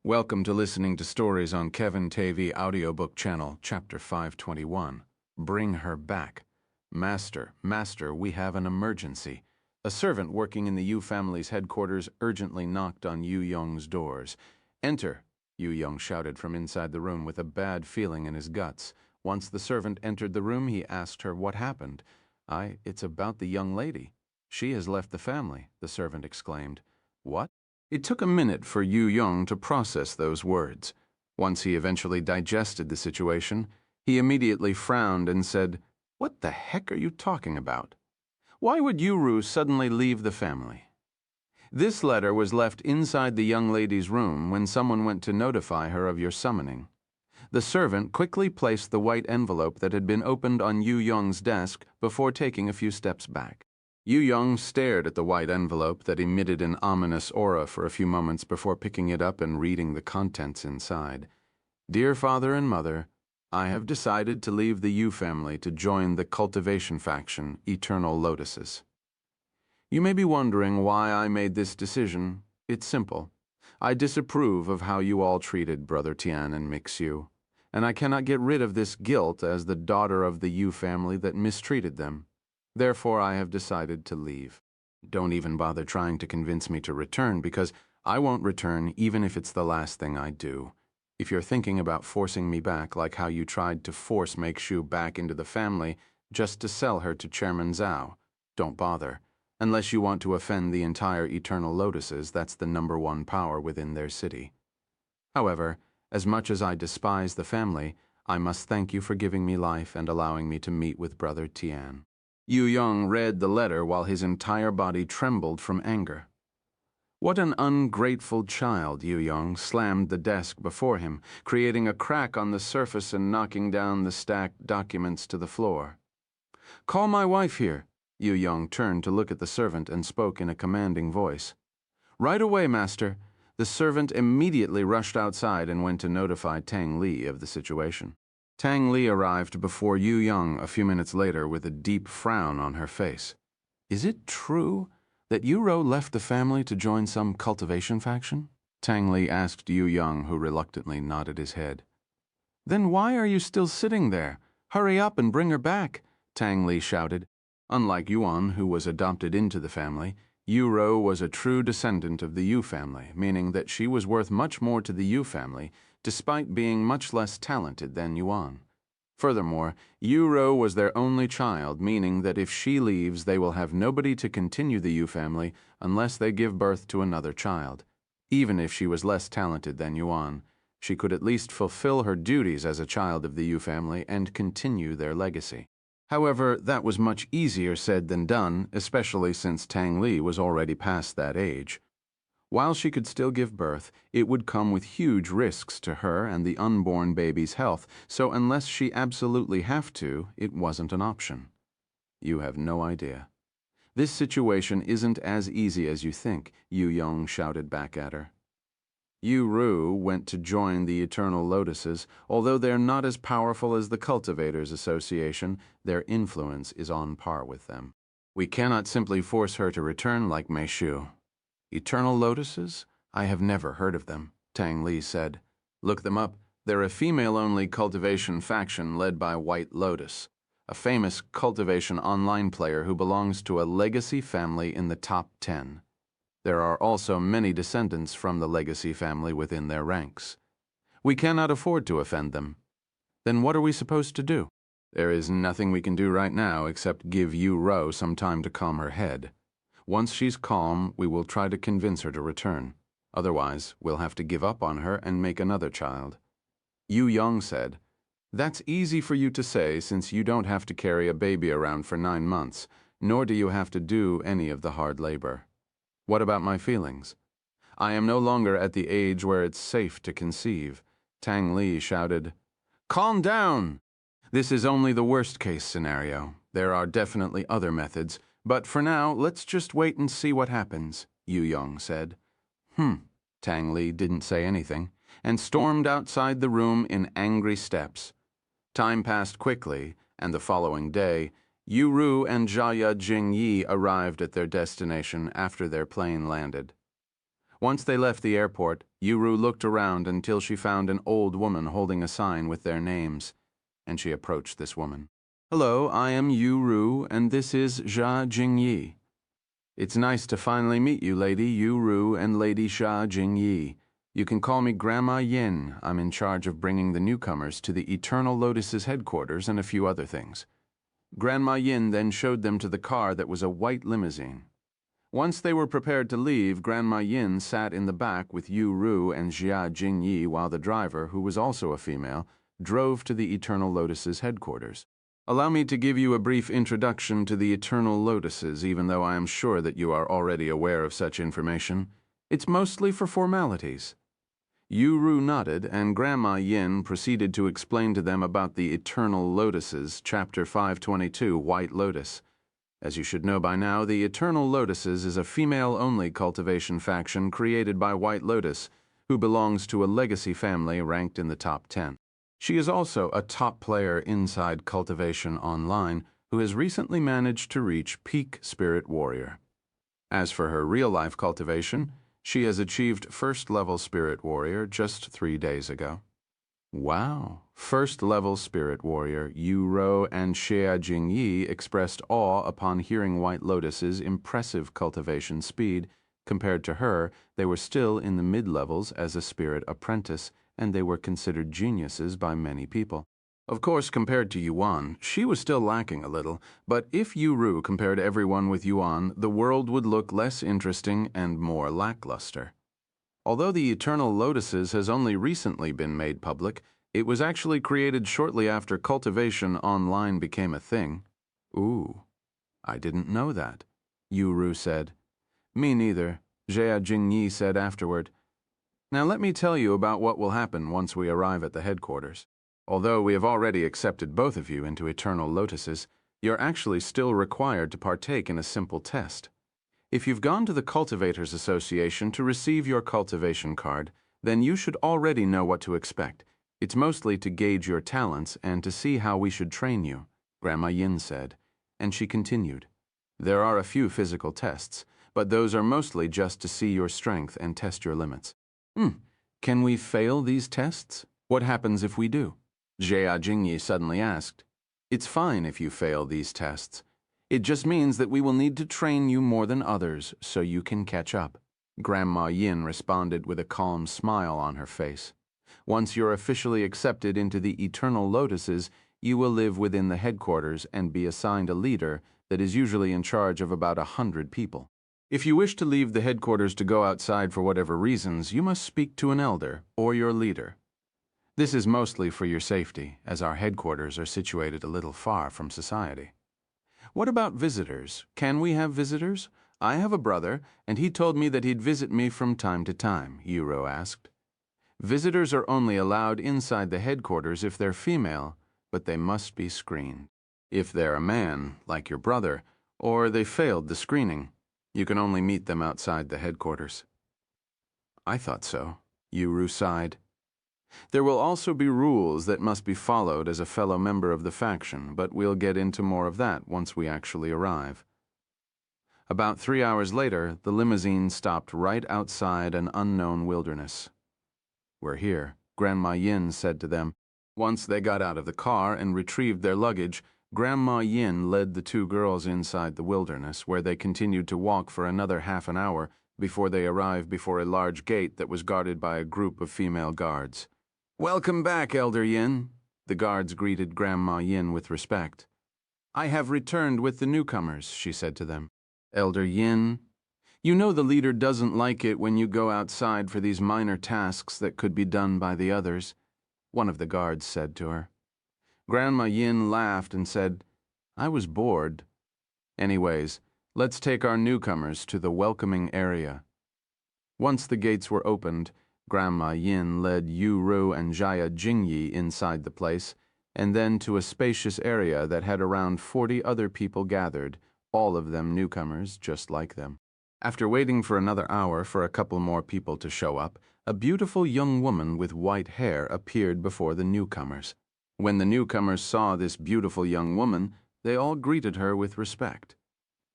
Welcome to listening to stories on Kevin TV audiobook channel, chapter 521. Bring her back. Master, we have an emergency. A servant working in the Yu family's headquarters urgently knocked on Yu Yong's doors. Enter, Yu Yong shouted from inside the room with a bad feeling in his guts. Once the servant entered the room, he asked her what happened. It's about the young lady. She has left the family, the servant exclaimed. What? It took a minute for Yu Yong to process those words. Once he eventually digested the situation, he immediately frowned and said, "What the heck are you talking about? Why would Yu suddenly leave the family?" This letter was left inside the young lady's room when someone went to notify her of your summoning. The servant quickly placed the white envelope that had been opened on Yu Yong's desk before taking a few steps back. Yu Yong stared at the white envelope that emitted an ominous aura for a few moments before picking it up and reading the contents inside. Dear Father and Mother, I have decided to leave the Yu family to join the Cultivation faction, Eternal Lotuses. You may be wondering why I made this decision. It's simple. I disapprove of how you all treated Brother Tian and Mixu, and I cannot get rid of this guilt as the daughter of the Yu family that mistreated them. Therefore, I have decided to leave. Don't even bother trying to convince me to return, because I won't return even if it's the last thing I do. If you're thinking about forcing me back like how you tried to force Meixu back into the family just to sell her to Chairman Zhao, don't bother. Unless you want to offend the entire Eternal Lotuses, that's the #1 power within their city. However, as much as I despise the family, I must thank you for giving me life and allowing me to meet with Brother Tian. Yu Yong read the letter while his entire body trembled from anger. What an ungrateful child, Yu Yong slammed the desk before him, creating a crack on the surface and knocking down the stacked documents to the floor. Call my wife here. Yu Yong turned to look at the servant and spoke in a commanding voice. Right away, master. The servant immediately rushed outside and went to notify Tang Li of the situation. Tang Li arrived before Yu Yong a few minutes later with a deep frown on her face. Is it true that Yu left the family to join some cultivation faction? Tang Li asked Yu Yong, who reluctantly nodded his head. Then why are you still sitting there? Hurry up and bring her back, Tang Li shouted. Unlike Yuan, who was adopted into the family, Yu was a true descendant of the Yu family, meaning that she was worth much more to the Yu family, despite being much less talented than Yuan. Furthermore, Yu was their only child, meaning that if she leaves, they will have nobody to continue the Yu family unless they give birth to another child. Even if she was less talented than Yuan, she could at least fulfill her duties as a child of the Yu family and continue their legacy. However, that was much easier said than done, especially since Tang Li was already past that age. While she could still give birth, it would come with huge risks to her and the unborn baby's health, so unless she absolutely have to, it wasn't an option. You have no idea. This situation isn't as easy as you think, Yu Yong shouted back at her. Yu went to join the Eternal Lotuses. Although they're not as powerful as the Cultivators Association, their influence is on par with them. We cannot simply force her to return like Meixu. Eternal Lotuses? I have never heard of them, Tang Li said. Look them up. They're a female-only cultivation faction led by White Lotus, a famous Cultivation Online player who belongs to a legacy family in the top 10. There are also many descendants from the legacy family within their ranks. We cannot afford to offend them. Then what are we supposed to do? There is nothing we can do right now except give Yu some time to calm her head. Once she's calm, we will try to convince her to return. Otherwise, we'll have to give up on her and make another child. Yu Yong said, That's easy for you to say since you don't have to carry a baby around for 9 months, nor do you have to do any of the hard labor. What about my feelings? I am no longer at the age where it's safe to conceive. Tang Li shouted, Calm down! This is only the worst-case scenario. There are definitely other methods. But for now, let's just wait and see what happens, Yu Yong said. Tang Li didn't say anything, and stormed outside the room in angry steps. Time passed quickly, and the following day, Yu and Jia Jingyi arrived at their destination after their plane landed. Once they left the airport, Yuru looked around until she found an old woman holding a sign with their names, and she approached this woman. "Hello, I am Yuru, and this is Jia Jingyi. It's nice to finally meet you, Lady Yuru and Lady Jia Jingyi. You can call me Grandma Yin. I'm in charge of bringing the newcomers to the Eternal Lotus's headquarters and a few other things." Grandma Yin then showed them to the car that was a white limousine. Once they were prepared to leave, Grandma Yin sat in the back with Yu Ru and Jia Jingyi while the driver, who was also a female, drove to the Eternal Lotus's headquarters. Allow me to give you a brief introduction to the Eternal Lotuses, even though I am sure that you are already aware of such information. It's mostly for formalities. Yu Ru nodded, and Grandma Yin proceeded to explain to them about the Eternal Lotuses, Chapter 522, White Lotus. As you should know by now, the Eternal Lotuses is a female-only cultivation faction created by White Lotus, who belongs to a legacy family ranked in the top 10. She is also a top player inside Cultivation Online, who has recently managed to reach peak Spirit Warrior. As for her real-life cultivation, she has achieved first-level Spirit Warrior just 3 days ago. Wow. First-level Spirit Warrior Yu Ro and Xie Jingyi expressed awe upon hearing White Lotus's impressive cultivation speed. Compared to her, they were still in the mid-levels as a spirit apprentice, and they were considered geniuses by many people. Of course, compared to Yuan, she was still lacking a little, but if Yu Ru compared everyone with Yuan, the world would look less interesting and more lackluster. Although the Eternal Lotuses has only recently been made public, it was actually created shortly after Cultivation Online became a thing. Ooh, I didn't know that, Yu Ru said. Me neither, Jia Jingyi said afterward. Now let me tell you about what will happen once we arrive at the headquarters. Although we have already accepted both of you into Eternal Lotuses, you're actually still required to partake in a simple test. If you've gone to the Cultivators Association to receive your cultivation card, then you should already know what to expect. It's mostly to gauge your talents and to see how we should train you, Grandma Yin said, and she continued. There are a few physical tests, but those are mostly just to see your strength and test your limits. Can we fail these tests? What happens if we do? Jia Jingyi suddenly asked. It's fine if you fail these tests. It just means that we will need to train you more than others so you can catch up. Grandma Yin responded with a calm smile on her face. Once you're officially accepted into the Eternal Lotuses, you will live within the headquarters and be assigned a leader that is usually in charge of about 100 people. If you wish to leave the headquarters to go outside for whatever reasons, you must speak to an elder or your leader. This is mostly for your safety, as our headquarters are situated a little far from society. What about visitors? Can we have visitors? I have a brother, and he told me that he'd visit me from time to time, Yuro asked. Visitors are only allowed inside the headquarters if they're female, but they must be screened. If they're a man, like your brother, or they failed the screening, you can only meet them outside the headquarters. I thought so, Yuru sighed. There will also be rules that must be followed as a fellow member of the faction, but we'll get into more of that once we actually arrive. About 3 hours later, the limousine stopped right outside an unknown wilderness. We're here, Grandma Yin said to them. Once they got out of the car and retrieved their luggage, Grandma Yin led the 2 girls inside the wilderness, where they continued to walk for another half an hour before they arrived before a large gate that was guarded by a group of female guards. Welcome back, Elder Yin, the guards greeted Grandma Yin with respect. I have returned with the newcomers, she said to them. Elder Yin, you know the leader doesn't like it when you go outside for these minor tasks that could be done by the others, one of the guards said to her. Grandma Yin laughed and said, I was bored. Anyways, let's take our newcomers to the welcoming area. Once the gates were opened, Grandma Yin led Yu Ru and Jia Jingyi inside the place, and then to a spacious area that had around 40 other people gathered, all of them newcomers just like them. After waiting for another hour for a couple more people to show up, a beautiful young woman with white hair appeared before the newcomers. When the newcomers saw this beautiful young woman, they all greeted her with respect.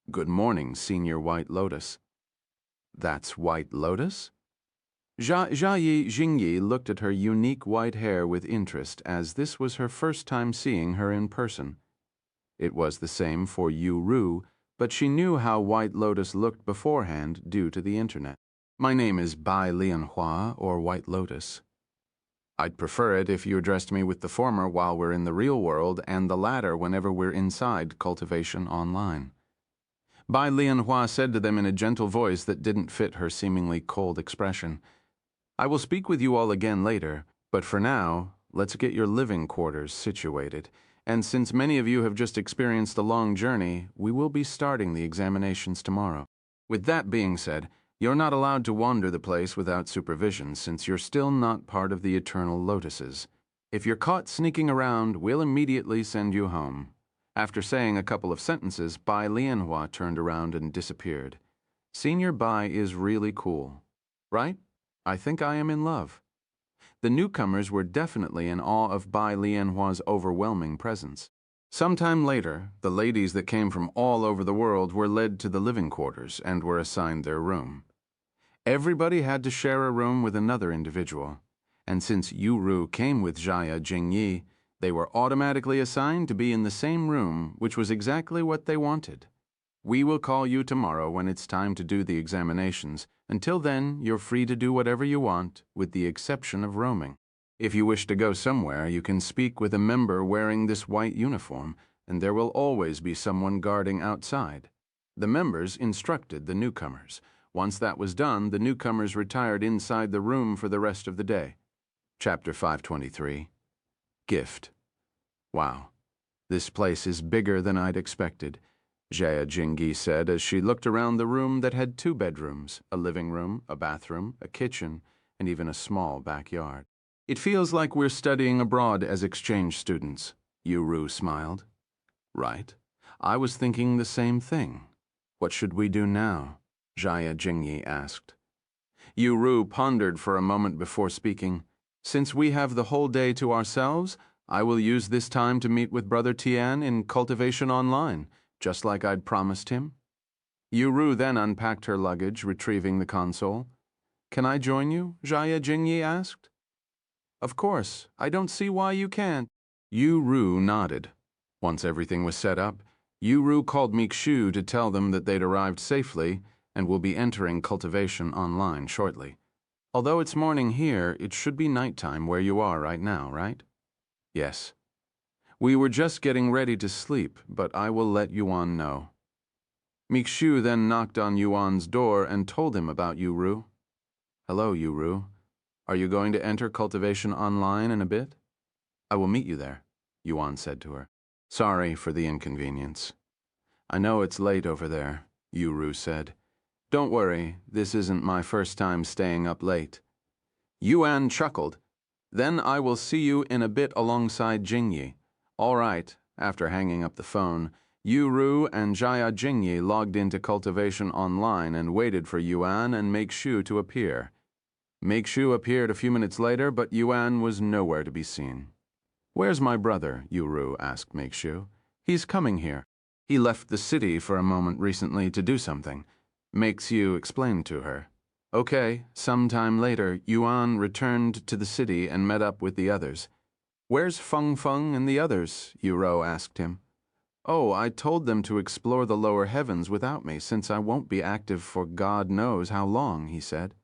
Good morning, Senior White Lotus. That's White Lotus? Jiayi Jingyi looked at her unique white hair with interest, as this was her first time seeing her in person. It was the same for Yu Ru, but she knew how White Lotus looked beforehand due to the internet. My name is Bai Lianhua, or White Lotus. I'd prefer it if you addressed me with the former while we're in the real world and the latter whenever we're inside Cultivation Online. Bai Lianhua said to them in a gentle voice that didn't fit her seemingly cold expression. I will speak with you all again later, but for now, let's get your living quarters situated. And since many of you have just experienced a long journey, we will be starting the examinations tomorrow. With that being said, you're not allowed to wander the place without supervision since you're still not part of the Eternal Lotuses. If you're caught sneaking around, we'll immediately send you home. After saying a couple of sentences, Bai Lianhua turned around and disappeared. Senior Bai is really cool. Right? I think I am in love. The newcomers were definitely in awe of Bai Lianhua's overwhelming presence. Sometime later, the ladies that came from all over the world were led to the living quarters and were assigned their room. Everybody had to share a room with another individual, and since Yu Ru came with Jiayi Jingyi, they were automatically assigned to be in the same room, which was exactly what they wanted. We will call you tomorrow when it's time to do the examinations. Until then, you're free to do whatever you want, with the exception of roaming. If you wish to go somewhere, you can speak with a member wearing this white uniform, and there will always be someone guarding outside. The members instructed the newcomers. Once that was done, the newcomers retired inside the room for the rest of the day. Chapter 523. Gift. Wow, this place is bigger than I'd expected, Jiayi Jingyi said as she looked around the room that had 2 bedrooms, a living room, a bathroom, a kitchen, and even a small backyard. It feels like we're studying abroad as exchange students, Yu Ru smiled. Right. I was thinking the same thing. What should we do now? Jiayi Jingyi asked. Yu Ru pondered for a moment before speaking. Since we have the whole day to ourselves, I will use this time to meet with Brother Tian in Cultivation Online, just like I'd promised him. Yu Ru then unpacked her luggage, retrieving the console. Can I join you? Jiayi Jingyi asked. Of course, I don't see why you can't. Yu Ru nodded. Once everything was set up, Yu Ru called Mikshu to tell them that they'd arrived safely and will be entering Cultivation Online shortly. Although it's morning here, it should be nighttime where you are right now, right? Yes. We were just getting ready to sleep, but I will let Yuan know. Mikshu then knocked on Yuan's door and told him about Yu Ru. Hello, Yu Ru. Are you going to enter Cultivation Online in a bit? I will meet you there, Yuan said to her. Sorry for the inconvenience. I know it's late over there, Yu Ru said. Don't worry, this isn't my first time staying up late. Yuan chuckled. Then I will see you in a bit alongside Jingyi. All right, after hanging up the phone, Yu Ru and Jiayi Jingyi logged into Cultivation Online and waited for Yuan and Mikshu to appear. Mikshu appeared a few minutes later, but Yuan was nowhere to be seen. Where's my brother? Yu Ru asked Mikshu. He's coming here. He left the city for a moment recently to do something. Mikshu explained to her. Okay, sometime later, Yuan returned to the city and met up with the others. Where's Feng Feng and the others? Yu Ru asked him. Oh, I told them to explore the lower heavens without me, since I won't be active for God knows how long, he said.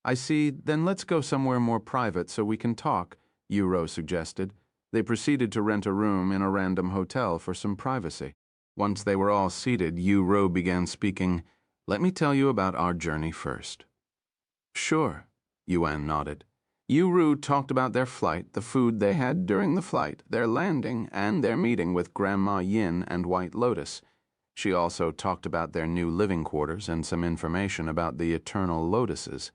I see, then let's go somewhere more private so we can talk, Yu Ru suggested. They proceeded to rent a room in a random hotel for some privacy. Once they were all seated, Yu Ru began speaking. Let me tell you about our journey first. Sure, Yuan nodded. Yu Ru talked about their flight, the food they had during the flight, their landing, and their meeting with Grandma Yin and White Lotus. She also talked about their new living quarters and some information about the Eternal Lotuses.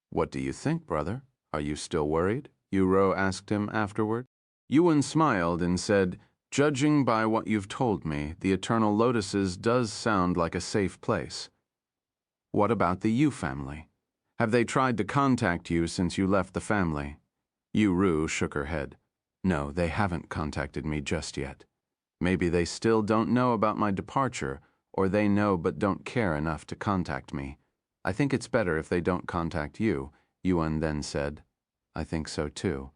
What do you think, brother? Are you still worried? Yu Ru asked him afterward. Yuan smiled and said, Judging by what you've told me, the Eternal Lotuses does sound like a safe place. What about the Yu family? Have they tried to contact you since you left the family? Yu Ru shook her head. No, they haven't contacted me just yet. Maybe they still don't know about my departure, or they know but don't care enough to contact me. I think it's better if they don't contact you, Yuan then said. I think so too.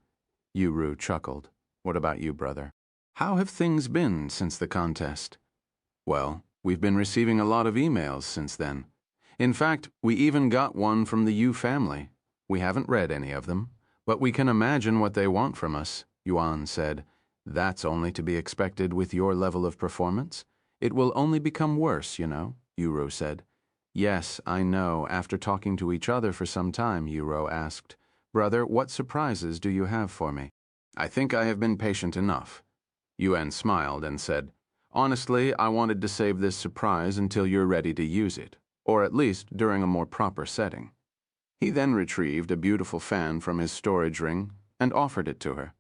Yu chuckled. What about you, brother? How have things been since the contest? Well, we've been receiving a lot of emails since then. In fact, we even got one from the Yu family. We haven't read any of them, but we can imagine what they want from us, Yuan said. That's only to be expected with your level of performance. It will only become worse, you know, Yuro said. Yes, I know. After talking to each other for some time, Yuro asked, Brother, what surprises do you have for me? I think I have been patient enough. Yuan smiled and said, Honestly, I wanted to save this surprise until you're ready to use it, or at least during a more proper setting. He then retrieved a beautiful fan from his storage ring and offered it to her.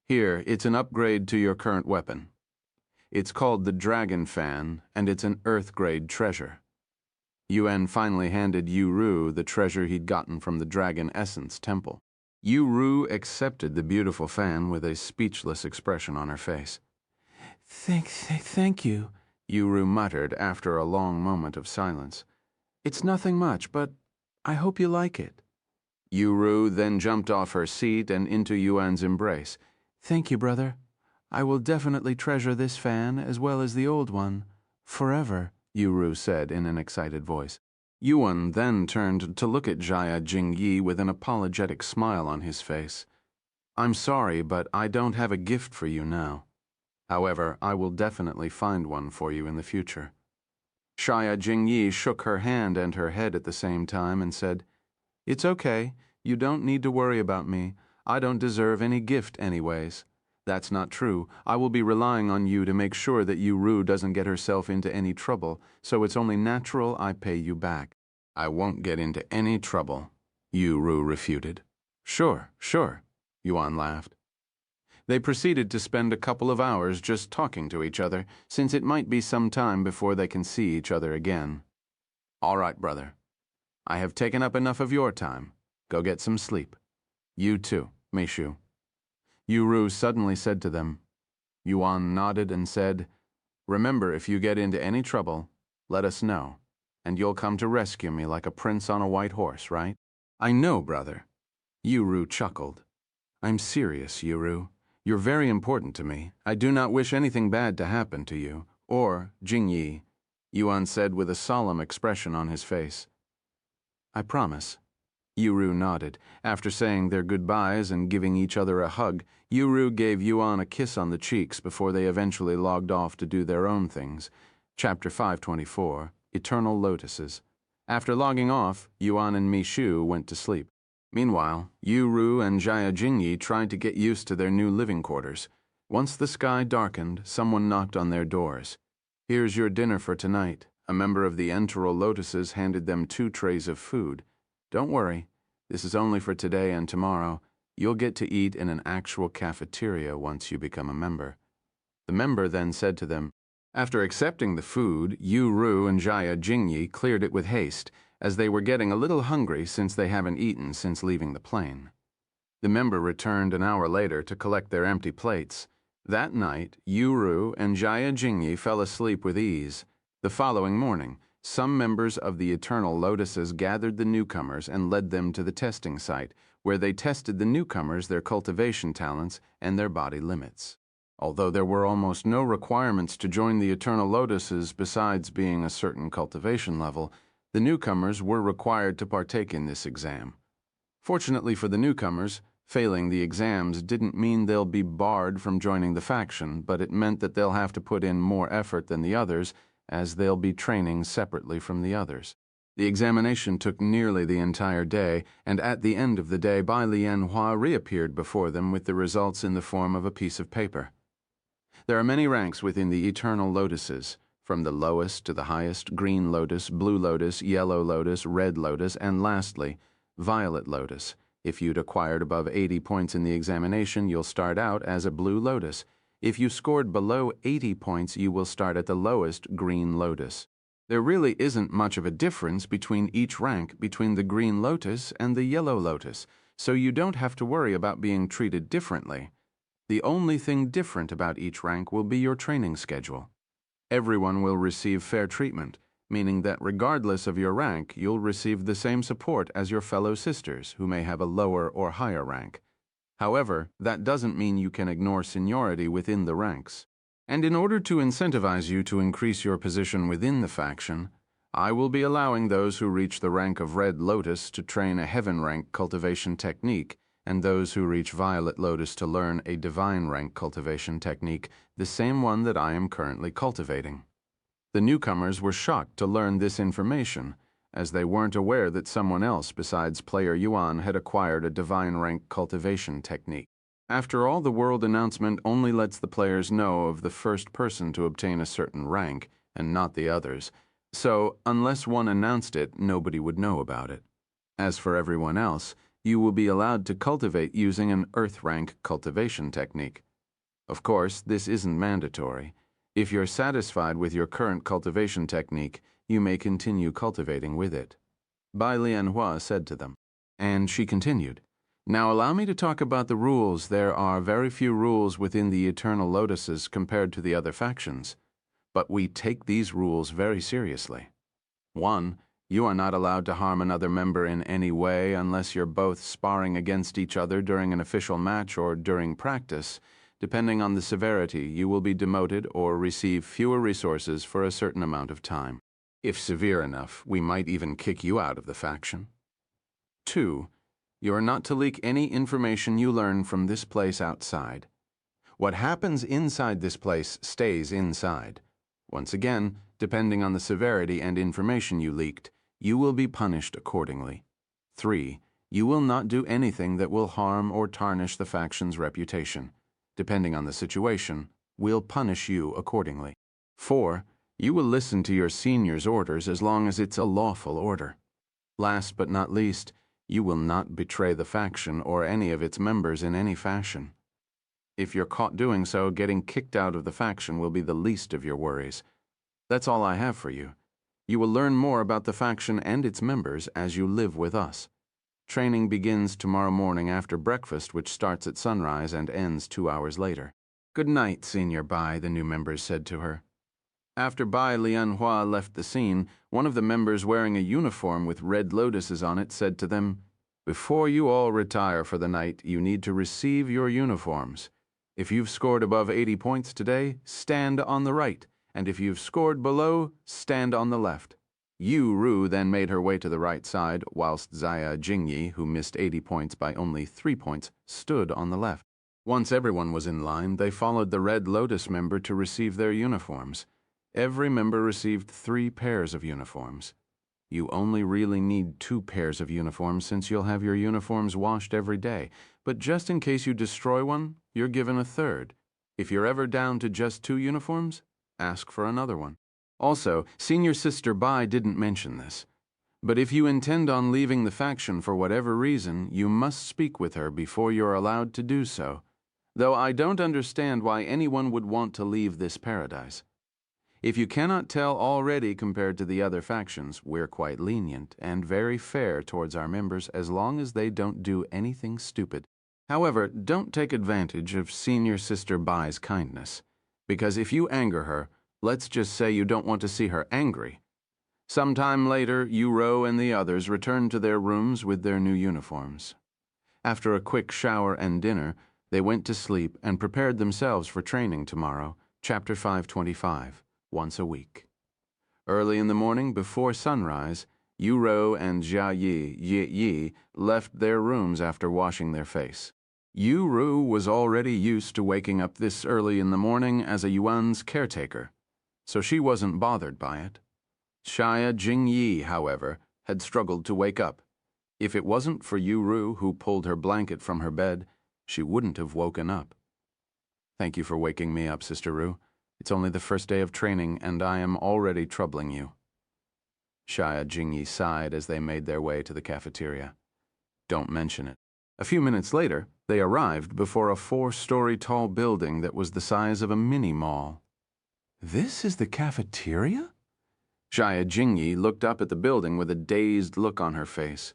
Here, it's an upgrade to your current weapon. It's called the Dragon Fan, and it's an Earth-grade treasure. Yuan finally handed Yu the treasure he'd gotten from the Dragon Essence Temple. Yu accepted the beautiful fan with a speechless expression on her face. Thank you, Yu muttered after a long moment of silence. It's nothing much, but I hope you like it. Yu then jumped off her seat and into Yuan's embrace. Thank you, brother. I will definitely treasure this fan as well as the old one. Forever, Yu said in an excited voice. Yuan then turned to look at Jia Jingyi with an apologetic smile on his face. I'm sorry, but I don't have a gift for you now. However, I will definitely find one for you in the future. Jia Jingyi shook her hand and her head at the same time and said, It's okay. You don't need to worry about me. I don't deserve any gift anyways. That's not true. I will be relying on you to make sure that Yu doesn't get herself into any trouble, so it's only natural I pay you back. I won't get into any trouble, Yu refuted. Sure, Yuan laughed. They proceeded to spend a couple of hours just talking to each other, since it might be some time before they can see each other again. All right, brother. I have taken up enough of your time. Go get some sleep. You too, Meishu. Yu suddenly said to them. Yuan nodded and said, Remember, if you get into any trouble, let us know, and you'll come to rescue me like a prince on a white horse, right? I know, brother. Yu chuckled. I'm serious, Yu. You're very important to me. I do not wish anything bad to happen to you, or Jingyi, Yuan said with a solemn expression on his face. I promise. Yu nodded. After saying their goodbyes and giving each other a hug, Yu gave Yuan a kiss on the cheeks before they eventually logged off to do their own things. Chapter 524, Eternal Lotuses. After logging off, Yuan and Meishu went to sleep. Meanwhile, Yu and Jia Jingyi tried to get used to their new living quarters. Once the sky darkened, someone knocked on their doors. Here's your dinner for tonight. A member of the Eternal Lotuses handed them 2 trays of food. Don't worry, this is only for today and tomorrow. You'll get to eat in an actual cafeteria once you become a member. The member then said to them, After accepting the food, Yu and Jia Jingyi cleared it with haste, as they were getting a little hungry since they haven't eaten since leaving the plane. The member returned an hour later to collect their empty plates. That night, Yu and Jia Jingyi fell asleep with ease. The following morning, some members of the Eternal Lotuses gathered the newcomers and led them to the testing site, where they tested the newcomers their cultivation talents and their body limits. Although there were almost no requirements to join the Eternal Lotuses besides being a certain cultivation level, the newcomers were required to partake in this exam. Fortunately for the newcomers, failing the exams didn't mean they'll be barred from joining the faction, but it meant that they'll have to put in more effort than the others, as they'll be training separately from the others. The examination took nearly the entire day, and at the end of the day, Bai Lianhua reappeared before them with the results in the form of a piece of paper. There are many ranks within the Eternal Lotuses, from the lowest to the highest: Green Lotus, Blue Lotus, Yellow Lotus, Red Lotus, and lastly, Violet Lotus. If you'd acquired above 80 points in the examination, you'll start out as a Blue Lotus. If you scored below 80 points, you will start at the lowest Green Lotus. There really isn't much of a difference between each rank between the Green Lotus and the Yellow Lotus, so you don't have to worry about being treated differently. The only thing different about each rank will be your training schedule. Everyone will receive fair treatment, meaning that regardless of your rank, you'll receive the same support as your fellow sisters who may have a lower or higher rank. However, that doesn't mean you can ignore seniority within the ranks. And in order to incentivize you to increase your position within the faction, I will be allowing those who reach the rank of Red Lotus to train a Heaven rank cultivation technique, and those who reach Violet Lotus to learn a Divine rank cultivation technique, the same one that I am currently cultivating. The newcomers were shocked to learn this information, as they weren't aware that someone else besides player Yuan had acquired a Divine rank cultivation technique. After all, the world announcement only lets the players know of the first person to obtain a certain rank, and not the others, so unless one announced it, nobody would know about it. As for everyone else, you will be allowed to cultivate using an Earth rank cultivation technique. Of course, this isn't mandatory. If you're satisfied with your current cultivation technique, you may continue cultivating with it. Bai Lianhua said to them, and she continued, "Now allow me to talk about the rules. There are very few rules within the Eternal Lotuses compared to the other factions, but we take these rules very seriously. 1. You are not allowed to harm another member in any way unless you're both sparring against each other during an official match or during practice. Depending on the severity, you will be demoted or receive fewer resources for a certain amount of time. If severe enough, we might even kick you out of the faction. 2. You are not to leak any information you learn from this place outside. What happens inside this place stays inside. Once again, depending on the severity and information you leaked, you will be punished accordingly. 3. You will not do anything that will harm or tarnish the faction's reputation. Depending on the situation, we'll punish you accordingly. 4. You will listen to your senior's orders as long as it's a lawful order. Last but not least, you will not betray the faction or any of its members in any fashion. If you're caught doing so, getting kicked out of the faction will be the least of your worries. That's all I have for you. You will learn more about the faction and its members as you live with us. Training begins tomorrow morning after breakfast, which starts at sunrise and ends 2 hours later. Good night, Senior Bai, the new members said to her. After Bai Lianhua left the scene, one of the members wearing a uniform with red lotuses on it said to them, "Before you all retire for the night, you need to receive your uniforms. If you've scored above 80 points today, stand on the right, and if you've scored below, stand on the left." Yu Ru then made her way to the right side, whilst Xia Jingyi, who missed 80 points by only 3 points, stood on the left. Once everyone was in line, they followed the Red Lotus member to receive their uniforms. Every member received 3 pairs of uniforms. You only really need 2 pairs of uniforms since you'll have your uniforms washed every day, but just in case you destroy one, you're given a 3rd. If you're ever down to just 2 uniforms, ask for another one. Also, Senior Sister Bai didn't mention this, but if you intend on leaving the faction for whatever reason, you must speak with her before you're allowed to do so, though I don't understand why anyone would want to leave this paradise. If you cannot tell already compared to the other factions, we're quite lenient and very fair towards our members as long as they don't do anything stupid. However, don't take advantage of Senior Sister Bai's kindness, because if you anger her, let's just say you don't want to see her angry. Sometime later, Yuro and the others returned to their rooms with their new uniforms. After a quick shower and dinner, they went to sleep and prepared themselves for training tomorrow, Chapter 525, once a week. Early in the morning, before sunrise, Yuro and Jia Yi left their rooms after washing their face. Yuru was already used to waking up this early in the morning as a Yuan's caretaker, so she wasn't bothered by it. Xia Jingyi, however, had struggled to wake up. If it wasn't for Yuru, who pulled her blanket from her bed, she wouldn't have woken up. "Thank you for waking me up, Sister Ru. It's only the first day of training, and I am already troubling you." Xia Jingyi sighed as they made their way to the cafeteria. "Don't mention it." A few minutes later, they arrived before a 4-story tall building that was the size of a mini-mall. "This is the cafeteria?" Xia Jingyi looked up at the building with a dazed look on her face.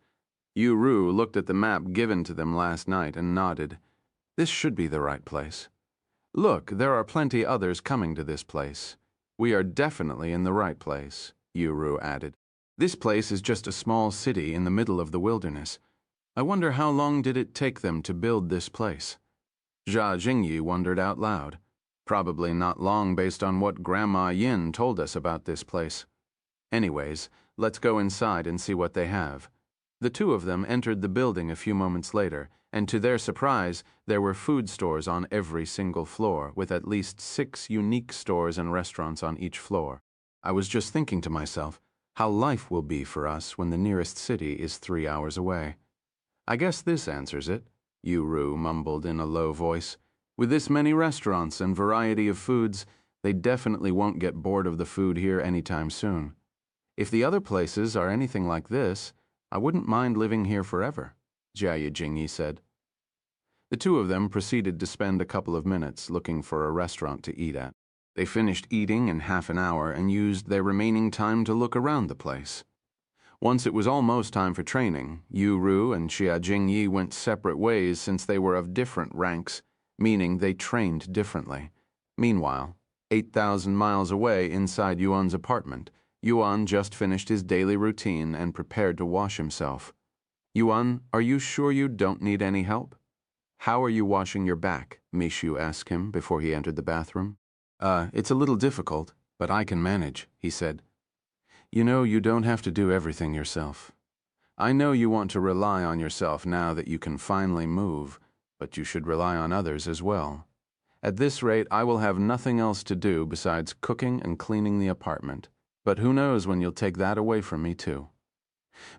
Yuru looked at the map given to them last night and nodded. This should be the right place. Look, there are plenty others coming to this place. We are definitely in the right place. Yu added. This place is just a small city in the middle of the wilderness. I wonder how long did it take them to build this place? Jia Jingyi wondered out loud. Probably not long based on what Grandma Yin told us about this place. Anyways, let's go inside and see what they have. The two of them entered the building a few moments later, and to their surprise, there were food stores on every single floor, with at least 6 unique stores and restaurants on each floor. I was just thinking to myself, how life will be for us when the nearest city is 3 hours away. I guess this answers it, Yu mumbled in a low voice. With this many restaurants and variety of foods, they definitely won't get bored of the food here anytime soon. If the other places are anything like this, I wouldn't mind living here forever, Jia Jingyi said. The two of them proceeded to spend a couple of minutes looking for a restaurant to eat at. They finished eating in half an hour and used their remaining time to look around the place. Once it was almost time for training, Yu and Jia Jingyi went separate ways since they were of different ranks, meaning they trained differently. Meanwhile, 8,000 miles away inside Yuan's apartment, Yuan just finished his daily routine and prepared to wash himself. Yuan, are you sure you don't need any help? How are you washing your back? Mishu asked him before he entered the bathroom. It's a little difficult, but I can manage, he said. You know, you don't have to do everything yourself. I know you want to rely on yourself now that you can finally move, but you should rely on others as well. At this rate, I will have nothing else to do besides cooking and cleaning the apartment. But who knows when you'll take that away from me, too.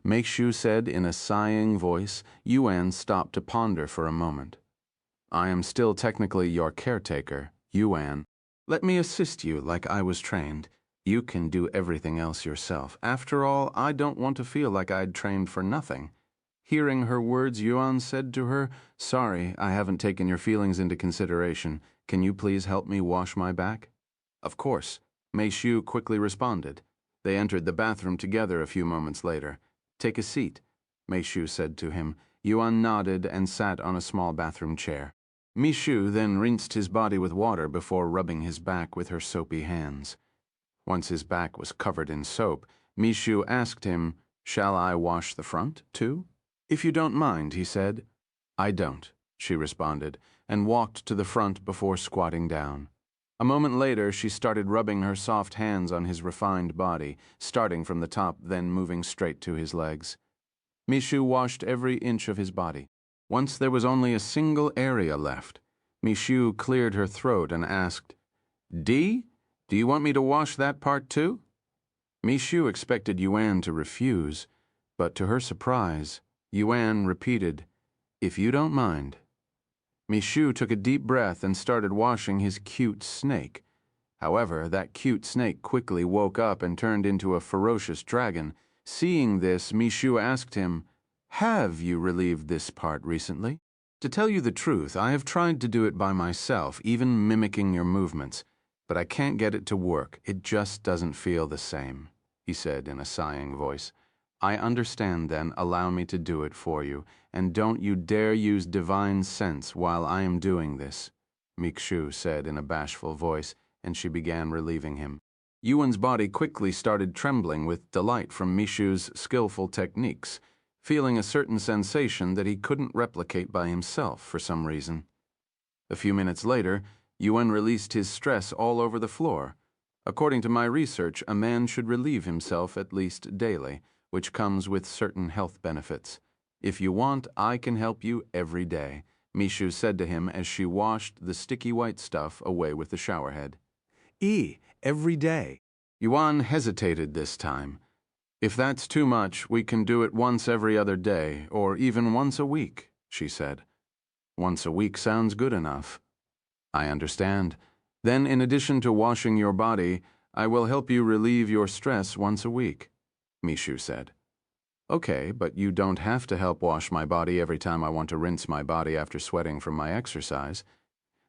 Meishu said in a sighing voice. Yuan stopped to ponder for a moment. I am still technically your caretaker, Yuan. Let me assist you like I was trained. You can do everything else yourself. After all, I don't want to feel like I'd trained for nothing. Hearing her words, Yuan said to her, Sorry, I haven't taken your feelings into consideration. Can you please help me wash my back? Of course. Meishu quickly responded. They entered the bathroom together a few moments later. Take a seat, Meishu said to him. Yuan nodded and sat on a small bathroom chair. Meishu then rinsed his body with water before rubbing his back with her soapy hands. Once his back was covered in soap, Meishu asked him, Shall I wash the front, too? If you don't mind, he said. I don't, she responded, and walked to the front before squatting down. A moment later, she started rubbing her soft hands on his refined body, starting from the top, then moving straight to his legs. Meishu washed every inch of his body. Once there was only a single area left. Meishu cleared her throat and asked, D, do you want me to wash that part too? Meishu expected Yuan to refuse, but to her surprise, Yuan repeated, If you don't mind. Meishu took a deep breath and started washing his cute snake. However, that cute snake quickly woke up and turned into a ferocious dragon. Seeing this, Meishu asked him, Have you relieved this part recently? To tell you the truth, I have tried to do it by myself, even mimicking your movements, but I can't get it to work. It just doesn't feel the same, he said in a sighing voice. I understand then, allow me to do it for you, and don't you dare use divine sense while I am doing this, Meishu said in a bashful voice, and she began relieving him. Yuan's body quickly started trembling with delight from Meishu's skillful techniques, feeling a certain sensation that he couldn't replicate by himself for some reason. A few minutes later, Yuan released his stress all over the floor. According to my research, a man should relieve himself at least daily, which comes with certain health benefits. If you want, I can help you every day, Meishu said to him as she washed the sticky white stuff away with the showerhead. Every day. Yuan hesitated this time. If that's too much, we can do it once every other day, or even once a week, she said. Once a week sounds good enough. I understand. Then, in addition to washing your body, I will help you relieve your stress once a week, Meishu said. Okay, but you don't have to help wash my body every time I want to rinse my body after sweating from my exercise.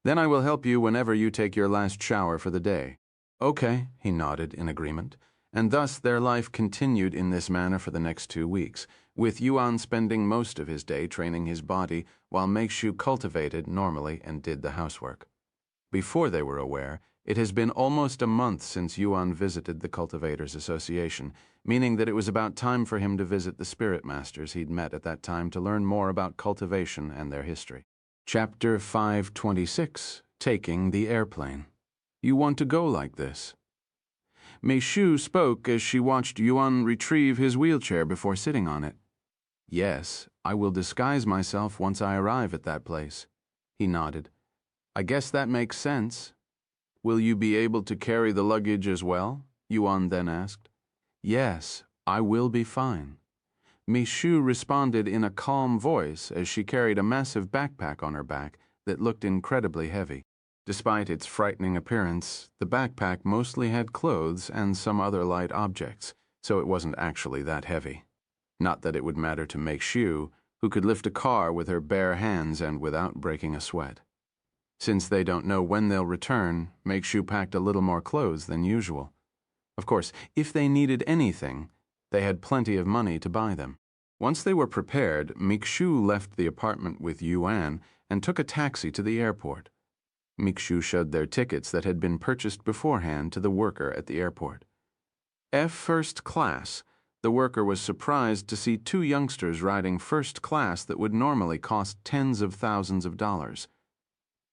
Then I will help you whenever you take your last shower for the day. Okay, he nodded in agreement, and thus their life continued in this manner for the next 2 weeks, with Yuan spending most of his day training his body while Meishu cultivated normally and did the housework. Before they were aware, It has been almost a month since Yuan visited the Cultivators Association, meaning that it was about time for him to visit the spirit masters he'd met at that time to learn more about cultivation and their history. Chapter 526, Taking the Airplane. You want to go like this? Mei Shu spoke as she watched Yuan retrieve his wheelchair before sitting on it. Yes, I will disguise myself once I arrive at that place. He nodded. I guess that makes sense. Will you be able to carry the luggage as well? Yuan then asked. Yes, I will be fine. Mei Shu responded in a calm voice as she carried a massive backpack on her back that looked incredibly heavy. Despite its frightening appearance, the backpack mostly had clothes and some other light objects, so it wasn't actually that heavy. Not that it would matter to Mei Shu, who could lift a car with her bare hands and without breaking a sweat. Since they don't know when they'll return, Mei Shu packed a little more clothes than usual. Of course, if they needed anything, they had plenty of money to buy them. Once they were prepared, Mei Shu left the apartment with Yuan and took a taxi to the airport. Mei Shu showed their tickets that had been purchased beforehand to the worker at the airport. First class. The worker was surprised to see two youngsters riding first class that would normally cost tens of thousands of dollars.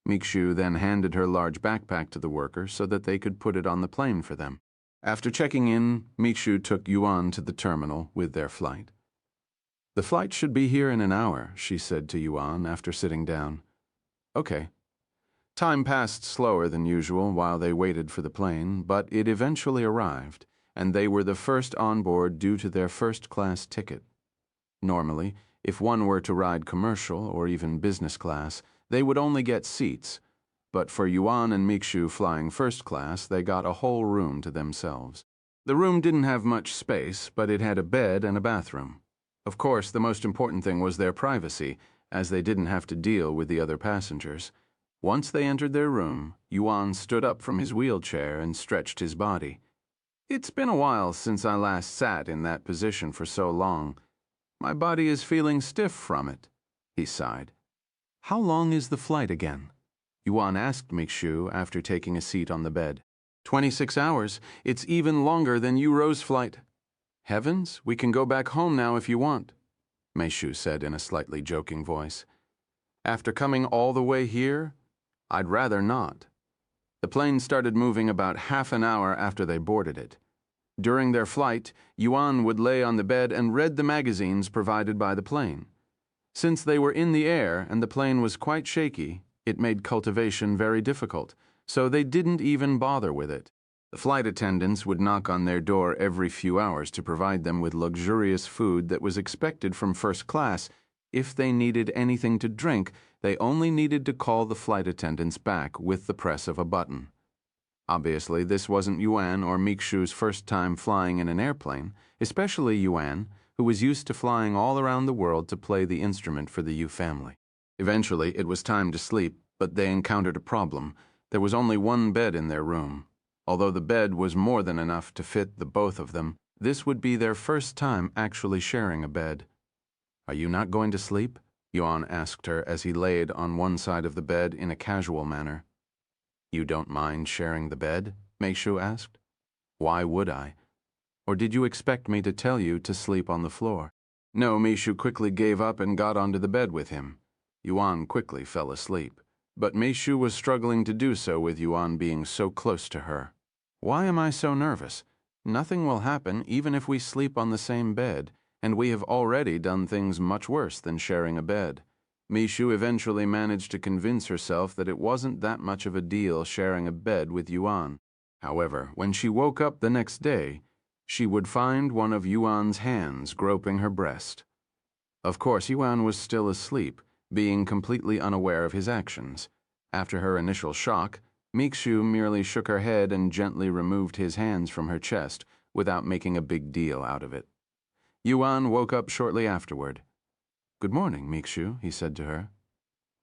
Mei Shu then handed her large backpack to the worker so that they could put it on the plane for them. After checking in, Mei Shu took Yuan to the terminal with their flight. The flight should be here in an hour, she said to Yuan after sitting down. Okay. Time passed slower than usual while they waited for the plane, but it eventually arrived, and they were the first on board due to their first-class ticket. Normally, if one were to ride commercial or even business class, they would only get seats, but for Yuan and Mei Shu flying first class, they got a whole room to themselves. The room didn't have much space, but it had a bed and a bathroom. Of course, the most important thing was their privacy, as they didn't have to deal with the other passengers. Once they entered their room, Yuan stood up from his wheelchair and stretched his body. It's been a while since I last sat in that position for so long. My body is feeling stiff from it, he sighed. How long is the flight again? Yuan asked Mei Shu after taking a seat on the bed. 26 hours. It's even longer than Euro's flight. Heavens, we can go back home now if you want, Mei Shu said in a slightly joking voice. After coming all the way here, I'd rather not. The plane started moving about half an hour after they boarded it. During their flight, Yuan would lay on the bed and read the magazines provided by the plane. Since they were in the air and the plane was quite shaky, it made cultivation very difficult, so they didn't even bother with it. The flight attendants would knock on their door every few hours to provide them with luxurious food that was expected from first class. If they needed anything to drink, they only needed to call the flight attendants back with the press of a button. Obviously, this wasn't Yuan or Mei Shu's first time flying in an airplane, especially Yuan, who was used to flying all around the world to play the instrument for the Yu family. Eventually, it was time to sleep, but they encountered a problem. There was only one bed in their room. Although the bed was more than enough to fit the both of them, this would be their first time actually sharing a bed. Are you not going to sleep? Yuan asked her as he laid on one side of the bed in a casual manner. You don't mind sharing the bed? Mei Shu asked. Why would I? Or did you expect me to tell you to sleep on the floor? No, Mei Shu quickly gave up and got onto the bed with him. Yuan quickly fell asleep, but Mei Shu was struggling to do so with Yuan being so close to her. Why am I so nervous? Nothing will happen even if we sleep on the same bed, and we have already done things much worse than sharing a bed. Mei Shu eventually managed to convince herself that it wasn't that much of a deal sharing a bed with Yuan. However, when she woke up the next day, she would find one of Yuan's hands groping her breast. Of course, Yuan was still asleep, being completely unaware of his actions. After her initial shock, Mei Shu merely shook her head and gently removed his hands from her chest without making a big deal out of it. Yuan woke up shortly afterward. Good morning, Mei Shu, he said to her.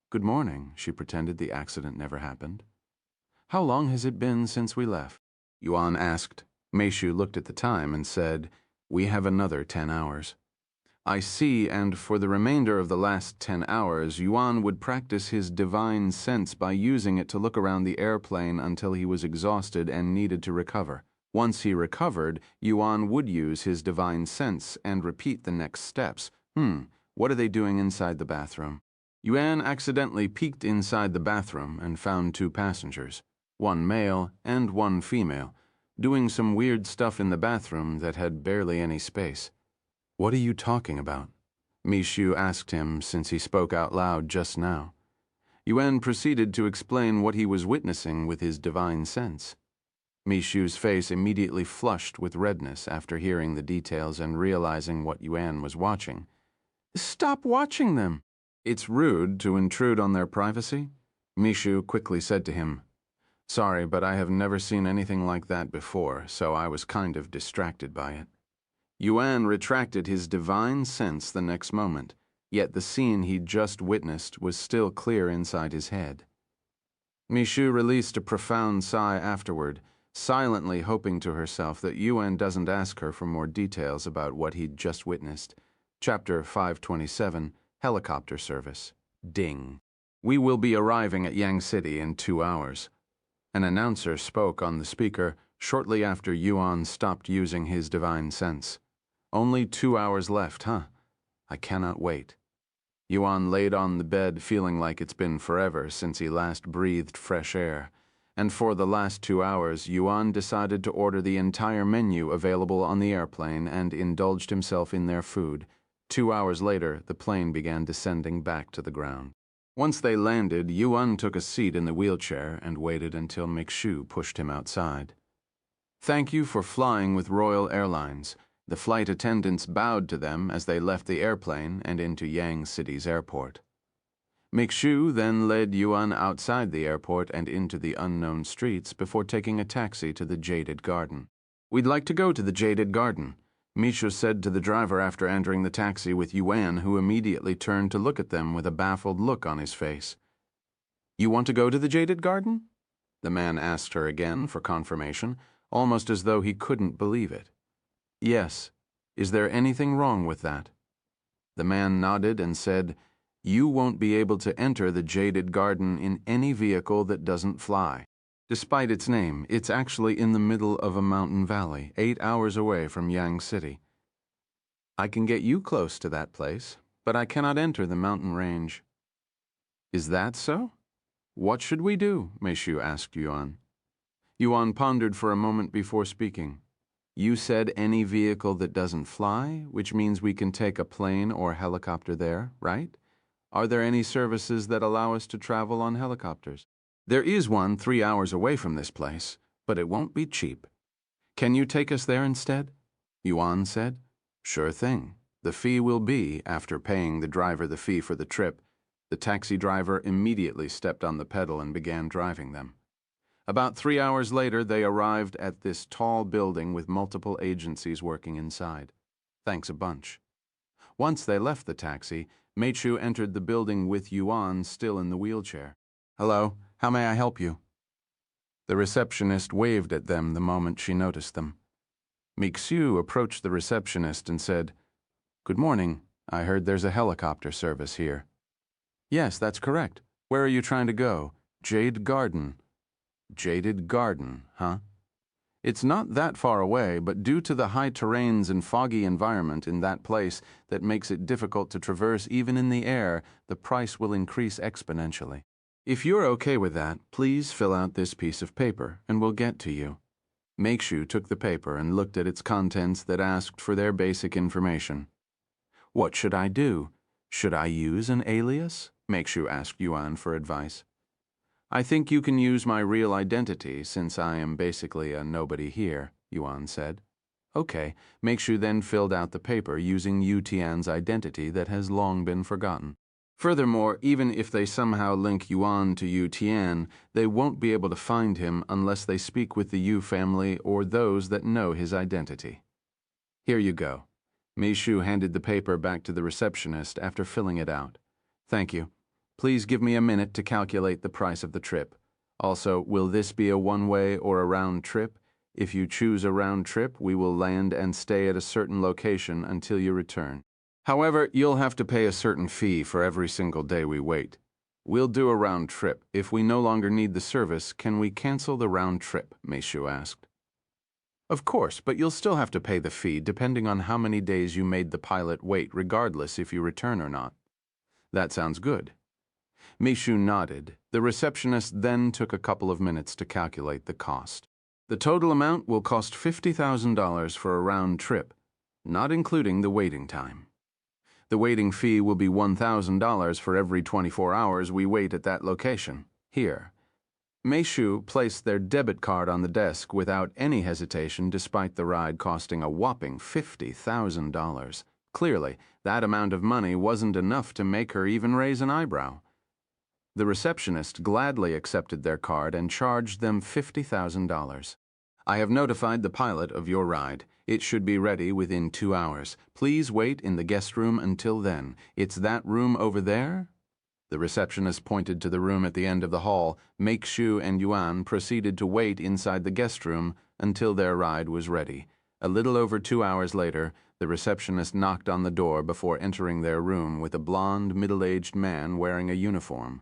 Good morning, she pretended the accident never happened. How long has it been since we left? Yuan asked. Mei Shu looked at the time and said, We have another 10 hours. I see, and for the remainder of the last 10 hours, Yuan would practice his divine sense by using it to look around the airplane until he was exhausted and needed to recover. Once he recovered, Yuan would use his divine sense and repeat the next steps. What are they doing inside the bathroom? Yuan accidentally peeked inside the bathroom and found 2 passengers, one male and one female, doing some weird stuff in the bathroom that had barely any space. What are you talking about? Mishu asked him since he spoke out loud just now. Yuan proceeded to explain what he was witnessing with his divine sense. Mishu's face immediately flushed with redness after hearing the details and realizing what Yuan was watching. Stop watching them! It's rude to intrude on their privacy, Mishu quickly said to him. Sorry, but I have never seen anything like that before, so I was kind of distracted by it. Yuan retracted his divine sense the next moment, yet the scene he'd just witnessed was still clear inside his head. Mishu released a profound sigh afterward, silently hoping to herself that Yuan doesn't ask her for more details about what he'd just witnessed. Chapter 527, Helicopter Service. Ding. We will be arriving at Yang City in 2 hours. An announcer spoke on the speaker shortly after Yuan stopped using his divine sense. Only 2 hours left, huh? I cannot wait. Yuan laid on the bed feeling like it's been forever since he last breathed fresh air, and for the last 2 hours, Yuan decided to order the entire menu available on the airplane and indulged himself in their food. 2 hours later, the plane began descending back to the ground. Once they landed, Yuan took a seat in the wheelchair and waited until Mishu pushed him outside. Thank you for flying with Royal Airlines. The flight attendants bowed to them as they left the airplane and into Yang City's airport. Mishu then led Yuan outside the airport and into the unknown streets before taking a taxi to the Jaded Garden. We'd like to go to the Jaded Garden, Mishu said to the driver after entering the taxi with Yuan, who immediately turned to look at them with a baffled look on his face. You want to go to the Jaded Garden? The man asked her again for confirmation, almost as though he couldn't believe it. Yes. Is there anything wrong with that? The man nodded and said, You won't be able to enter the Jaded Garden in any vehicle that doesn't fly. Despite its name, it's actually in the middle of a mountain valley, 8 hours away from Yang City. I can get you close to that place, but I cannot enter the mountain range. Is that so? What should we do? Mishu asked Yuan. Yuan pondered for a moment before speaking. You said any vehicle that doesn't fly, which means we can take a plane or helicopter there, right? Are there any services that allow us to travel on helicopters? There is one 3 hours away from this place, but it won't be cheap. Can you take us there instead? Yuan said. Sure thing. The fee will be, after paying the driver the fee for the trip, the taxi driver immediately stepped on the pedal and began driving them. About 3 hours later, they arrived at this tall building with multiple agencies working inside. Thanks a bunch. Once they left the taxi, Mishu entered the building with Yuan still in the wheelchair. Hello, how may I help you? The receptionist waved at them the moment she noticed them. Mishu approached the receptionist and said, Good morning. I heard there's a helicopter service here. Yes, that's correct. Where are you trying to go? Jade Garden. Jaded Garden, huh? It's not that far away, but due to the high terrains and foggy environment in that place that makes it difficult to traverse even in the air, the price will increase exponentially. If you're okay with that, please fill out this piece of paper and we'll get to you. Mishu took the paper and looked at its contents that asked for their basic information. What should I do? Should I use an alias? Mishu asked Yuan for advice. I think you can use my real identity since I am basically a nobody here, Yuan said. Okay, Mishu then filled out the paper using Yu Tian's identity that has long been forgotten. Furthermore, even if they somehow link Yuan to Yu Tian, they won't be able to find him unless they speak with the Yu family or those that know his identity. Here you go. Mishu handed the paper back to the receptionist after filling it out. Thank you. Please give me a minute to calculate the price of the trip. Also, will this be a one-way or a round trip? If you choose a round trip, we will land and stay at a certain location until you return. However, you'll have to pay a certain fee for every single day we wait. We'll do a round trip. If we no longer need the service, can we cancel the round trip? Meishu asked. Of course, but you'll still have to pay the fee depending on how many days you made the pilot wait, regardless if you return or not. That sounds good. Meishu nodded. The receptionist then took a couple of minutes to calculate the cost. The total amount will cost $50,000 for a round trip, not including the waiting time. The waiting fee will be $1,000 for every 24 hours we wait at that location. Here. Meishu placed their debit card on the desk without any hesitation, despite the ride costing a whopping $50,000. Clearly, that amount of money wasn't enough to make her even raise an eyebrow. The receptionist gladly accepted their card and charged them $50,000. I have notified the pilot of your ride. It should be ready within 2 hours. Please wait in the guest room until then. It's that room over there? The receptionist pointed to the room at the end of the hall. Meishu and Yuan proceeded to wait inside the guest room until their ride was ready. A little over 2 hours later, the receptionist knocked on the door before entering their room with a blond, middle-aged man wearing a uniform.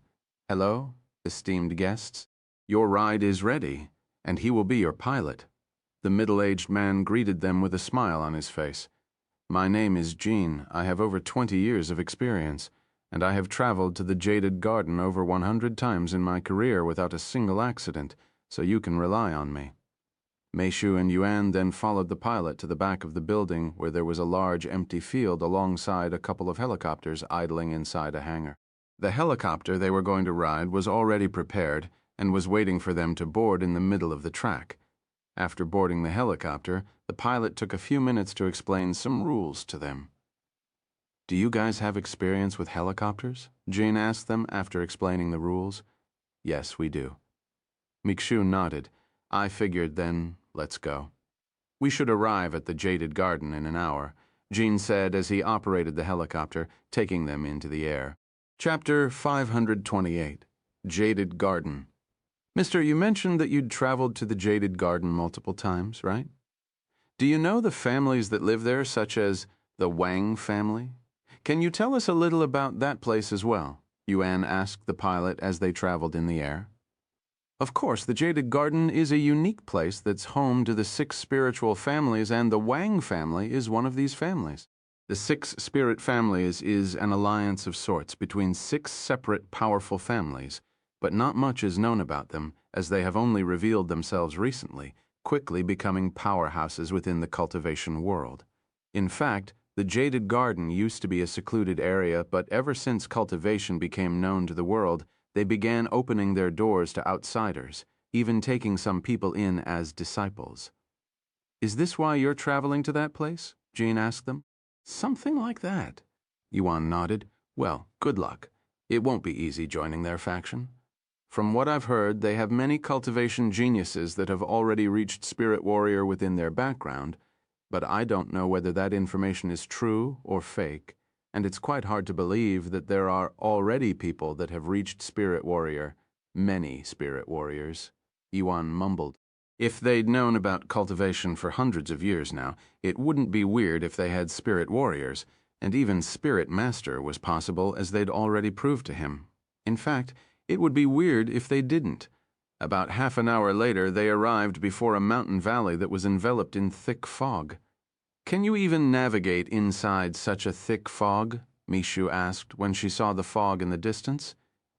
Hello, esteemed guests. Your ride is ready, and he will be your pilot. The middle-aged man greeted them with a smile on his face. My name is Jean. I have over 20 years of experience, and I have traveled to the Jaded Garden over 100 times in my career without a single accident, so you can rely on me. Meishu and Yuan then followed the pilot to the back of the building where there was a large empty field alongside a couple of helicopters idling inside a hangar. The helicopter they were going to ride was already prepared and was waiting for them to board in the middle of the track. After boarding the helicopter, the pilot took a few minutes to explain some rules to them. Do you guys have experience with helicopters? Jean asked them after explaining the rules. Yes, we do. Meishu nodded. I figured then, let's go. We should arrive at the Jaded Garden in an hour, Jean said as he operated the helicopter, taking them into the air. Chapter 528, Jaded Garden. Mister, you mentioned that you'd traveled to the Jaded Garden multiple times, right? Do you know the families that live there, such as the Wang family? Can you tell us a little about that place as well? Yuan asked the pilot as they traveled in the air. Of course, the Jaded Garden is a unique place that's home to the 6 spiritual families, and the Wang family is one of these families. The 6 spirit families is an alliance of sorts between 6 separate powerful families, but not much is known about them, as they have only revealed themselves recently, quickly becoming powerhouses within the cultivation world. In fact, the Jaded Garden used to be a secluded area, but ever since cultivation became known to the world, they began opening their doors to outsiders, even taking some people in as disciples. Is this why you're traveling to that place? Jean asked them. Something like that. Yuan nodded. Well, good luck. It won't be easy joining their faction. From what I've heard, they have many cultivation geniuses that have already reached Spirit Warrior within their background, but I don't know whether that information is true or fake, and it's quite hard to believe that there are already people that have reached Spirit Warrior, many Spirit Warriors, Yuan mumbled. If they'd known about cultivation for hundreds of years now, it wouldn't be weird if they had Spirit Warriors, and even Spirit Master was possible as they'd already proved to him. In fact, it would be weird if they didn't. About half an hour later, they arrived before a mountain valley that was enveloped in thick fog. Can you even navigate inside such a thick fog? Meishu asked when she saw the fog in the distance.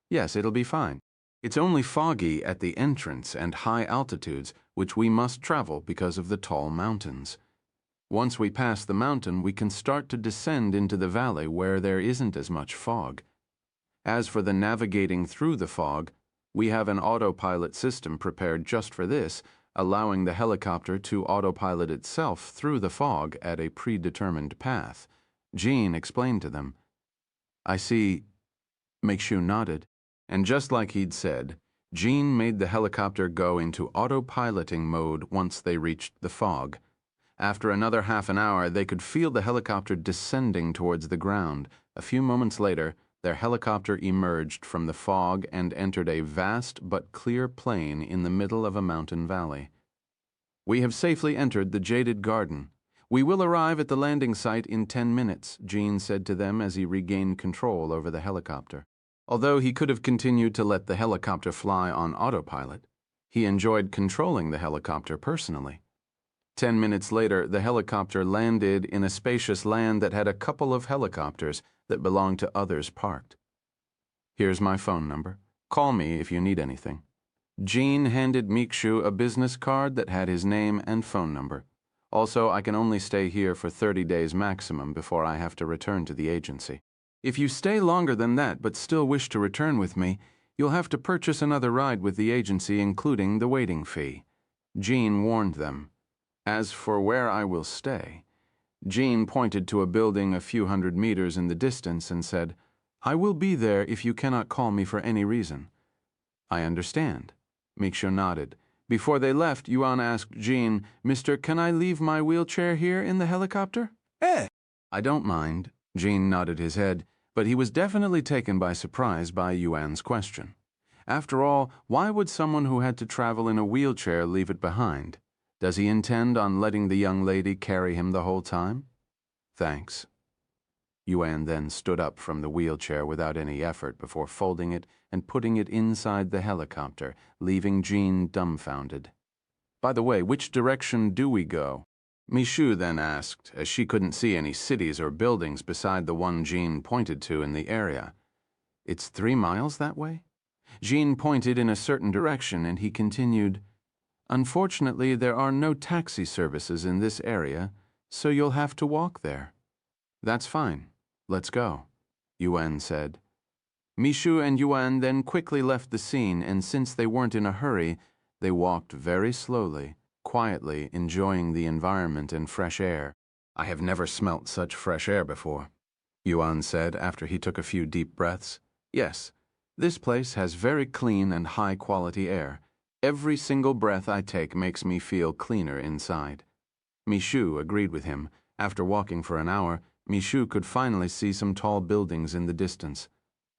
Yes, it'll be fine. It's only foggy at the entrance and high altitudes, which we must travel because of the tall mountains. Once we pass the mountain, we can start to descend into the valley where there isn't as much fog. As for the navigating through the fog, we have an autopilot system prepared just for this, allowing the helicopter to autopilot itself through the fog at a predetermined path. Jean explained to them. I see. Meishu nodded, and just like he'd said, Jean made the helicopter go into autopiloting mode once they reached the fog. After another half an hour, they could feel the helicopter descending towards the ground. A few moments later, their helicopter emerged from the fog and entered a vast but clear plain in the middle of a mountain valley. We have safely entered the Jaded Garden. "We will arrive at the landing site in 10 minutes, Gene said to them as he regained control over the helicopter. Although he could have continued to let the helicopter fly on autopilot, he enjoyed controlling the helicopter personally. 10 minutes later, the helicopter landed in a spacious land that had a couple of helicopters that belonged to others parked. "Here's my phone number. Call me if you need anything." Gene handed Mikshu a business card that had his name and phone number. "Also, I can only stay here for 30 days maximum before I have to return to the agency. If you stay longer than that but still wish to return with me, you'll have to purchase another ride with the agency, including the waiting fee." Gene warned them. "As for where I will stay," Gene pointed to a building a few hundred meters in the distance and said, "I will be there if you cannot call me for any reason." "I understand." Mikshu nodded. Before they left, Yuan asked Gene, "Mister, can I leave my wheelchair here in the helicopter?" "I don't mind." Gene nodded his head, but he was definitely taken by surprise by Yuan's question. After all, why would someone who had to travel in a wheelchair leave it behind? Does he intend on letting the young lady carry him the whole time? "Thanks." Yuan then stood up from the wheelchair without any effort before folding it and putting it inside the helicopter, leaving Gene dumbfounded. "By the way, which direction do we go?" Mikshu then asked, as she couldn't see any cities or buildings beside the one Gene pointed to in the area. "It's 3 miles that way?" Gene pointed in a certain direction, and he continued, "Unfortunately, there are no taxi services in this area, so you'll have to walk there." "That's fine. Let's go," Yuan said. Mikshu and Yuan then quickly left the scene, and since they weren't in a hurry, they walked very slowly, quietly enjoying the environment and fresh air. "I have never smelt such fresh air before," Yuan said after he took a few deep breaths. "Yes, this place has very clean and high-quality air. Every single breath I take makes me feel cleaner inside." Mikshu agreed with him. After walking for an hour, Mikshu could finally see some tall buildings in the distance.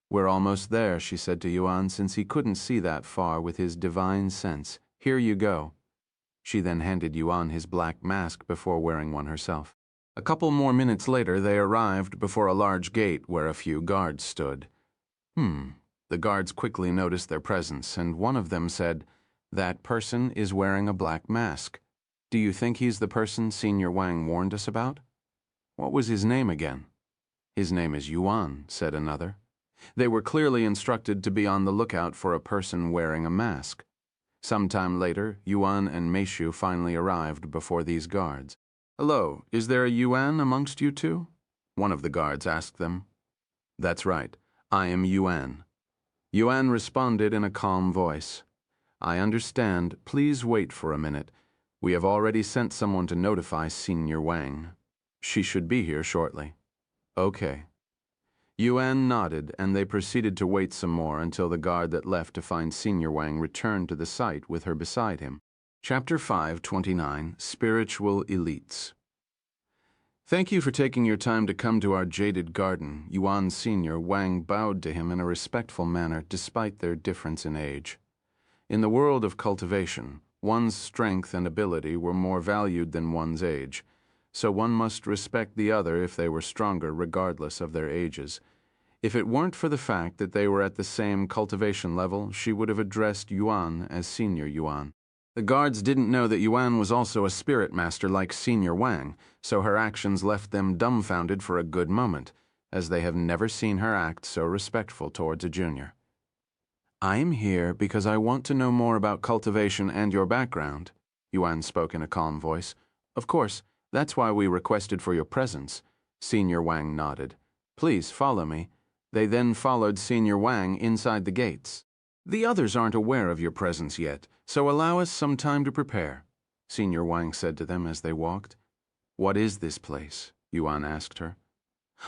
"We're almost there," she said to Yuan, since he couldn't see that far with his divine sense. "Here you go." She then handed Yuan his black mask before wearing one herself. A couple more minutes later, they arrived before a large gate where a few guards stood. The guards quickly noticed their presence, and one of them said, "That person is wearing a black mask. Do you think he's the person Senior Wang warned us about?" "What was his name again?" "His name is Yuan," said another. They were clearly instructed to be on the lookout for a person wearing a mask. Sometime later, Yuan and Mikshu finally arrived before these guards. "Hello, is there a Yuan amongst you two?" one of the guards asked them. "That's right, I am Yuan." Yuan responded in a calm voice. "I understand. Please wait for a minute. We have already sent someone to notify Senior Wang. She should be here shortly." "Okay." Yuan nodded, and they proceeded to wait some more until the guard that left to find Senior Wang returned to the site with her beside him. Chapter 529, Spiritual Elites. "Thank you for taking your time to come to our jaded garden." Yuan Senior Wang bowed to him in a respectful manner despite their difference in age. In the world of cultivation, one's strength and ability were more valued than one's age, so one must respect the other if they were stronger regardless of their ages. If it weren't for the fact that they were at the same cultivation level, she would have addressed Yuan as Senior Yuan. The guards didn't know that Yuan was also a spirit master like Senior Wang, so her actions left them dumbfounded for a good moment, as they have never seen her act so respectful towards a junior. "I'm here because I want to know more about cultivation and your background," Yuan spoke in a calm voice. "Of course, that's why we requested for your presence." Senior Wang nodded. "Please follow me." They then followed Senior Wang inside the gates. "The others aren't aware of your presence yet, so allow us some time to prepare," Senior Wang said to them as they walked. "What is this place?" Yuan asked her.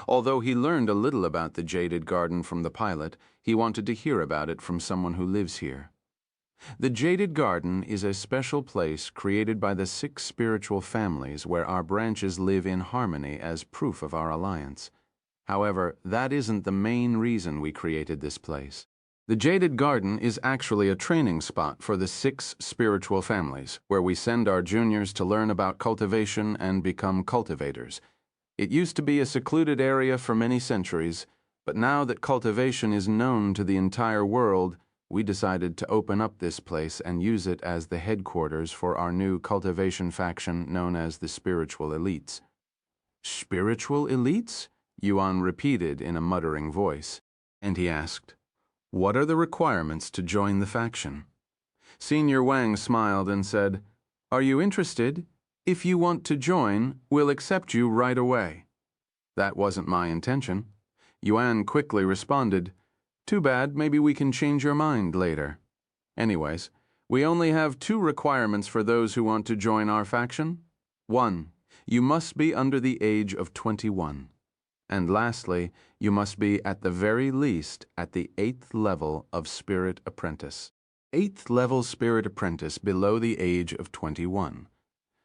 Although he learned a little about the Jaded Garden from the pilot, he wanted to hear about it from someone who lives here. The Jaded Garden is a special place created by the 6 spiritual families where our branches live in harmony as proof of our alliance. However, that isn't the main reason we created this place. The Jaded Garden is actually a training spot for the 6 spiritual families, where we send our juniors to learn about cultivation and become cultivators. It used to be a secluded area for many centuries, but now that cultivation is known to the entire world, we decided to open up this place and use it as the headquarters for our new cultivation faction known as the Spiritual Elites. Spiritual Elites? Yuan repeated in a muttering voice, and he asked, "What are the requirements to join the faction?" Senior Wang smiled and said, "Are you interested? If you want to join, we'll accept you right away." That wasn't my intention. Yuan quickly responded, "Too bad, maybe we can change your mind later. Anyways, we only have 2 requirements for those who want to join our faction. 1. You must be under the age of 21. And lastly, you must be at the very least at the 8th level of Spirit Apprentice. 8th level Spirit Apprentice below the age of 21.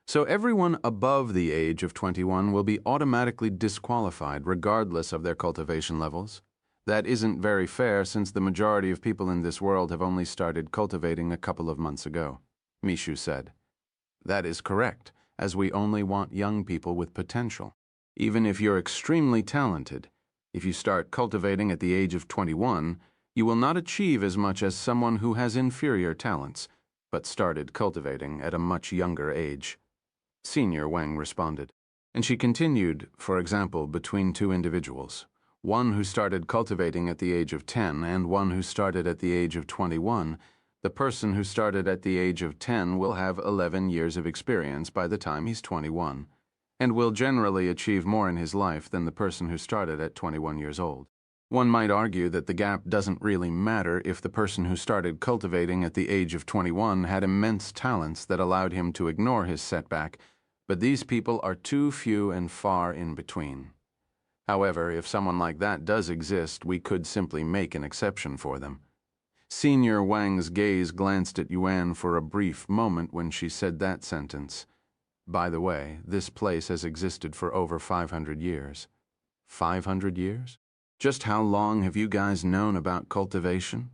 So everyone above the age of 21 will be automatically disqualified regardless of their cultivation levels. That isn't very fair since the majority of people in this world have only started cultivating a couple of months ago," Mishu said. "That is correct, as we only want young people with potential. Even if you're extremely talented, if you start cultivating at the age of 21, you will not achieve as much as someone who has inferior talents, but started cultivating at a much younger age." Senior Wang responded. And she continued, for example, between 2 individuals, one who started cultivating at the age of 10 and one who started at the age of 21, the person who started at the age of 10 will have 11 years of experience by the time he's 21. And will generally achieve more in his life than the person who started at 21 years old. One might argue that the gap doesn't really matter if the person who started cultivating at the age of 21 had immense talents that allowed him to ignore his setback, but these people are too few and far in between. However, if someone like that does exist, we could simply make an exception for them. Senior Wang's gaze glanced at Yuan for a brief moment when she said that sentence. By the way, this place has existed for over 500 years. 500 years? Just how long have you guys known about cultivation?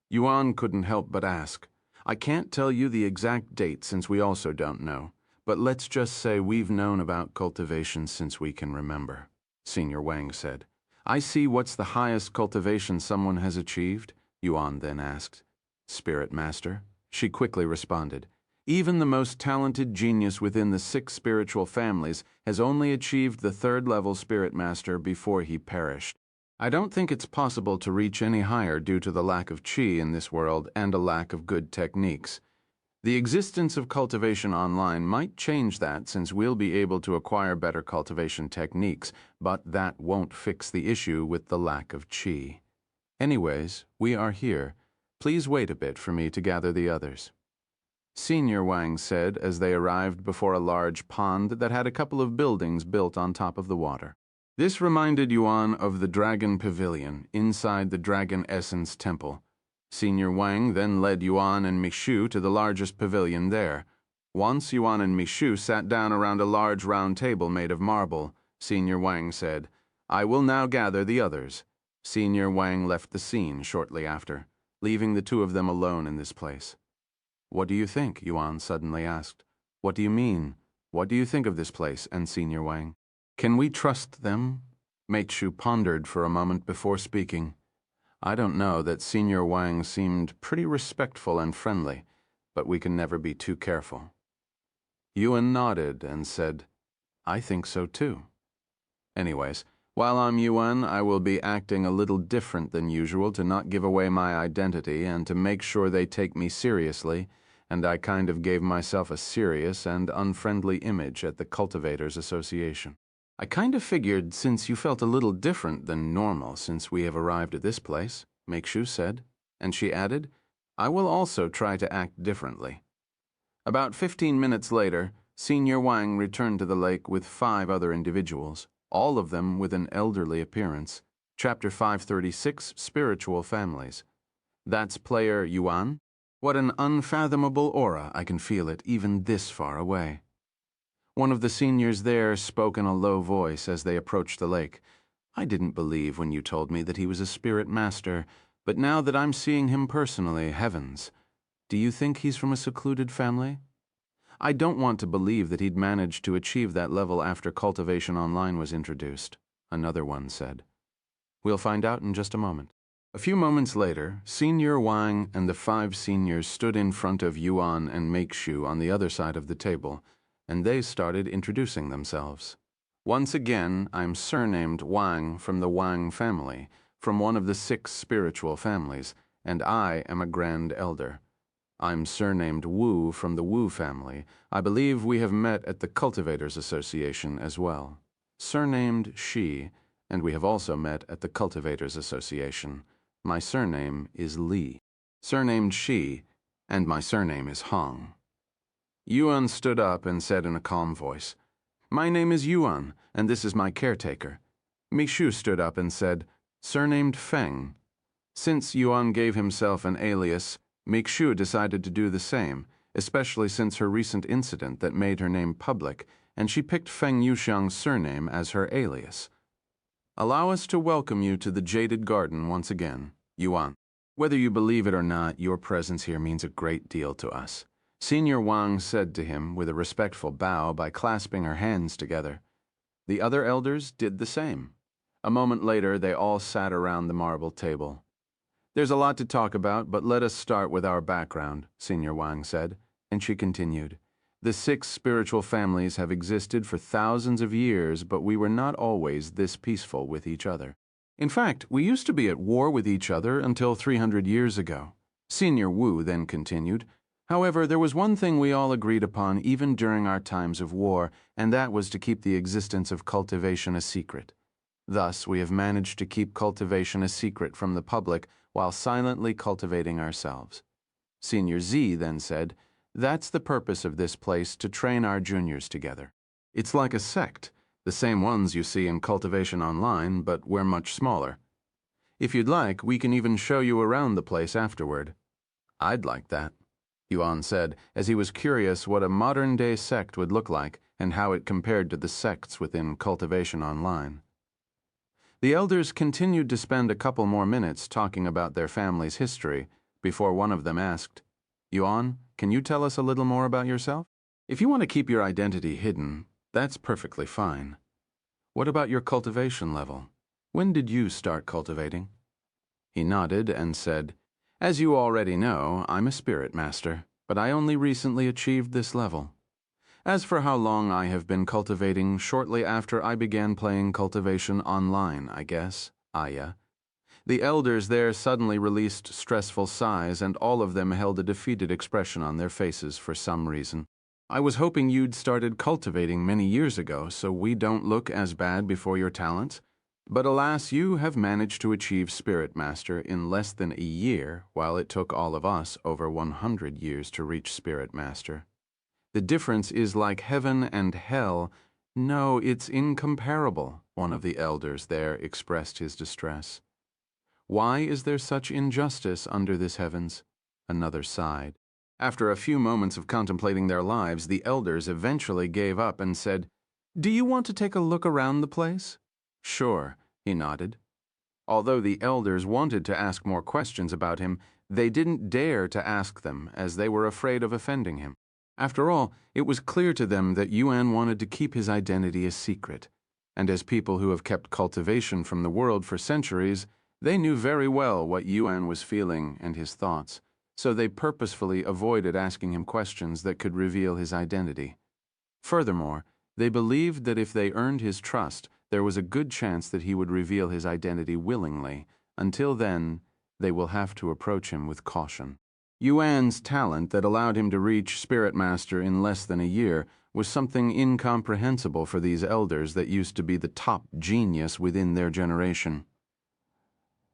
Yuan couldn't help but ask. I can't tell you the exact date since we also don't know, but let's just say we've known about cultivation since we can remember, Senior Wang said. I see. What's the highest cultivation someone has achieved? Yuan then asked. Spirit Master, she quickly responded. Even the most talented genius within the 6 spiritual families has only achieved the 3rd level Spirit Master before he perished. I don't think it's possible to reach any higher due to the lack of qi in this world and a lack of good techniques. The existence of Cultivation Online might change that since we'll be able to acquire better cultivation techniques, but that won't fix the issue with the lack of qi. Anyways, we are here. Please wait a bit for me to gather the others. Senior Wang said as they arrived before a large pond that had a couple of buildings built on top of the water. This reminded Yuan of the Dragon Pavilion inside the Dragon Essence Temple. Senior Wang then led Yuan and Mishu to the largest pavilion there. Once Yuan and Mishu sat down around a large round table made of marble, Senior Wang said, I will now gather the others. Senior Wang left the scene shortly after, leaving the 2 of them alone in this place. What do you think? Yuan suddenly asked. What do you mean? What do you think of this place and Senior Wang? Can we trust them? Meishu pondered for a moment before speaking. I don't know. That Senior Wang seemed pretty respectful and friendly, but we can never be too careful. Yuan nodded and said, I think so too. Anyways, while I'm Yuan, I will be acting a little different than usual to not give away my identity and to make sure they take me seriously, and I kind of gave myself a serious and unfriendly image at the Cultivators Association. I kind of figured since you felt a little different than normal since we have arrived at this place, Meishu said, and she added, I will also try to act differently. About 15 minutes later, Senior Wang returned to the lake with 5 other individuals, all of them with an elderly appearance. Chapter 536, Spiritual Families. That's player Yuan. What an unfathomable aura, I can feel it even this far away. One of the seniors there spoke in a low voice as they approached the lake. I didn't believe when you told me that he was a spirit master, But now that I'm seeing him personally, heavens, do you think he's from a secluded family? I don't want to believe that he'd managed to achieve that level after Cultivation Online was introduced, another one said. We'll find out in just a moment. A few moments later, Senior Wang and the 5 seniors stood in front of Yuan and Makeshu on the other side of the table, and they started introducing themselves. Once again, I'm surnamed Wang from the Wang family, from one of the 6 spiritual families, and I am a Grand Elder. I'm surnamed Wu from the Wu family. I believe we have met at the Cultivators Association as well. Surnamed Shi, and we have also met at the Cultivators Association. My surname is Li. Surnamed Shi, and my surname is Hong. Yuan stood up and said in a calm voice, My name is Yuan, and this is my caretaker. Mishu stood up and said, Surnamed Feng. Since Yuan gave himself an alias, Mishu decided to do the same, especially since her recent incident that made her name public, and she picked Feng Yuxiang's surname as her alias. Allow us to welcome you to the Jaded Garden once again, Yuan. Whether you believe it or not, your presence here means a great deal to us. Senior Wang said to him with a respectful bow by clasping her hands together. The other elders did the same. A moment later, they all sat around the marble table. There's a lot to talk about, but let us start with our background, Senior Wang said, and she continued. The 6 spiritual families have existed for thousands of years, but we were not always this peaceful with each other. In fact, we used to be at war with each other until 300 years ago. Senior Wu then continued. However, there was one thing we all agreed upon even during our times of war, and that was to keep the existence of cultivation a secret. Thus, we have managed to keep cultivation a secret from the public while silently cultivating ourselves. Senior Z then said, That's the purpose of this place, to train our juniors together. It's like a sect, the same ones you see in Cultivation Online, but we're much smaller. If you'd like, we can even show you around the place afterward. I'd like that, Yuan said, as he was curious what a modern-day sect would look like and how it compared to the sects within Cultivation Online. The elders continued to spend a couple more minutes talking about their family's history before one of them asked, Yuan, can you tell us a little more about yourself? If you want to keep your identity hidden, that's perfectly fine. What about your cultivation level? When did you start cultivating? He nodded and said, As you already know, I'm a spirit master, but I only recently achieved this level. As for how long I have been cultivating, shortly after I began playing Cultivation Online, I guess, Aya. The elders there suddenly released stressful sighs, and all of them held a defeated expression on their faces for some reason. I was hoping you'd started cultivating many years ago, so we don't look as bad before your talents. But alas, you have managed to achieve Spirit Master in less than a year, while it took all of us over 100 years to reach Spirit Master. The difference is like heaven and hell. No, it's incomparable, one of the elders there expressed his distress. Why is there such injustice under this heavens? Another sighed. After a few moments of contemplating their lives, the elders eventually gave up and said, Do you want to take a look around the place? Sure, he nodded. Although the elders wanted to ask more questions about him, they didn't dare to ask them as they were afraid of offending him. After all, it was clear to them that Yuan wanted to keep his identity a secret, and as people who have kept cultivation from the world for centuries, they knew very well what Yuan was feeling and his thoughts, so they purposefully avoided asking him questions that could reveal his identity. Furthermore, they believed that if they earned his trust, there was a good chance that he would reveal his identity willingly. Until then, they will have to approach him with caution. Yuan's talent that allowed him to reach Spirit Master in less than a year was something incomprehensible for these elders that used to be the top genius within their generation.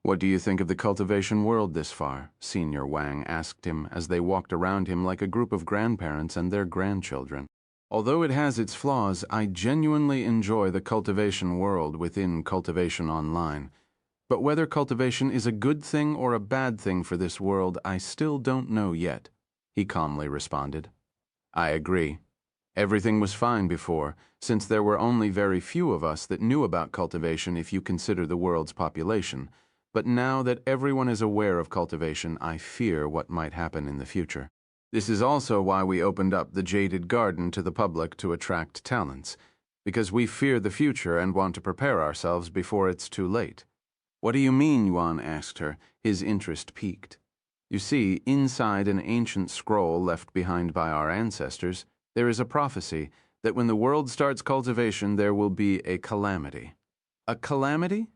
What do you think of the cultivation world this far? Senior Wang asked him as they walked around him like a group of grandparents and their grandchildren. Although it has its flaws, I genuinely enjoy the cultivation world within Cultivation Online. But whether cultivation is a good thing or a bad thing for this world, I still don't know yet, he calmly responded. I agree. Everything was fine before, since there were only very few of us that knew about cultivation if you consider the world's population. But now that everyone is aware of cultivation, I fear what might happen in the future. This is also why we opened up the Jaded Garden to the public to attract talents, because we fear the future and want to prepare ourselves before it's too late. What do you mean? Yuan asked her, his interest piqued. You see, inside an ancient scroll left behind by our ancestors, there is a prophecy that when the world starts cultivation, there will be a calamity. A calamity?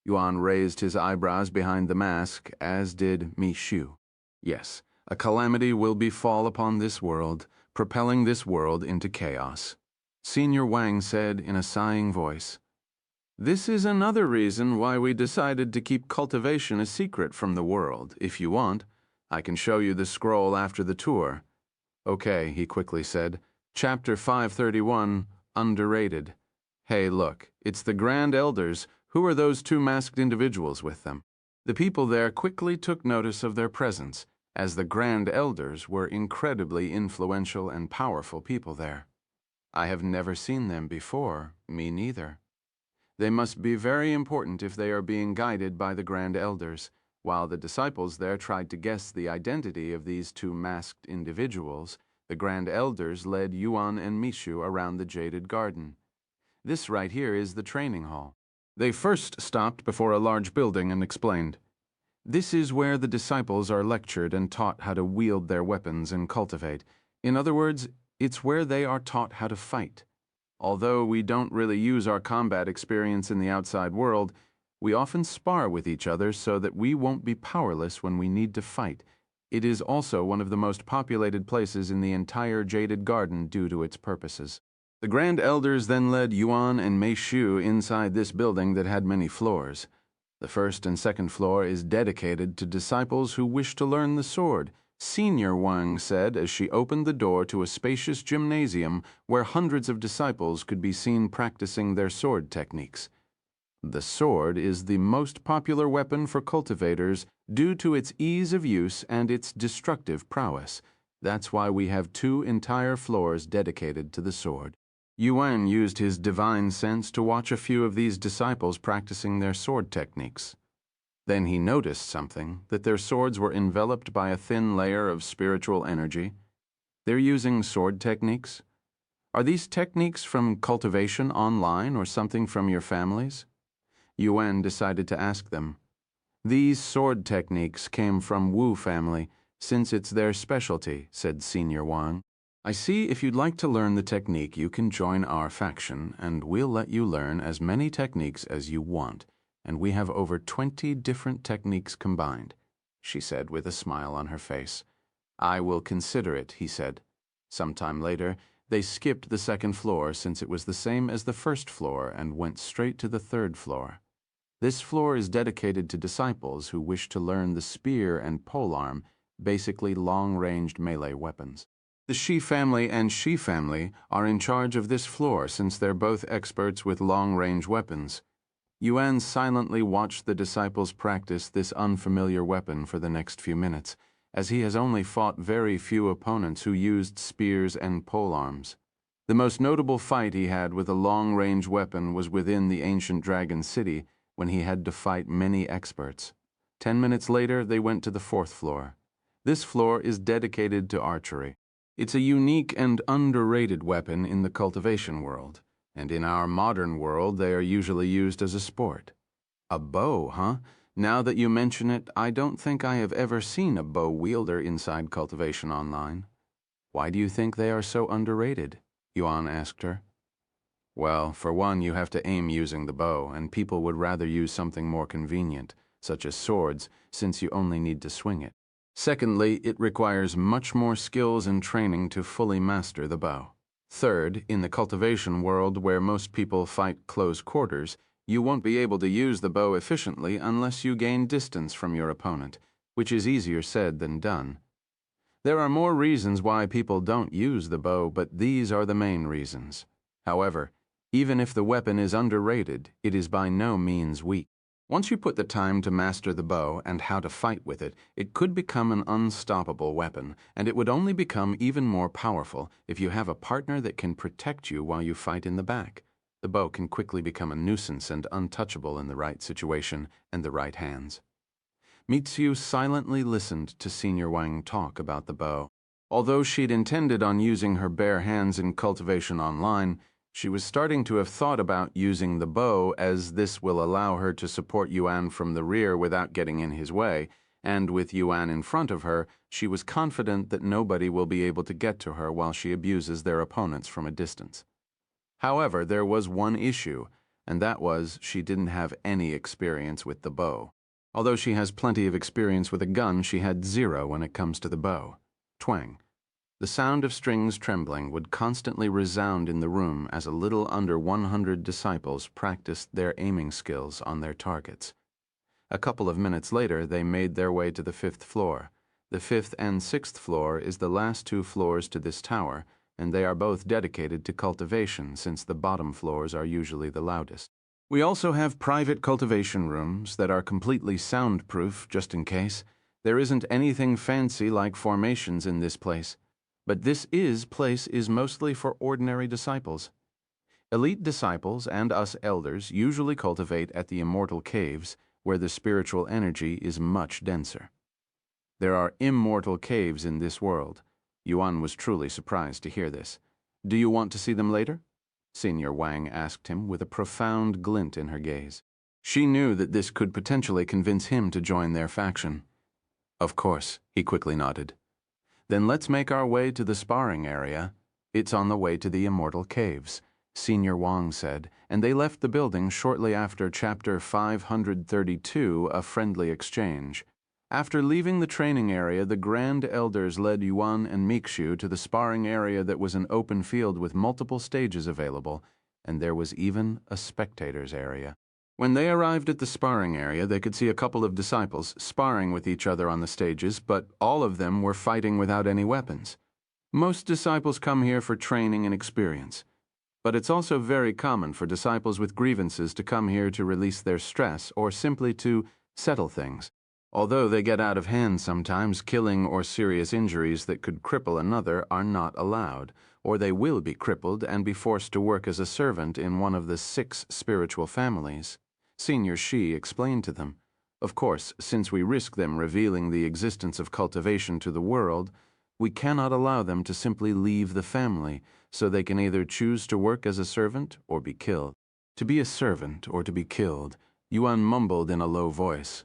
Yuan raised his eyebrows behind the mask, as did Mishu. Yes, a calamity will befall upon this world, propelling this world into chaos. Senior Wang said in a sighing voice, "This is another reason why we decided to keep cultivation a secret from the world. If you want, I can show you the scroll after the tour." "Okay," he quickly said. "Chapter 531, Underrated. Hey, look, it's the Grand Elders. Who are those two masked individuals with them?" The people there quickly took notice of their presence, as the Grand Elders were incredibly influential and powerful people there. "I have never seen them before. Me neither. They must be very important if they are being guided by the Grand Elders." While the disciples there tried to guess the identity of these two masked individuals, the Grand Elders led Yuan and Mishu around the Jaded Garden. This right here is the training hall. They first stopped before a large building and explained, "This is where the disciples are lectured and taught how to wield their weapons and cultivate. In other words, it's where they are taught how to fight. Although we don't really use our combat experience in the outside world, we often spar with each other so that we won't be powerless when we need to fight. It is also one of the most populated places in the entire Jaded Garden due to its purposes." The Grand Elders then led Yuan and Meishu inside this building that had many floors. The first and second floor is dedicated to disciples who wish to learn the sword, Senior Wang said as she opened the door to a spacious gymnasium where hundreds of disciples could be seen practicing their sword techniques. The sword is the most popular weapon for cultivators due to its ease of use and its destructive prowess. That's why we have 2 entire floors dedicated to the sword. Yuan used his divine sense to watch a few of these disciples practicing their sword techniques. Then he noticed something, that their swords were enveloped by a thin layer of spiritual energy. They're using sword techniques? Are these techniques from Cultivation Online or something from your families? Yuan decided to ask them. "These sword techniques came from Wu family, since it's their specialty," said Senior Wang. "I see if you'd like to learn the technique, you can join our faction, and we'll let you learn as many techniques as you want. And we have over 20 different techniques combined," she said with a smile on her face. "I will consider it," he said. Sometime later, they skipped the second floor since it was the same as the first floor and went straight to the third floor. This floor is dedicated to disciples who wish to learn the spear and polearm, basically long-ranged melee weapons. The Shi family and Shi family are in charge of this floor since they're both experts with long-range weapons. Yuan silently watched the disciples practice this unfamiliar weapon for the next few minutes, as he has only fought very few opponents who used spears and polearms. The most notable fight he had with a long-range weapon was within the ancient dragon city, when he had to fight many experts. 10 minutes later, they went to the fourth floor. This floor is dedicated to archery. It's a unique and underrated weapon in the cultivation world, and in our modern world they are usually used as a sport. A bow, huh? Now that you mention it, I don't think I have ever seen a bow wielder inside Cultivation Online. Why do you think they are so underrated? Yuan asked her. Well, for one, you have to aim using the bow, and people would rather use something more convenient, such as swords, since you only need to swing it. Secondly, it requires much more skills and training to fully master the bow. Third, in the cultivation world where most people fight close quarters, you won't be able to use the bow efficiently unless you gain distance from your opponent, which is easier said than done. There are more reasons why people don't use the bow, but these are the main reasons. However, even if the weapon is underrated, it is by no means weak. Once you put the time to master the bow and how to fight with it, it could become an unstoppable weapon, and it would only become even more powerful if you have a partner that can protect you while you fight in the back. The bow can quickly become a nuisance and untouchable in the right situation and the right hands. Mitsu silently listened to Senior Wang talk about the bow. Although she'd intended on using her bare hands in Cultivation Online, she was starting to have thought about using the bow, as this will allow her to support Yuan from the rear without getting in his way, and with Yuan in front of her, she was confident that nobody will be able to get to her while she abuses their opponents from a distance. However, there was one issue, and that was she didn't have any experience with the bow. Although she has plenty of experience with a gun, she had zero when it comes to the bow. Twang. The sound of strings trembling would constantly resound in the room as a little under 100 disciples practiced their aiming skills on their targets. A couple of minutes later, they made their way to the 5th floor. The 5th and 6th floor is the last 2 floors to this tower, and they are both dedicated to cultivation since the bottom floors are usually the loudest. We also have private cultivation rooms that are completely soundproof, just in case. There isn't anything fancy like formations in this place. But this place is mostly for ordinary disciples. Elite disciples and us elders usually cultivate at the immortal caves, where the spiritual energy is much denser. There are immortal caves in this world. Yuan was truly surprised to hear this. Do you want to see them later? Senior Wang asked him with a profound glint in her gaze. She knew that this could potentially convince him to join their faction. Of course, he quickly nodded. Then let's make our way to the sparring area. It's on the way to the immortal caves, Senior Wang said, and they left the building shortly after Chapter 532, A Friendly Exchange. After leaving the training area, the Grand Elders led Yuan and Mikshu to the sparring area that was an open field with multiple stages available, and there was even a spectators area. When they arrived at the sparring area, they could see a couple of disciples sparring with each other on the stages, but all of them were fighting without any weapons. Most disciples come here for training and experience, but it's also very common for disciples with grievances to come here to release their stress or simply to settle things. Although they get out of hand sometimes, killing or serious injuries that could cripple another are not allowed, or they will be crippled and be forced to work as a servant in one of the 6 spiritual families. Senior Shi explained to them. Of course, since we risk them revealing the existence of cultivation to the world, we cannot allow them to simply leave the family, so they can either choose to work as a servant or be killed. To be a servant or to be killed, Yuan mumbled in a low voice.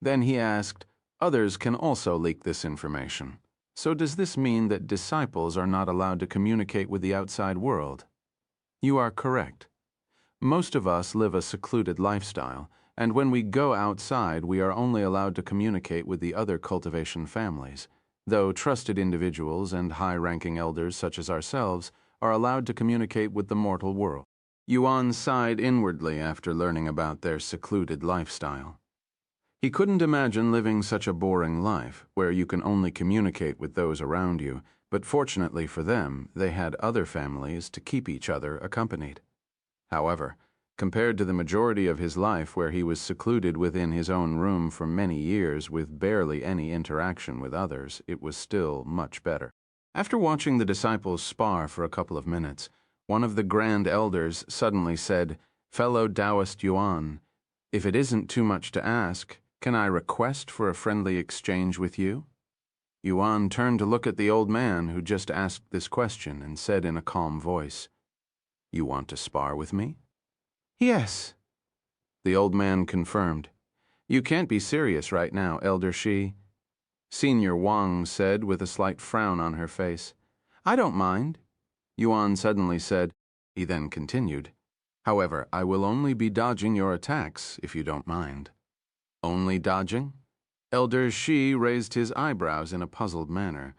Then he asked, others can also leak this information. So does this mean that disciples are not allowed to communicate with the outside world? You are correct. Most of us live a secluded lifestyle, and when we go outside, we are only allowed to communicate with the other cultivation families, though trusted individuals and high-ranking elders such as ourselves are allowed to communicate with the mortal world. Yuan sighed inwardly after learning about their secluded lifestyle. He couldn't imagine living such a boring life, where you can only communicate with those around you, but fortunately for them, they had other families to keep each other accompanied. However, compared to the majority of his life where he was secluded within his own room for many years with barely any interaction with others, it was still much better. After watching the disciples spar for a couple of minutes, one of the Grand Elders suddenly said, "Fellow Taoist Yuan, if it isn't too much to ask, can I request for a friendly exchange with you?" Yuan turned to look at the old man who just asked this question and said in a calm voice, "You want to spar with me?" "Yes." The old man confirmed. "You can't be serious right now, Elder Shi." Senior Wang said with a slight frown on her face. "I don't mind." Yuan suddenly said. He then continued, "However, I will only be dodging your attacks, if you don't mind." "Only dodging?" Elder Shi raised his eyebrows in a puzzled manner.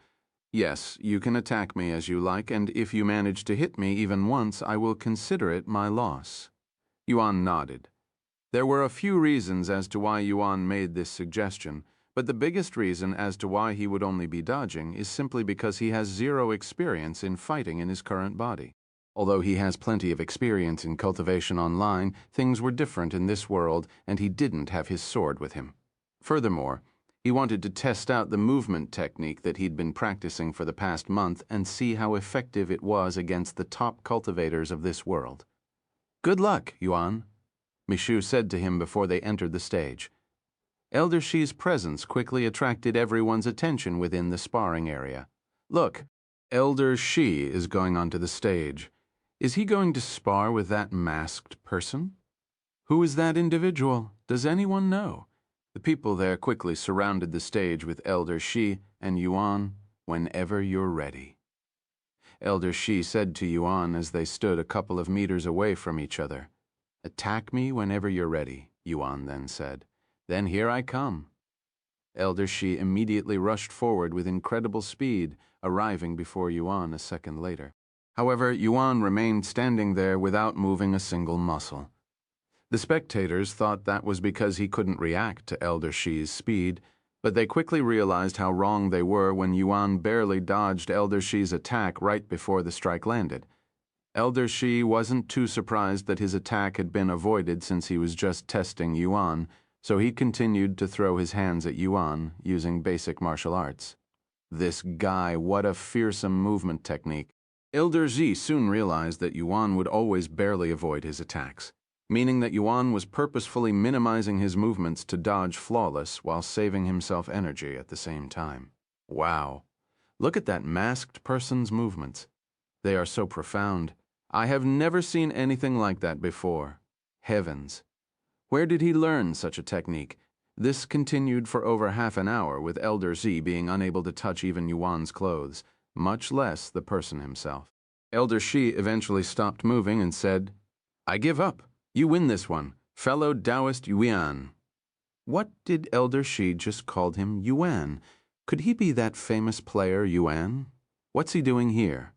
"Yes, you can attack me as you like, and if you manage to hit me even once, I will consider it my loss." Yuan nodded. There were a few reasons as to why Yuan made this suggestion, but the biggest reason as to why he would only be dodging is simply because he has zero experience in fighting in his current body. Although he has plenty of experience in Cultivation Online, things were different in this world, and he didn't have his sword with him. Furthermore, he wanted to test out the movement technique that he'd been practicing for the past month and see how effective it was against the top cultivators of this world. "Good luck, Yuan," Michu said to him before they entered the stage. Elder Shi's presence quickly attracted everyone's attention within the sparring area. Look, Elder Shi is going onto the stage. Is he going to spar with that masked person? Who is that individual? Does anyone know? The people there quickly surrounded the stage with Elder Shi and Yuan. Whenever you're ready. Elder Shi said to Yuan as they stood a couple of meters away from each other. Attack me whenever you're ready, Yuan then said. Then here I come. Elder Shi immediately rushed forward with incredible speed, arriving before Yuan a second later. However, Yuan remained standing there without moving a single muscle. The spectators thought that was because he couldn't react to Elder Shi's speed, but they quickly realized how wrong they were when Yuan barely dodged Elder Shi's attack right before the strike landed. Elder Shi wasn't too surprised that his attack had been avoided since he was just testing Yuan, so he continued to throw his hands at Yuan using basic martial arts. This guy, what a fearsome movement technique. Elder Shi soon realized that Yuan would always barely avoid his attacks, meaning that Yuan was purposefully minimizing his movements to dodge flawless while saving himself energy at the same time. Wow. Look at that masked person's movements. They are so profound. I have never seen anything like that before. Heavens. Where did he learn such a technique? This continued for over half an hour, with Elder Shi being unable to touch even Yuan's clothes, much less the person himself. Elder Shi eventually stopped moving and said, I give up. You win this one, fellow Taoist Yuan. What did Elder Shi just call him Yuan? Could he be that famous player Yuan? What's he doing here?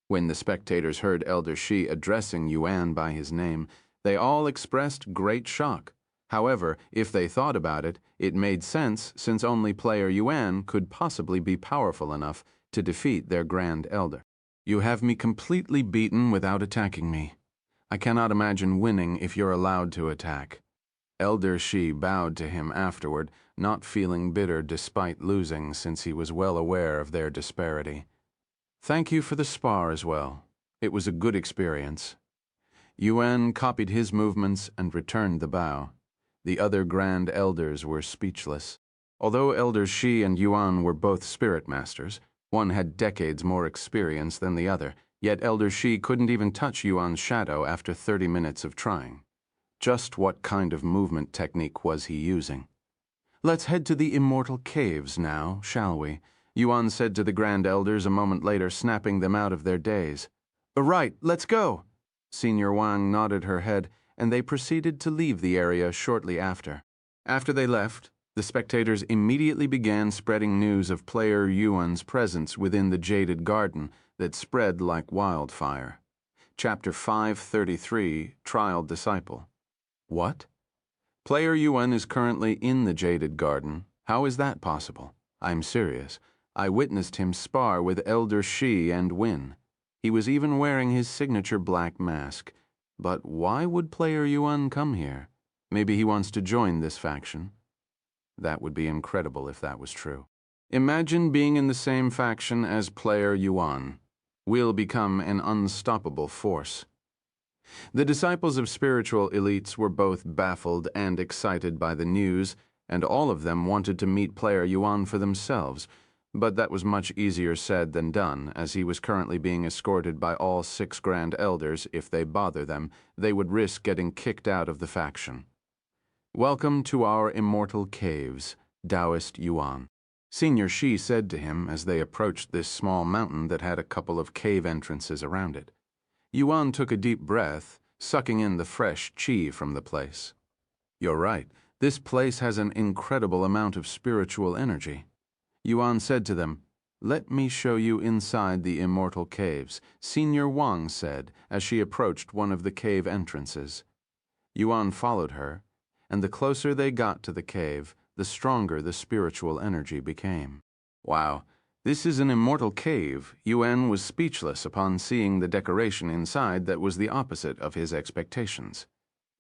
When the spectators heard Elder Shi addressing Yuan by his name, they all expressed great shock. However, if they thought about it, it made sense since only player Yuan could possibly be powerful enough to defeat their Grand Elder. You have me completely beaten without attacking me. I cannot imagine winning if you're allowed to attack. Elder Shi bowed to him afterward, not feeling bitter despite losing since he was well aware of their disparity. Thank you for the spar as well. It was a good experience. Yuan copied his movements and returned the bow. The other Grand Elders were speechless. Although Elder Shi and Yuan were both spirit masters, one had decades more experience than the other, yet Elder Shi couldn't even touch Yuan's shadow after 30 minutes of trying. Just what kind of movement technique was he using? Let's head to the Immortal Caves now, shall we? Yuan said to the Grand Elders a moment later, snapping them out of their daze. Right, let's go. Senior Wang nodded her head, and they proceeded to leave the area shortly after. After they left, the spectators immediately began spreading news of player Yuan's presence within the Jaded Garden that spread like wildfire. Chapter 533, Trial Disciple. What? Player Yuan is currently in the Jaded Garden. How is that possible? I'm serious. I witnessed him spar with Elder Shi and win. He was even wearing his signature black mask. But why would player Yuan come here? Maybe he wants to join this faction. That would be incredible if that was true. Imagine being in the same faction as player Yuan. We'll become an unstoppable force. The disciples of spiritual elites were both baffled and excited by the news, and all of them wanted to meet player Yuan for themselves, but that was much easier said than done, as he was currently being escorted by all 6 Grand Elders. If they bother them, they would risk getting kicked out of the faction. Welcome to our Immortal Caves, Taoist Yuan. Senior Shi said to him as they approached this small mountain that had a couple of cave entrances around it. Yuan took a deep breath, sucking in the fresh qi from the place. You're right, this place has an incredible amount of spiritual energy. Yuan said to them, Let me show you inside the Immortal Caves, Senior Wang said as she approached one of the cave entrances. Yuan followed her, and the closer they got to the cave, the stronger the spiritual energy became. Wow, this is an immortal cave. Yuan was speechless upon seeing the decoration inside that was the opposite of his expectations.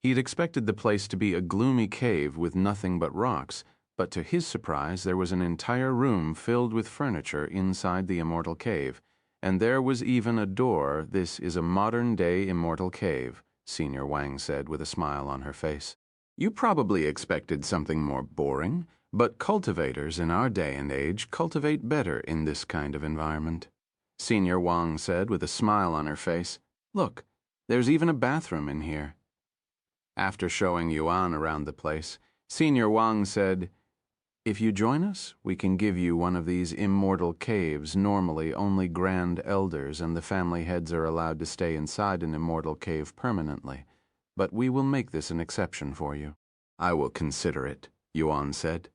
He'd expected the place to be a gloomy cave with nothing but rocks, but to his surprise there was an entire room filled with furniture inside the immortal cave, and there was even a door. This is a modern-day immortal cave, Senior Wang said with a smile on her face. You probably expected something more boring, but cultivators in our day and age cultivate better in this kind of environment. Senior Wang said with a smile on her face. Look, there's even a bathroom in here. After showing Yuan around the place, Senior Wang said, if you join us, we can give you one of these immortal caves. Normally, only grand elders and the family heads are allowed to stay inside an immortal cave permanently, but we will make this an exception for you. I will consider it, Yuan said.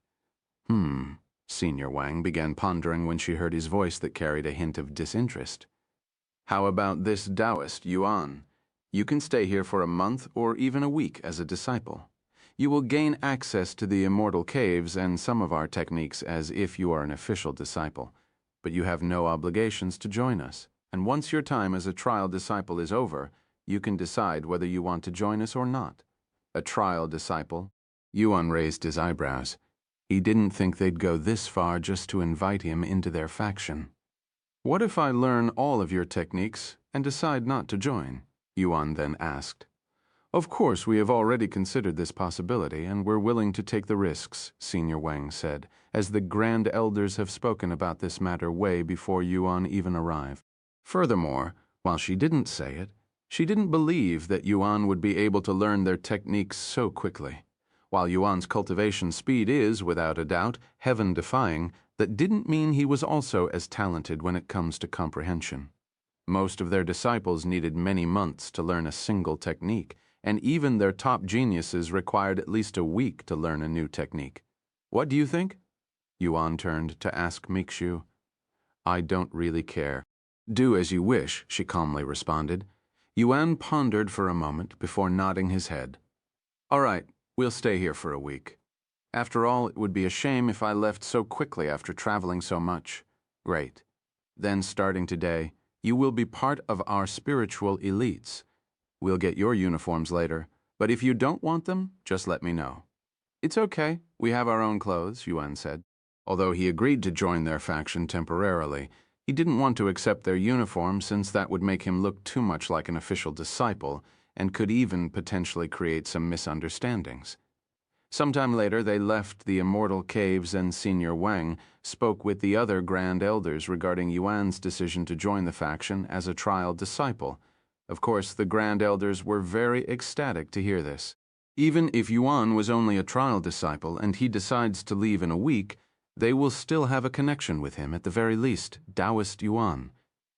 Senior Wang began pondering when she heard his voice that carried a hint of disinterest. How about this Taoist, Yuan? You can stay here for a month or even a week as a disciple. You will gain access to the immortal caves and some of our techniques as if you are an official disciple, but you have no obligations to join us, and once your time as a trial disciple is over, you can decide whether you want to join us or not. A trial disciple? Yuan raised his eyebrows. He didn't think they'd go this far just to invite him into their faction. What if I learn all of your techniques and decide not to join? Yuan then asked. Of course, we have already considered this possibility, and we're willing to take the risks, Senior Wang said, as the Grand Elders have spoken about this matter way before Yuan even arrived. Furthermore, while she didn't say it, she didn't believe that Yuan would be able to learn their techniques so quickly. While Yuan's cultivation speed is, without a doubt, heaven-defying, that didn't mean he was also as talented when it comes to comprehension. Most of their disciples needed many months to learn a single technique, and even their top geniuses required at least a week to learn a new technique. What do you think? Yuan turned to ask Mikshu. I don't really care. Do as you wish, she calmly responded. Yuan pondered for a moment before nodding his head. All right, we'll stay here for a week. After all, it would be a shame if I left so quickly after traveling so much. Great. Then, starting today, you will be part of our spiritual elites. We'll get your uniforms later, but if you don't want them, just let me know. It's okay, we have our own clothes, Yuan said. Although he agreed to join their faction temporarily, he didn't want to accept their uniform since that would make him look too much like an official disciple and could even potentially create some misunderstandings. Sometime later, they left the immortal caves and Senior Wang spoke with the other Grand Elders regarding Yuan's decision to join the faction as a trial disciple. Of course, the Grand Elders were very ecstatic to hear this. Even if Yuan was only a trial disciple and he decides to leave in a week, they will still have a connection with him, at the very least, Taoist Yuan.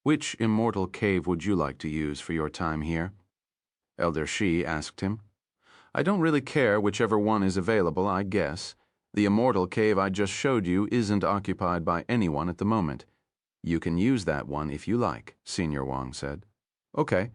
Which immortal cave would you like to use for your time here? Elder Shi asked him. I don't really care whichever one is available, I guess. The immortal cave I just showed you isn't occupied by anyone at the moment. You can use that one if you like, Senior Wang said. Okay.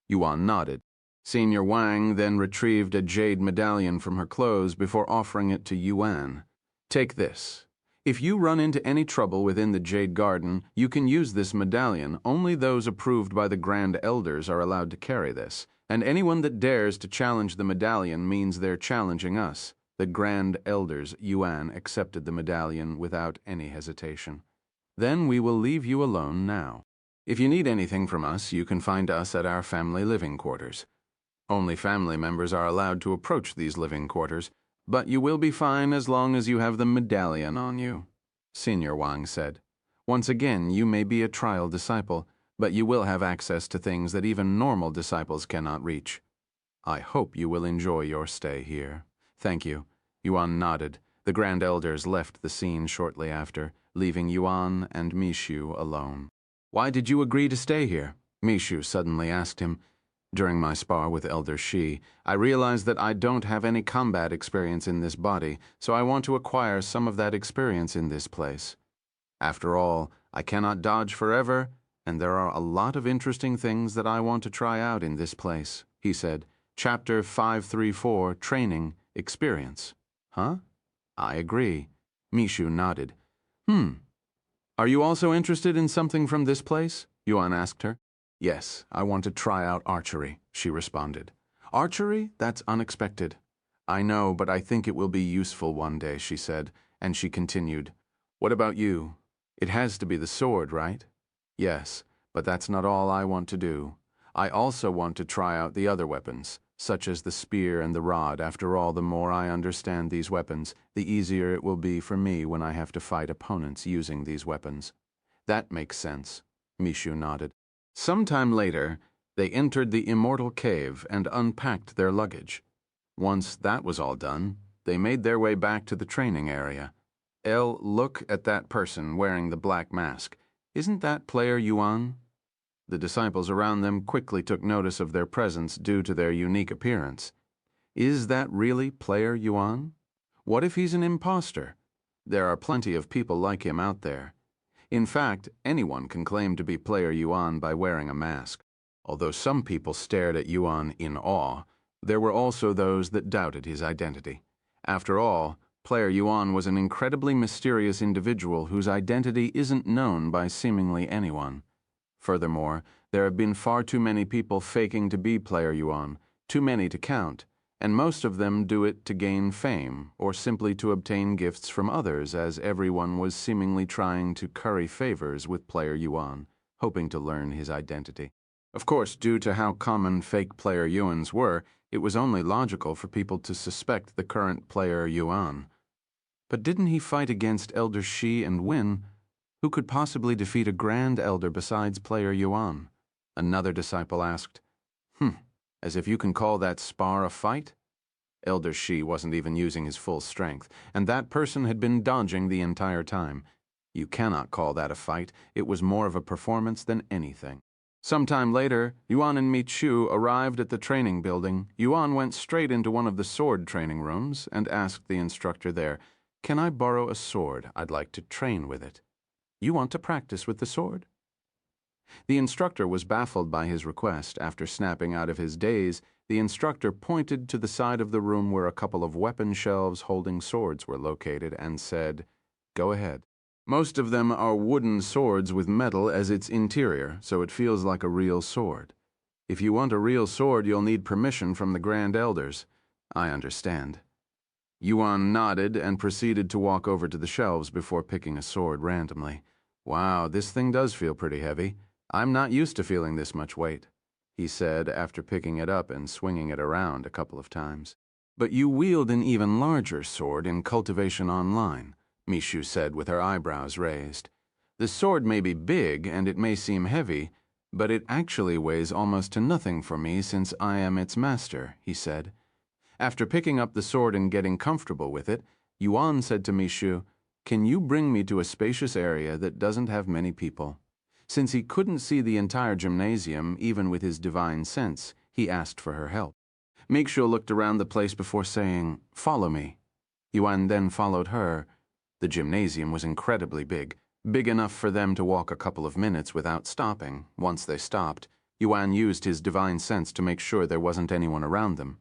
Yuan nodded. Senior Wang then retrieved a jade medallion from her clothes before offering it to Yuan. Take this. If you run into any trouble within the Jade Garden, you can use this medallion. Only those approved by the Grand Elders are allowed to carry this, and anyone that dares to challenge the medallion means they're challenging us. The Grand Elders, Yuan, accepted the medallion without any hesitation. Then we will leave you alone now. If you need anything from us, you can find us at our family living quarters. Only family members are allowed to approach these living quarters, but you will be fine as long as you have the medallion on you, Senior Wang said. Once again, you may be a trial disciple, but you will have access to things that even normal disciples cannot reach. I hope you will enjoy your stay here. Thank you. Yuan nodded. The Grand Elders left the scene shortly after, leaving Yuan and Mishu alone. Why did you agree to stay here? Mishu suddenly asked him. During my spar with Elder Shi, I realized that I don't have any combat experience in this body, so I want to acquire some of that experience in this place. After all, I cannot dodge forever, and there are a lot of interesting things that I want to try out in this place, he said. Chapter 534, Training, Experience. Huh? I agree. Mishu nodded. Are you also interested in something from this place? Yuan asked her. Yes, I want to try out archery, she responded. Archery? That's unexpected. I know, but I think it will be useful one day, she said, and she continued. What about you? It has to be the sword, right? Yes, but that's not all I want to do. I also want to try out the other weapons. such as the spear and the rod. After all, the more I understand these weapons, the easier it will be for me when I have to fight opponents using these weapons. That makes sense, Mishu nodded. Sometime later, they entered the immortal cave and unpacked their luggage. Once that was all done, they made their way back to the training area. Look at that person wearing the black mask. Isn't that Player Yuan? The disciples around them quickly took notice of their presence due to their unique appearance. Is that really Player Yuan? What if he's an imposter? There are plenty of people like him out there. In fact, anyone can claim to be Player Yuan by wearing a mask. Although some people stared at Yuan in awe, there were also those that doubted his identity. After all, Player Yuan was an incredibly mysterious individual whose identity isn't known by seemingly anyone. Furthermore, there have been far too many people faking to be Player Yuan, too many to count, and most of them do it to gain fame or simply to obtain gifts from others, as everyone was seemingly trying to curry favors with Player Yuan, hoping to learn his identity. Of course, due to how common fake Player Yuans were, it was only logical for people to suspect the current Player Yuan. But didn't he fight against Elder Shi and win? Who could possibly defeat a Grand Elder besides Player Yuan? Another disciple asked. As if you can call that spar a fight? Elder Shi wasn't even using his full strength, and that person had been dodging the entire time. You cannot call that a fight. It was more of a performance than anything. Sometime later, Yuan and Michu arrived at the training building. Yuan went straight into one of the sword training rooms and asked the instructor there, "Can I borrow a sword? I'd like to train with it." "You want to practice with the sword?" The instructor was baffled by his request. After snapping out of his daze, the instructor pointed to the side of the room where a couple of weapon shelves holding swords were located and said, "Go ahead." Most of them are wooden swords with metal as its interior, so it feels like a real sword. If you want a real sword, you'll need permission from the Grand Elders. I understand. Yuan nodded and proceeded to walk over to the shelves before picking a sword randomly. Wow, this thing does feel pretty heavy. I'm not used to feeling this much weight, he said after picking it up and swinging it around a couple of times. But you wield an even larger sword in Cultivation Online, Mishu said with her eyebrows raised. The sword may be big and it may seem heavy, but it actually weighs almost to nothing for me since I am its master, he said. After picking up the sword and getting comfortable with it, Yuan said to Mishu, "Can you bring me to a spacious area that doesn't have many people?" Since he couldn't see the entire gymnasium, even with his divine sense, he asked for her help. Mishu looked around the place before saying, "Follow me." Yuan then followed her. The gymnasium was incredibly big enough for them to walk a couple of minutes without stopping. Once they stopped, Yuan used his divine sense to make sure there wasn't anyone around them.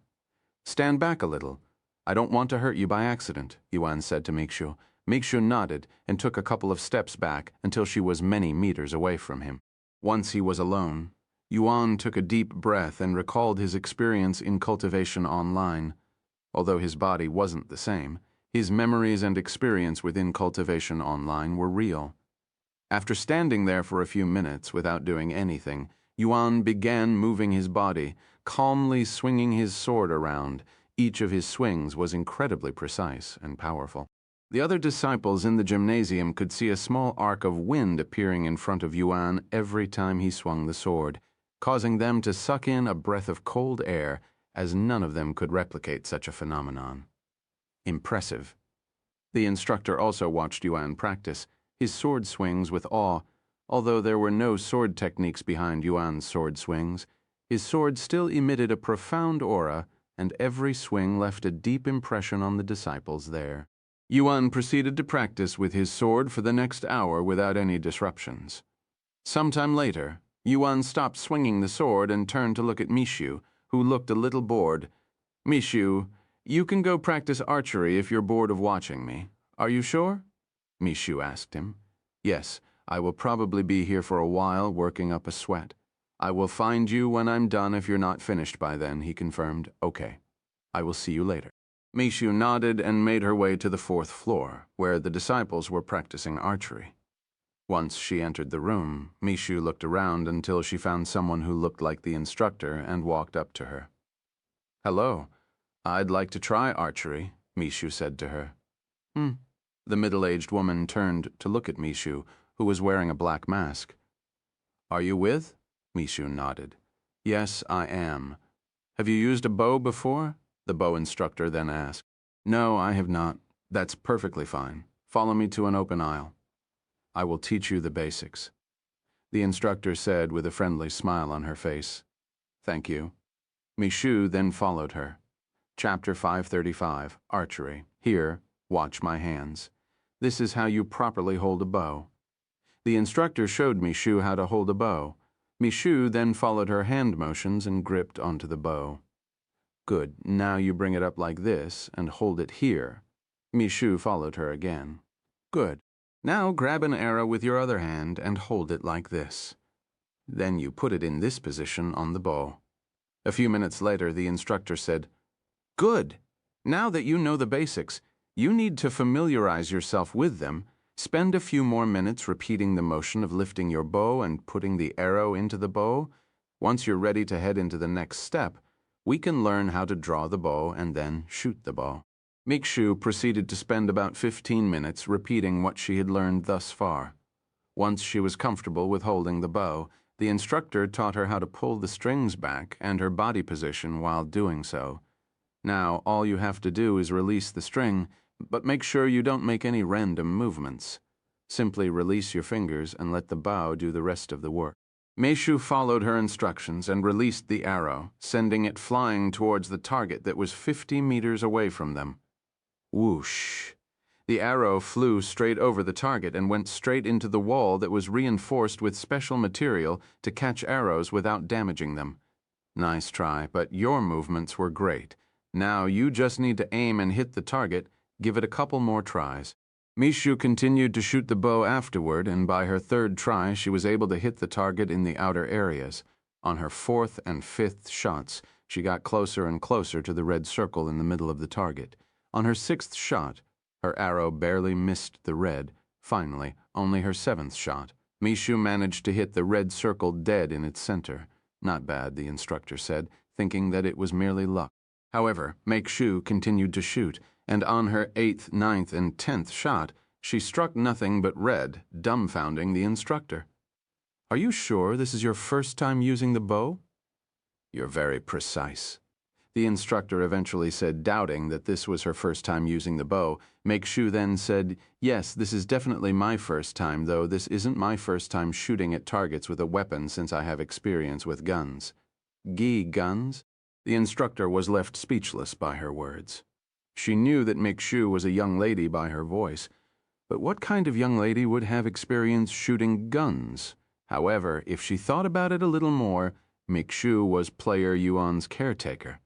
"Stand back a little. I don't want to hurt you by accident," Yuan said to Mishu. Mishu nodded and took a couple of steps back until she was many meters away from him. Once he was alone, Yuan took a deep breath and recalled his experience in Cultivation Online. Although his body wasn't the same, his memories and experience within Cultivation Online were real. After standing there for a few minutes without doing anything, Yuan began moving his body, calmly swinging his sword around. Each of his swings was incredibly precise and powerful. The other disciples in the gymnasium could see a small arc of wind appearing in front of Yuan every time he swung the sword, causing them to suck in a breath of cold air, as none of them could replicate such a phenomenon. Impressive. The instructor also watched Yuan practice his sword swings with awe. Although there were no sword techniques behind Yuan's sword swings, his sword still emitted a profound aura, and every swing left a deep impression on the disciples there. Yuan proceeded to practice with his sword for the next hour without any disruptions. Sometime later, Yuan stopped swinging the sword and turned to look at Mishu, who looked a little bored. "Mishu, you can go practice archery if you're bored of watching me. Are you sure?" Mishu asked him. "Yes, I will probably be here for a while working up a sweat. I will find you when I'm done if you're not finished by then," he confirmed. "Okay. I will see you later." Mishu nodded and made her way to the 4th floor, where the disciples were practicing archery. Once she entered the room, Mishu looked around until she found someone who looked like the instructor and walked up to her. Hello. I'd like to try archery, Mishu said to her. The middle-aged woman turned to look at Mishu, who was wearing a black mask. Are you with? Mishu nodded. Yes, I am. Have you used a bow before? The bow instructor then asked. No, I have not. That's perfectly fine. Follow me to an open aisle. I will teach you the basics. The instructor said with a friendly smile on her face. Thank you. Mishu then followed her. Chapter 535, Archery. Here, watch my hands. This is how you properly hold a bow. The instructor showed Mishu how to hold a bow. Mishu then followed her hand motions and gripped onto the bow. Good. Now you bring it up like this and hold it here. Mishu followed her again. Good. Now grab an arrow with your other hand and hold it like this. Then you put it in this position on the bow. A few minutes later, the instructor said, Good. Now that you know the basics, you need to familiarize yourself with them. Spend a few more minutes repeating the motion of lifting your bow and putting the arrow into the bow. Once you're ready to head into the next step, we can learn how to draw the bow and then shoot the bow. Mishu proceeded to spend about 15 minutes repeating what she had learned thus far. Once she was comfortable with holding the bow, the instructor taught her how to pull the strings back and her body position while doing so. Now, all you have to do is release the string, but make sure you don't make any random movements. Simply release your fingers and let the bow do the rest of the work. Mishu followed her instructions and released the arrow, sending it flying towards the target that was 50 meters away from them. Whoosh! The arrow flew straight over the target and went straight into the wall that was reinforced with special material to catch arrows without damaging them. Nice try, but your movements were great. Now you just need to aim and hit the target. Give it a couple more tries. Mishu continued to shoot the bow afterward, and by her third try she was able to hit the target in the outer areas. On her fourth and fifth shots, she got closer and closer to the red circle in the middle of the target. On her sixth shot, her arrow barely missed the red. Finally, only her seventh shot. Mishu managed to hit the red circle dead in its center. Not bad, the instructor said, thinking that it was merely luck. However, Mishu continued to shoot, and on her 8th, 9th, and 10th shot, she struck nothing but red, dumbfounding the instructor. Are you sure this is your first time using the bow? You're very precise. The instructor eventually said, doubting that this was her first time using the bow. Mishu then said, Yes, this is definitely my first time, though this isn't my first time shooting at targets with a weapon since I have experience with guns. Guns? The instructor was left speechless by her words. She knew that Mishu was a young lady by her voice, but what kind of young lady would have experience shooting guns? However, if she thought about it a little more, Mishu was player Yuan's caretaker.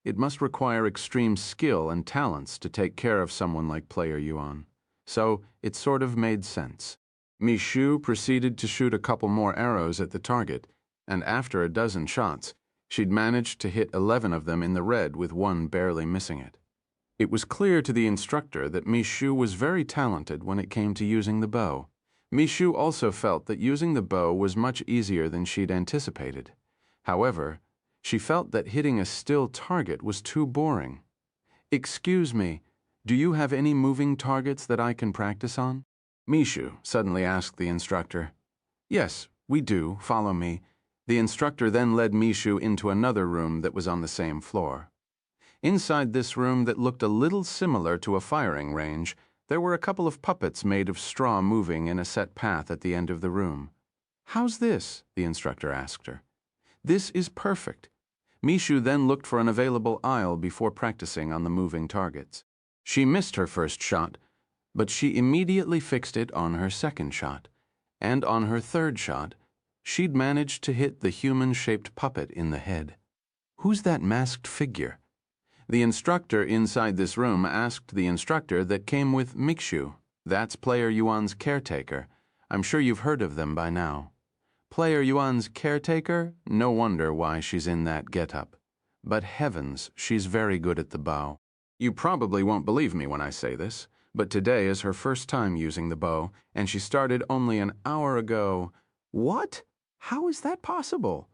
It must require extreme skill and talents to take care of someone like player Yuan. So it sort of made sense. Mishu proceeded to shoot a couple more arrows at the target, and after a dozen shots, she'd managed to hit 11 of them in the red with one barely missing it. It was clear to the instructor that Mishu was very talented when it came to using the bow. Mishu also felt that using the bow was much easier than she'd anticipated. However, she felt that hitting a still target was too boring. Excuse me, do you have any moving targets that I can practice on? Mishu suddenly asked the instructor. Yes, we do. Follow me. The instructor then led Mishu into another room that was on the same floor. Inside this room that looked a little similar to a firing range, there were a couple of puppets made of straw moving in a set path at the end of the room. How's this? The instructor asked her. This is perfect. Mishu then looked for an available aisle before practicing on the moving targets. She missed her first shot, but she immediately fixed it on her second shot. And on her third shot, she'd managed to hit the human-shaped puppet in the head. Who's that masked figure? The instructor inside this room asked the instructor that came with Mishu. That's player Yuan's caretaker. I'm sure you've heard of them by now. Player Yuan's caretaker? No wonder why she's in that get-up. But heavens, she's very good at the bow. You probably won't believe me when I say this, but today is her first time using the bow, and she started only an hour ago. What? How is that possible?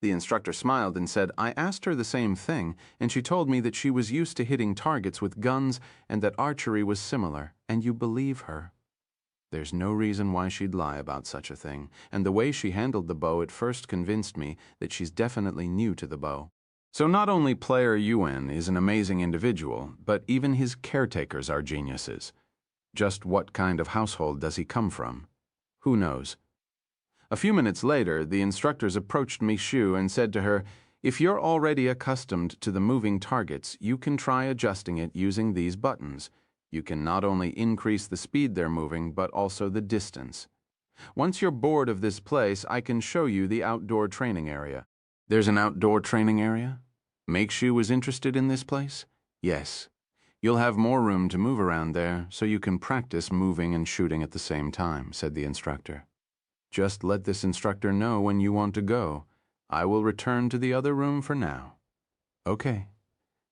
The instructor smiled and said, I asked her the same thing, and she told me that she was used to hitting targets with guns and that archery was similar, and you believe her. There's no reason why she'd lie about such a thing, and the way she handled the bow at first convinced me that she's definitely new to the bow. So not only player Yuan is an amazing individual, but even his caretakers are geniuses. Just what kind of household does he come from? Who knows? A few minutes later, the instructors approached Mishu and said to her, if you're already accustomed to the moving targets, you can try adjusting it using these buttons. You can not only increase the speed they're moving, but also the distance. Once you're bored of this place, I can show you the outdoor training area. There's an outdoor training area? Makeshu was interested in this place? Yes. You'll have more room to move around there, so you can practice moving and shooting at the same time, said the instructor. Just let this instructor know when you want to go. I will return to the other room for now. Okay.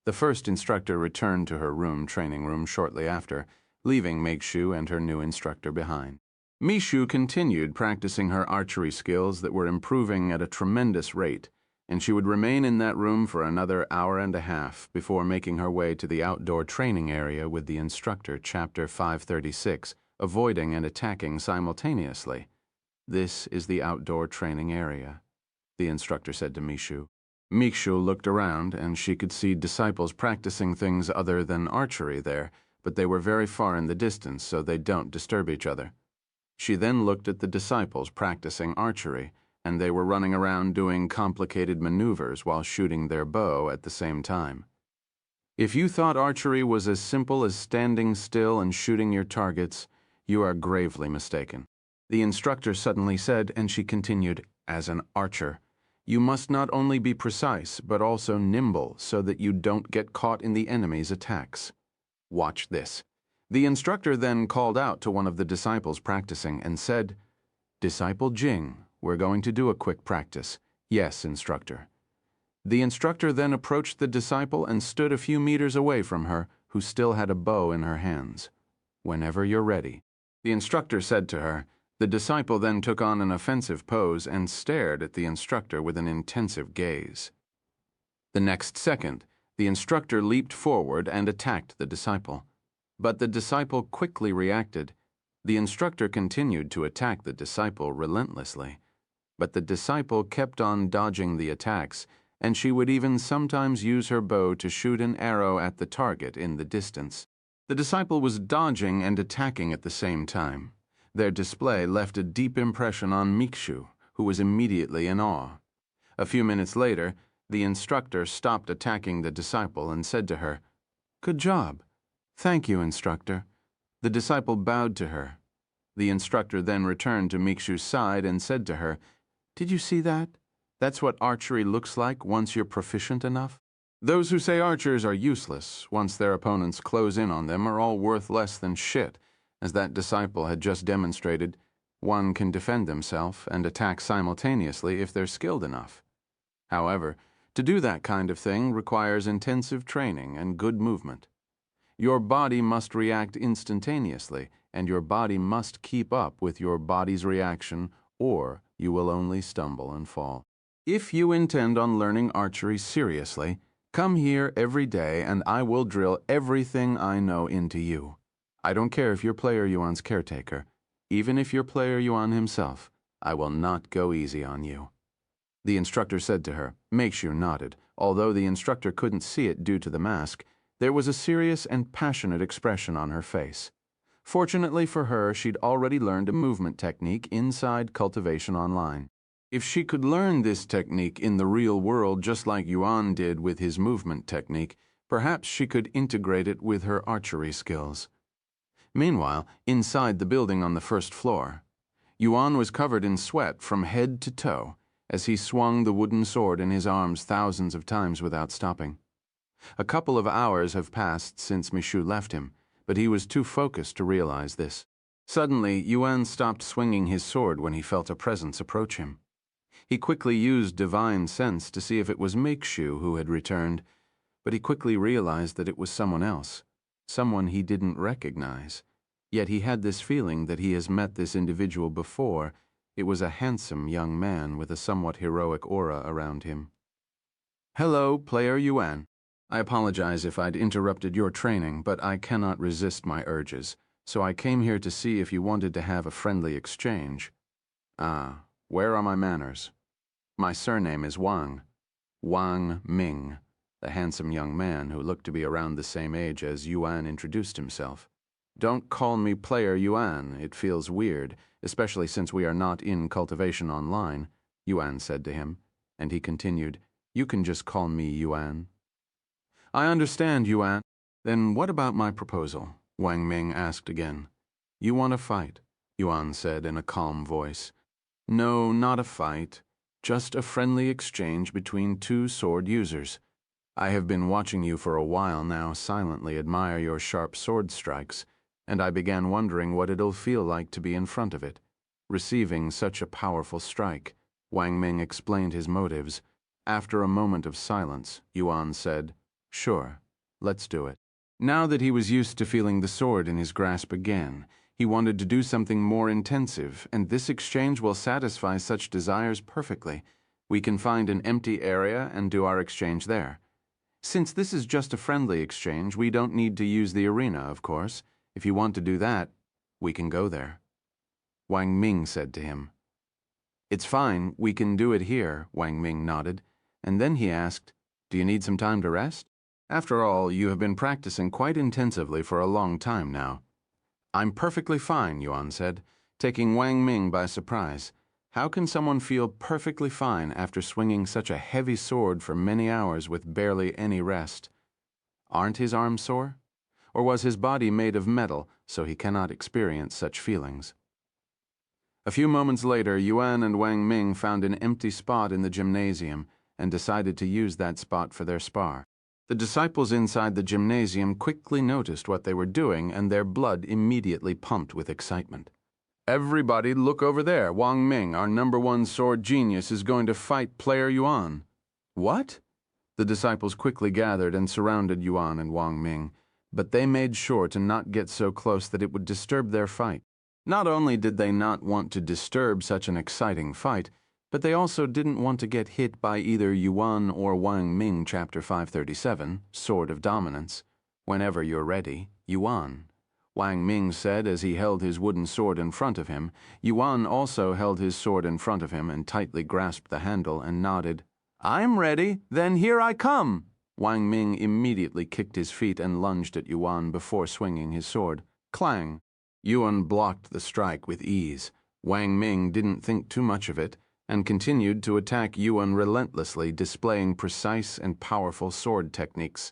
The first instructor returned to her training room shortly after, leaving Makeshu and her new instructor behind. Mishu continued practicing her archery skills that were improving at a tremendous rate, and she would remain in that room for another hour and a half before making her way to the outdoor training area with the instructor, Chapter 536, avoiding and attacking simultaneously. This is the outdoor training area, the instructor said to Mishu. Mishu looked around, and she could see disciples practicing things other than archery there, but they were very far in the distance, so they don't disturb each other. She then looked at the disciples practicing archery, and they were running around doing complicated maneuvers while shooting their bow at the same time. If you thought archery was as simple as standing still and shooting your targets, you are gravely mistaken. The instructor suddenly said, and she continued, as an archer, you must not only be precise, but also nimble so that you don't get caught in the enemy's attacks. Watch this. The instructor then called out to one of the disciples practicing and said, Disciple Jing, we're going to do a quick practice. Yes, instructor. The instructor then approached the disciple and stood a few meters away from her, who still had a bow in her hands. Whenever you're ready. The instructor said to her. The disciple then took on an offensive pose and stared at the instructor with an intensive gaze. The next second, the instructor leaped forward and attacked the disciple. But the disciple quickly reacted. The instructor continued to attack the disciple relentlessly. But the disciple kept on dodging the attacks, and she would even sometimes use her bow to shoot an arrow at the target in the distance. The disciple was dodging and attacking at the same time. Their display left a deep impression on Mishu, who was immediately in awe. A few minutes later, the instructor stopped attacking the disciple and said to her, Good job. Thank you, instructor. The disciple bowed to her. The instructor then returned to Mishu's side and said to her, Did you see that? That's what archery looks like once you're proficient enough. Those who say archers are useless once their opponents close in on them are all worth less than shit. As that disciple had just demonstrated, one can defend themselves and attack simultaneously if they're skilled enough. However, to do that kind of thing requires intensive training and good movement. Your body must react instantaneously, and your body must keep up with your body's reaction, or you will only stumble and fall. If you intend on learning archery seriously, come here every day and I will drill everything I know into you. I don't care if you're Player Yuan's caretaker. Even if you're Player Yuan himself, I will not go easy on you. The instructor said to her. Makeshu nodded. Although the instructor couldn't see it due to the mask, there was a serious and passionate expression on her face. Fortunately for her, she'd already learned a movement technique inside Cultivation Online. If she could learn this technique in the real world just like Yuan did with his movement technique, perhaps she could integrate it with her archery skills. Meanwhile, inside the building on the first floor, Yuan was covered in sweat from head to toe as he swung the wooden sword in his arms thousands of times without stopping. A couple of hours have passed since Mishu left him, but he was too focused to realize this. Suddenly, Yuan stopped swinging his sword when he felt a presence approach him. He quickly used divine sense to see if it was Makeshu who had returned, but he quickly realized that it was someone else. Someone he didn't recognize. Yet he had this feeling that he has met this individual before, It was a handsome young man with a somewhat heroic aura around him. "Hello, player Yuan. I apologize if I'd interrupted your training, but I cannot resist my urges, so I came here to see if you wanted to have a friendly exchange." "Ah, where are my manners?" "My surname is Wang. Wang Ming," the handsome young man who looked to be around the same age as Yuan introduced himself. "Don't call me player Yuan, it feels weird, especially since we are not in Cultivation Online," Yuan said to him, and he continued, "You can just call me Yuan." "I understand, Yuan. Then what about my proposal?" Wang Ming asked again. "You want a fight," Yuan said in a calm voice. "No, not a fight. Just a friendly exchange between two sword users. I have been watching you for a while now silently admire your sharp sword strikes, and I began wondering what it'll feel like to be in front of it. Receiving such a powerful strike." Wang Ming explained his motives. After a moment of silence, Yuan said, "Sure, let's do it." Now that he was used to feeling the sword in his grasp again, he wanted to do something more intensive, and this exchange will satisfy such desires perfectly. We can find an empty area and do our exchange there. Since this is just a friendly exchange, we don't need to use the arena, of course. If you want to do that, we can go there." Wang Ming said to him. "It's fine, we can do it here," Wang Ming nodded, and then he asked, "Do you need some time to rest? After all, you have been practicing quite intensively for a long time now." "I'm perfectly fine," Yuan said, taking Wang Ming by surprise. How can someone feel perfectly fine after swinging such a heavy sword for many hours with barely any rest? Aren't his arms sore? Or was his body made of metal, so he cannot experience such feelings? A few moments later, Yuan and Wang Ming found an empty spot in the gymnasium and decided to use that spot for their spar. The disciples inside the gymnasium quickly noticed what they were doing, and their blood immediately pumped with excitement. "Everybody look over there. Wang Ming, our #1 sword genius, is going to fight player Yuan." "What?" The disciples quickly gathered and surrounded Yuan and Wang Ming, but they made sure to not get so close that it would disturb their fight. Not only did they not want to disturb such an exciting fight, but they also didn't want to get hit by either Yuan or Wang Ming. Chapter 537, Sword of Dominance. "Whenever you're ready, Yuan," Wang Ming said as he held his wooden sword in front of him. Yuan also held his sword in front of him and tightly grasped the handle and nodded. "I'm ready, then here I come." Wang Ming immediately kicked his feet and lunged at Yuan before swinging his sword. Clang! Yuan blocked the strike with ease. Wang Ming didn't think too much of it and continued to attack Yuan relentlessly, displaying precise and powerful sword techniques.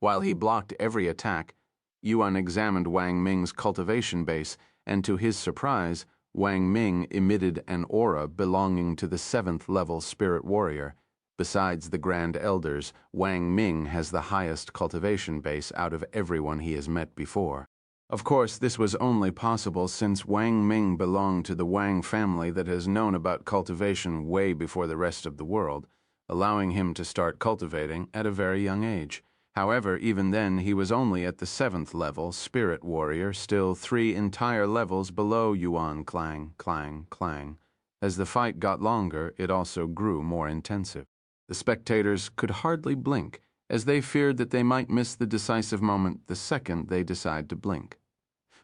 While he blocked every attack, Yuan examined Wang Ming's cultivation base, and to his surprise, Wang Ming emitted an aura belonging to the 7th level spirit warrior. Besides the Grand Elders, Wang Ming has the highest cultivation base out of everyone he has met before. Of course, this was only possible since Wang Ming belonged to the Wang family that has known about cultivation way before the rest of the world, allowing him to start cultivating at a very young age. However, even then, he was only at the 7th level, Spirit Warrior, still 3 entire levels below Yuan. Clang, clang, clang. As the fight got longer, it also grew more intensive. The spectators could hardly blink, as they feared that they might miss the decisive moment the second they decide to blink.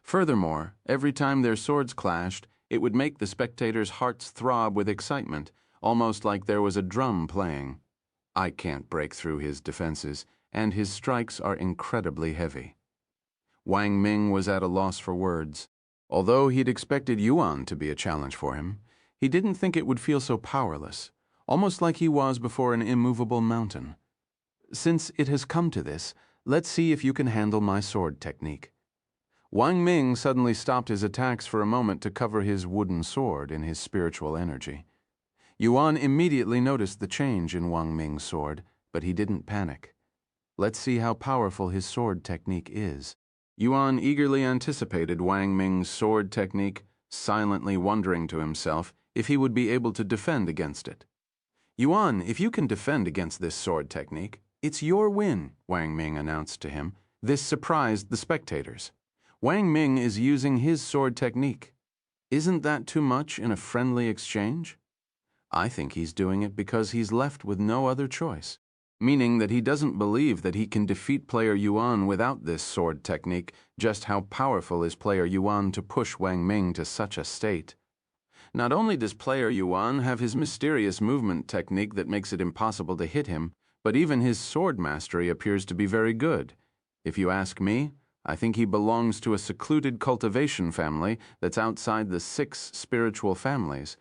Furthermore, every time their swords clashed, it would make the spectators' hearts throb with excitement, almost like there was a drum playing. I can't break through his defenses, and his strikes are incredibly heavy. Wang Ming was at a loss for words. Although he'd expected Yuan to be a challenge for him, he didn't think it would feel so powerless, almost like he was before an immovable mountain. "Since it has come to this, let's see if you can handle my sword technique." Wang Ming suddenly stopped his attacks for a moment to cover his wooden sword in his spiritual energy. Yuan immediately noticed the change in Wang Ming's sword, but he didn't panic. Let's see how powerful his sword technique is. Yuan eagerly anticipated Wang Ming's sword technique, silently wondering to himself if he would be able to defend against it. "Yuan, if you can defend against this sword technique, it's your win," Wang Ming announced to him. This surprised the spectators. Wang Ming is using his sword technique. Isn't that too much in a friendly exchange? I think he's doing it because he's left with no other choice, meaning that he doesn't believe that he can defeat player Yuan without this sword technique. Just how powerful is player Yuan to push Wang Ming to such a state? Not only does player Yuan have his mysterious movement technique that makes it impossible to hit him, but even his sword mastery appears to be very good. If you ask me, I think he belongs to a secluded cultivation family that's outside the 6 spiritual families.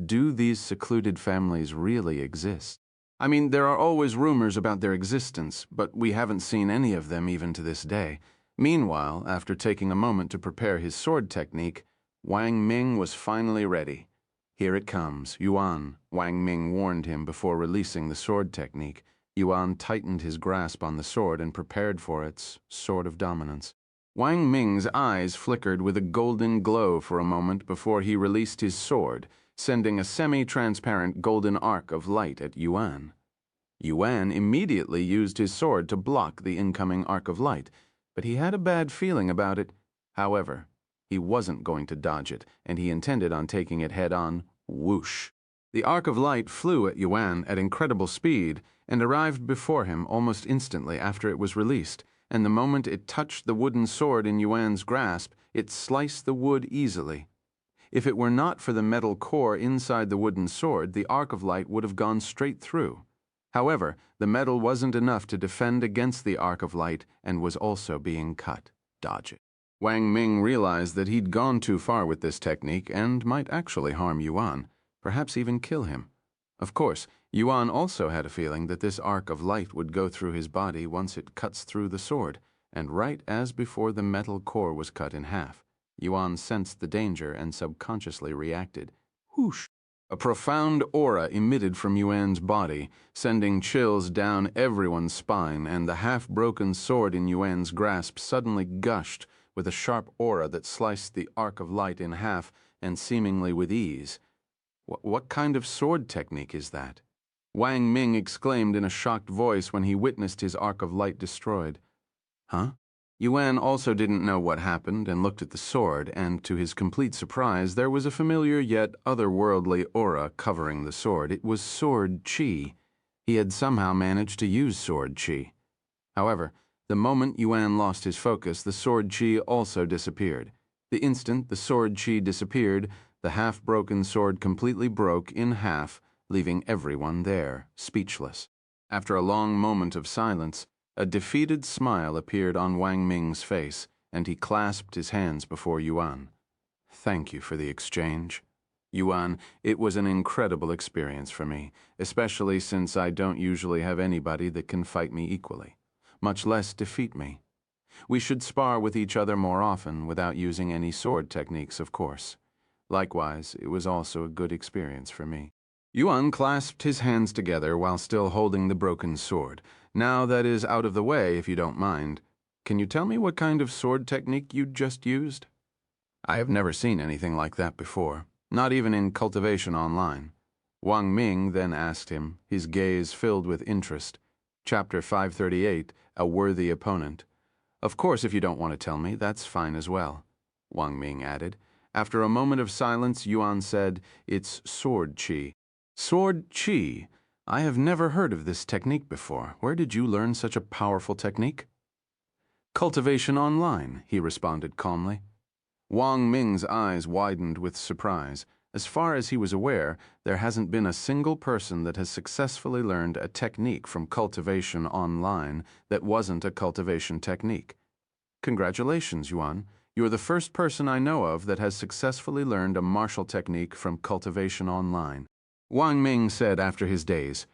Do these secluded families really exist? I mean, there are always rumors about their existence, but we haven't seen any of them even to this day. Meanwhile, after taking a moment to prepare his sword technique, Wang Ming was finally ready. Here it comes, Yuan, Wang Ming warned him before releasing the sword technique. Yuan tightened his grasp on the sword and prepared for its sword of dominance. Wang Ming's eyes flickered with a golden glow for a moment before he released his sword, sending a semi-transparent golden arc of light at Yuan. Yuan immediately used his sword to block the incoming arc of light, but he had a bad feeling about it. However, he wasn't going to dodge it, and he intended on taking it head-on. Whoosh! The arc of light flew at Yuan at incredible speed and arrived before him almost instantly after it was released, and the moment it touched the wooden sword in Yuan's grasp, it sliced the wood easily. If it were not for the metal core inside the wooden sword, the arc of light would have gone straight through. However, the metal wasn't enough to defend against the arc of light and was also being cut. Dodge it. Wang Ming realized that he'd gone too far with this technique and might actually harm Yuan, perhaps even kill him. Of course, Yuan also had a feeling that this arc of light would go through his body once it cuts through the sword, and right as before the metal core was cut in half, Yuan sensed the danger and subconsciously reacted. Whoosh! A profound aura emitted from Yuan's body, sending chills down everyone's spine, and the half-broken sword in Yuan's grasp suddenly gushed with a sharp aura that sliced the arc of light in half, and seemingly with ease. What kind of sword technique is that? Wang Ming exclaimed in a shocked voice when he witnessed his arc of light destroyed. Huh? Yuan also didn't know what happened and looked at the sword, and to his complete surprise, there was a familiar yet otherworldly aura covering the sword. It was sword chi. He had somehow managed to use sword chi. However, the moment Yuan lost his focus, the sword chi also disappeared. The instant the sword chi disappeared, the half-broken sword completely broke in half, leaving everyone there, speechless. After a long moment of silence, a defeated smile appeared on Wang Ming's face, and he clasped his hands before Yuan. Thank you for the exchange. Yuan, it was an incredible experience for me, especially since I don't usually have anybody that can fight me equally, much less defeat me. We should spar with each other more often without using any sword techniques, of course. Likewise, it was also a good experience for me. Yuan clasped his hands together while still holding the broken sword. Now that is out of the way, if you don't mind. Can you tell me what kind of sword technique you just used? I have never seen anything like that before, not even in Cultivation Online. Wang Ming then asked him, his gaze filled with interest. Chapter 538, A Worthy Opponent. Of course, if you don't want to tell me, that's fine as well, Wang Ming added. After a moment of silence, Yuan said, It's sword chi. Sword chi? I have never heard of this technique before. Where did you learn such a powerful technique? Cultivation Online, he responded calmly. Wang Ming's eyes widened with surprise. As far as he was aware, there hasn't been a single person that has successfully learned a technique from Cultivation Online that wasn't a cultivation technique. Congratulations, Yuan. You're the first person I know of that has successfully learned a martial technique from Cultivation Online. Wang Ming said after his daze.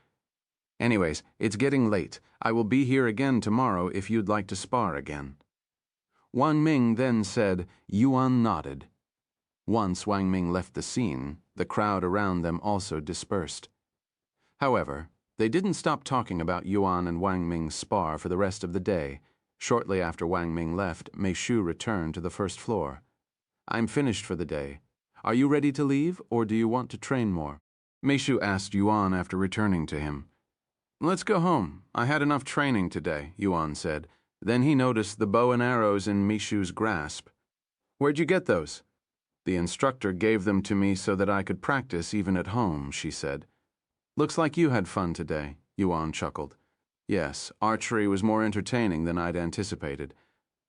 Anyways, it's getting late. I will be here again tomorrow if you'd like to spar again. Wang Ming then said, Yuan nodded. Once Wang Ming left the scene, the crowd around them also dispersed. However, they didn't stop talking about Yuan and Wang Ming's spar for the rest of the day. Shortly after Wang Ming left, Mei Shu returned to the first floor. I'm finished for the day. Are you ready to leave, or do you want to train more? Mei Shu asked Yuan after returning to him. Let's go home. I had enough training today, Yuan said. Then he noticed the bow and arrows in Mei Shu's grasp. Where'd you get those? The instructor gave them to me so that I could practice even at home, she said. Looks like you had fun today, Yuan chuckled. Yes, archery was more entertaining than I'd anticipated.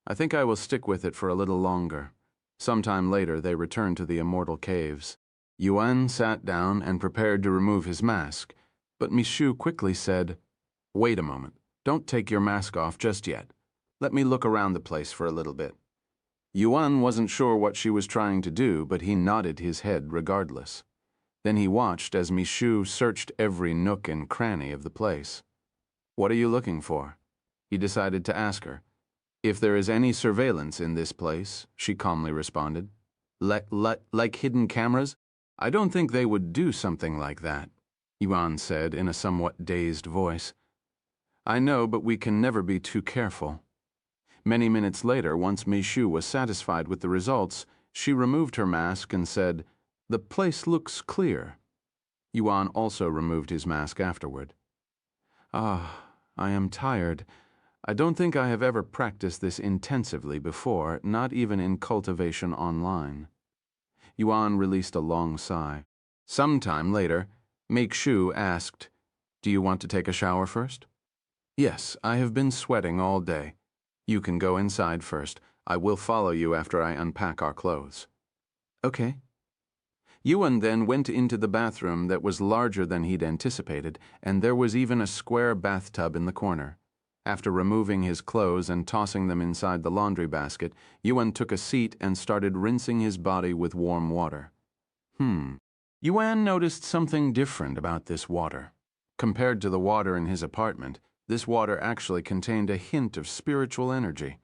I think I will stick with it for a little longer. Sometime later, they returned to the immortal caves. Yuan sat down and prepared to remove his mask, but Michu quickly said, Wait a moment. Don't take your mask off just yet. Let me look around the place for a little bit. Yuan wasn't sure what she was trying to do, but he nodded his head regardless. Then he watched as Michu searched every nook and cranny of the place. What are you looking for? He decided to ask her. If there is any surveillance in this place, she calmly responded. Like hidden cameras? I don't think they would do something like that, Yuan said in a somewhat dazed voice. I know, but we can never be too careful. Many minutes later, once Michu was satisfied with the results, she removed her mask and said, The place looks clear. Yuan also removed his mask afterward. I am tired. I don't think I have ever practiced this intensively before, not even in Cultivation Online. Yuan released a long sigh. Sometime later, Michu asked, Do you want to take a shower first? Yes, I have been sweating all day. You can go inside first. I will follow you after I unpack our clothes. Okay. Yuan then went into the bathroom that was larger than he'd anticipated, and there was even a square bathtub in the corner. After removing his clothes and tossing them inside the laundry basket, Yuan took a seat and started rinsing his body with warm water. Yuan noticed something different about this water. Compared to the water in his apartment, this water actually contained a hint of spiritual energy.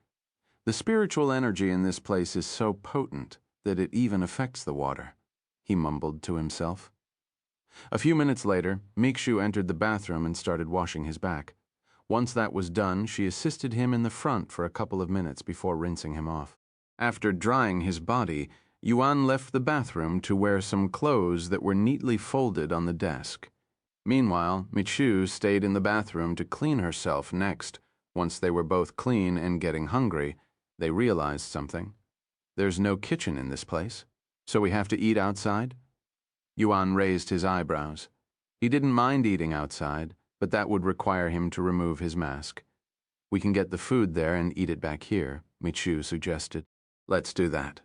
The spiritual energy in this place is so potent that it even affects the water, he mumbled to himself. A few minutes later, Michu entered the bathroom and started washing his back. Once that was done, she assisted him in the front for a couple of minutes before rinsing him off. After drying his body, Yuan left the bathroom to wear some clothes that were neatly folded on the desk. Meanwhile, Michu stayed in the bathroom to clean herself next. Once they were both clean and getting hungry, they realized something. There's no kitchen in this place, so we have to eat outside? Yuan raised his eyebrows. He didn't mind eating outside, but that would require him to remove his mask. We can get the food there and eat it back here, Michu suggested. Let's do that.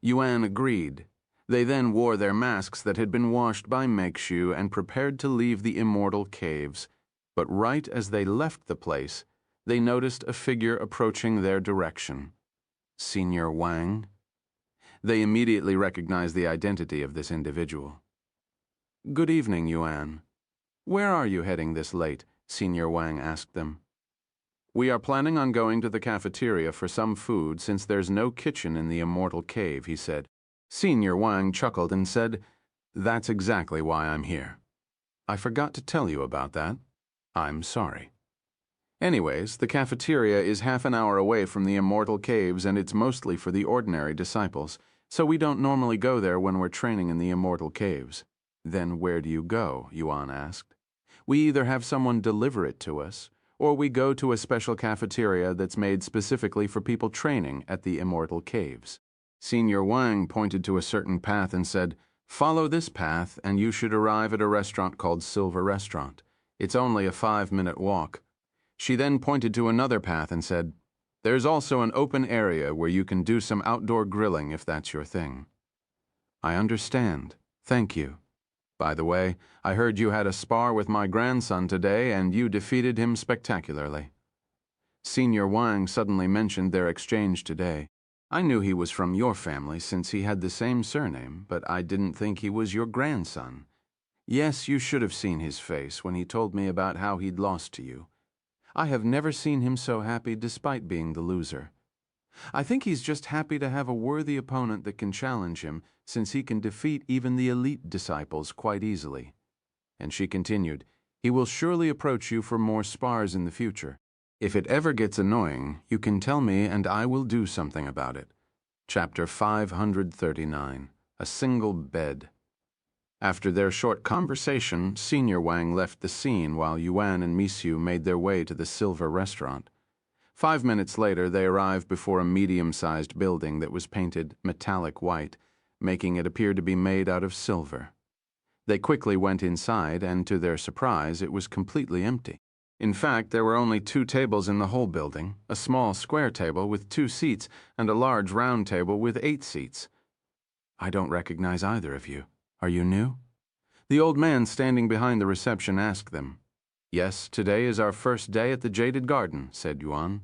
Yuan agreed. They then wore their masks that had been washed by Michu and prepared to leave the immortal caves. But right as they left the place, they noticed a figure approaching their direction. Senior Wang? They immediately recognized the identity of this individual. Good evening, Yuan. Where are you heading this late? Senior Wang asked them. We are planning on going to the cafeteria for some food since there's no kitchen in the immortal cave, he said. Senior Wang chuckled and said, That's exactly why I'm here. I forgot to tell you about that. I'm sorry. Anyways, the cafeteria is half an hour away from the immortal caves and it's mostly for the ordinary disciples, so we don't normally go there when we're training in the immortal caves. Then where do you go? Yuan asked. We either have someone deliver it to us, or we go to a special cafeteria that's made specifically for people training at the immortal caves. Senior Wang pointed to a certain path and said, Follow this path and you should arrive at a restaurant called Silver Restaurant. It's only a 5-minute walk. She then pointed to another path and said, There's also an open area where you can do some outdoor grilling if that's your thing. I understand. Thank you. By the way, I heard you had a spar with my grandson today and you defeated him spectacularly. Senior Wang suddenly mentioned their exchange today. I knew he was from your family since he had the same surname, but I didn't think he was your grandson. Yes, you should have seen his face when he told me about how he'd lost to you. I have never seen him so happy despite being the loser. I think he's just happy to have a worthy opponent that can challenge him, since he can defeat even the elite disciples quite easily. And she continued, He will surely approach you for more spars in the future. If it ever gets annoying, you can tell me and I will do something about it. Chapter 539. A Single Bed. After their short conversation, Senior Wang left the scene while Yuan and Michu made their way to the Silver Restaurant. 5 minutes later, they arrived before a medium-sized building that was painted metallic white. making it appear to be made out of silver. They quickly went inside, and to their surprise, it was completely empty. In fact, there were only 2 tables in the whole building, a small square table with 2 seats and a large round table with 8 seats. "I don't recognize either of you. Are you new?" The old man standing behind the reception asked them. "Yes, today is our first day at the Jaded Garden," said Yuan.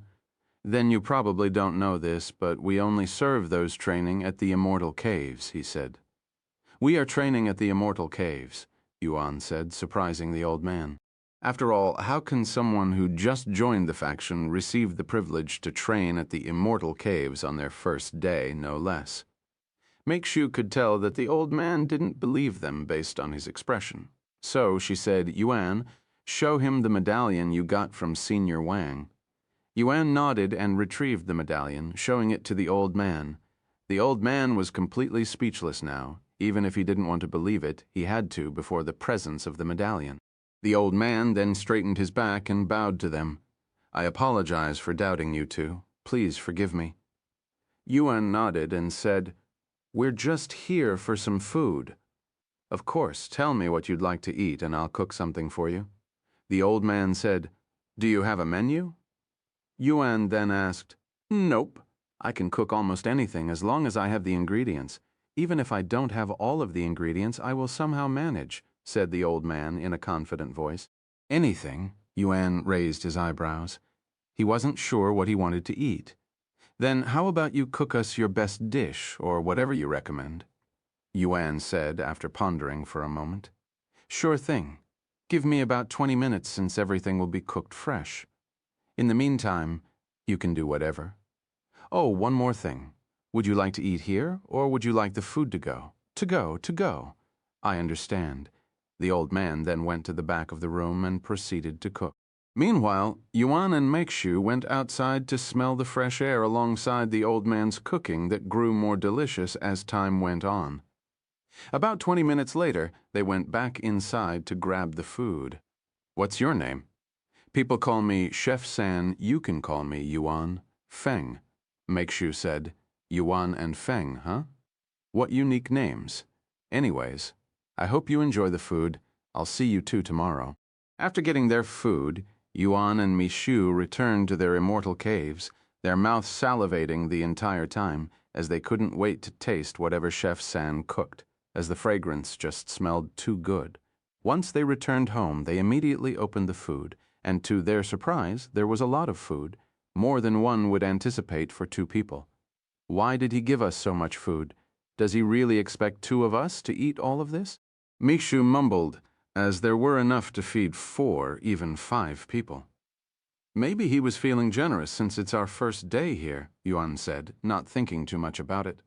"Then you probably don't know this, but we only serve those training at the Immortal Caves," he said. "We are training at the Immortal Caves," Yuan said, surprising the old man. After all, how can someone who just joined the faction receive the privilege to train at the Immortal Caves on their first day, no less? Meixiu could tell that the old man didn't believe them based on his expression. So she said, "Yuan, show him the medallion you got from Senior Wang." Yuan nodded and retrieved the medallion, showing it to the old man. The old man was completely speechless now. Even if he didn't want to believe it, he had to before the presence of the medallion. The old man then straightened his back and bowed to them. "I apologize for doubting you two. Please forgive me." Yuan nodded and said, "We're just here for some food." "Of course, tell me what you'd like to eat and I'll cook something for you." The old man said, "Do you have a menu?" Yuan then asked, "Nope. I can cook almost anything as long as I have the ingredients. Even if I don't have all of the ingredients, I will somehow manage," said the old man in a confident voice. "Anything?" Yuan raised his eyebrows. He wasn't sure what he wanted to eat. "Then how about you cook us your best dish, or whatever you recommend?" Yuan said after pondering for a moment. "Sure thing. Give me about 20 minutes since everything will be cooked fresh. In the meantime, you can do whatever. Oh, one more thing. Would you like to eat here, or would you like the food to go? To go, to go." "I understand." The old man then went to the back of the room and proceeded to cook. Meanwhile, Yuan and Meixiu went outside to smell the fresh air alongside the old man's cooking that grew more delicious as time went on. About 20 minutes later, they went back inside to grab the food. "What's your name?" "People call me Chef San. You can call me Yuan. Feng." Meixiu said. "Yuan and Feng, huh? What unique names. Anyways, I hope you enjoy the food. I'll see you two tomorrow." After getting their food, Yuan and Meixiu returned to their immortal caves, their mouths salivating the entire time, as they couldn't wait to taste whatever Chef San cooked, as the fragrance just smelled too good. Once they returned home, they immediately opened the food, and to their surprise, there was a lot of food, more than one would anticipate for 2 people. Why did he give us so much food? Does he really expect 2 of us to eat all of this? Meixiu mumbled, as there were enough to feed 4, even 5 people. "Maybe he was feeling generous since it's our first day here," Yuan said, not thinking too much about it.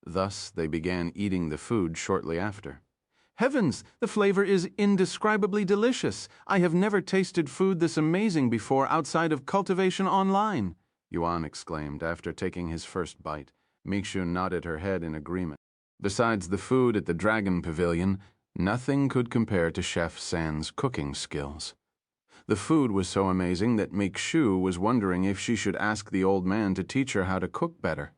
Thus, they began eating the food shortly after. "Heavens, the flavor is indescribably delicious. I have never tasted food this amazing before outside of Cultivation Online," Yuan exclaimed after taking his first bite. Meixiu nodded her head in agreement. Besides the food at the Dragon Pavilion, nothing could compare to Chef San's cooking skills. The food was so amazing that Meixiu was wondering if she should ask the old man to teach her how to cook better.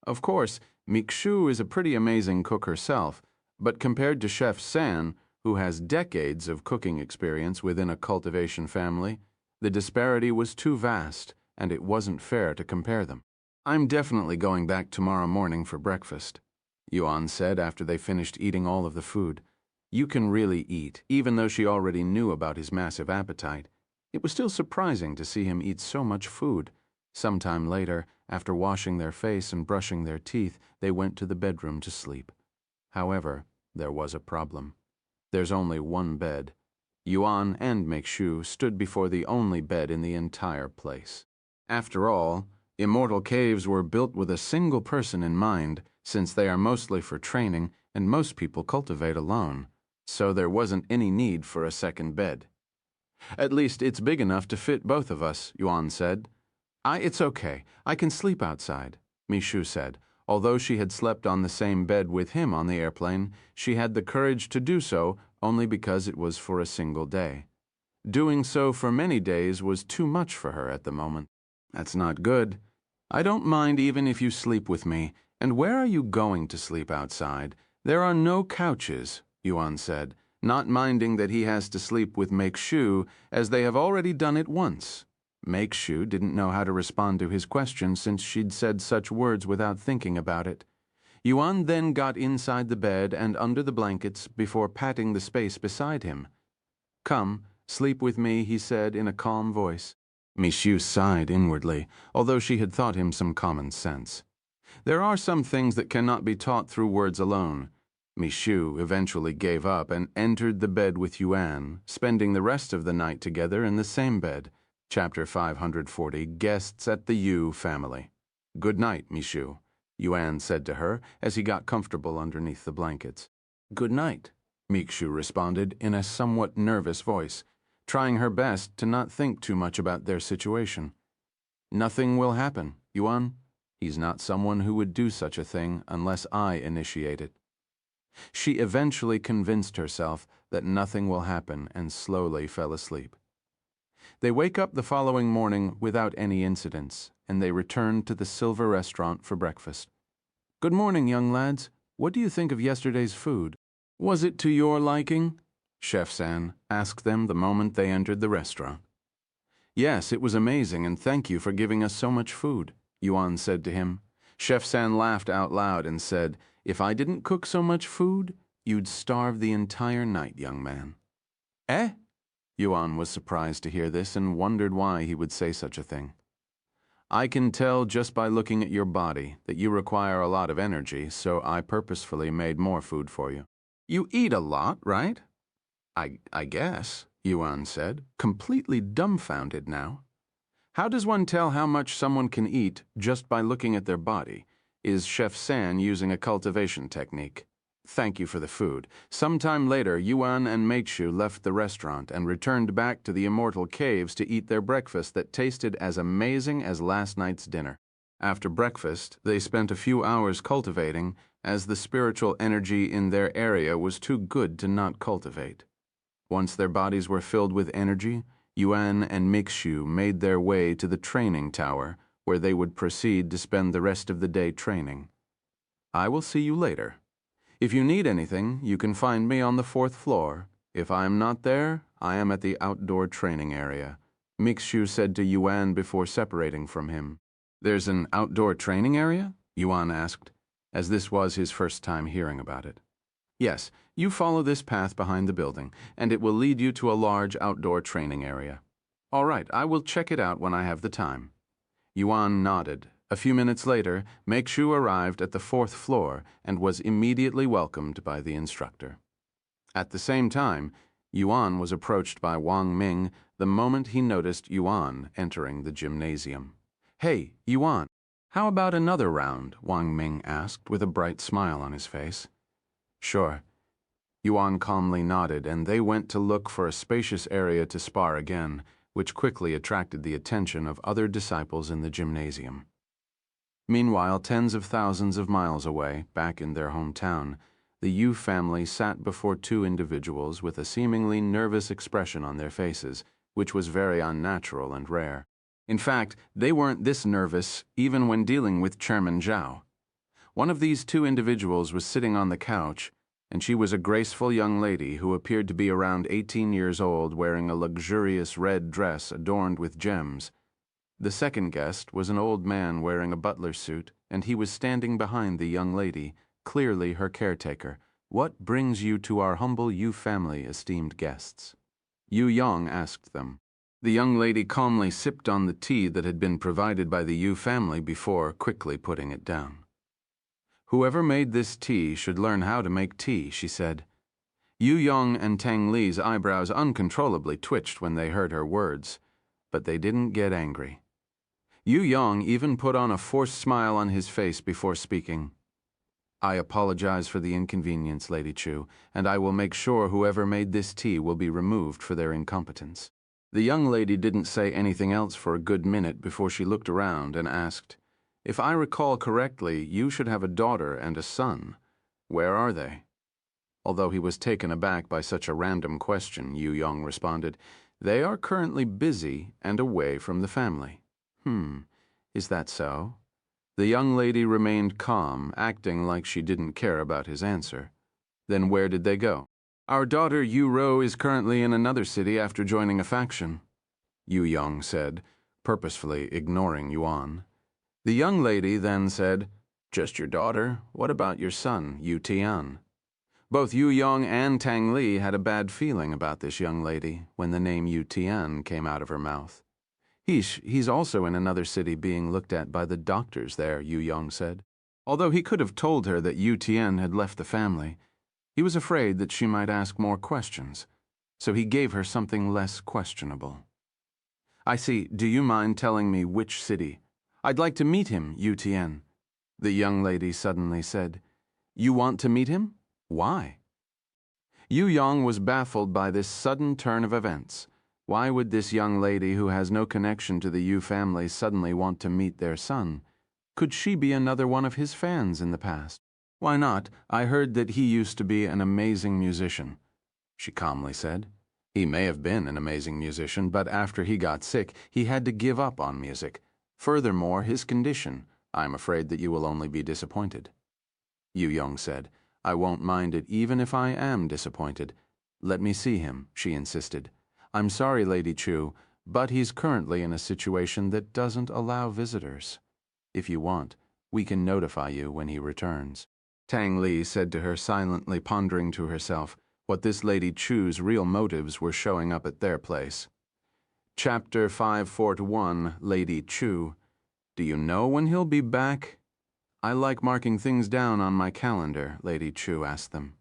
Of course, Meixiu is a pretty amazing cook herself, but compared to Chef San, who has decades of cooking experience within a cultivation family, the disparity was too vast, and it wasn't fair to compare them. "I'm definitely going back tomorrow morning for breakfast," Yuan said after they finished eating all of the food. You can really eat, even though she already knew about his massive appetite. It was still surprising to see him eat so much food. Sometime later, after washing their face and brushing their teeth, they went to the bedroom to sleep. However, there was a problem. There's only one bed. Yuan and Meixiu stood before the only bed in the entire place. After all, immortal caves were built with a single person in mind, since they are mostly for training and most people cultivate alone, so there wasn't any need for a second bed. "At least it's big enough to fit both of us," Yuan said. It's okay. I can sleep outside," Meixiu said. Although she had slept on the same bed with him on the airplane, she had the courage to do so only because it was for a single day. Doing so for many days was too much for her at the moment. "That's not good. I don't mind even if you sleep with me, "And where are you going to sleep outside? There are no couches," Yuan said, not minding that he has to sleep with Make-Shu, as they have already done it once. Make-Shu didn't know how to respond to his question since she'd said such words without thinking about it. Yuan then got inside the bed and under the blankets before patting the space beside him. "Come, sleep with me," he said in a calm voice. Make-Shu sighed inwardly, although she had taught him some common sense. There are some things that cannot be taught through words alone. Make-Shu eventually gave up and entered the bed with Yuan, spending the rest of the night together in the same bed. Chapter 540, Guests at the Yu Family. "Good night, Make-Shu," Yuan said to her as he got comfortable underneath the blankets. "Good night," Make-Shu responded in a somewhat nervous voice, trying her best to not think too much about their situation. "Nothing will happen, Yuan. He's not someone who would do such a thing unless I initiate it." She eventually convinced herself that nothing will happen and slowly fell asleep. They wake up the following morning without any incidents, and they return to the Silver Restaurant for breakfast. "Good morning, young lads. What do you think of yesterday's food? Was it to your liking?" Chef San asked them the moment they entered the restaurant. "Yes, it was amazing, and thank you for giving us so much food," Yuan said to him. Chef San laughed out loud and said, "If I didn't cook so much food, you'd starve the entire night, young man." "Eh?" Yuan was surprised to hear this and wondered why he would say such a thing. "I can tell just by looking at your body that you require a lot of energy, so I purposefully made more food for you." "You eat a lot, right?" I guess," Yuan said, completely dumbfounded now. How does one tell how much someone can eat just by looking at their body? Is Chef San using a cultivation technique? "Thank you for the food." Sometime later, Yuan and Make-Shu left the restaurant and returned back to the Immortal Caves to eat their breakfast that tasted as amazing as last night's dinner. After breakfast, they spent a few hours cultivating, as the spiritual energy in their area was too good to not cultivate. Once their bodies were filled with energy, Yuan and Make-Shu made their way to the training tower, where they would proceed to spend the rest of the day training. "I will see you later. If you need anything, you can find me on the 4th floor. If I am not there, I am at the outdoor training area," Make-Shu said to Yuan before separating from him. "There's an outdoor training area?" Yuan asked, as this was his first time hearing about it. "Yes, you follow this path behind the building, and it will lead you to a large outdoor training area." "All right, I will check it out when I have the time." Yuan nodded. A few minutes later, Make-Shu arrived at the 4th floor and was immediately welcomed by the instructor. At the same time, Yuan was approached by Wang Ming the moment he noticed Yuan entering the gymnasium. "Hey, Yuan, how about another round?" Wang Ming asked with a bright smile on his face. "Sure." Yuan calmly nodded, and they went to look for a spacious area to spar again, which quickly attracted the attention of other disciples in the gymnasium. Meanwhile, tens of thousands of miles away, back in their hometown, the Yu family sat before two individuals with a seemingly nervous expression on their faces, which was very unnatural and rare. In fact, they weren't this nervous even when dealing with Chairman Zhao. One of these two individuals was sitting on the couch, and she was a graceful young lady who appeared to be around 18 years old, wearing a luxurious red dress adorned with gems. The second guest was an old man wearing a butler suit, and he was standing behind the young lady, clearly her caretaker. "What brings you to our humble Yu family, esteemed guests?" Yu Yong asked them. The young lady calmly sipped on the tea that had been provided by the Yu family before quickly putting it down. "Whoever made this tea should learn how to make tea," she said. Yu Yong and Tang Li's eyebrows uncontrollably twitched when they heard her words, but they didn't get angry. Yu Yong even put on a forced smile on his face before speaking. "I apologize for the inconvenience, Lady Chu, and I will make sure whoever made this tea will be removed for their incompetence." The young lady didn't say anything else for a good minute before she looked around and asked, "If I recall correctly, you should have a daughter and a son. Where are they?" Although he was taken aback by such a random question, Yu Yong responded, "They are currently busy and away from the family." Is that so?" The young lady remained calm, acting like she didn't care about his answer. Then where did they go? Our daughter Yu Ro is currently in another city after joining a faction, Yu Yong said, purposefully ignoring Yuan. The young lady then said, "Just your daughter? What about your son, Yu Tian?" Both Yu Yong and Tang Li had a bad feeling about this young lady when the name Yu Tian came out of her mouth. He's also in another city being looked at by the doctors there, Yu Yong said. Although he could have told her that Yu Tian had left the family, he was afraid that she might ask more questions, so he gave her something less questionable. "I see. Do you mind telling me which city? I'd like to meet him, Yu Tian," the young lady suddenly said. "You want to meet him? Why?" Yu Yong was baffled by this sudden turn of events. Why would this young lady who has no connection to the Yu family suddenly want to meet their son? Could she be another one of his fans in the past? "Why not? I heard that he used to be an amazing musician," she calmly said. "He may have been an amazing musician, but after he got sick, he had to give up on music. Furthermore, his condition. I'm afraid that you will only be disappointed." Yu Yong said, "I won't mind it even if I am disappointed. Let me see him," she insisted. "I'm sorry, Lady Chu, but he's currently in a situation that doesn't allow visitors. If you want, we can notify you when he returns." Tang Li said to her, silently pondering to herself what this Lady Chu's real motives were showing up at their place. Chapter 541, Lady Chu. "Do you know when he'll be back?" "I like marking things down on my calendar," Lady Chu asked them.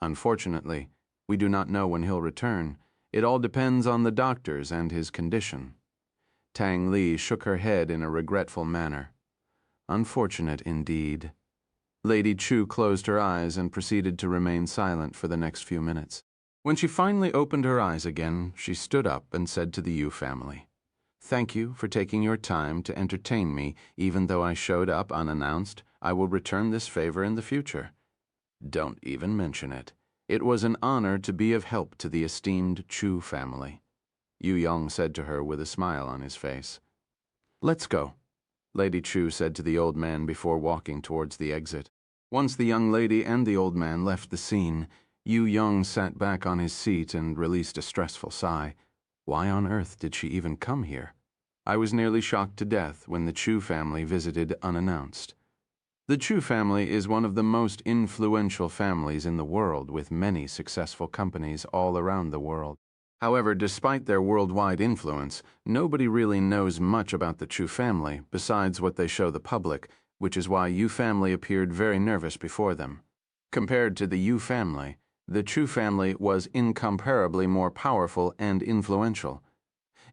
"Unfortunately, we do not know when he'll return. It all depends on the doctors and his condition." Tang Li shook her head in a regretful manner. "Unfortunate indeed." Lady Chu closed her eyes and proceeded to remain silent for the next few minutes. When she finally opened her eyes again, she stood up and said to the Yu family, "Thank you for taking your time to entertain me, even though I showed up unannounced. I will return this favor in the future." "Don't even mention it. It was an honor to be of help to the esteemed Chu family," Yu Yong said to her with a smile on his face. "Let's go," Lady Chu said to the old man before walking towards the exit. Once the young lady and the old man left the scene, Yu Yong sat back on his seat and released a stressful sigh. Why on earth did she even come here? I was nearly shocked to death when the Chu family visited unannounced. The Chu family is one of the most influential families in the world, with many successful companies all around the world. However, despite their worldwide influence, nobody really knows much about the Chu family besides what they show the public, which is why Yu family appeared very nervous before them. Compared to the Yu family, the Chu family was incomparably more powerful and influential.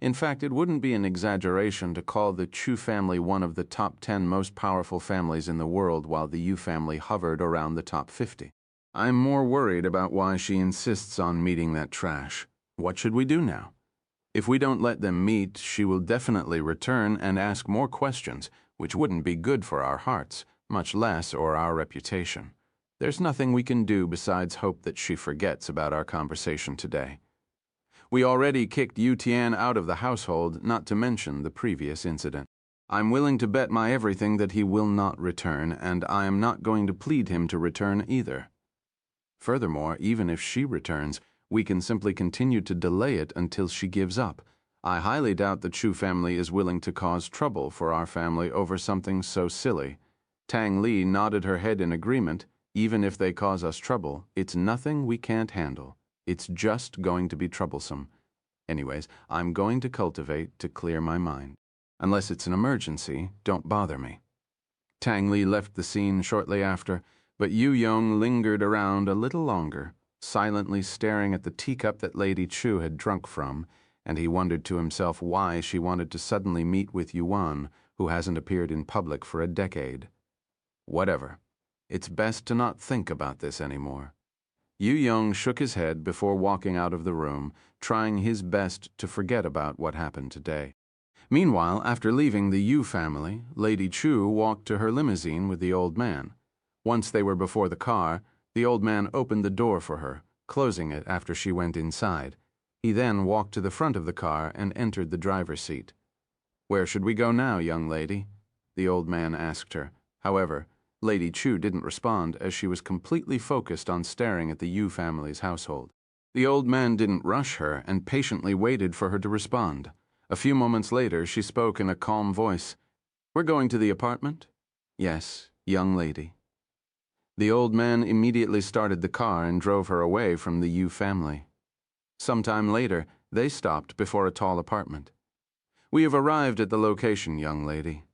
In fact, it wouldn't be an exaggeration to call the Chu family one of the top 10 most powerful families in the world, while the Yu family hovered around the top 50. I'm more worried about why she insists on meeting that trash. What should we do now? If we don't let them meet, she will definitely return and ask more questions, which wouldn't be good for our hearts, much less or our reputation. There's nothing we can do besides hope that she forgets about our conversation today. We already kicked Yu Tian out of the household, not to mention the previous incident. I'm willing to bet my everything that he will not return, and I am not going to plead him to return either. Furthermore, even if she returns, we can simply continue to delay it until she gives up. I highly doubt the Chu family is willing to cause trouble for our family over something so silly. Tang Li nodded her head in agreement. Even if they cause us trouble, it's nothing we can't handle. It's just going to be troublesome. Anyways, I'm going to cultivate to clear my mind. Unless it's an emergency, don't bother me. Tang Li left the scene shortly after, but Yu Yong lingered around a little longer, silently staring at the teacup that Lady Chu had drunk from, and he wondered to himself why she wanted to suddenly meet with Yuan, who hasn't appeared in public for a decade. Whatever. It's best to not think about this anymore. Yu Yong shook his head before walking out of the room, trying his best to forget about what happened today. Meanwhile, after leaving the Yu family, Lady Chu walked to her limousine with the old man. Once they were before the car, the old man opened the door for her, closing it after she went inside. He then walked to the front of the car and entered the driver's seat. "Where should we go now, young lady?" the old man asked her. However, Lady Chu didn't respond as she was completely focused on staring at the Yu family's household. The old man didn't rush her and patiently waited for her to respond. A few moments later, she spoke in a calm voice. "We're going to the apartment?" "Yes, young lady." The old man immediately started the car and drove her away from the Yu family. Sometime later, they stopped before a tall apartment. "We have arrived at the location, young lady,"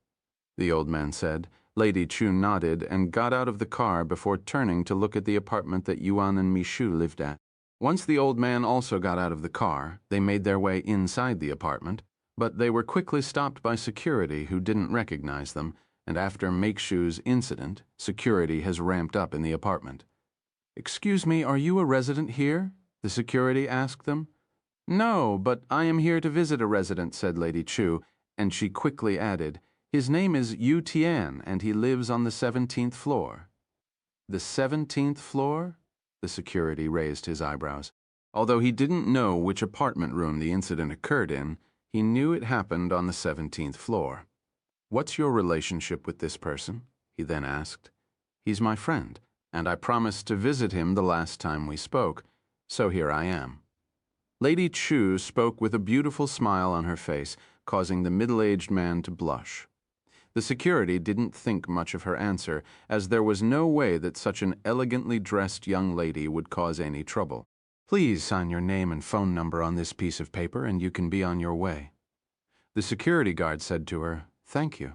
the old man said. Lady Chu nodded and got out of the car before turning to look at the apartment that Yuan and Mishu lived at. Once the old man also got out of the car, they made their way inside the apartment, but they were quickly stopped by security who didn't recognize them, and after Makeshu's incident, security has ramped up in the apartment. "Excuse me, are you a resident here?" the security asked them. "No, but I am here to visit a resident," said Lady Chu, and she quickly added, "His name is Yu Tian, and he lives on the 17th floor." "The 17th floor?" The security raised his eyebrows. Although he didn't know which apartment room the incident occurred in, he knew it happened on the 17th floor. "What's your relationship with this person?" he then asked. "He's my friend, and I promised to visit him the last time we spoke, so here I am." Lady Chu spoke with a beautiful smile on her face, causing the middle-aged man to blush. The security didn't think much of her answer, as there was no way that such an elegantly dressed young lady would cause any trouble. "Please sign your name and phone number on this piece of paper and you can be on your way." The security guard said to her, "Thank you."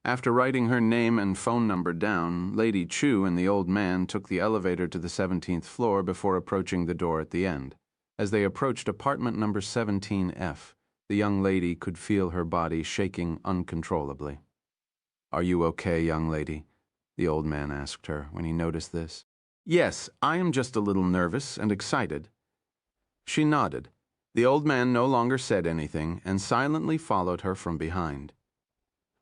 After writing her name and phone number down, Lady Chu and the old man took the elevator to the 17th floor before approaching the door at the end. As they approached apartment number 17F, the young lady could feel her body shaking uncontrollably. "Are you okay, young lady?" the old man asked her when he noticed this. "Yes, I am just a little nervous and excited." She nodded. The old man no longer said anything and silently followed her from behind.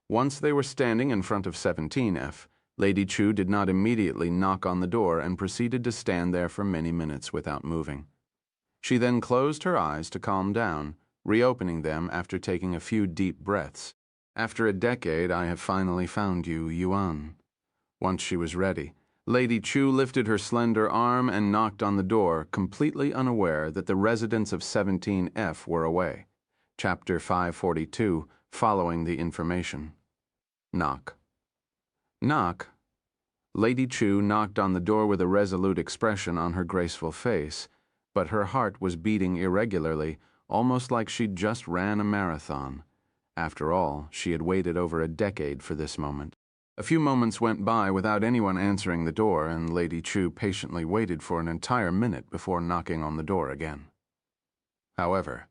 Once they were standing in front of 17F, Lady Chu did not immediately knock on the door and proceeded to stand there for many minutes without moving. She then closed her eyes to calm down, reopening them after taking a few deep breaths. "After a decade, I have finally found you, Yuan." Once she was ready, Lady Chu lifted her slender arm and knocked on the door, completely unaware that the residents of 17F were away. Chapter 542, following the information. Knock. Knock. Lady Chu knocked on the door with a resolute expression on her graceful face, but her heart was beating irregularly, almost like she'd just ran a marathon. After all, she had waited over a decade for this moment. A few moments went by without anyone answering the door, and Lady Chu patiently waited for an entire minute before knocking on the door again. However,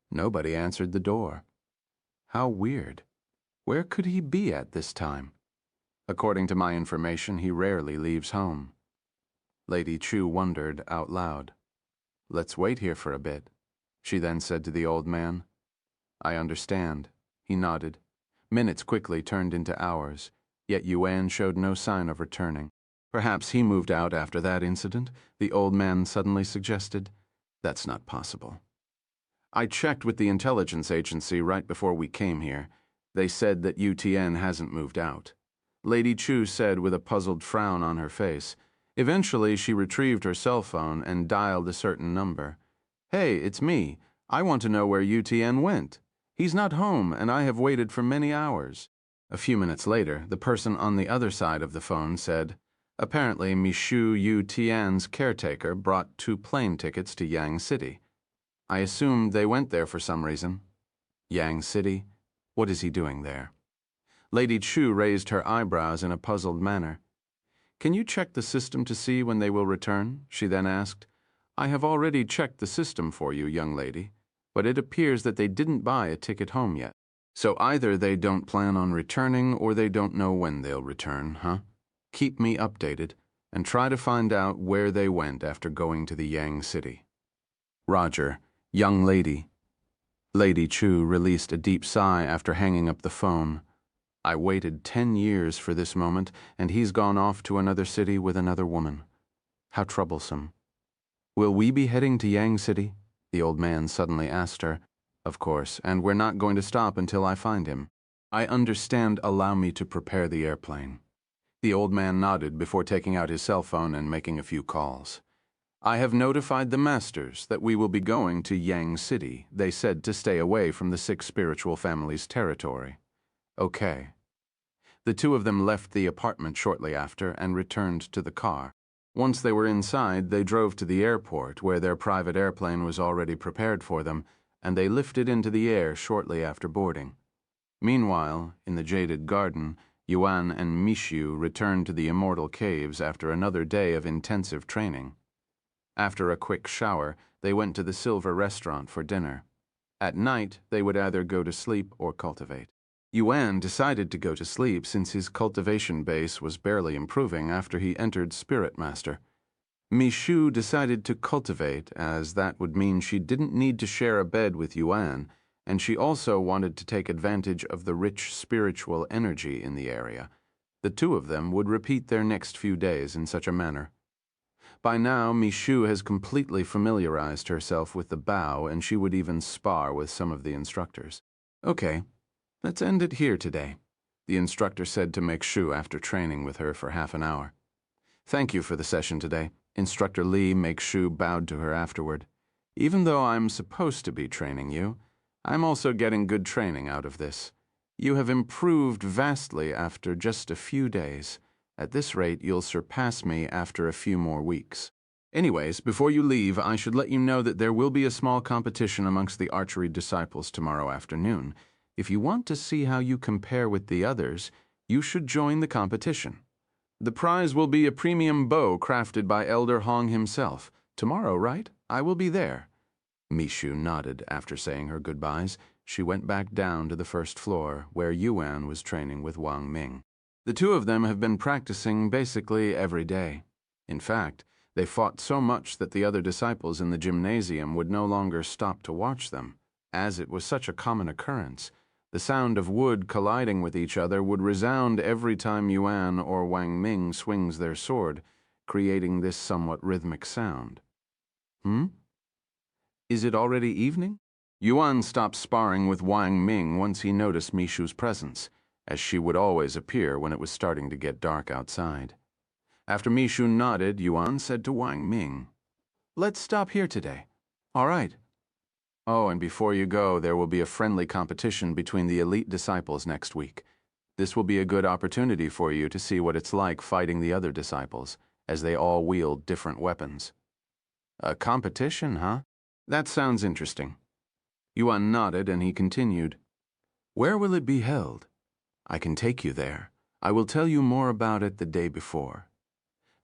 nobody answered the door. How weird. Where could he be at this time? According to my information, he rarely leaves home. Lady Chu wondered out loud. "Let's wait here for a bit," she then said to the old man. "I understand." He nodded. Minutes quickly turned into hours, yet Yuan showed no sign of returning. "Perhaps he moved out after that incident," the old man suddenly suggested. "That's not possible." "I checked with the intelligence agency right before we came here. They said that UTN hasn't moved out," Lady Chu said with a puzzled frown on her face. Eventually, she retrieved her cell phone and dialed a certain number. "Hey, it's me. I want to know where UTN went. He's not home, and I have waited for many hours." A few minutes later, the person on the other side of the phone said, "Apparently, Mishu Yu Tian's caretaker brought 2 plane tickets to Yang City. I assumed they went there for some reason." "Yang City? What is he doing there?" Lady Chu raised her eyebrows in a puzzled manner. "Can you check the system to see when they will return?" she then asked. "I have already checked the system for you, young lady, but it appears that they didn't buy a ticket home yet. So either they don't plan on returning or they don't know when they'll return, huh? Keep me updated and try to find out where they went after going to the Yang City." "Roger, young lady." Lady Chu released a deep sigh after hanging up the phone. "I waited 10 years for this moment, and he's gone off to another city with another woman. How troublesome." "Will we be heading to Yang City?" the old man suddenly asked her. "Of course, and we're not going to stop until I find him." I understand. Allow me to prepare the airplane. The old man nodded before taking out his cell phone and making a few calls. I have notified the masters that we will be going to Yang City. They said to stay away from the 6 spiritual families' territory. Okay. The two of them left the apartment shortly after and returned to the car. Once they were inside, they drove to the airport, where their private airplane was already prepared for them, and they lifted into the air shortly after boarding. Meanwhile, in the Jaded Garden, Yuan and Mishu returned to the Immortal Caves after another day of intensive training. After a quick shower, they went to the Silver Restaurant for dinner. At night, they would either go to sleep or cultivate. Yuan decided to go to sleep since his cultivation base was barely improving after he entered Spirit Master. Mishu decided to cultivate, as that would mean she didn't need to share a bed with Yuan, and she also wanted to take advantage of the rich spiritual energy in the area. The two of them would repeat their next few days in such a manner. By now, Mishu has completely familiarized herself with the bow, and she would even spar with some of the instructors. Okay, let's end it here today, the instructor said to Mekshu after training with her for half an hour. Thank you for the session today. Instructor Lee Mekshu bowed to her afterward. Even though I'm supposed to be training you, I'm also getting good training out of this. You have improved vastly after just a few days. At this rate, you'll surpass me after a few more weeks. Anyways, before you leave, I should let you know that there will be a small competition amongst the archery disciples tomorrow afternoon. If you want to see how you compare with the others, you should join the competition. The prize will be a premium bow crafted by Elder Hong himself. Tomorrow, right? I will be there. Mishu nodded after saying her goodbyes. She went back down to the first floor, where Yuan was training with Wang Ming. The two of them have been practicing basically every day. In fact, they fought so much that the other disciples in the gymnasium would no longer stop to watch them, as it was such a common occurrence. The sound of wood colliding with each other would resound every time Yuan or Wang Ming swings their sword, creating this somewhat rhythmic sound. Is it already evening? Yuan stopped sparring with Wang Ming once he noticed Mishu's presence, as she would always appear when it was starting to get dark outside. After Mishu nodded, Yuan said to Wang Ming, "Let's stop here today." "All right." "Oh, and before you go, there will be a friendly competition between the elite disciples next week. This will be a good opportunity for you to see what it's like fighting the other disciples, as they all wield different weapons." "A competition, huh? That sounds interesting." Yuan nodded and he continued, "Where will it be held? I can take you there. I will tell you more about it the day before."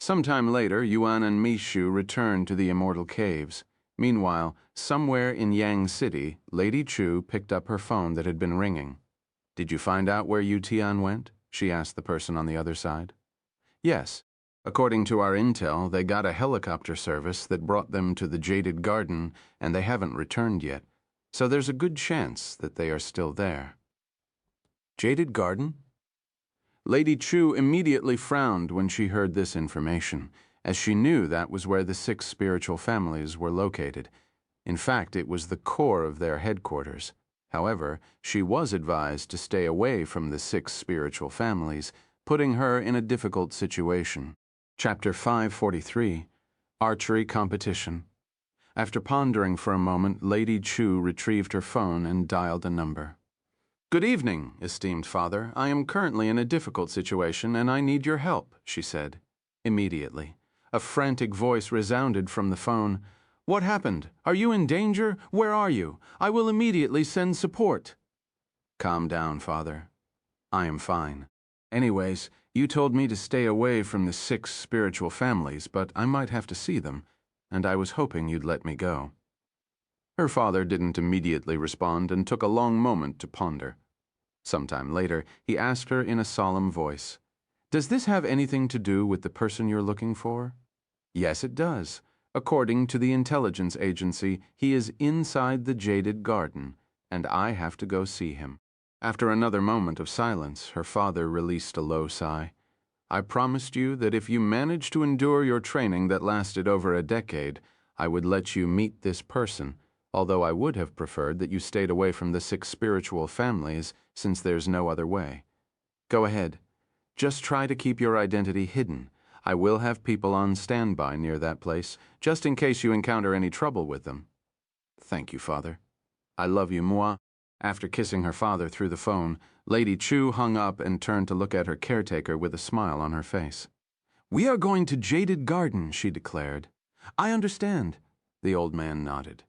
Sometime later, Yuan and Mishu returned to the Immortal Caves. Meanwhile, somewhere in Yang City, Lady Chu picked up her phone that had been ringing. "Did you find out where Yu Tian went?" she asked the person on the other side. "Yes. According to our intel, they got a helicopter service that brought them to the Jaded Garden, and they haven't returned yet. So there's a good chance that they are still there." Jaded Garden? Lady Chu immediately frowned when she heard this information, as she knew that was where the 6 spiritual families were located. In fact, it was the core of their headquarters. However, she was advised to stay away from the 6 spiritual families, putting her in a difficult situation. Chapter 543, Archery Competition. After pondering for a moment, Lady Chu retrieved her phone and dialed a number. "Good evening, esteemed father. I am currently in a difficult situation and I need your help," she said. Immediately, a frantic voice resounded from the phone. "What happened? Are you in danger? Where are you? I will immediately send support." "Calm down, father. I am fine. Anyways, you told me to stay away from the 6 spiritual families, but I might have to see them, and I was hoping you'd let me go." Her father didn't immediately respond and took a long moment to ponder. Sometime later, he asked her in a solemn voice, "Does this have anything to do with the person you're looking for?" "Yes, it does. According to the intelligence agency, he is inside the Jaded Garden, and I have to go see him." After another moment of silence, her father released a low sigh. "I promised you that if you managed to endure your training that lasted over a decade, I would let you meet this person. although I would have preferred that you stayed away from the 6 spiritual families since there's no other way. Go ahead. Just try to keep your identity hidden. I will have people on standby near that place, just in case you encounter any trouble with them. Thank you, Father. I love you, moi. After kissing her father through the phone, Lady Chu hung up and turned to look at her caretaker with a smile on her face. We are going to Jaded Garden, she declared. I understand. The old man nodded.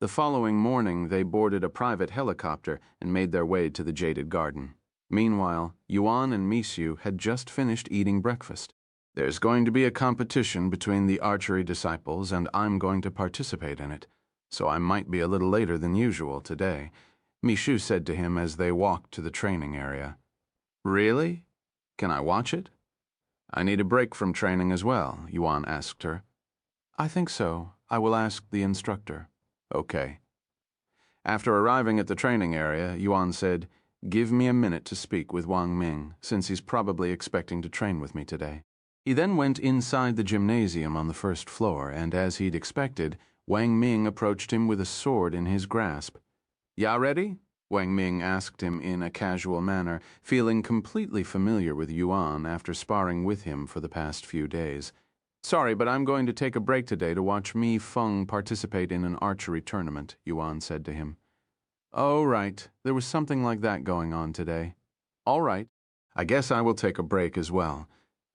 The following morning, they boarded a private helicopter and made their way to the Jaded Garden. Meanwhile, Yuan and Mishu had just finished eating breakfast. There's going to be a competition between the archery disciples, and I'm going to participate in it, so I might be a little later than usual today, Mishu said to him as they walked to the training area. Really? Can I watch it? I need a break from training as well, Yuan asked her. I think so. I will ask the instructor. Okay. After arriving at the training area, Yuan said, Give me a minute to speak with Wang Ming, since he's probably expecting to train with me today. He then went inside the gymnasium on the first floor, and as he'd expected, Wang Ming approached him with a sword in his grasp. Ya ready? Wang Ming asked him in a casual manner, feeling completely familiar with Yuan after sparring with him for the past few days. Sorry, but I'm going to take a break today to watch Mi Feng participate in an archery tournament, Yuan said to him. Oh, right. There was something like that going on today. All right. I guess I will take a break as well.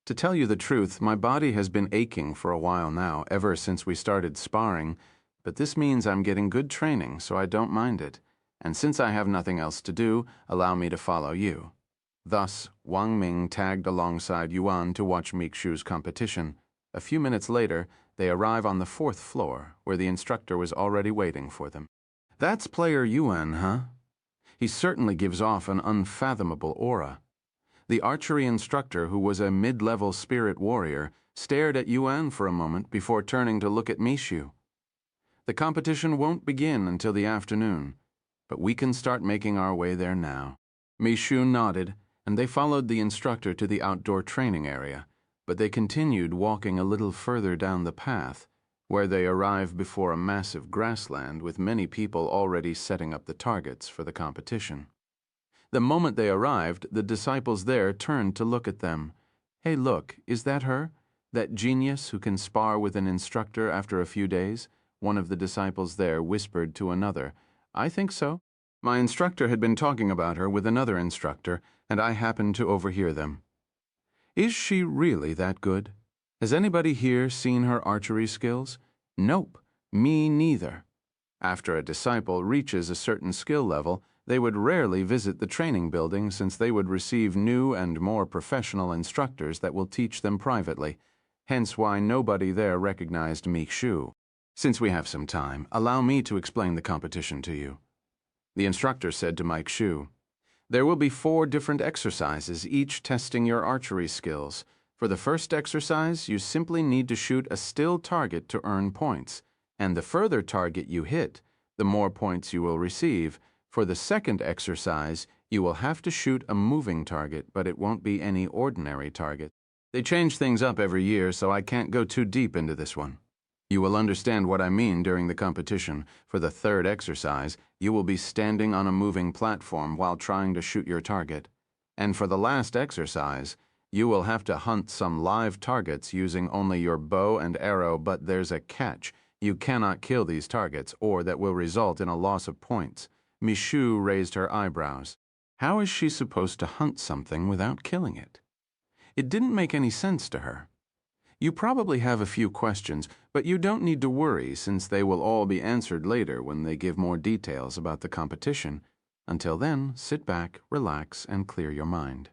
To tell you the truth, my body has been aching for a while now, ever since we started sparring, but this means I'm getting good training, so I don't mind it. And since I have nothing else to do, allow me to follow you. Thus, Wang Ming tagged alongside Yuan to watch Mikshu's competition. A few minutes later, they arrive on the 4th floor, where the instructor was already waiting for them. That's player Yuan, huh? He certainly gives off an unfathomable aura. The archery instructor, who was a mid-level spirit warrior, stared at Yuan for a moment before turning to look at Mishu. The competition won't begin until the afternoon, but we can start making our way there now. Mishu nodded, and they followed the instructor to the outdoor training area, but they continued walking a little further down the path, where they arrived before a massive grassland with many people already setting up the targets for the competition. The moment they arrived, the disciples there turned to look at them. Hey, look, is that her? That genius who can spar with an instructor after a few days? One of the disciples there whispered to another. I think so. My instructor had been talking about her with another instructor, and I happened to overhear them. Is she really that good? Has anybody here seen her archery skills? Nope, me neither. After a disciple reaches a certain skill level, they would rarely visit the training building since they would receive new and more professional instructors that will teach them privately, hence why nobody there recognized Mikshu. Since we have some time, allow me to explain the competition to you. The instructor said to Mikshu, There will be 4 different exercises, each testing your archery skills. For the first exercise, you simply need to shoot a still target to earn points, and the further target you hit, the more points you will receive. For the second exercise, you will have to shoot a moving target, but it won't be any ordinary target. They change things up every year, so I can't go too deep into this one. You will understand what I mean during the competition. For the third exercise, you will be standing on a moving platform while trying to shoot your target. And for the last exercise, you will have to hunt some live targets using only your bow and arrow, but there's a catch. You cannot kill these targets, or that will result in a loss of points. Mishu raised her eyebrows. How is she supposed to hunt something without killing it? It didn't make any sense to her. You probably have a few questions, but you don't need to worry since they will all be answered later when they give more details about the competition. Until then, sit back, relax, and clear your mind.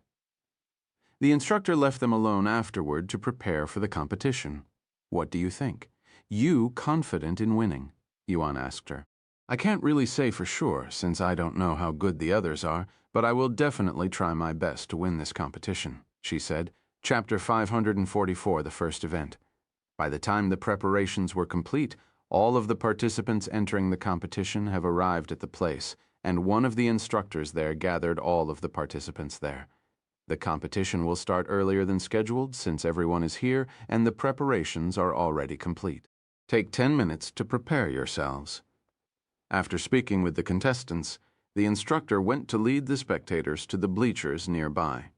The instructor left them alone afterward to prepare for the competition. What do you think? You confident in winning? Yuan asked her. I can't really say for sure since I don't know how good the others are, but I will definitely try my best to win this competition, she said. Chapter 544, the first event. By the time the preparations were complete, all of the participants entering the competition have arrived at the place, and one of the instructors there gathered all of the participants there. The competition will start earlier than scheduled since everyone is here and the preparations are already complete. Take 10 minutes to prepare yourselves. After speaking with the contestants, the instructor went to lead the spectators to the bleachers nearby.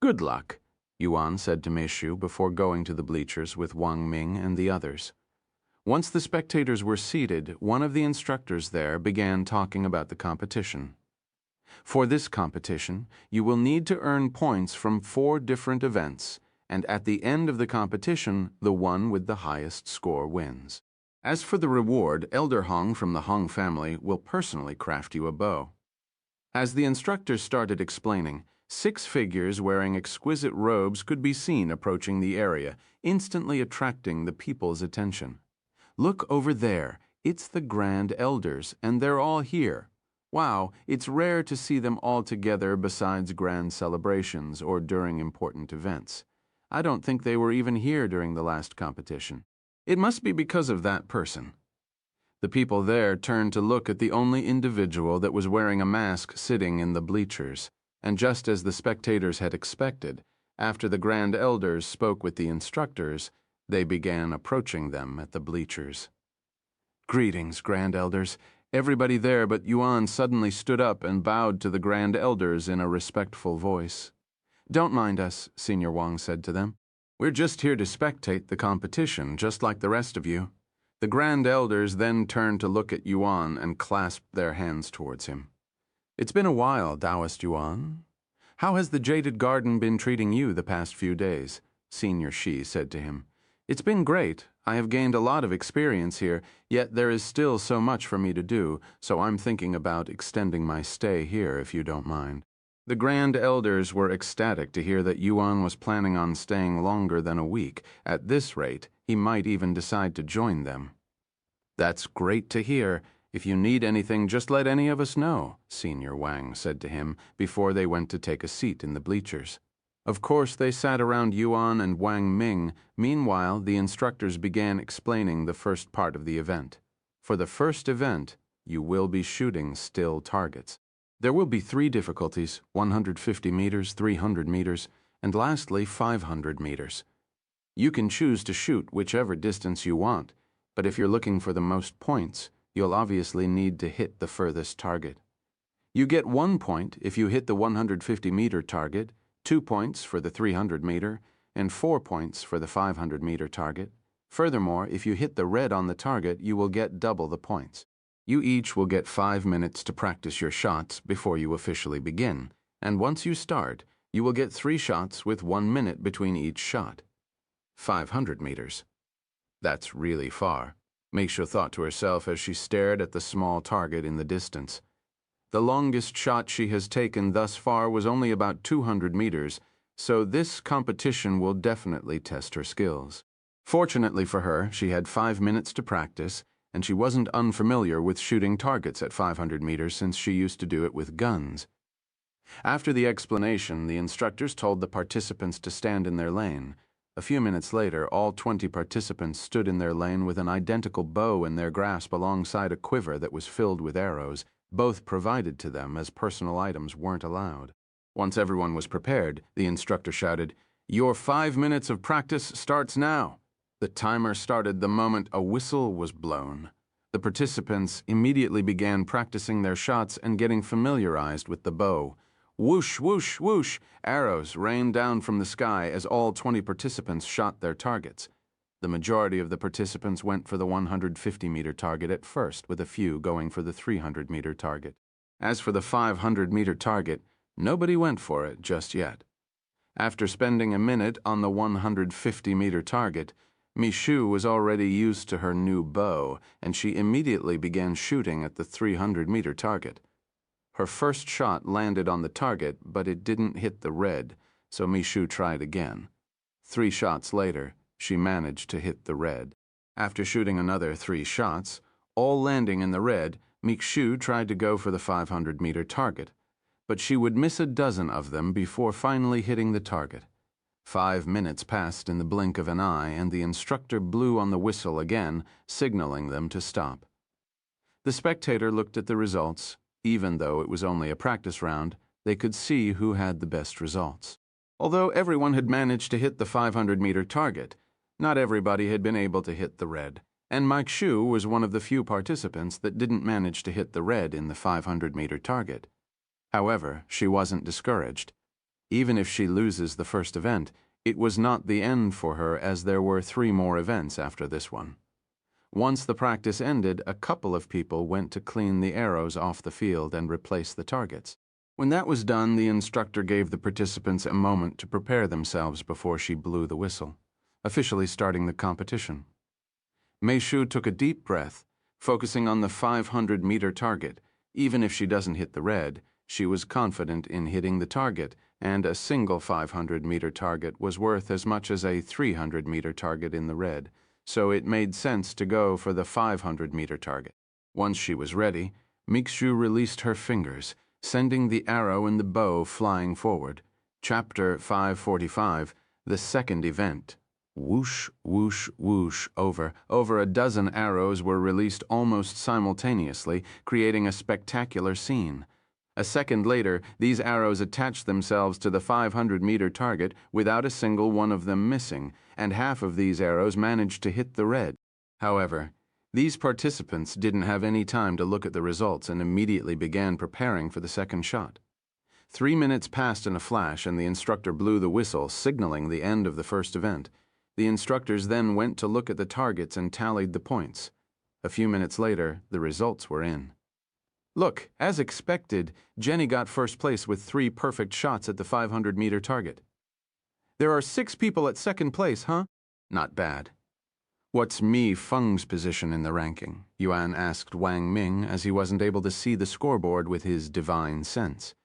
"Good luck," Yuan said to Meishu before going to the bleachers with Wang Ming and the others. Once the spectators were seated, one of the instructors there began talking about the competition. For this competition, you will need to earn points from 4 different events, and at the end of the competition, the one with the highest score wins. As for the reward, Elder Hong from the Hong family will personally craft you a bow. As the instructors started explaining, 6 figures wearing exquisite robes could be seen approaching the area, instantly attracting the people's attention. "Look over there. It's the Grand Elders, and they're all here. Wow, it's rare to see them all together besides grand celebrations or during important events. I don't think they were even here during the last competition. It must be because of that person." The people there turned to look at the only individual that was wearing a mask sitting in the bleachers, and just as the spectators had expected, after the Grand Elders spoke with the instructors, they began approaching them at the bleachers. "Greetings, Grand Elders." Everybody there but Yuan suddenly stood up and bowed to the Grand Elders in a respectful voice. "Don't mind us," Senior Wang said to them. "We're just here to spectate the competition, just like the rest of you." The Grand Elders then turned to look at Yuan and clasped their hands towards him. "It's been a while, Taoist Yuan. How has the Jaded Garden been treating you the past few days?" Senior Shi said to him. "It's been great. I have gained a lot of experience here, yet there is still so much for me to do, so I'm thinking about extending my stay here if you don't mind." The Grand Elders were ecstatic to hear that Yuan was planning on staying longer than a week. At this rate, he might even decide to join them. "That's great to hear. If you need anything, just let any of us know," Senior Wang said to him before they went to take a seat in the bleachers. Of course, they sat around Yuan and Wang Ming. Meanwhile, the instructors began explaining the first part of the event. For the first event, you will be shooting still targets. There will be 3 difficulties: 150 meters, 300 meters, and lastly 500 meters. You can choose to shoot whichever distance you want, but if you're looking for the most points, you'll obviously need to hit the furthest target. You get 1 point if you hit the 150-meter target, 2 points for the 300-meter, and 4 points for the 500-meter target. Furthermore, if you hit the red on the target, you will get double the points. You each will get 5 minutes to practice your shots before you officially begin, and once you start, you will get 3 shots with 1 minute between each shot. 500 meters. That's really far, Meishu thought to herself as she stared at the small target in the distance. The longest shot she has taken thus far was only about 200 meters, so this competition will definitely test her skills. Fortunately for her, she had 5 minutes to practice, and she wasn't unfamiliar with shooting targets at 500 meters since she used to do it with guns. After the explanation, the instructors told the participants to stand in their lane. A few minutes later, all 20 participants stood in their lane with an identical bow in their grasp alongside a quiver that was filled with arrows, both provided to them as personal items weren't allowed. Once everyone was prepared, the instructor shouted, "Your 5 minutes of practice starts now." The timer started the moment a whistle was blown. The participants immediately began practicing their shots and getting familiarized with the bow. Whoosh, whoosh, whoosh, arrows rained down from the sky as all 20 participants shot their targets. The majority of the participants went for the 150-meter target at first, with a few going for the 300-meter target. As for the 500-meter target, nobody went for it just yet. After spending a minute on the 150-meter target, Meishu was already used to her new bow, and she immediately began shooting at the 300-meter target. Her first shot landed on the target, but it didn't hit the red, so Meishu tried again. 3 shots later, she managed to hit the red. After shooting another 3 shots, all landing in the red, Meishu tried to go for the 500-meter target, but she would miss a dozen of them before finally hitting the target. 5 minutes passed in the blink of an eye, and the instructor blew on the whistle again, signaling them to stop. The spectator looked at the results. Even though it was only a practice round, they could see who had the best results. Although everyone had managed to hit the 500-meter target, not everybody had been able to hit the red. And Mike Shu was one of the few participants that didn't manage to hit the red in the 500-meter target. However, she wasn't discouraged. Even if she loses the first event, it was not the end for her, as there were 3 more events after this one. Once the practice ended, a couple of people went to clean the arrows off the field and replace the targets. When that was done, the instructor gave the participants a moment to prepare themselves before she blew the whistle, officially starting the competition. Mei Shu took a deep breath, focusing on the 500-meter target. Even if she doesn't hit the red, she was confident in hitting the target, and a single 500-meter target was worth as much as a 300-meter target in the red, so it made sense to go for the 500-meter target. Once she was ready, Mixu released her fingers, sending the arrow and the bow flying forward. Chapter 545, the second event. Whoosh, whoosh, whoosh, over a dozen arrows were released almost simultaneously, creating a spectacular scene. A second later, these arrows attached themselves to the 500-meter target without a single one of them missing, and half of these arrows managed to hit the red. However, these participants didn't have any time to look at the results and immediately began preparing for the second shot. 3 minutes passed in a flash, and the instructor blew the whistle, signaling the end of the first event. The instructors then went to look at the targets and tallied the points. A few minutes later, the results were in. Look, as expected, Jenny got first place with 3 perfect shots at the 500-meter target. There are 6 people at second place, huh? Not bad. What's Mi Feng's position in the ranking? Yuan asked Wang Ming, as he wasn't able to see the scoreboard with his divine sense.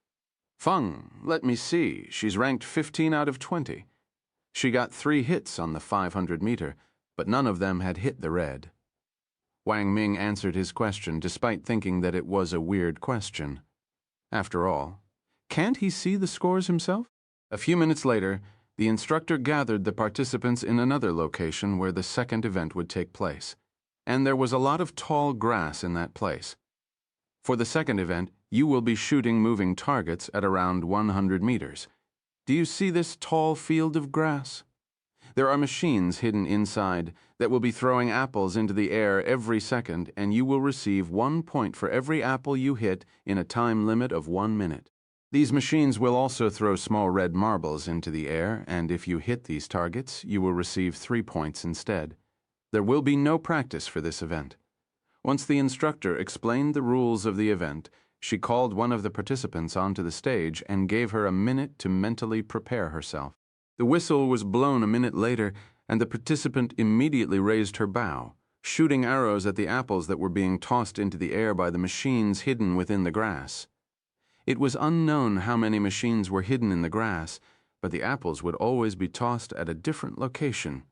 Feng, let me see. She's ranked 15 out of 20. She got 3 hits on the 500-meter, but none of them had hit the red. Wang Ming answered his question despite thinking that it was a weird question. After all, can't he see the scores himself? A few minutes later, the instructor gathered the participants in another location where the second event would take place, and there was a lot of tall grass in that place. For the second event, you will be shooting moving targets at around 100 meters. Do you see this tall field of grass? There are machines hidden inside that will be throwing apples into the air every second, and you will receive 1 point for every apple you hit in a time limit of 1 minute. These machines will also throw small red marbles into the air, and if you hit these targets, you will receive 3 points instead. There will be no practice for this event. Once the instructor explained the rules of the event, she called one of the participants onto the stage and gave her a minute to mentally prepare herself. The whistle was blown a minute later, and the participant immediately raised her bow, shooting arrows at the apples that were being tossed into the air by the machines hidden within the grass. It was unknown how many machines were hidden in the grass, but the apples would always be tossed at a different location,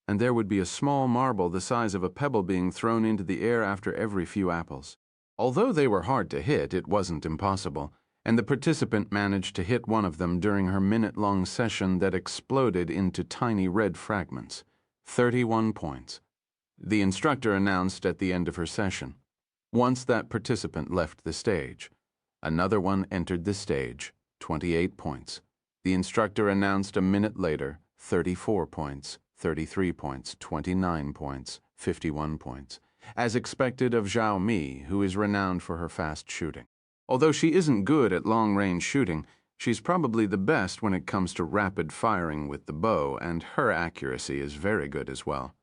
and there would be a small marble the size of a pebble being thrown into the air after every few apples. Although they were hard to hit, it wasn't impossible, and the participant managed to hit one of them during her minute-long session that exploded into tiny red fragments. 31 points. The instructor announced at the end of her session. Once that participant left the stage, another one entered the stage, 28 points. The instructor announced a minute later, 34 points, 33 points, 29 points, 51 points, as expected of Zhao Mi, who is renowned for her fast shooting. Although she isn't good at long-range shooting, she's probably the best when it comes to rapid firing with the bow, and her accuracy is very good as well.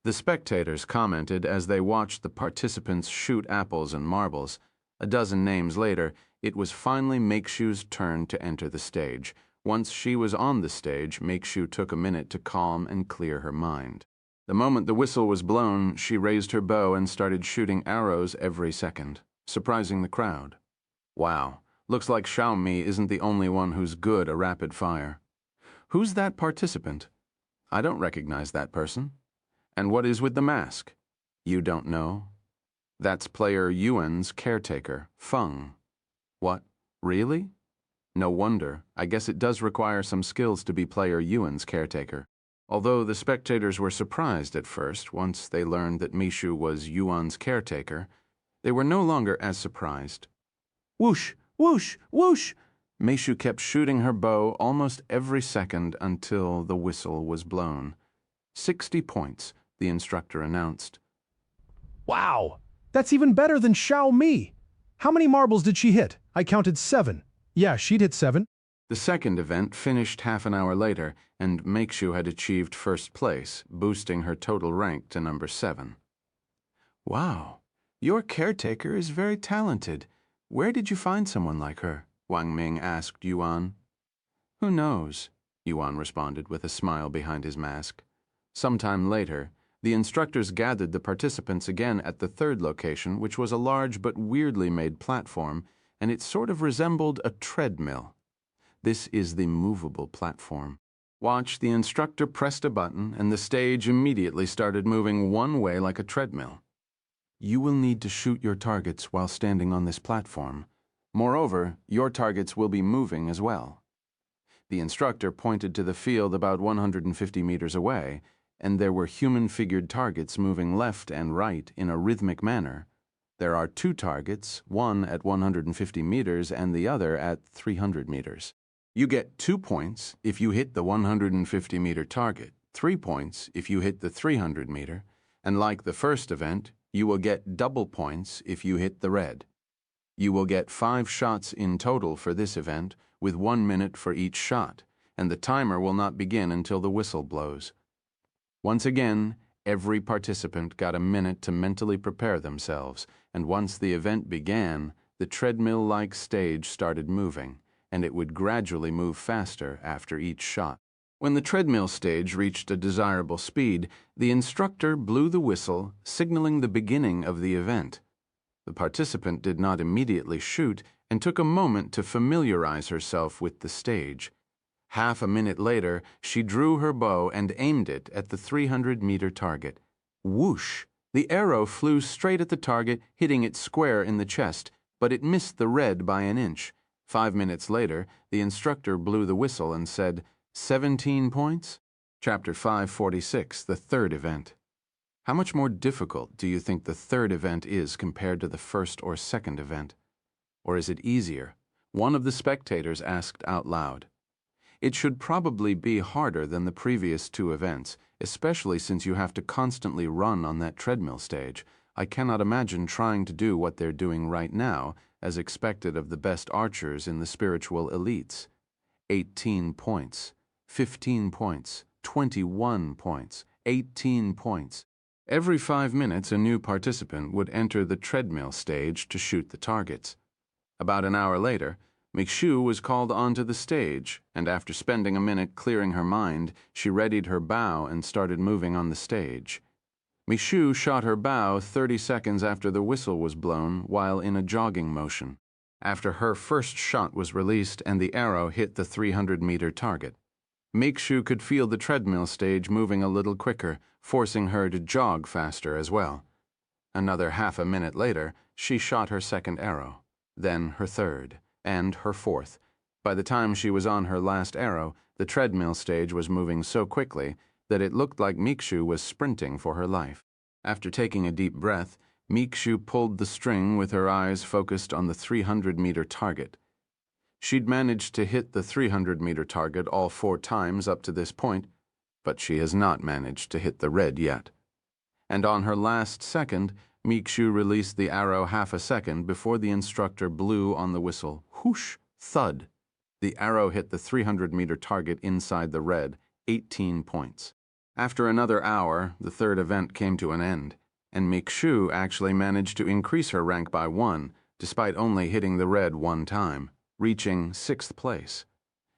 The spectators commented as they watched the participants shoot apples and marbles. A dozen names later, it was finally Makeshu's turn to enter the stage. Once she was on the stage, Makeshu took a minute to calm and clear her mind. The moment the whistle was blown, she raised her bow and started shooting arrows every second, surprising the crowd. Wow, looks like Xiaomi isn't the only one who's good at rapid fire. Who's that participant? I don't recognize that person. And what is with the mask? You don't know? That's player Yuan's caretaker, Feng. What? Really? No wonder. I guess it does require some skills to be player Yuan's caretaker. Although the spectators were surprised at first, once they learned that Mishu was Yuan's caretaker, they were no longer as surprised. Whoosh, whoosh, whoosh! Meishu kept shooting her bow almost every second until the whistle was blown. 60 points, the instructor announced. Wow! That's even better than Xiaomi! How many marbles did she hit? I counted 7. Yeah, she'd hit 7. The second event finished half an hour later, and Makeshu had achieved first place, boosting her total rank to number 7. Wow, your caretaker is very talented. Where did you find someone like her? Wang Ming asked Yuan. Who knows? Yuan responded with a smile behind his mask. Sometime later, the instructors gathered the participants again at the third location, which was a large but weirdly made platform, and it sort of resembled a treadmill. This is the movable platform. Watch, the instructor pressed a button, and the stage immediately started moving one way like a treadmill. You will need to shoot your targets while standing on this platform. Moreover, your targets will be moving as well. The instructor pointed to the field about 150 meters away, and there were human-figured targets moving left and right in a rhythmic manner. There are 2 targets, one at 150 meters and the other at 300 meters. You get 2 points if you hit the 150-meter target, 3 points if you hit the 300-meter, and like the first event, you will get double points if you hit the red. You will get 5 shots in total for this event, with 1 minute for each shot, and the timer will not begin until the whistle blows. Once again, every participant got a minute to mentally prepare themselves, and once the event began, the treadmill-like stage started moving, and it would gradually move faster after each shot. When the treadmill stage reached a desirable speed, the instructor blew the whistle, signaling the beginning of the event. The participant did not immediately shoot and took a moment to familiarize herself with the stage. Half a minute later, she drew her bow and aimed it at the 300-meter target. Whoosh! The arrow flew straight at the target, hitting it square in the chest, but it missed the red by an inch. 5 minutes later, the instructor blew the whistle and said, 17 points? Chapter 546, the third event. How much more difficult do you think the third event is compared to the first or second event? Or is it easier? One of the spectators asked out loud. It should probably be harder than the previous 2 events, especially since you have to constantly run on that treadmill stage. I cannot imagine trying to do what they're doing right now, as expected of the best archers in the spiritual elites. 18 points, 15 points, 21 points, 18 points. Every 5 minutes, a new participant would enter the treadmill stage to shoot the targets. About an hour later, Makeshu was called onto the stage, and after spending a minute clearing her mind, she readied her bow and started moving on the stage. Makeshu shot her bow 30 seconds after the whistle was blown while in a jogging motion, after her first shot was released and the arrow hit the 300-meter target. Makeshu could feel the treadmill stage moving a little quicker, forcing her to jog faster as well. Another half a minute later, she shot her second arrow, then her third, and her fourth. By the time she was on her last arrow, the treadmill stage was moving so quickly that it looked like Makeshu was sprinting for her life. After taking a deep breath, Makeshu pulled the string with her eyes focused on the 300-meter target. She'd managed to hit the 300-meter target all 4 times up to this point, but she has not managed to hit the red yet. And on her last second, Makeshu released the arrow half a second before the instructor blew on the whistle. Whoosh! Thud! The arrow hit the 300-meter target inside the red, 18 points. After another hour, the third event came to an end, and Makeshu actually managed to increase her rank by 1, despite only hitting the red 1 time, reaching 6th place.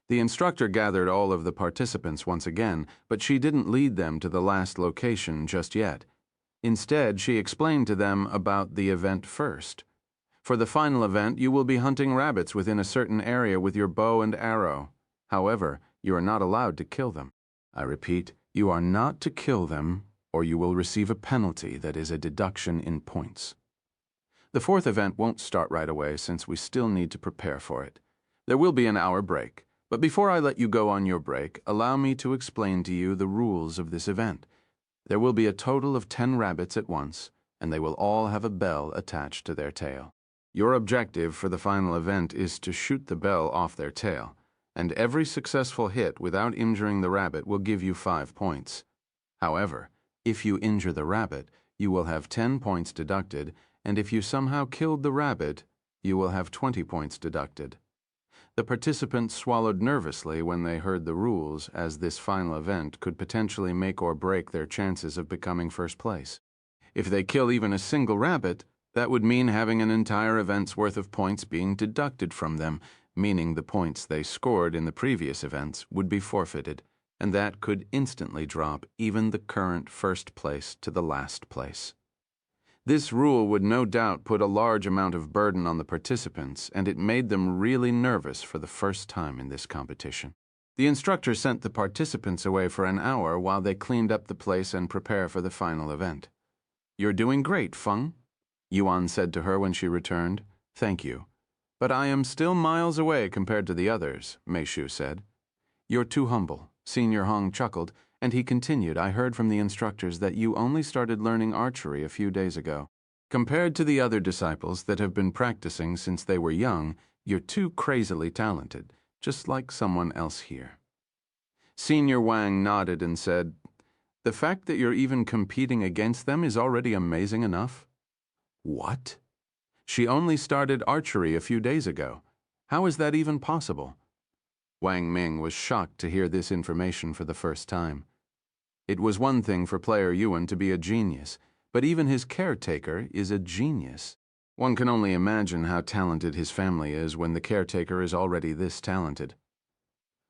The instructor gathered all of the participants once again, but she didn't lead them to the last location just yet. Instead, she explained to them about the event first. For the final event, you will be hunting rabbits within a certain area with your bow and arrow. However, you are not allowed to kill them. I repeat, you are not to kill them, or you will receive a penalty that is a deduction in points. The fourth event won't start right away since we still need to prepare for it. There will be an hour break, but before I let you go on your break, allow me to explain to you the rules of this event. There will be a total of 10 rabbits at once, and they will all have a bell attached to their tail. Your objective for the final event is to shoot the bell off their tail, and every successful hit without injuring the rabbit will give you 5 points. However, if you injure the rabbit, you will have 10 points deducted, and if you somehow killed the rabbit, you will have 20 points deducted. The participants swallowed nervously when they heard the rules, as this final event could potentially make or break their chances of becoming first place. If they kill even a single rabbit, that would mean having an entire event's worth of points being deducted from them, meaning the points they scored in the previous events would be forfeited, and that could instantly drop even the current first place to the last place. This rule would no doubt put a large amount of burden on the participants, and it made them really nervous for the first time in this competition. The instructor sent the participants away for an hour while they cleaned up the place and prepare for the final event. "You're doing great, Feng," Yuan said to her when she returned. "Thank you. But I am still miles away compared to the others," Meishu said. "You're too humble," Senior Hong chuckled, and he continued, "I heard from the instructors that you only started learning archery a few days ago. Compared to the other disciples that have been practicing since they were young, you're too crazily talented, just like someone else here." Senior Wang nodded and said, "The fact that you're even competing against them is already amazing enough." "What? She only started archery a few days ago. How is that even possible?" Wang Ming was shocked to hear this information for the first time. It was one thing for Player Yuan to be a genius, but even his caretaker is a genius. One can only imagine how talented his family is when the caretaker is already this talented.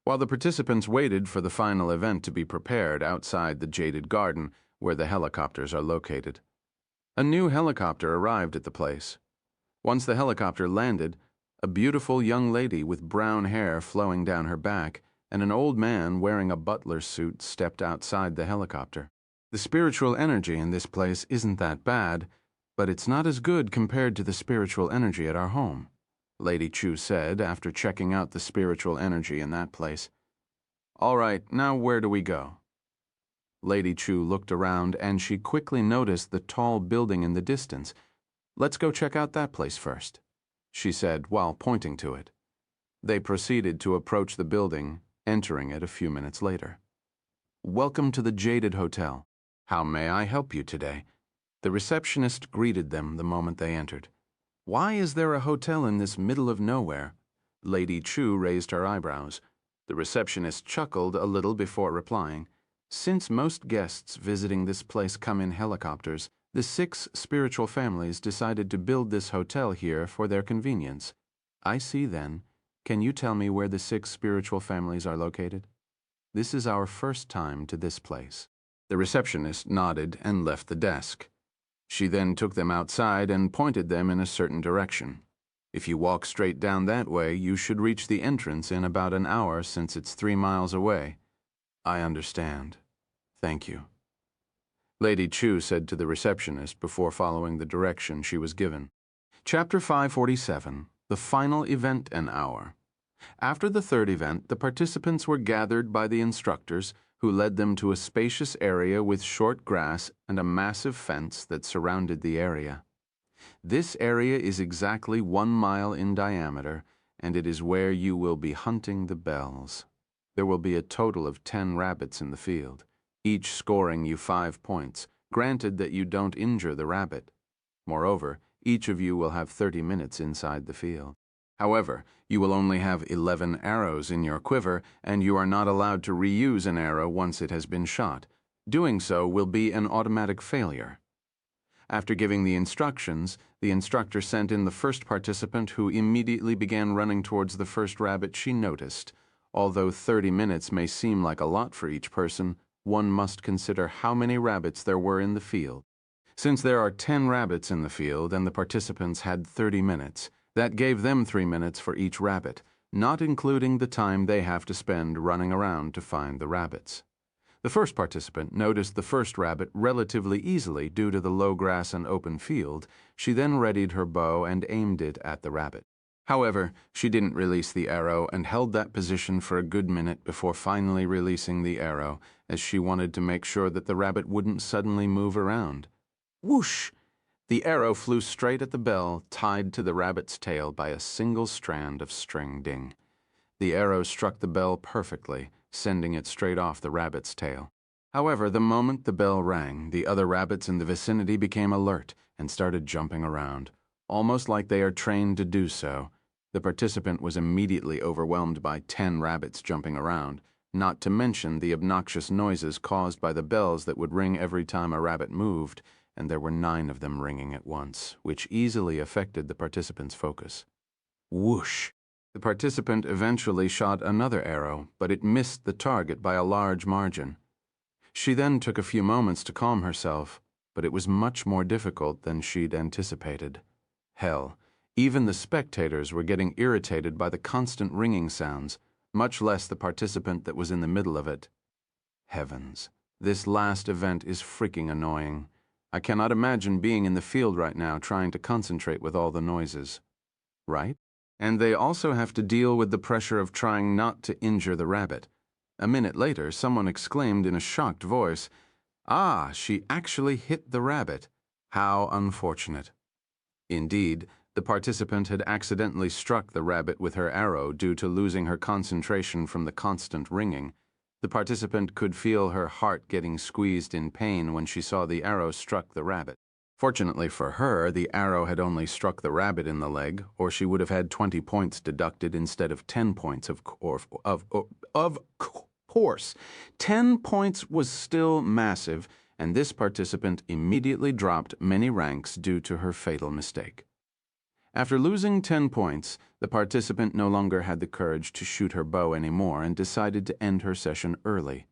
While the participants waited for the final event to be prepared outside the Jaded Garden, where the helicopters are located, a new helicopter arrived at the place. Once the helicopter landed, a beautiful young lady with brown hair flowing down her back and an old man wearing a butler suit stepped outside the helicopter. "The spiritual energy in this place isn't that bad, but it's not as good compared to the spiritual energy at our home," Lady Chu said after checking out the spiritual energy in that place. "All right, now where do we go?" Lady Chu looked around and she quickly noticed the tall building in the distance. "Let's go check out that place first," she said while pointing to it. They proceeded to approach the building, entering it a few minutes later. "Welcome to the Jaded Hotel. How may I help you today?" The receptionist greeted them the moment they entered. "Why is there a hotel in this middle of nowhere?" Lady Chu raised her eyebrows. The receptionist chuckled a little before replying. "Since most guests visiting this place come in helicopters, the 6 spiritual families decided to build this hotel here for their convenience." "I see then. Can you tell me where the 6 spiritual families are located?" "This is our first time to this place." The receptionist nodded and left the desk. She then took them outside and pointed them in a certain direction. "If you walk straight down that way, you should reach the entrance in about an hour since it's 3 miles away." "I understand. Thank you," Lady Chu said to the receptionist before following the direction she was given. Chapter 547, The Final Event An Hour. After the third event, the participants were gathered by the instructors, who led them to a spacious area with short grass and a massive fence that surrounded the area. This area is exactly 1 mile in diameter, and it is where you will be hunting the bells. There will be a total of 10 rabbits in the field, each scoring you 5 points, granted that you don't injure the rabbit. Moreover, each of you will have 30 minutes inside the field. However, you will only have 11 arrows in your quiver, and you are not allowed to reuse an arrow once it has been shot. Doing so will be an automatic failure. After giving the instructions, the instructor sent in the first participant, who immediately began running towards the first rabbit she noticed. Although 30 minutes may seem like a lot for each person, one must consider how many rabbits there were in the field. Since there are 10 rabbits in the field and the participants had 30 minutes, that gave them 3 minutes for each rabbit, not including the time they have to spend running around to find the rabbits. The first participant noticed the first rabbit relatively easily due to the low grass and open field. She then readied her bow and aimed it at the rabbit. However, she didn't release the arrow and held that position for a good minute before finally releasing the arrow, as she wanted to make sure that the rabbit wouldn't suddenly move around. Whoosh! The arrow flew straight at the bell, tied to the rabbit's tail by a single strand of string ding. The arrow struck the bell perfectly, sending it straight off the rabbit's tail. However, the moment the bell rang, the other rabbits in the vicinity became alert and started jumping around, almost like they are trained to do so. The participant was immediately overwhelmed by 10 rabbits jumping around, not to mention the obnoxious noises caused by the bells that would ring every time a rabbit moved, and there were 9 of them ringing at once, which easily affected the participant's focus. Whoosh! The participant eventually shot another arrow, but it missed the target by a large margin. She then took a few moments to calm herself, but it was much more difficult than she'd anticipated. Hell, even the spectators were getting irritated by the constant ringing sounds, much less the participant that was in the middle of it. Heavens, this last event is freaking annoying. I cannot imagine being in the field right now trying to concentrate with all the noises. Right? And they also have to deal with the pressure of trying not to injure the rabbit. A minute later, someone exclaimed in a shocked voice, "Ah, she actually hit the rabbit. How unfortunate." Indeed, the participant had accidentally struck the rabbit with her arrow due to losing her concentration from the constant ringing. The participant could feel her heart getting squeezed in pain when she saw the arrow struck the rabbit. Fortunately for her, the arrow had only struck the rabbit in the leg, or she would have had 20 points deducted instead of 10 points, of course. 10 points was still massive, and this participant immediately dropped many ranks due to her fatal mistake. After losing 10 points, the participant no longer had the courage to shoot her bow anymore and decided to end her session early.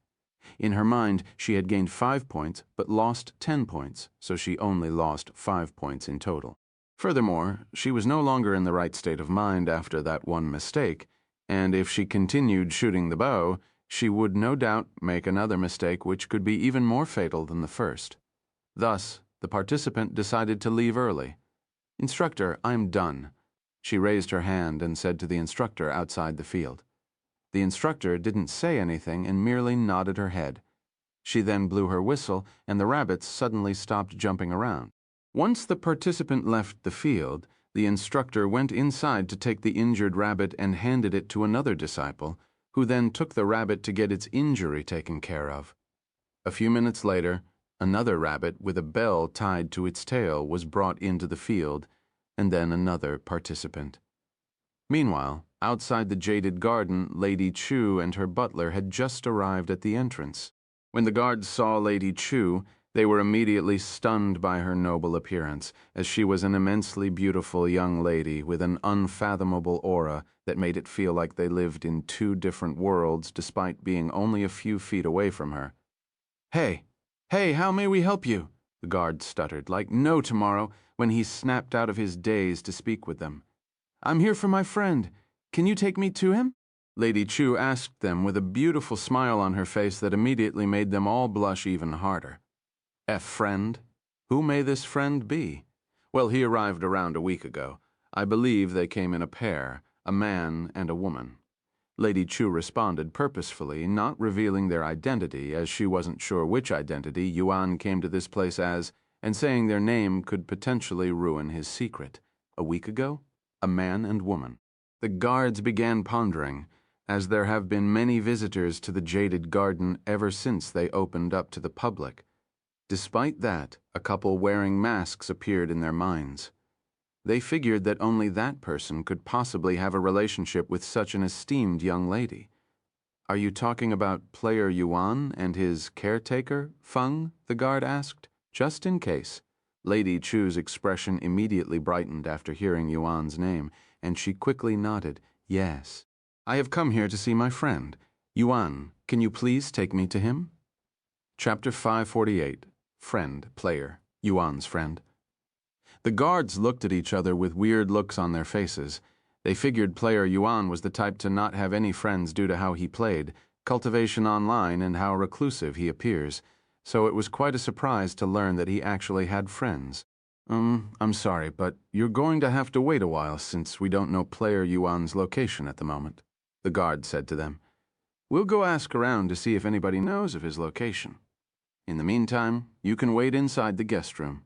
In her mind, she had gained 5 points, but lost 10 points, so she only lost 5 points in total. Furthermore, she was no longer in the right state of mind after that one mistake, and if she continued shooting the bow, she would no doubt make another mistake which could be even more fatal than the first. Thus, the participant decided to leave early. "Instructor, I'm done." She raised her hand and said to the instructor outside the field. The instructor didn't say anything and merely nodded her head. She then blew her whistle, and the rabbits suddenly stopped jumping around. Once the participant left the field, the instructor went inside to take the injured rabbit and handed it to another disciple, who then took the rabbit to get its injury taken care of. A few minutes later, another rabbit with a bell tied to its tail was brought into the field, and then another participant. Meanwhile, outside the jaded garden, Lady Chu and her butler had just arrived at the entrance. When the guards saw Lady Chu, they were immediately stunned by her noble appearance, as she was an immensely beautiful young lady with an unfathomable aura that made it feel like they lived in 2 different worlds despite being only a few feet away from her. Hey, how may we help you?" the guard stuttered, like no tomorrow, when he snapped out of his daze to speak with them. "I'm here for my friend. Can you take me to him?" Lady Chu asked them with a beautiful smile on her face that immediately made them all blush even harder. Friend? Who may this friend be? Well, he arrived around a week ago. I believe they came in a pair, a man and a woman. Lady Chu responded purposefully, not revealing their identity, as she wasn't sure which identity Yuan came to this place as, and saying their name could potentially ruin his secret. A week ago? A man and woman. The guards began pondering, as there have been many visitors to the jaded garden ever since they opened up to the public. Despite that, a couple wearing masks appeared in their minds. They figured that only that person could possibly have a relationship with such an esteemed young lady. "Are you talking about player Yuan and his caretaker, Feng?" the guard asked, just in case. Lady Chu's expression immediately brightened after hearing Yuan's name, and she quickly nodded, "Yes. I have come here to see my friend. Yuan, can you please take me to him?" Chapter 548. Friend, player, Yuan's friend. The guards looked at each other with weird looks on their faces. They figured player Yuan was the type to not have any friends due to how he played, Cultivation Online, and how reclusive he appears, so it was quite a surprise to learn that he actually had friends. I'm sorry, but you're going to have to wait a while since we don't know player Yuan's location at the moment," the guard said to them. "We'll go ask around to see if anybody knows of his location. In the meantime, you can wait inside the guest room."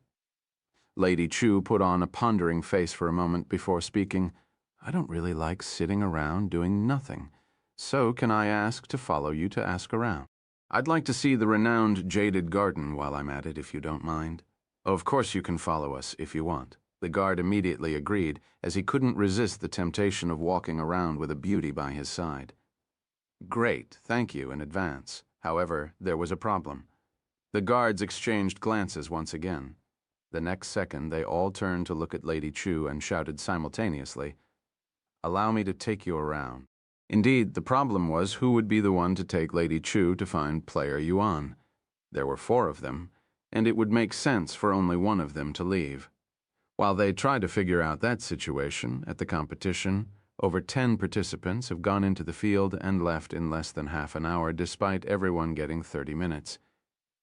Lady Chu put on a pondering face for a moment before speaking. "I don't really like sitting around doing nothing, so can I ask to follow you to ask around?" I'd like to see the renowned Jaded Garden while I'm at it, if you don't mind. Of course you can follow us, if you want. The guard immediately agreed, as he couldn't resist the temptation of walking around with a beauty by his side. Great, thank you in advance. However, there was a problem. The guards exchanged glances once again. The next second, they all turned to look at Lady Chu and shouted simultaneously, "Allow me to take you around." Indeed, the problem was who would be the one to take Lady Chu to find player Yuan. There were 4 of them, and it would make sense for only one of them to leave. While they tried to figure out that situation, at the competition, over 10 participants have gone into the field and left in less than half an hour, despite everyone getting 30 minutes.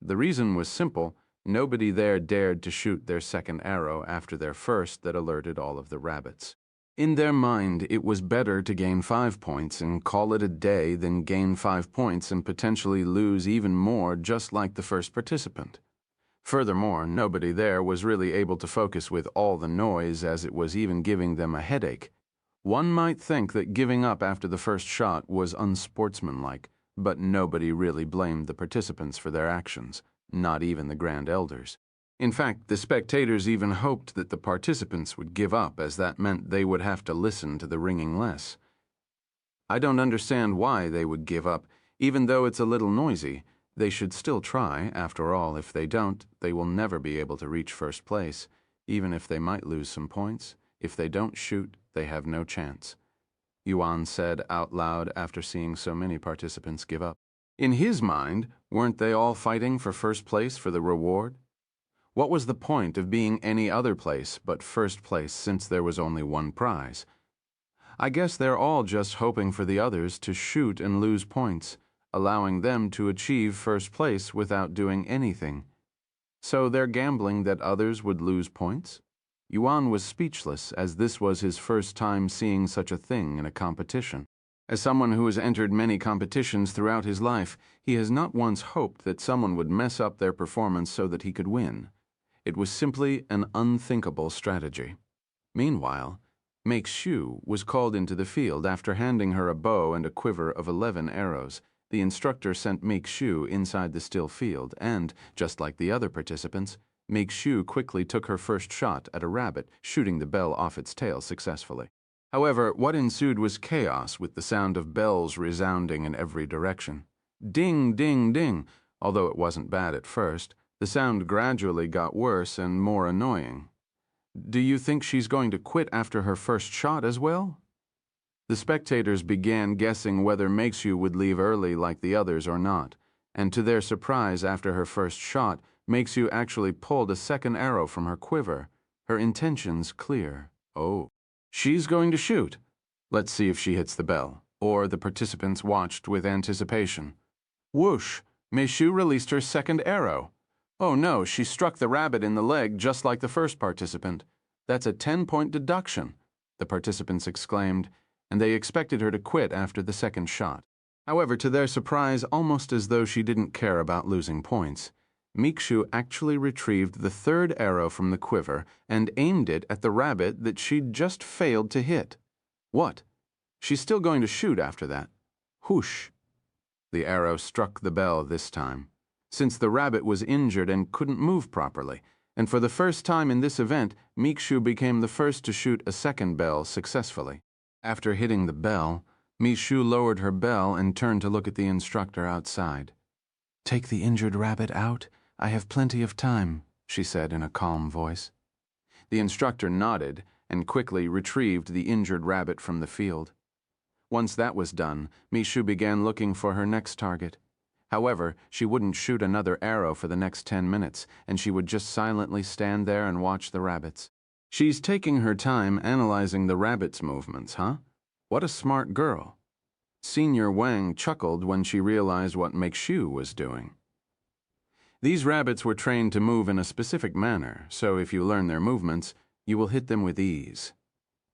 The reason was simple. Nobody there dared to shoot their second arrow after their first that alerted all of the rabbits. In their mind, it was better to gain 5 points and call it a day than gain 5 points and potentially lose even more, just like the first participant. Furthermore, nobody there was really able to focus with all the noise, as it was even giving them a headache. One might think that giving up after the first shot was unsportsmanlike, but nobody really blamed the participants for their actions, not even the Grand Elders. In fact, the spectators even hoped that the participants would give up, as that meant they would have to listen to the ringing less. I don't understand why they would give up, even though it's a little noisy. They should still try. After all, if they don't, they will never be able to reach first place, even if they might lose some points. If they don't shoot, they have no chance. Yuan said out loud after seeing so many participants give up. In his mind, weren't they all fighting for first place for the reward? What was the point of being any other place but first place, since there was only one prize? I guess they're all just hoping for the others to shoot and lose points, allowing them to achieve first place without doing anything. So they're gambling that others would lose points? Yuan was speechless, as this was his first time seeing such a thing in a competition. As someone who has entered many competitions throughout his life, he has not once hoped that someone would mess up their performance so that he could win. It was simply an unthinkable strategy. Meanwhile, Make-Shu was called into the field after handing her a bow and a quiver of 11 arrows. The instructor sent Make-Shu inside the still field and, just like the other participants, Make-Shu quickly took her first shot at a rabbit, shooting the bell off its tail successfully. However, what ensued was chaos, with the sound of bells resounding in every direction. Ding, ding, ding. Although it wasn't bad at first, the sound gradually got worse and more annoying. Do you think she's going to quit after her first shot as well? The spectators began guessing whether Make-Shu would leave early like the others or not, and to their surprise, after her first shot, Make-Shu actually pulled a second arrow from her quiver, her intentions clear. Oh, she's going to shoot. Let's see if she hits the bell. Or the participants watched with anticipation. Whoosh! Make-Shu released her second arrow. Oh no, she struck the rabbit in the leg just like the first participant. That's a 10-point deduction, the participants exclaimed, and they expected her to quit after the second shot. However, to their surprise, almost as though she didn't care about losing points, Make-Shu actually retrieved the third arrow from the quiver and aimed it at the rabbit that she'd just failed to hit. What? She's still going to shoot after that. Whoosh! The arrow struck the bell this time, since the rabbit was injured and couldn't move properly, and for the first time in this event, Make-Shu became the first to shoot a second bell successfully. After hitting the bell, Make-Shu lowered her bell and turned to look at the instructor outside. "Take the injured rabbit out. I have plenty of time," she said in a calm voice. The instructor nodded and quickly retrieved the injured rabbit from the field. Once that was done, Make-Shu began looking for her next target. However, she wouldn't shoot another arrow for the next 10 minutes, and she would just silently stand there and watch the rabbits. She's taking her time analyzing the rabbits' movements, huh? What a smart girl. Senior Wang chuckled when she realized what Make-Shu was doing. These rabbits were trained to move in a specific manner, so if you learn their movements, you will hit them with ease.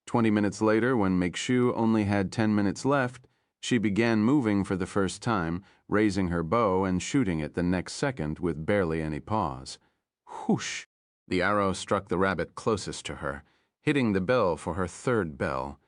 20 minutes later, when Make-Shu only had 10 minutes left, she began moving for the first time, raising her bow and shooting it the next second with barely any pause. Whoosh! The arrow struck the rabbit closest to her, hitting the bell for her third bell.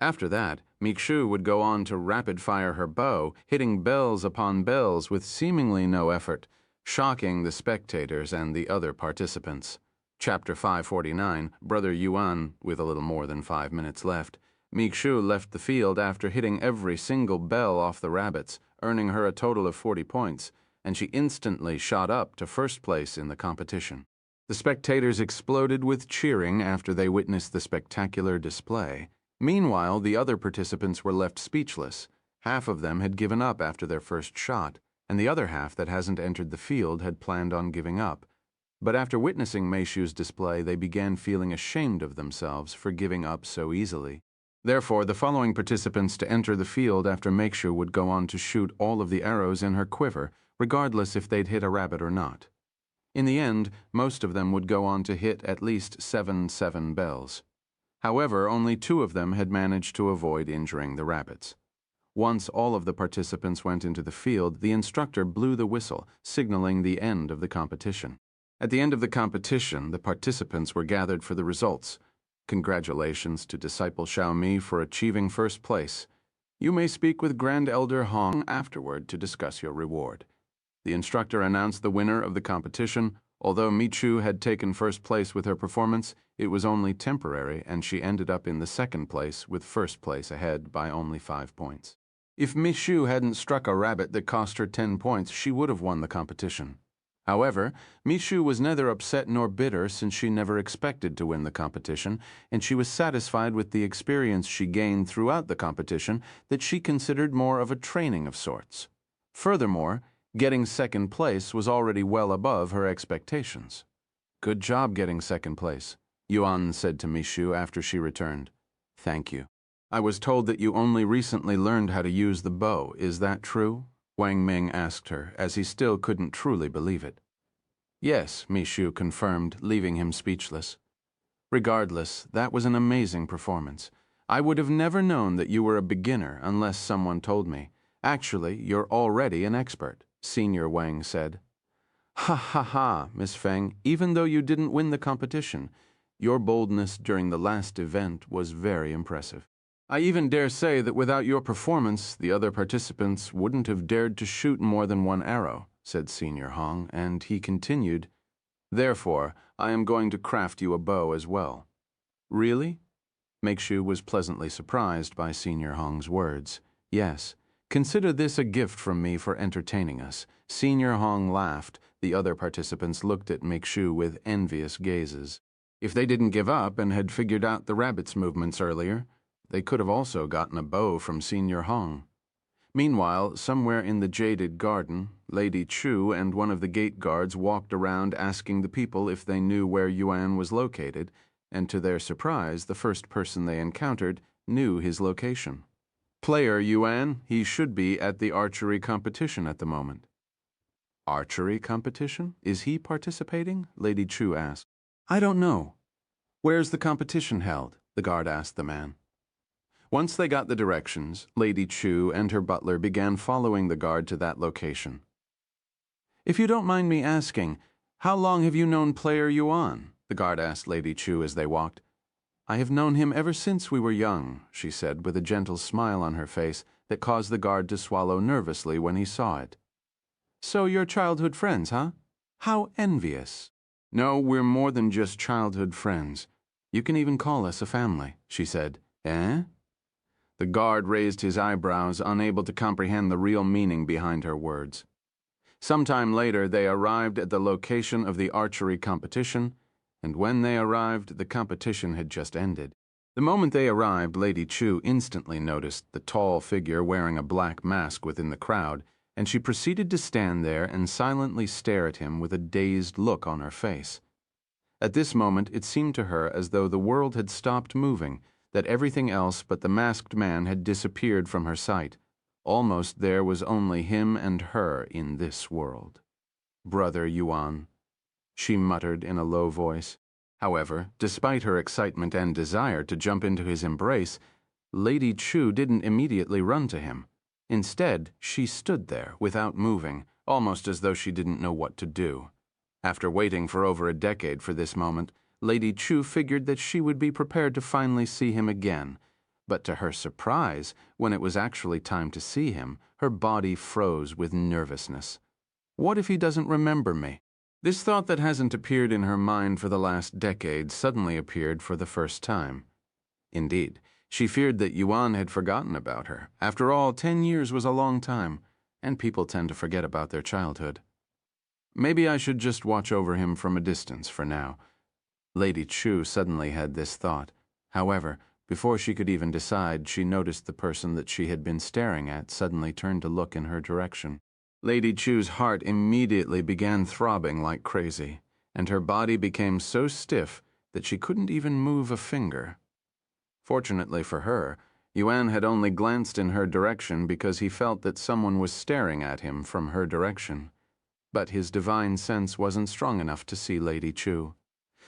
After that, Mikshu would go on to rapid-fire her bow, hitting bells upon bells with seemingly no effort, shocking the spectators and the other participants. Chapter 549, Brother Yuan, with a little more than 5 minutes left. Mikshu left the field after hitting every single bell off the rabbits, earning her a total of 40 points, and she instantly shot up to first place in the competition. The spectators exploded with cheering after they witnessed the spectacular display. Meanwhile, the other participants were left speechless. Half of them had given up after their first shot, and the other half that hasn't entered the field had planned on giving up. But after witnessing Meishu's display, they began feeling ashamed of themselves for giving up so easily. Therefore, the following participants to enter the field after Meishu would go on to shoot all of the arrows in her quiver, regardless if they'd hit a rabbit or not. In the end, most of them would go on to hit at least 7 bells. However, only 2 of them had managed to avoid injuring the rabbits. Once all of the participants went into the field, the instructor blew the whistle, signaling the end of the competition. At the end of the competition, the participants were gathered for the results. Congratulations to Disciple Xiaomi for achieving first place. You may speak with Grand Elder Hong afterward to discuss your reward. The instructor announced the winner of the competition. Although Michu had taken first place with her performance, it was only temporary, and she ended up in the second place with first place ahead by only 5 points. If Michu hadn't struck a rabbit that cost her 10 points, she would have won the competition. However, Michu was neither upset nor bitter since she never expected to win the competition, and she was satisfied with the experience she gained throughout the competition that she considered more of a training of sorts. Furthermore, getting second place was already well above her expectations. Good job getting second place, Yuan said to Michu after she returned. Thank you. I was told that you only recently learned how to use the bow. Is that true? Wang Ming asked her, as he still couldn't truly believe it. Yes, Michu confirmed, leaving him speechless. Regardless, that was an amazing performance. I would have never known that you were a beginner unless someone told me. Actually, you're already an expert, Senior Wang said. Ha ha ha, Miss Feng, even though you didn't win the competition, your boldness during the last event was very impressive. I even dare say that without your performance, the other participants wouldn't have dared to shoot more than 1 arrow, said Senior Hong, and he continued, Therefore, I am going to craft you a bow as well. Really? Meikshu was pleasantly surprised by Senior Hong's words. Yes. Consider this a gift from me for entertaining us. Senior Hong laughed. The other participants looked at Meikshu with envious gazes. If they didn't give up and had figured out the rabbit's movements earlier, they could have also gotten a bow from Senior Hong. Meanwhile, somewhere in the jaded garden, Lady Chu and one of the gate guards walked around asking the people if they knew where Yuan was located, and to their surprise, the first person they encountered knew his location. Player Yuan, he should be at the archery competition at the moment. Archery competition? Is he participating? Lady Chu asked. I don't know. Where's the competition held? The guard asked the man. Once they got the directions, Lady Chu and her butler began following the guard to that location. If you don't mind me asking, how long have you known Player Yuan? The guard asked Lady Chu as they walked. I have known him ever since we were young, she said with a gentle smile on her face that caused the guard to swallow nervously when he saw it. So you're childhood friends, huh? How envious. No, we're more than just childhood friends. You can even call us a family, she said. Eh? The guard raised his eyebrows, unable to comprehend the real meaning behind her words. Sometime later, they arrived at the location of the archery competition, and when they arrived, the competition had just ended. The moment they arrived, Lady Chu instantly noticed the tall figure wearing a black mask within the crowd, and she proceeded to stand there and silently stare at him with a dazed look on her face. At this moment, it seemed to her as though the world had stopped moving, that everything else but the masked man had disappeared from her sight. Almost there was only him and her in this world. Brother Yuan, she muttered in a low voice. However, despite her excitement and desire to jump into his embrace, Lady Chu didn't immediately run to him. Instead, she stood there without moving, almost as though she didn't know what to do. After waiting for over a decade for this moment, Lady Chu figured that she would be prepared to finally see him again, But to her surprise, when it was actually time to see him, her body froze with nervousness. What if he doesn't remember me? This thought that hasn't appeared in her mind for the last decade suddenly appeared for the first time. Indeed, she feared that Yuan had forgotten about her. After all, 10 years was a long time, and people tend to forget about their childhood. Maybe I should just watch over him from a distance for now. Lady Chu suddenly had this thought. However, before she could even decide, she noticed the person that she had been staring at suddenly turned to look in her direction. Lady Chu's heart immediately began throbbing like crazy, and her body became so stiff that she couldn't even move a finger. Fortunately for her, Yuan had only glanced in her direction because he felt that someone was staring at him from her direction. But his divine sense wasn't strong enough to see Lady Chu.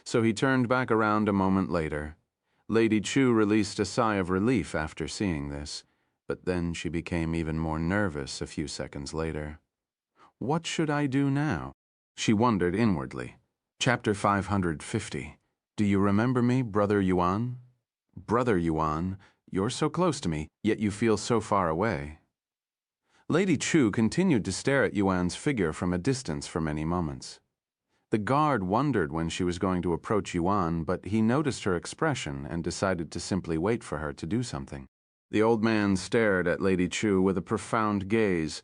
So he turned back around a moment later. Lady Chu released a sigh of relief after seeing this, but then she became even more nervous a few seconds later. What should I do now? She wondered inwardly. Chapter 550. Do you remember me, Brother Yuan? Brother Yuan, you're so close to me, yet you feel so far away. Lady Chu continued to stare at Yuan's figure from a distance for many moments. The guard wondered when she was going to approach Yuan, but he noticed her expression and decided to simply wait for her to do something. The old man stared at Lady Chu with a profound gaze,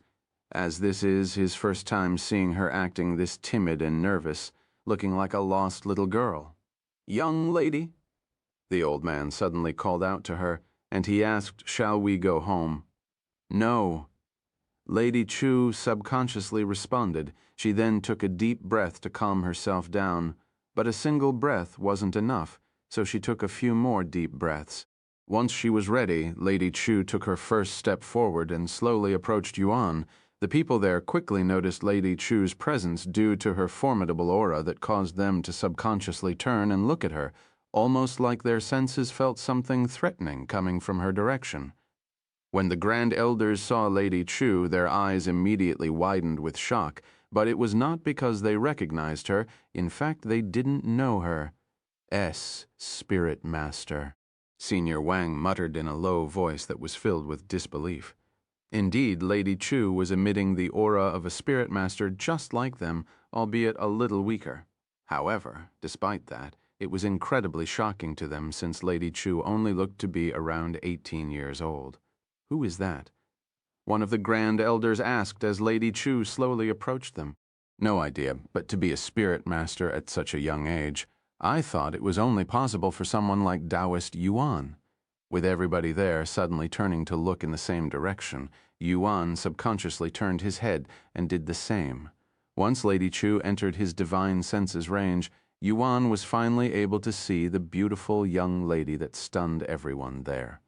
as this is his first time seeing her acting this timid and nervous, looking like a lost little girl. "Young lady," the old man suddenly called out to her, and he asked, "Shall we go home?" "No." Lady Chu subconsciously responded. She then took a deep breath to calm herself down, but a single breath wasn't enough, so she took a few more deep breaths. Once she was ready, Lady Chu took her first step forward and slowly approached Yuan. The people there quickly noticed Lady Chu's presence due to her formidable aura that caused them to subconsciously turn and look at her, almost like their senses felt something threatening coming from her direction. When the Grand Elders saw Lady Chu, their eyes immediately widened with shock, but it was not because they recognized her. In fact, they didn't know her. Spirit Master," Senior Wang muttered in a low voice that was filled with disbelief. Indeed, Lady Chu was emitting the aura of a Spirit Master just like them, albeit a little weaker. However, despite that, it was incredibly shocking to them since Lady Chu only looked to be around 18 years old. "Who is that?" one of the Grand Elders asked as Lady Chu slowly approached them. "No idea, but to be a Spirit Master at such a young age, I thought it was only possible for someone like Taoist Yuan." With everybody there suddenly turning to look in the same direction, Yuan subconsciously turned his head and did the same. Once Lady Chu entered his divine senses range, Yuan was finally able to see the beautiful young lady that stunned everyone there.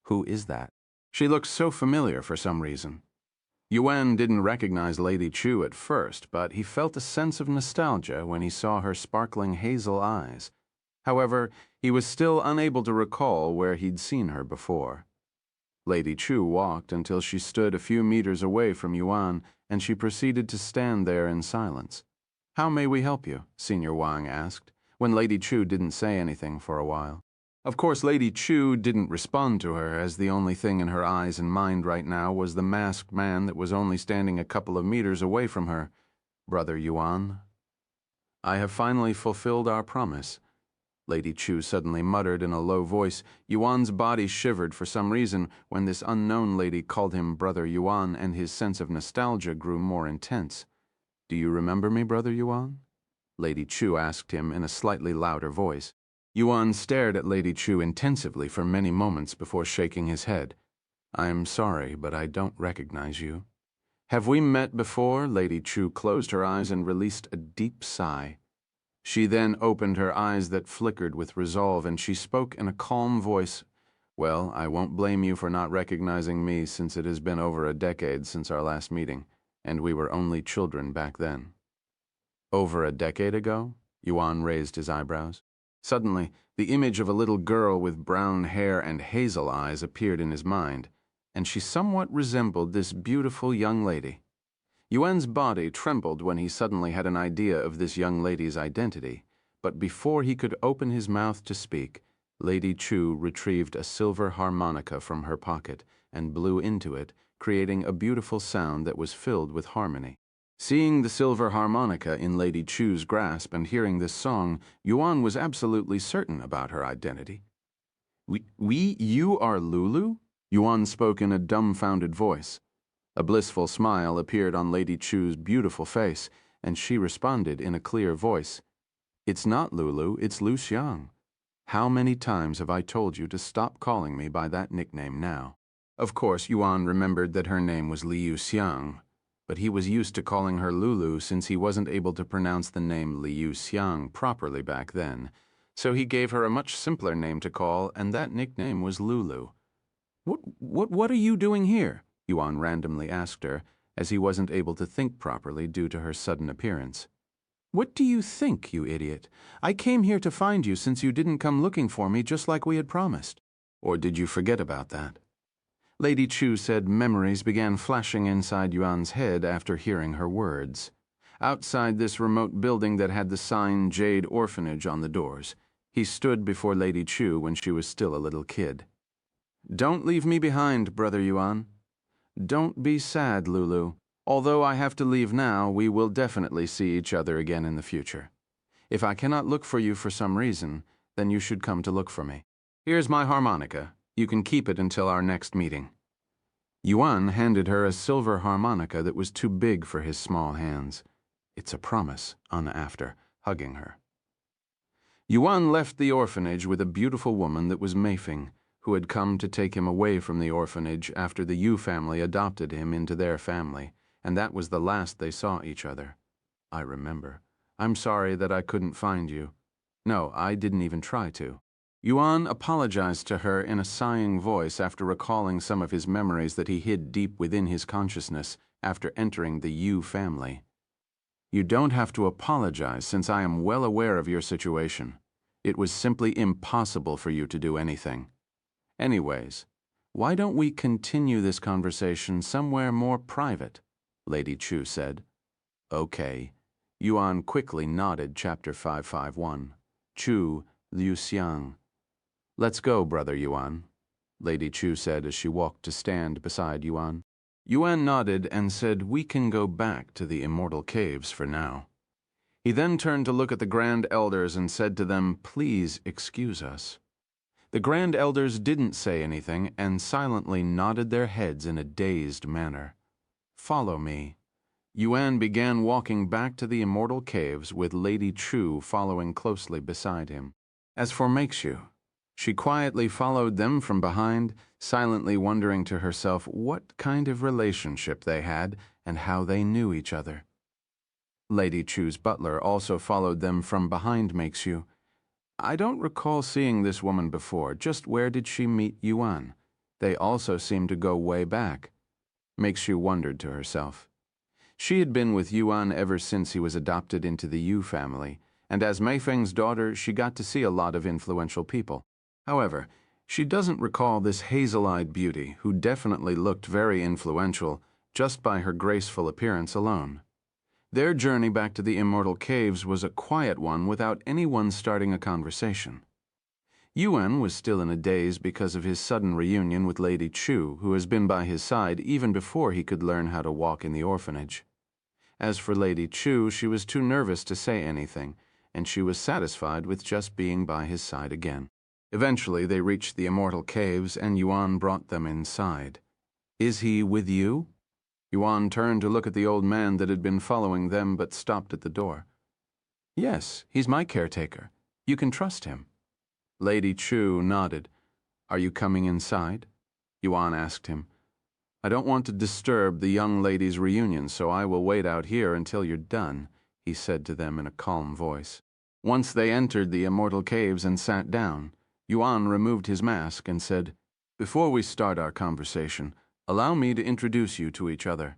Who is that? She looked so familiar for some reason. Yuan didn't recognize Lady Chu at first, but he felt a sense of nostalgia when he saw her sparkling hazel eyes. However, he was still unable to recall where he'd seen her before. Lady Chu walked until she stood a few meters away from Yuan, and she proceeded to stand there in silence. "How may we help you?" Senior Wang asked, when Lady Chu didn't say anything for a while. Of course, Lady Chu didn't respond to her, as the only thing in her eyes and mind right now was the masked man that was only standing a couple of meters away from her. "Brother Yuan, I have finally fulfilled our promise," Lady Chu suddenly muttered in a low voice. Yuan's body shivered for some reason when this unknown lady called him Brother Yuan, and his sense of nostalgia grew more intense. "Do you remember me, Brother Yuan?" Lady Chu asked him in a slightly louder voice. Yuan stared at Lady Chu intensively for many moments before shaking his head. "I'm sorry, but I don't recognize you." "Have we met before?" Lady Chu closed her eyes and released a deep sigh. She then opened her eyes that flickered with resolve, and she spoke in a calm voice. "Well, I won't blame you for not recognizing me, since it has been over a decade since our last meeting, and we were only children back then." "Over a decade ago?" Yuan raised his eyebrows. Suddenly, the image of a little girl with brown hair and hazel eyes appeared in his mind, and she somewhat resembled this beautiful young lady. Yuan's body trembled when he suddenly had an idea of this young lady's identity, but before he could open his mouth to speak, Lady Chu retrieved a silver harmonica from her pocket and blew into it, creating a beautiful sound that was filled with harmony. Seeing the silver harmonica in Lady Chu's grasp and hearing this song, Yuan was absolutely certain about her identity. You are Lulu? Yuan spoke in a dumbfounded voice. A blissful smile appeared on Lady Chu's beautiful face, and she responded in a clear voice. It's not Lulu, it's Lu Xiang. How many times have I told you to stop calling me by that nickname now? Of course, Yuan remembered that her name was Liu Xiang, but he was used to calling her Lulu since he wasn't able to pronounce the name Liu Xiang properly back then, so he gave her a much simpler name to call, and that nickname was Lulu. What are you doing here? Yuan randomly asked her, as he wasn't able to think properly due to her sudden appearance. What do you think, you idiot? I came here to find you since you didn't come looking for me just like we had promised. Or did you forget about that? Lady Chu said memories began flashing inside Yuan's head after hearing her words. Outside this remote building that had the sign Jade Orphanage on the doors, he stood before Lady Chu when she was still a little kid. Don't leave me behind, Brother Yuan. Don't be sad, Lulu. Although I have to leave now, we will definitely see each other again in the future. If I cannot look for you for some reason, then you should come to look for me. Here's my harmonica. You can keep it until our next meeting. Yuan handed her a silver harmonica that was too big for his small hands. It's a promise, after, hugging her. Yuan left the orphanage with a beautiful woman that was Meifeng, who had come to take him away from the orphanage after the Yu family adopted him into their family, and that was the last they saw each other. I remember. I'm sorry that I couldn't find you. No, I didn't even try to. Yuan apologized to her in a sighing voice after recalling some of his memories that he hid deep within his consciousness after entering the Yu family. You don't have to apologize since I am well aware of your situation. It was simply impossible for you to do anything. Anyways, why don't we continue this conversation somewhere more private? Lady Chu said. Okay. Yuan quickly nodded Chapter 551. Chu, Liu Xiang. Let's go, Brother Yuan, Lady Chu said as she walked to stand beside Yuan. Yuan nodded and said we can go back to the Immortal Caves for now. He then turned to look at the Grand Elders and said to them, please excuse us. The Grand Elders didn't say anything and silently nodded their heads in a dazed manner. Follow me. Yuan began walking back to the Immortal Caves with Lady Chu following closely beside him. As for Meixu, she quietly followed them from behind, silently wondering to herself what kind of relationship they had and how they knew each other. Lady Chu's butler also followed them from behind Meixu. I don't recall seeing this woman before. Just where did she meet Yuan? They also seemed to go way back. Meixu wondered to herself. She had been with Yuan ever since he was adopted into the Yu family, and as Meifeng's daughter, she got to see a lot of influential people. However, she doesn't recall this hazel-eyed beauty who definitely looked very influential just by her graceful appearance alone. Their journey back to the Immortal Caves was a quiet one without anyone starting a conversation. Yuan was still in a daze because of his sudden reunion with Lady Chu, who has been by his side even before he could learn how to walk in the orphanage. As for Lady Chu, she was too nervous to say anything, and she was satisfied with just being by his side again. Eventually, they reached the Immortal Caves, and Yuan brought them inside. Is he with you? Yuan turned to look at the old man that had been following them but stopped at the door. Yes, he's my caretaker. You can trust him. Lady Chu nodded. Are you coming inside? Yuan asked him. I don't want to disturb the young lady's reunion, so I will wait out here until you're done, he said to them in a calm voice. Once they entered the Immortal Caves and sat down, Yuan removed his mask and said, Before we start our conversation, allow me to introduce you to each other.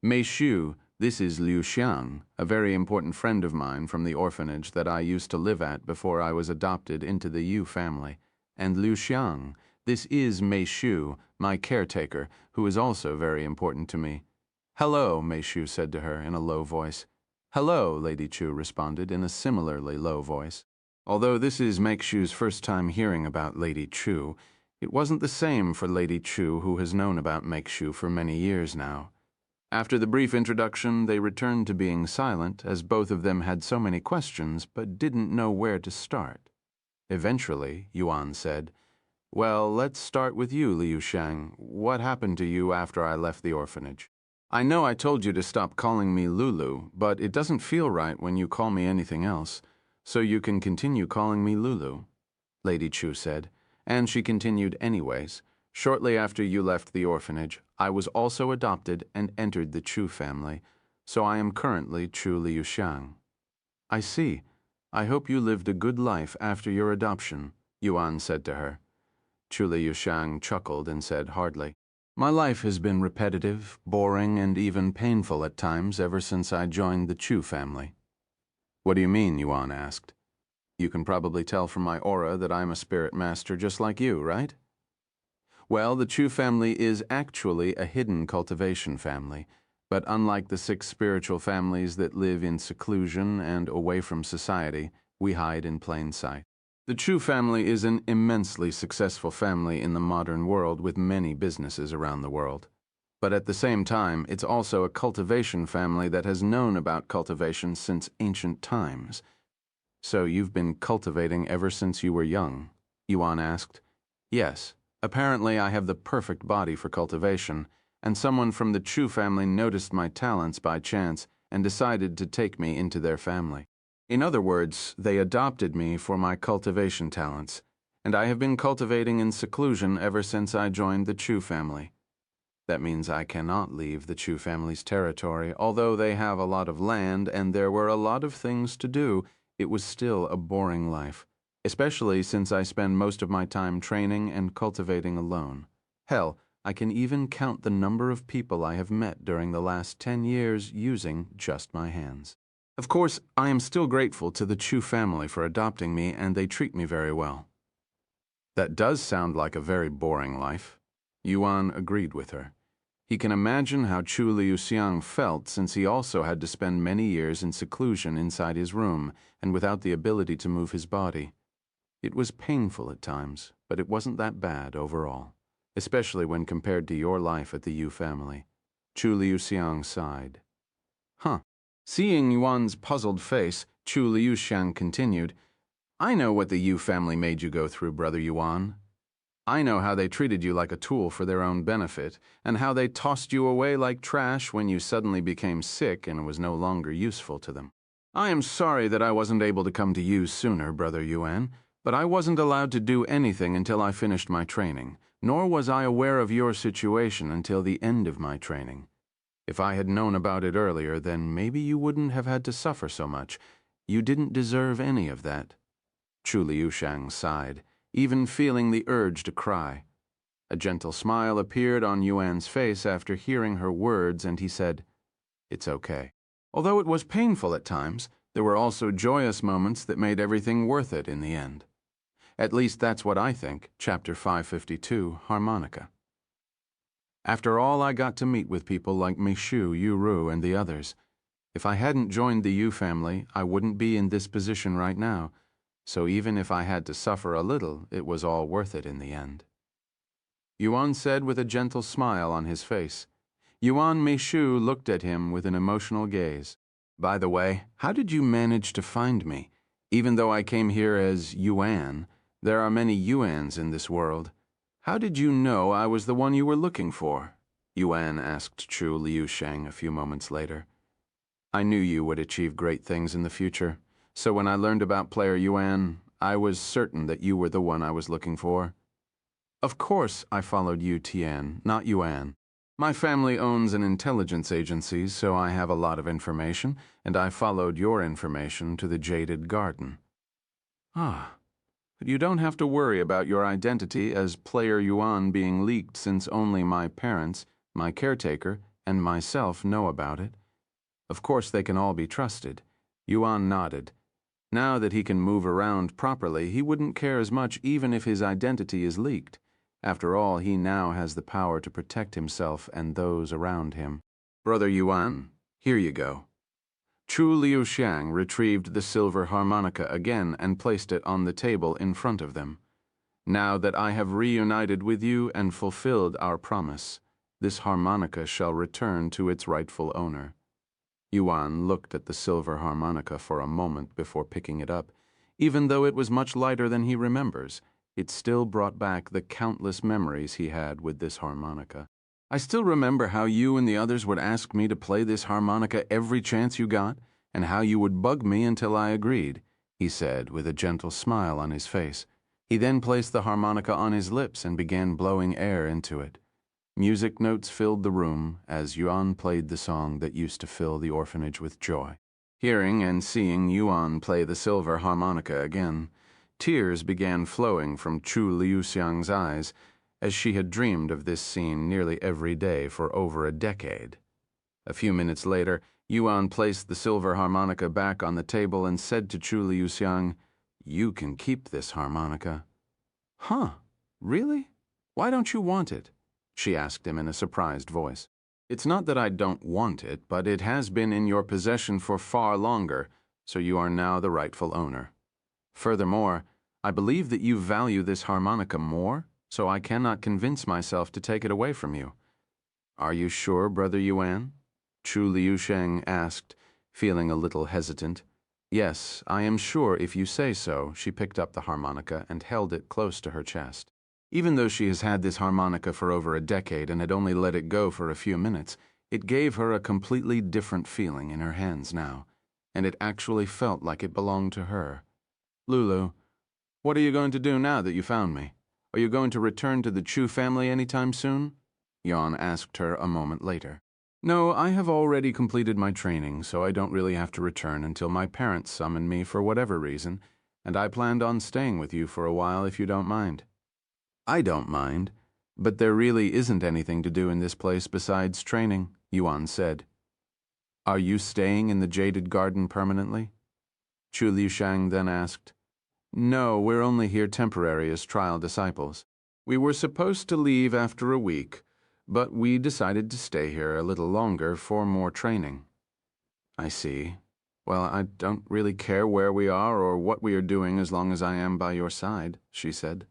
Meixu, this is Liu Xiang, a very important friend of mine from the orphanage that I used to live at before I was adopted into the Yu family. And Liu Xiang, this is Meixu, my caretaker, who is also very important to me. Hello, Meixu said to her in a low voice. Hello, Lady Chu responded in a similarly low voice. Although this is Makeshu's first time hearing about Lady Chu, it wasn't the same for Lady Chu, who has known about Makeshu for many years now. After the brief introduction, they returned to being silent, as both of them had so many questions but didn't know where to start. Eventually, Yuan said, "Well, let's start with you, Liu Shang. What happened to you after I left the orphanage? I know I told you to stop calling me Lulu, but it doesn't feel right when you call me anything else, so you can continue calling me Lulu," Lady Chu said, and she continued anyways. "Shortly after you left the orphanage, I was also adopted and entered the Chu family, so I am currently Chu Liu Shang." "I see. I hope you lived a good life after your adoption," Yuan said to her. Chu Liu Shang chuckled and said hardly, "My life has been repetitive, boring, and even painful at times ever since I joined the Chu family." "What do you mean?" Yuan asked. "You can probably tell from my aura that I'm a spirit master just like you, right?" Well, the Chu family is actually a hidden cultivation family, but unlike the 6 spiritual families that live in seclusion and away from society, we hide in plain sight. The Chu family is an immensely successful family in the modern world with many businesses around the world. But at the same time, it's also a cultivation family that has known about cultivation since ancient times. "So you've been cultivating ever since you were young?" Yuan asked. "Yes. Apparently I have the perfect body for cultivation, and someone from the Chu family noticed my talents by chance and decided to take me into their family. In other words, they adopted me for my cultivation talents, and I have been cultivating in seclusion ever since I joined the Chu family. That means I cannot leave the Chu family's territory. Although they have a lot of land and there were a lot of things to do, it was still a boring life, especially since I spend most of my time training and cultivating alone. Hell, I can even count the number of people I have met during the last 10 years using just my hands. Of course, I am still grateful to the Chu family for adopting me, and they treat me very well." "That does sound like a very boring life." Yuan agreed with her. He can imagine how Chu Liuxiang felt, since he also had to spend many years in seclusion inside his room and without the ability to move his body. It was painful at times, but it wasn't that bad overall, especially when compared to your life at the Yu family. Chu Liuxiang sighed. "Huh." Seeing Yuan's puzzled face, Chu Liuxiang continued, "I know what the Yu family made you go through, Brother Yuan. I know how they treated you like a tool for their own benefit, and how they tossed you away like trash when you suddenly became sick and was no longer useful to them. I am sorry that I wasn't able to come to you sooner, Brother Yuan, but I wasn't allowed to do anything until I finished my training, nor was I aware of your situation until the end of my training. If I had known about it earlier, then maybe you wouldn't have had to suffer so much. You didn't deserve any of that." Chu Liushang sighed, even feeling the urge to cry. A gentle smile appeared on Yuan's face after hearing her words, and he said, "It's okay." Although it was painful at times, there were also joyous moments that made everything worth it in the end. At least that's what I think. Chapter 552, Harmonica. After all, I got to meet with people like Mishu, Yuru, and the others. If I hadn't joined the Yu family, I wouldn't be in this position right now, so even if I had to suffer a little, it was all worth it in the end." Yuan said with a gentle smile on his face. Yuan Mishu looked at him with an emotional gaze. "By the way, how did you manage to find me? Even though I came here as Yuan, there are many Yuans in this world. How did you know I was the one you were looking for?" Yuan asked Chu Liushang a few moments later. "I knew you would achieve great things in the future, so when I learned about Player Yuan, I was certain that you were the one I was looking for. Of course I followed Yu Tian, not Yuan. My family owns an intelligence agency, so I have a lot of information, and I followed your information to the Jaded Garden." "Ah. But you don't have to worry about your identity as Player Yuan being leaked, since only my parents, my caretaker, and myself know about it. Of course they can all be trusted." Yuan nodded. Now that he can move around properly, he wouldn't care as much even if his identity is leaked. After all, he now has the power to protect himself and those around him. "Brother Yuan, here you go." Chu Liuxiang retrieved the silver harmonica again and placed it on the table in front of them. Now that I have reunited with you and fulfilled our promise, this harmonica shall return to its rightful owner. Yuan looked at the silver harmonica for a moment before picking it up. Even though it was much lighter than he remembers, it still brought back the countless memories he had with this harmonica. I still remember how you and the others would ask me to play this harmonica every chance you got, and how you would bug me until I agreed, he said with a gentle smile on his face. He then placed the harmonica on his lips and began blowing air into it. Music notes filled the room as Yuan played the song that used to fill the orphanage with joy. Hearing and seeing Yuan play the silver harmonica again, tears began flowing from Chu Liuxiang's eyes, as she had dreamed of this scene nearly every day for over a decade. A few minutes later, Yuan placed the silver harmonica back on the table and said to Chu Liuxiang, "You can keep this harmonica." "Huh? Really? Why don't you want it?" she asked him in a surprised voice. "It's not that I don't want it, but it has been in your possession for far longer, so you are now the rightful owner. Furthermore, I believe that you value this harmonica more, so I cannot convince myself to take it away from you." "Are you sure, Brother Yuan?" Chu Liuxiang asked, feeling a little hesitant. "Yes, I am sure if you say so." She picked up the harmonica and held it close to her chest. Even though she has had this harmonica for over a decade and had only let it go for a few minutes, it gave her a completely different feeling in her hands now, and it actually felt like it belonged to her. "Lulu, what are you going to do now that you found me? Are you going to return to the Chu family anytime soon?" Yuan asked her a moment later. "No, I have already completed my training, so I don't really have to return until my parents summon me for whatever reason, and I planned on staying with you for a while if you don't mind." "I don't mind, but there really isn't anything to do in this place besides training," Yuan said. "Are you staying in the Jaded Garden permanently?" Chu Liuxiang then asked. "No, we're only here temporary as trial disciples. We were supposed to leave after a week, but we decided to stay here a little longer for more training." "I see. Well, I don't really care where we are or what we are doing as long as I am by your side," she said.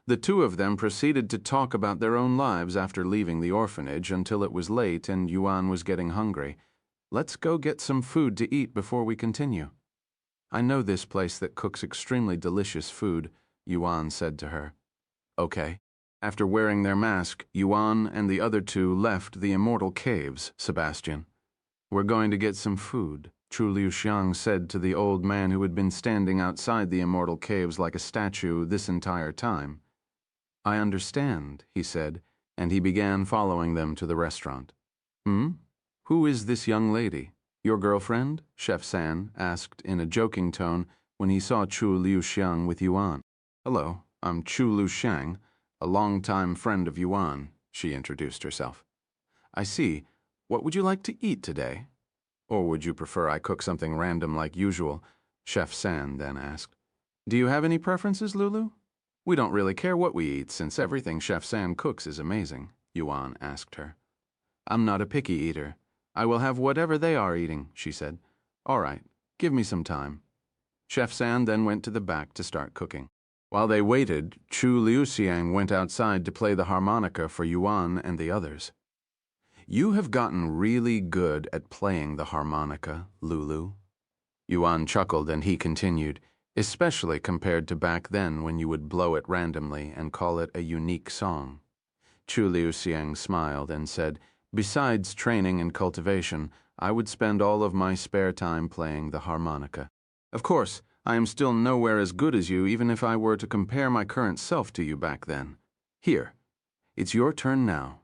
The two of them proceeded to talk about their own lives after leaving the orphanage until it was late and Yuan was getting hungry. "Let's go get some food to eat before we continue." "I know this place that cooks extremely delicious food," Yuan said to her. "Okay." After wearing their mask, Yuan and the other two left the immortal caves, Sebastian. "We're going to get some food," Chu Liuxiang said to the old man who had been standing outside the immortal caves like a statue this entire time. "I understand," he said, and he began following them to the restaurant. "Hmm? Who is this young lady? Your girlfriend?" Chef San asked in a joking tone when he saw Chu Liuxiang with Yuan. "Hello, I'm Chu Liuxiang, a longtime friend of Yuan," she introduced herself. "I see. What would you like to eat today? Or would you prefer I cook something random like usual?" Chef San then asked. "Do you have any preferences, Lulu?" "We don't really care what we eat, since everything Chef San cooks is amazing," Yuan asked her. "I'm not a picky eater. I will have whatever they are eating," she said. "All right, give me some time." Chef San then went to the back to start cooking. While they waited, Chu Liuxiang went outside to play the harmonica for Yuan and the others. "You have gotten really good at playing the harmonica, Lulu." Yuan chuckled and he continued, "Especially compared to back then when you would blow it randomly and call it a unique song." Chu Liuxiang smiled and said, "Besides training and cultivation, I would spend all of my spare time playing the harmonica. Of course, I am still nowhere as good as you even if I were to compare my current self to you back then. Here, it's your turn now."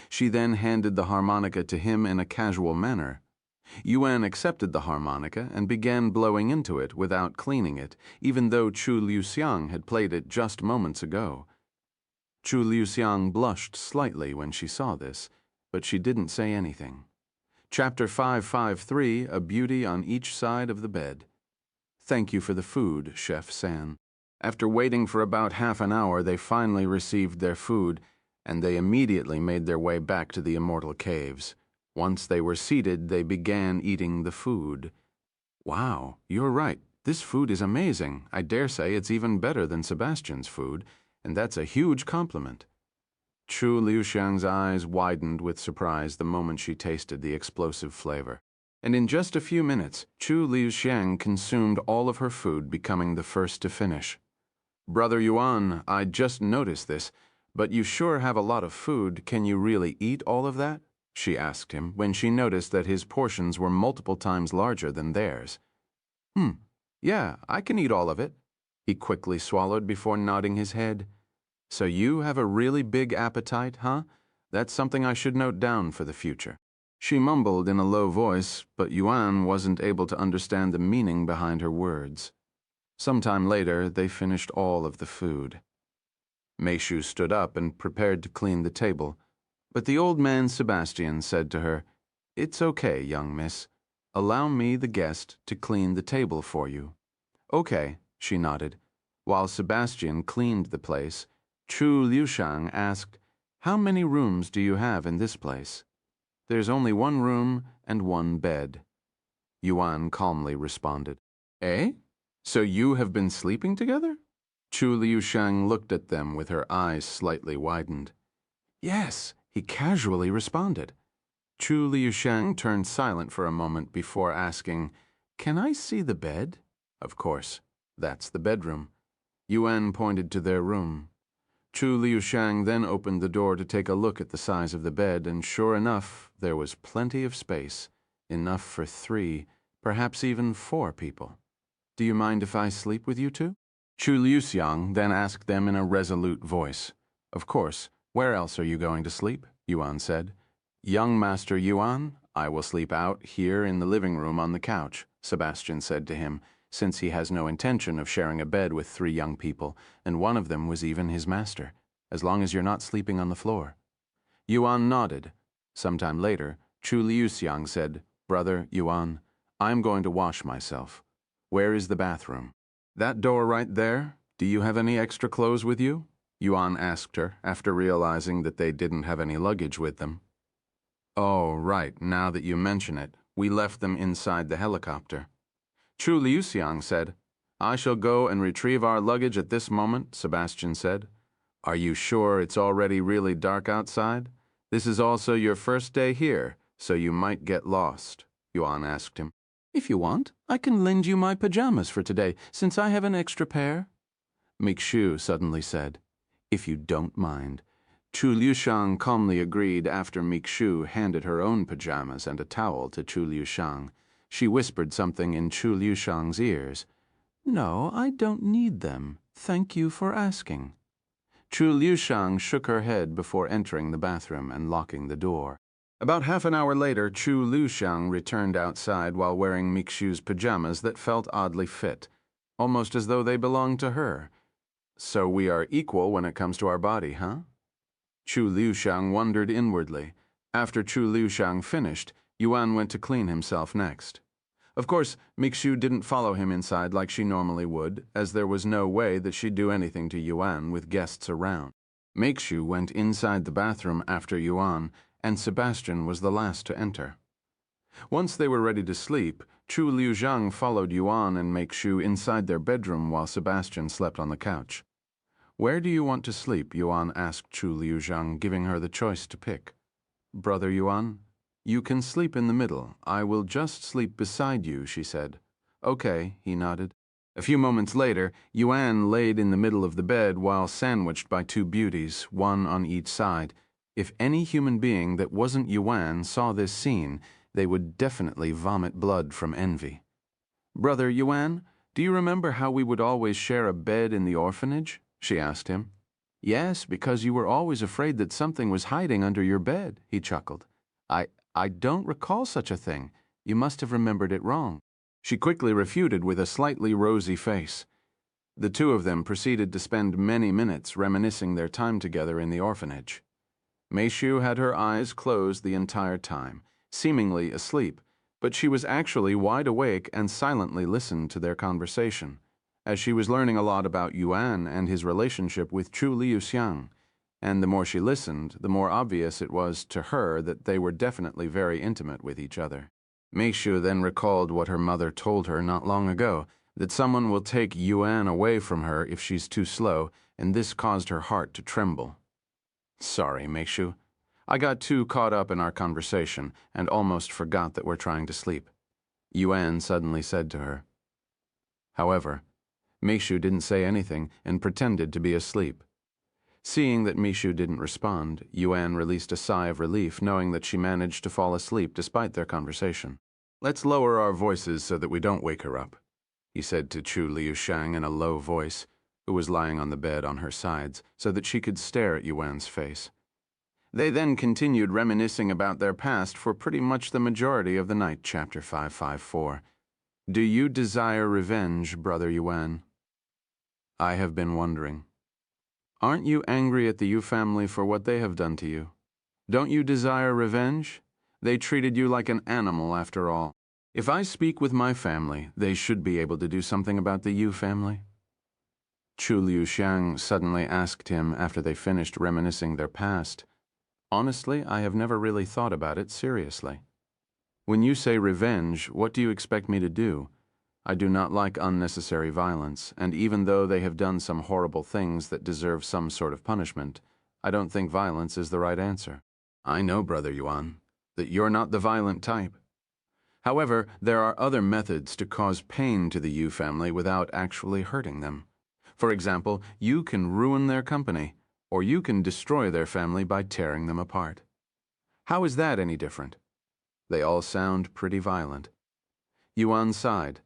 She then handed the harmonica to him in a casual manner. Yuan accepted the harmonica and began blowing into it without cleaning it, even though Chu Liuxiang had played it just moments ago. Chu Liuxiang blushed slightly when she saw this, but she didn't say anything. Chapter 553, A Beauty on Each Side of the Bed. "Thank you for the food, Chef San." After waiting for about half an hour, they finally received their food, and they immediately made their way back to the immortal caves. Once they were seated, they began eating the food. Wow, you're right. This food is amazing. I dare say it's even better than Sebastian's food, and that's a huge compliment. Chu Liuxiang's eyes widened with surprise the moment she tasted the explosive flavor. And in just a few minutes, Chu Liuxiang consumed all of her food, becoming the first to finish. Brother Yuan, I just noticed this, but you sure have a lot of food. Can you really eat all of that? She asked him when she noticed that his portions were multiple times larger than theirs. Yeah, I can eat all of it. He quickly swallowed before nodding his head. So you have a really big appetite, huh? That's something I should note down for the future. She mumbled in a low voice, but Yuan wasn't able to understand the meaning behind her words. Sometime later, they finished all of the food. Meishu stood up and prepared to clean the table, but the old man Sebastian said to her, "It's okay, young miss. Allow me, the guest, to clean the table for you." "Okay," she nodded. While Sebastian cleaned the place, Chu Liuxiang asked, "How many rooms do you have in this place?" "There's only one room and one bed," Yuan calmly responded. "Eh? So you have been sleeping together?" Chu Liuxiang looked at them with her eyes slightly widened. "Yes," he casually responded. Chu Liuxiang turned silent for a moment before asking, "Can I see the bed?" Of course, that's the bedroom. Yuan pointed to their room. Chu Liuxiang then opened the door to take a look at the size of the bed, and sure enough, there was plenty of space, enough for 3, perhaps even 4 people. "Do you mind if I sleep with you two?" Chu Liuxiang then asked them in a resolute voice. "Of course. Where else are you going to sleep?" Yuan said. "Young Master Yuan, I will sleep out here in the living room on the couch," Sebastian said to him, since he has no intention of sharing a bed with 3 young people, and one of them was even his master, "as long as you're not sleeping on the floor." Yuan nodded. Sometime later, Chu Liuxiang said, "Brother Yuan, I'm going to wash myself. Where is the bathroom?" "That door right there. Do you have any extra clothes with you?" Yuan asked her after realizing that they didn't have any luggage with them. "Oh, right, now that you mention it, we left them inside the helicopter." Chu Liuxiang said, "I shall go and retrieve our luggage at this moment," Sebastian said. "Are you sure it's already really dark outside? This is also your first day here, so you might get lost," Yuan asked him. "If you want, I can lend you my pajamas for today, since I have an extra pair," Mikshu suddenly said. "If you don't mind." Chu Liuxiang calmly agreed after Mikshu handed her own pajamas and a towel to Chu Liuxiang. She whispered something in Chu Liuxiang's ears. "No, I don't need them. Thank you for asking." Chu Liuxiang shook her head before entering the bathroom and locking the door. About half an hour later, Chu Liuxiang returned outside while wearing Mikshu's pajamas that felt oddly fit, almost as though they belonged to her. "So we are equal when it comes to our body, huh?" Chu Liuxiang wondered inwardly. After Chu Liuxiang finished, Yuan went to clean himself next. Of course, Mikshu didn't follow him inside like she normally would, as there was no way that she'd do anything to Yuan with guests around. Mikshu went inside the bathroom after Yuan, and Sebastian was the last to enter. Once they were ready to sleep, Chu Liuxiang followed Yuan and Mikshu inside their bedroom while Sebastian slept on the couch. "Where do you want to sleep?" Yuan asked Chu Liuxiang, giving her the choice to pick. "Brother Yuan, you can sleep in the middle. I will just sleep beside you," she said. "Okay," he nodded. A few moments later, Yuan laid in the middle of the bed while sandwiched by 2 beauties, one on each side. If any human being that wasn't Yuan saw this scene, they would definitely vomit blood from envy. "Brother Yuan, do you remember how we would always share a bed in the orphanage?" she asked him. "Yes, because you were always afraid that something was hiding under your bed," he chuckled. I don't recall such a thing. You must have remembered it wrong." She quickly refuted with a slightly rosy face. The 2 of them proceeded to spend many minutes reminiscing their time together in the orphanage. Meishu had her eyes closed the entire time, seemingly asleep, but she was actually wide awake and silently listened to their conversation, as she was learning a lot about Yuan and his relationship with Chu Liuxiang. And the more she listened, the more obvious it was to her that they were definitely very intimate with each other. Meishu then recalled what her mother told her not long ago, that someone will take Yuan away from her if she's too slow, and this caused her heart to tremble. Sorry, Meishu. I got too caught up in our conversation and almost forgot that we're trying to sleep, Yuan suddenly said to her. However, Meishu didn't say anything and pretended to be asleep. Seeing that Meishu didn't respond, Yuan released a sigh of relief knowing that she managed to fall asleep despite their conversation. Let's lower our voices so that we don't wake her up, he said to Chu Liushang in a low voice, who was lying on the bed on her sides so that she could stare at Yuan's face. They then continued reminiscing about their past for pretty much the majority of the night. Chapter 554. Do you desire revenge, Brother Yuan? I have been wondering. Aren't you angry at the Yu family for what they have done to you? Don't you desire revenge? They treated you like an animal after all. If I speak with my family, they should be able to do something about the Yu family. Chu Liushang suddenly asked him after they finished reminiscing their past. Honestly, I have never really thought about it seriously. When you say revenge, what do you expect me to do? I do not like unnecessary violence, and even though they have done some horrible things that deserve some sort of punishment, I don't think violence is the right answer. I know, Brother Yuan, that you're not the violent type. However, there are other methods to cause pain to the Yu family without actually hurting them. For example, you can ruin their company, or you can destroy their family by tearing them apart. How is that any different? They all sound pretty violent. Yuan sighed.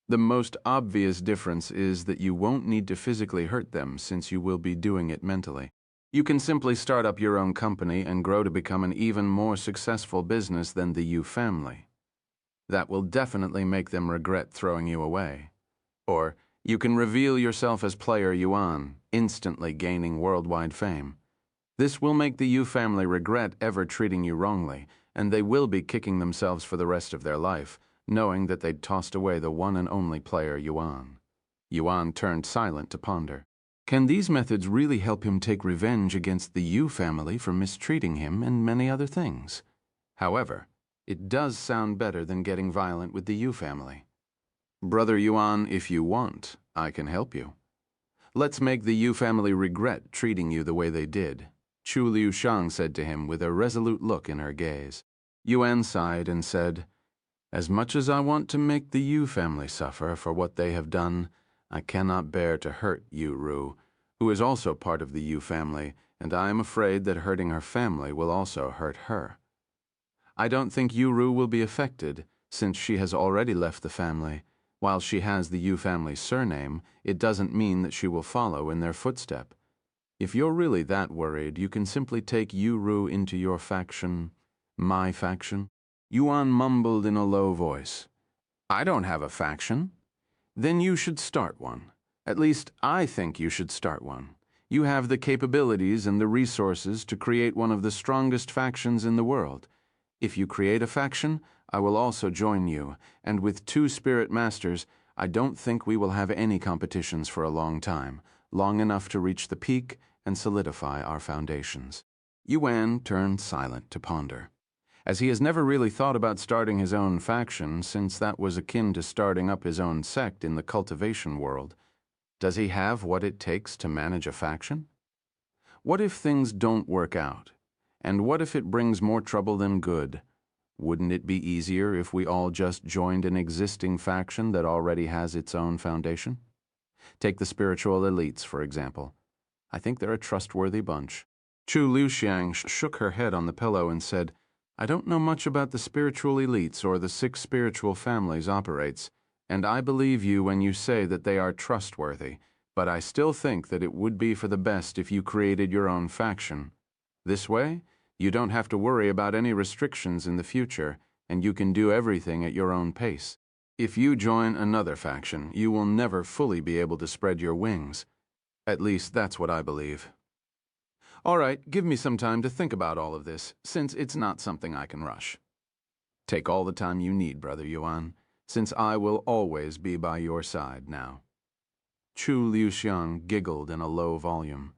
The most obvious difference is that you won't need to physically hurt them since you will be doing it mentally. You can simply start up your own company and grow to become an even more successful business than the Yu family. That will definitely make them regret throwing you away. Or you can reveal yourself as Player Yuan, instantly gaining worldwide fame. This will make the Yu family regret ever treating you wrongly, and they will be kicking themselves for the rest of their life, knowing that they'd tossed away the one and only Player Yuan. Yuan turned silent to ponder. Can these methods really help him take revenge against the Yu family for mistreating him and many other things? However, it does sound better than getting violent with the Yu family. Brother Yuan, if you want, I can help you. Let's make the Yu family regret treating you the way they did, Chu Liushang said to him with a resolute look in her gaze. Yuan sighed and said, As much as I want to make the Yu family suffer for what they have done, I cannot bear to hurt Yu Ru, who is also part of the Yu family, and I am afraid that hurting her family will also hurt her. I don't think Yu Ru will be affected, since she has already left the family. While she has the Yu family surname, it doesn't mean that she will follow in their footstep. If you're really that worried, you can simply take Yu Ru into your faction, my faction. Yuan mumbled in a low voice. I don't have a faction. Then you should start one. At least, I think you should start one. You have the capabilities and the resources to create one of the strongest factions in the world. If you create a faction, I will also join you, and with 2 spirit masters, I don't think we will have any competitions for a long time, long enough to reach the peak and solidify our foundations. Yuan turned silent to ponder. As he has never really thought about starting his own faction, since that was akin to starting up his own sect in the cultivation world, does he have what it takes to manage a faction? What if things don't work out? And what if it brings more trouble than good? Wouldn't it be easier if we all just joined an existing faction that already has its own foundation? Take the spiritual elites, for example. I think they're a trustworthy bunch. Chu Liuxiang shook her head on the pillow and said, I don't know much about the spiritual elites or the 6 spiritual families operates, and I believe you when you say that they are trustworthy, but I still think that it would be for the best if you created your own faction. This way, you don't have to worry about any restrictions in the future, and you can do everything at your own pace. If you join another faction, you will never fully be able to spread your wings. At least that's what I believe. All right, give me some time to think about all of this, since it's not something I can rush. Take all the time you need, Brother Yuan, since I will always be by your side now. Chu Liuxiang giggled in a low volume.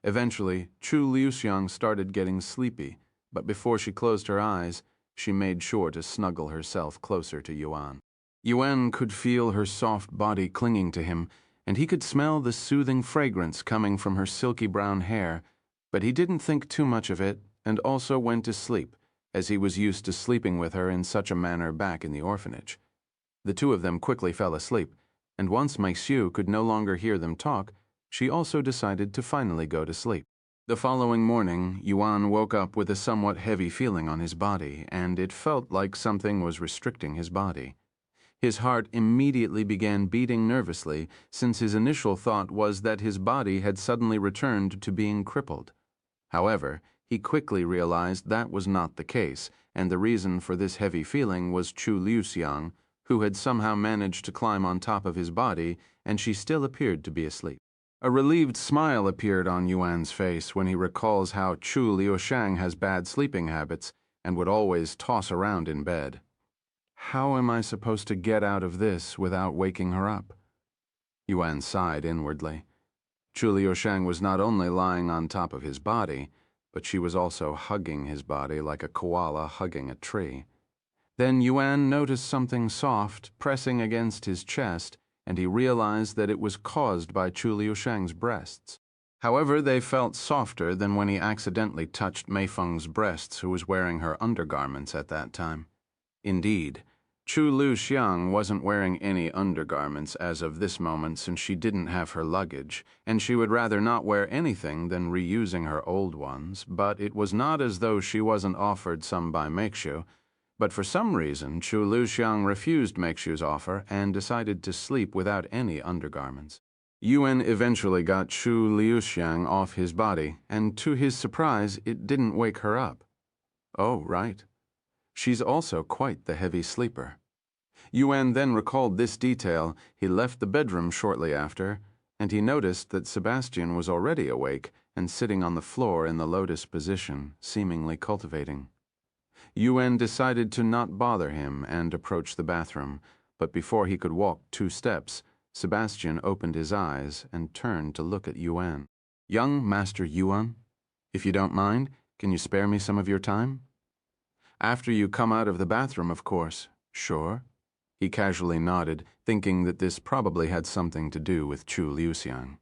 Eventually, Chu Liuxiang started getting sleepy, but before she closed her eyes, she made sure to snuggle herself closer to Yuan. Yuan could feel her soft body clinging to him, and he could smell the soothing fragrance coming from her silky brown hair, but he didn't think too much of it and also went to sleep, as he was used to sleeping with her in such a manner back in the orphanage. The two of them quickly fell asleep, and once Maixiu could no longer hear them talk, she also decided to finally go to sleep. The following morning, Yuan woke up with a somewhat heavy feeling on his body, and it felt like something was restricting his body. His heart immediately began beating nervously, since his initial thought was that his body had suddenly returned to being crippled. However, he quickly realized that was not the case, and the reason for this heavy feeling was Chu Liuxiang, who had somehow managed to climb on top of his body, and she still appeared to be asleep. A relieved smile appeared on Yuan's face when he recalls how Chu Liuxiang has bad sleeping habits and would always toss around in bed. How am I supposed to get out of this without waking her up? Yuan sighed inwardly. Chu Liuxiang was not only lying on top of his body, but she was also hugging his body like a koala hugging a tree. Then Yuan noticed something soft pressing against his chest, and he realized that it was caused by Chu Liuxiang's breasts. However, they felt softer than when he accidentally touched Mei Feng's breasts, who was wearing her undergarments at that time. Indeed, Chu Liuxiang wasn't wearing any undergarments as of this moment since she didn't have her luggage, and she would rather not wear anything than reusing her old ones, but it was not as though she wasn't offered some by Meixiu. But for some reason, Chu Liuxiang refused Meixiu's offer and decided to sleep without any undergarments. Yuan eventually got Chu Liuxiang off his body, and to his surprise, it didn't wake her up. Oh, right. She's also quite the heavy sleeper. Yuan then recalled this detail. He left the bedroom shortly after, and he noticed that Sebastian was already awake and sitting on the floor in the lotus position, seemingly cultivating. Yuan decided to not bother him and approach the bathroom, but before he could walk 2 steps, Sebastian opened his eyes and turned to look at Yuan. "Young Master Yuan, if you don't mind, can you spare me some of your time?" "After you come out of the bathroom, of course." "Sure." He casually nodded, thinking that this probably had something to do with Chu Liuxiang.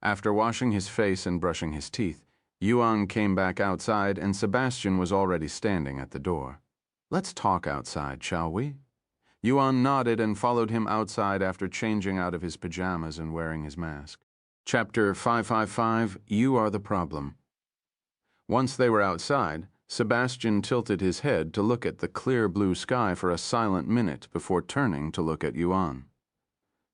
After washing his face and brushing his teeth, Yuan came back outside and Sebastian was already standing at the door. "Let's talk outside, shall we?" Yuan nodded and followed him outside after changing out of his pajamas and wearing his mask. Chapter 555, You Are the Problem. Once they were outside, Sebastian tilted his head to look at the clear blue sky for a silent minute before turning to look at Yuan.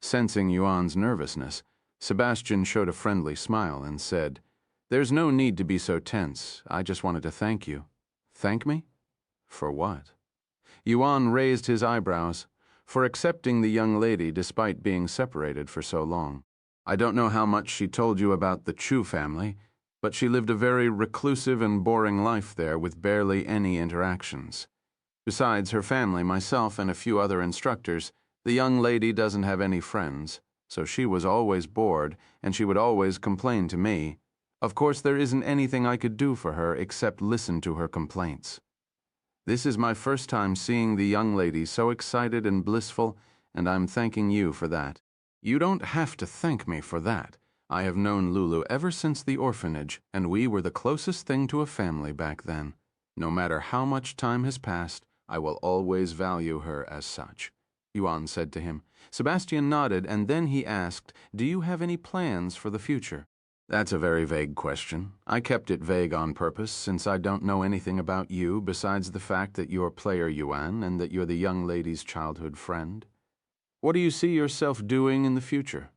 Sensing Yuan's nervousness, Sebastian showed a friendly smile and said, "There's no need to be so tense. I just wanted to thank you." "Thank me? For what?" Yuan raised his eyebrows. "For accepting the young lady despite being separated for so long. I don't know how much she told you about the Chu family, but she lived a very reclusive and boring life there with barely any interactions. Besides her family, myself, and a few other instructors, the young lady doesn't have any friends, so she was always bored, and she would always complain to me. Of course, there isn't anything I could do for her except listen to her complaints. This is my first time seeing the young lady so excited and blissful, and I'm thanking you for that." "You don't have to thank me for that. I have known Lulu ever since the orphanage, and we were the closest thing to a family back then. No matter how much time has passed, I will always value her as such," Yuan said to him. Sebastian nodded, and then he asked, "Do you have any plans for the future?" "That's a very vague question. I kept it vague on purpose, since I don't know anything about you besides the fact that you're player Yuan and that you're the young lady's childhood friend. What do you see yourself doing in the future?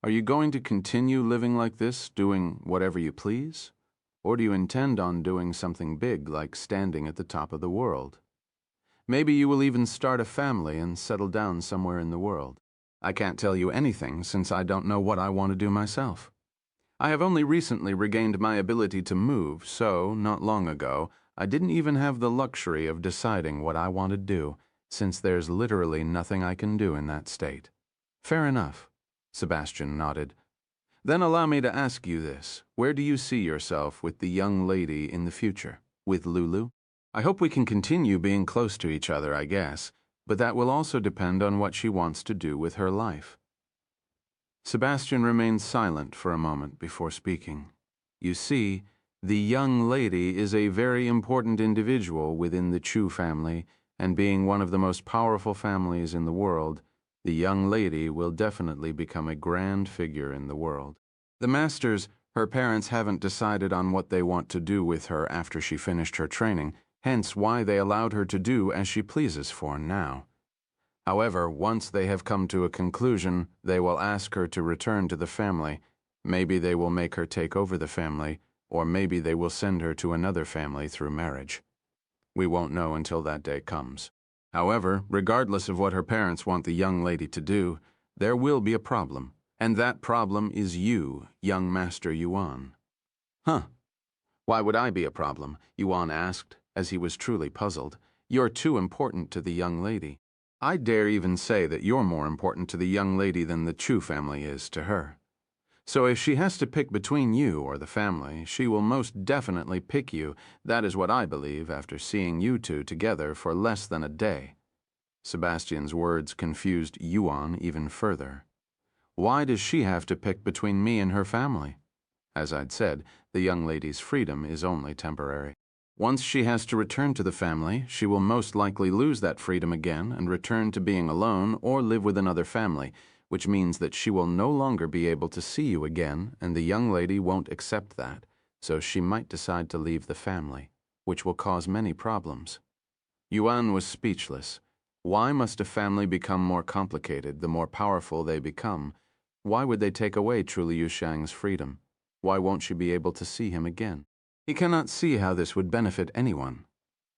Are you going to continue living like this, doing whatever you please? Or do you intend on doing something big, like standing at the top of the world? Maybe you will even start a family and settle down somewhere in the world. I can't tell you anything since I don't know what I want to do myself. I have only recently regained my ability to move, so, not long ago, I didn't even have the luxury of deciding what I want to do, since there's literally nothing I can do in that state." "Fair enough." Sebastian nodded. Then allow me to ask you this. Where do you see yourself with the young lady in the future? With Lulu? I hope we can continue being close to each other, I guess, but that will also depend on what she wants to do with her life. Sebastian remained silent for a moment before speaking. You see, the young lady is a very important individual within the Chu family, and being one of the most powerful families in the world, the young lady will definitely become a grand figure in the world. The masters, her parents haven't decided on what they want to do with her after she finished her training, hence why they allowed her to do as she pleases for now. However, once they have come to a conclusion, they will ask her to return to the family. Maybe they will make her take over the family, or maybe they will send her to another family through marriage. We won't know until that day comes. However, regardless of what her parents want the young lady to do, there will be a problem, and that problem is you, young Master Yuan. Huh? Why would I be a problem? Yuan asked, as he was truly puzzled. You're too important to the young lady. I dare even say that you're more important to the young lady than the Chu family is to her. So if she has to pick between you or the family, she will most definitely pick you. That is what I believe after seeing you two together for less than a day. Sebastian's words confused Yuan even further. Why does she have to pick between me and her family? As I'd said, the young lady's freedom is only temporary. Once she has to return to the family, she will most likely lose that freedom again and return to being alone or live with another family, which means that she will no longer be able to see you again, and the young lady won't accept that, so she might decide to leave the family, which will cause many problems. Yuan was speechless. Why must a family become more complicated the more powerful they become? Why would they take away Chu Liuxiang's freedom? Why won't she be able to see him again? He cannot see how this would benefit anyone.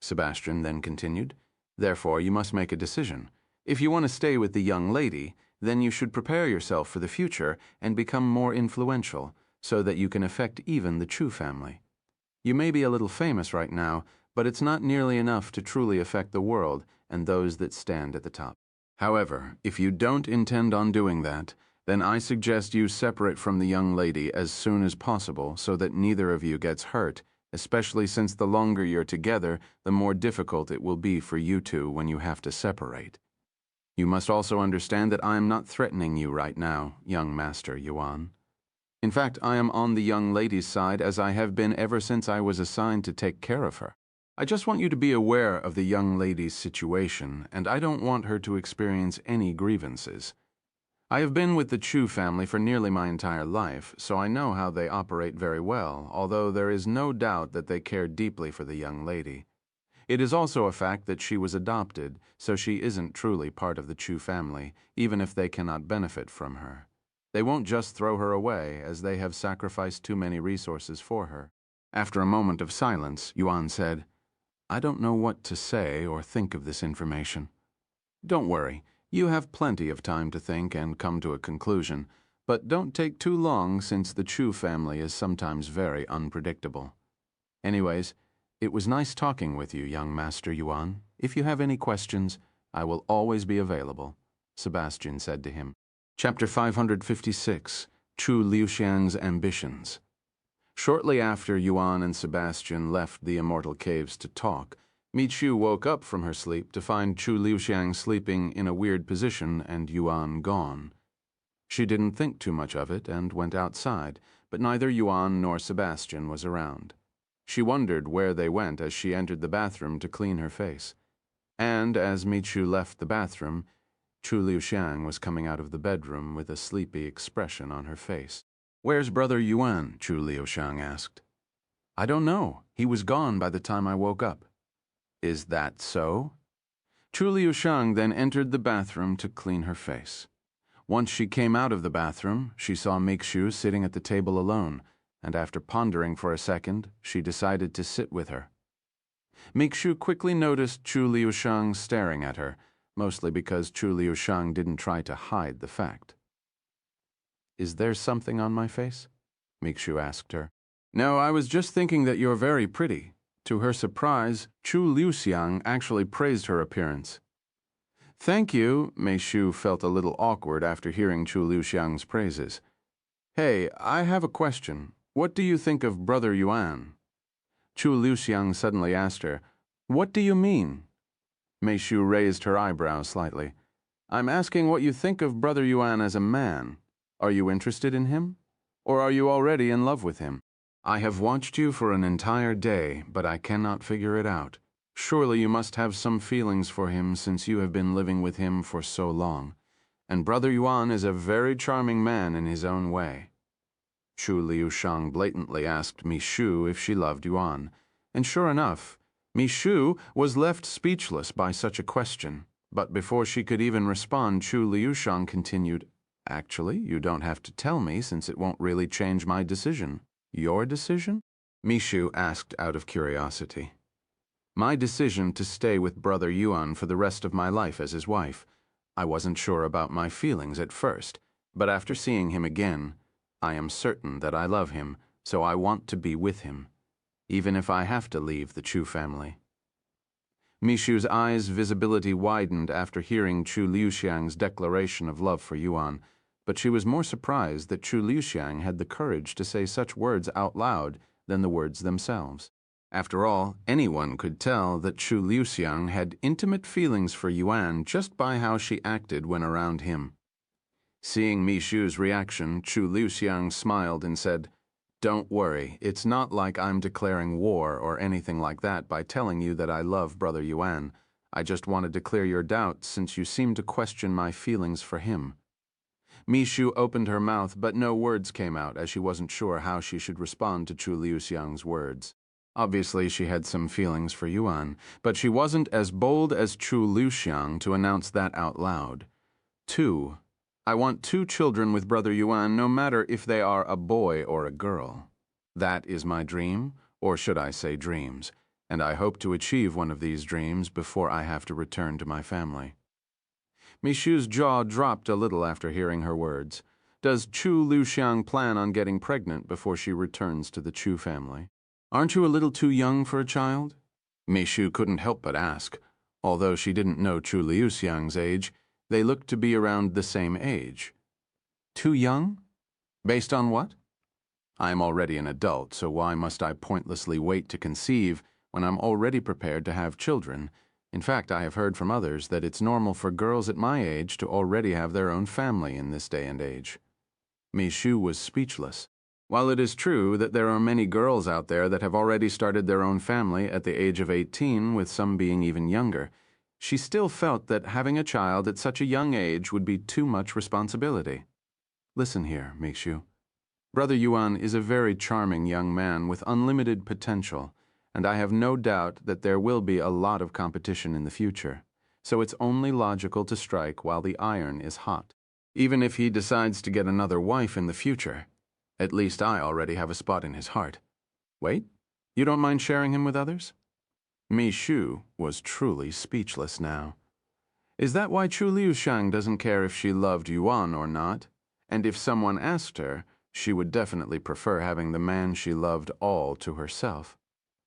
Sebastian then continued, Therefore, you must make a decision. If you want to stay with the young lady, then you should prepare yourself for the future and become more influential, so that you can affect even the Chu family. You may be a little famous right now, but it's not nearly enough to truly affect the world and those that stand at the top. However, if you don't intend on doing that, then I suggest you separate from the young lady as soon as possible so that neither of you gets hurt, especially since the longer you're together, the more difficult it will be for you two when you have to separate. You must also understand that I am not threatening you right now, young Master Yuan. In fact, I am on the young lady's side as I have been ever since I was assigned to take care of her. I just want you to be aware of the young lady's situation, and I don't want her to experience any grievances. I have been with the Chu family for nearly my entire life, so I know how they operate very well, although there is no doubt that they care deeply for the young lady. It is also a fact that she was adopted, so she isn't truly part of the Chu family, even if they cannot benefit from her. They won't just throw her away, as they have sacrificed too many resources for her. After a moment of silence, Yuan said, I don't know what to say or think of this information. Don't worry. You have plenty of time to think and come to a conclusion, but don't take too long since the Chu family is sometimes very unpredictable. Anyways, it was nice talking with you, young Master Yuan. If you have any questions, I will always be available, Sebastian said to him. Chapter 556, Chu Liuxiang's Ambitions. Shortly after Yuan and Sebastian left the immortal caves to talk, Michu woke up from her sleep to find Chu Liuxiang sleeping in a weird position and Yuan gone. She didn't think too much of it and went outside, but neither Yuan nor Sebastian was around. She wondered where they went as she entered the bathroom to clean her face. And as Michu left the bathroom, Chu Liuxiang was coming out of the bedroom with a sleepy expression on her face. Where's Brother Yuan? Chu Liuxiang asked. I don't know. He was gone by the time I woke up. Is that so? Chu Liuxiang then entered the bathroom to clean her face. Once she came out of the bathroom, she saw Michu sitting at the table alone, and after pondering for a second, she decided to sit with her. Michu quickly noticed Chu Liuxiang staring at her, mostly because Chu Liuxiang didn't try to hide the fact. Is there something on my face? Michu asked her. No, I was just thinking that you're very pretty. To her surprise, Chu Liuxiang actually praised her appearance. Thank you, Michu felt a little awkward after hearing Chu Liuxiang's praises. Hey, I have a question. What do you think of Brother Yuan? Chu Liuxiang suddenly asked her, What do you mean? Mei Shu raised her eyebrows slightly. I'm asking what you think of Brother Yuan as a man. Are you interested in him? Or are you already in love with him? I have watched you for an entire day, but I cannot figure it out. Surely you must have some feelings for him since you have been living with him for so long. And Brother Yuan is a very charming man in his own way. Chu Liushang blatantly asked Mi Shu if she loved Yuan, and sure enough, Mi Shu was left speechless by such a question. But before she could even respond, Chu Liushang continued, Actually, you don't have to tell me since it won't really change my decision. Your decision? Mi Shu asked out of curiosity. My decision to stay with Brother Yuan for the rest of my life as his wife. I wasn't sure about my feelings at first, but after seeing him again, I am certain that I love him, so I want to be with him, even if I have to leave the Chu family. Mishu's eyes' visibility widened after hearing Chu Liuxiang's declaration of love for Yuan, but she was more surprised that Chu Liuxiang had the courage to say such words out loud than the words themselves. After all, anyone could tell that Chu Liuxiang had intimate feelings for Yuan just by how she acted when around him. Seeing Mi Shu's reaction, Chu Liuxiang smiled and said, Don't worry, it's not like I'm declaring war or anything like that by telling you that I love Brother Yuan. I just wanted to clear your doubts since you seem to question my feelings for him. Mi Shu opened her mouth, but no words came out as she wasn't sure how she should respond to Chu Liuxiang's words. Obviously, she had some feelings for Yuan, but she wasn't as bold as Chu Liuxiang to announce that out loud. I want 2 children with Brother Yuan, no matter if they are a boy or a girl. That is my dream, or should I say dreams, and I hope to achieve one of these dreams before I have to return to my family. Mi Shu's jaw dropped a little after hearing her words. Does Chu Liuxiang plan on getting pregnant before she returns to the Chu family? Aren't you a little too young for a child? Mi Shu couldn't help but ask. Although she didn't know Chu Liuxiang's age, they looked to be around the same age. Too young? Based on what? I am already an adult, so why must I pointlessly wait to conceive when I'm already prepared to have children? In fact, I have heard from others that it's normal for girls at my age to already have their own family in this day and age. Mi Shu was speechless. While it is true that there are many girls out there that have already started their own family at the age of 18, with some being even younger, she still felt that having a child at such a young age would be too much responsibility. Listen here, Mi Shu. Brother Yuan is a very charming young man with unlimited potential, and I have no doubt that there will be a lot of competition in the future, so it's only logical to strike while the iron is hot. Even if he decides to get another wife in the future, at least I already have a spot in his heart. Wait, you don't mind sharing him with others? Mi Shu was truly speechless now. Is that why Chu Liuxiang doesn't care if she loved Yuan or not? And if someone asked her, she would definitely prefer having the man she loved all to herself.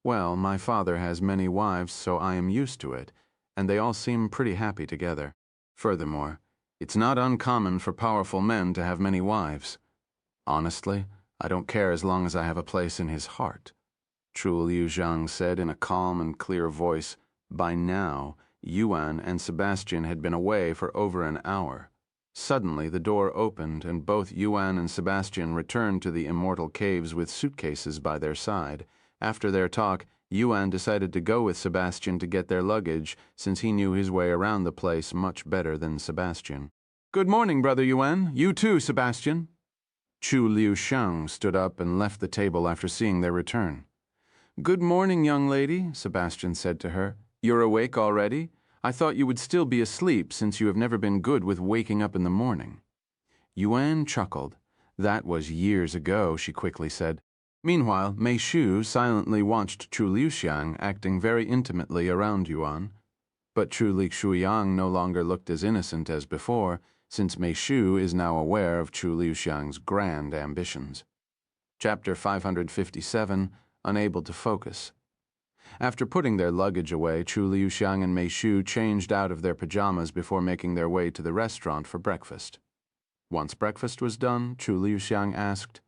Well, my father has many wives, so I am used to it, and they all seem pretty happy together. Furthermore, it's not uncommon for powerful men to have many wives. Honestly, I don't care as long as I have a place in his heart, Chu Liuxiang said in a calm and clear voice. By now, Yuan and Sebastian had been away for over an hour. Suddenly, the door opened, and both Yuan and Sebastian returned to the immortal caves with suitcases by their side. After their talk, Yuan decided to go with Sebastian to get their luggage, since he knew his way around the place much better than Sebastian. Good morning, Brother Yuan. You too, Sebastian. Chu Liuxiang stood up and left the table after seeing their return. Good morning, young lady, Sebastian said to her. You're awake already? I thought you would still be asleep since you have never been good with waking up in the morning. Yuan chuckled. That was years ago, she quickly said. Meanwhile, Mei Shu silently watched Chu Liuxiang acting very intimately around Yuan. But Chu Liuxiang no longer looked as innocent as before, since Mei Shu is now aware of Chu Liuxiang's grand ambitions. Chapter 557, Unable to Focus. After putting their luggage away, Chu Liuxiang and Mei Shu changed out of their pajamas before making their way to the restaurant for breakfast. Once breakfast was done, Chu Liuxiang asked,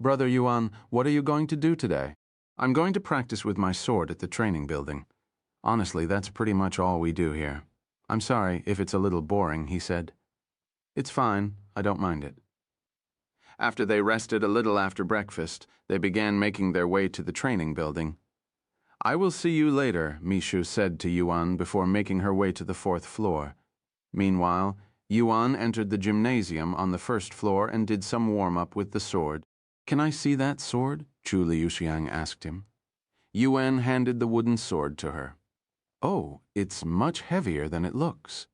"Brother Yuan, what are you going to do today?" "I'm going to practice with my sword at the training building. Honestly, that's pretty much all we do here." "I'm sorry if it's a little boring," he said. "It's fine. I don't mind it." After they rested a little after breakfast, they began making their way to the training building. "I will see you later," Mishu said to Yuan before making her way to the 4th floor. Meanwhile, Yuan entered the gymnasium on the 1st floor and did some warm-up with the sword. "Can I see that sword?" Chu Liuxiang asked him. Yuan handed the wooden sword to her. "Oh, it's much heavier than it looks."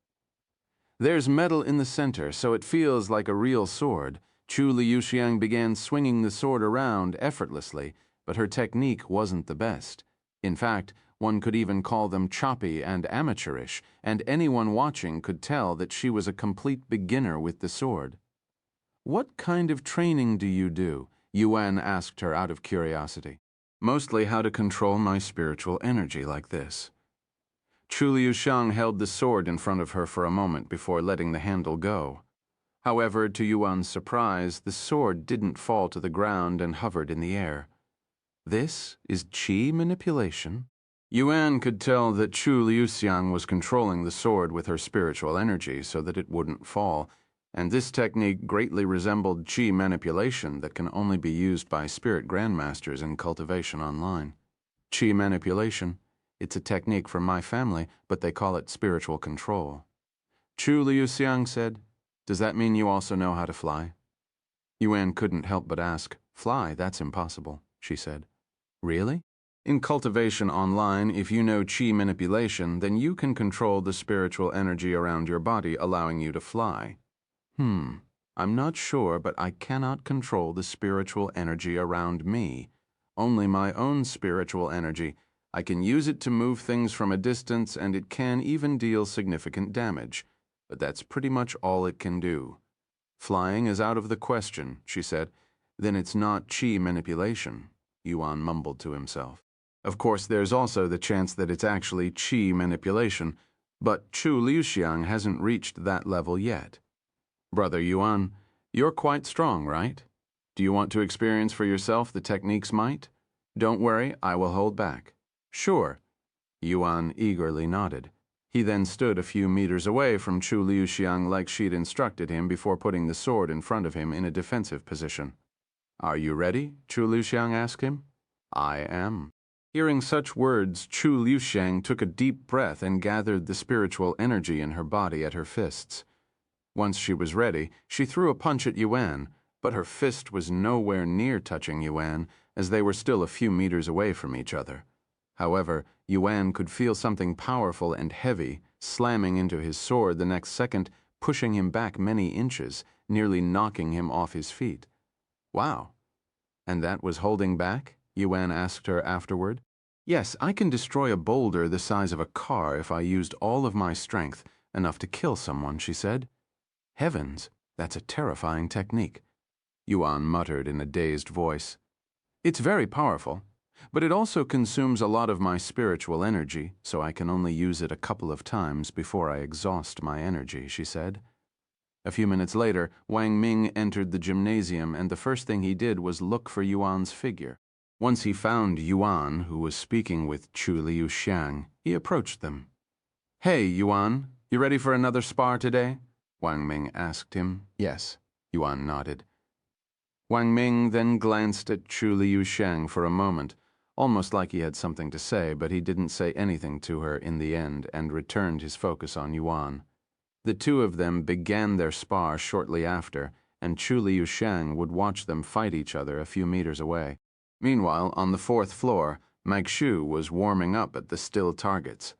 "There's metal in the center, so it feels like a real sword." Chu Liuxiang began swinging the sword around effortlessly, but her technique wasn't the best. In fact, one could even call them choppy and amateurish, and anyone watching could tell that she was a complete beginner with the sword. "What kind of training do you do?" Yuan asked her out of curiosity. "Mostly how to control my spiritual energy like this." Chu Liuxiang held the sword in front of her for a moment before letting the handle go. However, to Yuan's surprise, the sword didn't fall to the ground and hovered in the air. "This is qi manipulation?" Yuan could tell that Chu Liuxiang was controlling the sword with her spiritual energy so that it wouldn't fall, and this technique greatly resembled qi manipulation that can only be used by spirit grandmasters in Cultivation Online. Qi manipulation. It's a technique from my family, but they call it spiritual control. Chu Liuxiang said, "Does that mean you also know how to fly?" Yuan couldn't help but ask. "Fly, that's impossible," she said. "Really?" "In Cultivation Online, if you know qi manipulation, then you can control the spiritual energy around your body, allowing you to fly." I'm not sure, but I cannot control the spiritual energy around me. Only my own spiritual energy. I can use it to move things from a distance, and it can even deal significant damage. But that's pretty much all it can do." "Flying is out of the question," she said. "Then it's not qi manipulation," Yuan mumbled to himself. Of course, there's also the chance that it's actually qi manipulation, but Chu Liuxiang hasn't reached that level yet. "Brother Yuan, you're quite strong, right? Do you want to experience for yourself the technique's might? Don't worry, I will hold back." "Sure." Yuan eagerly nodded. He then stood a few meters away from Chu Liuxiang like she'd instructed him before putting the sword in front of him in a defensive position. "Are you ready?" Chu Liuxiang asked him. "I am." Hearing such words, Chu Liuxiang took a deep breath and gathered the spiritual energy in her body at her fists. Once she was ready, she threw a punch at Yuan, but her fist was nowhere near touching Yuan, as they were still a few meters away from each other. However, Yuan could feel something powerful and heavy slamming into his sword the next second, pushing him back many inches, nearly knocking him off his feet. "Wow. And that was holding back?" Yuan asked her afterward. "Yes, I can destroy a boulder the size of a car if I used all of my strength, enough to kill someone," she said. "Heavens, that's a terrifying technique," Yuan muttered in a dazed voice. "It's very powerful, but it also consumes a lot of my spiritual energy, so I can only use it a couple of times before I exhaust my energy," she said. A few minutes later, Wang Ming entered the gymnasium, and the first thing he did was look for Yuan's figure. Once he found Yuan, who was speaking with Chu Liuxiang, he approached them. "Hey, Yuan, you ready for another spar today?" Wang Ming asked him. "Yes," Yuan nodded. Wang Ming then glanced at Chu Liuxiang for a moment, almost like he had something to say, but he didn't say anything to her in the end and returned his focus on Yuan. The two of them began their spar shortly after, and Chu Liuxiang would watch them fight each other a few meters away. Meanwhile, on the 4th floor, Shu was warming up at the still targets.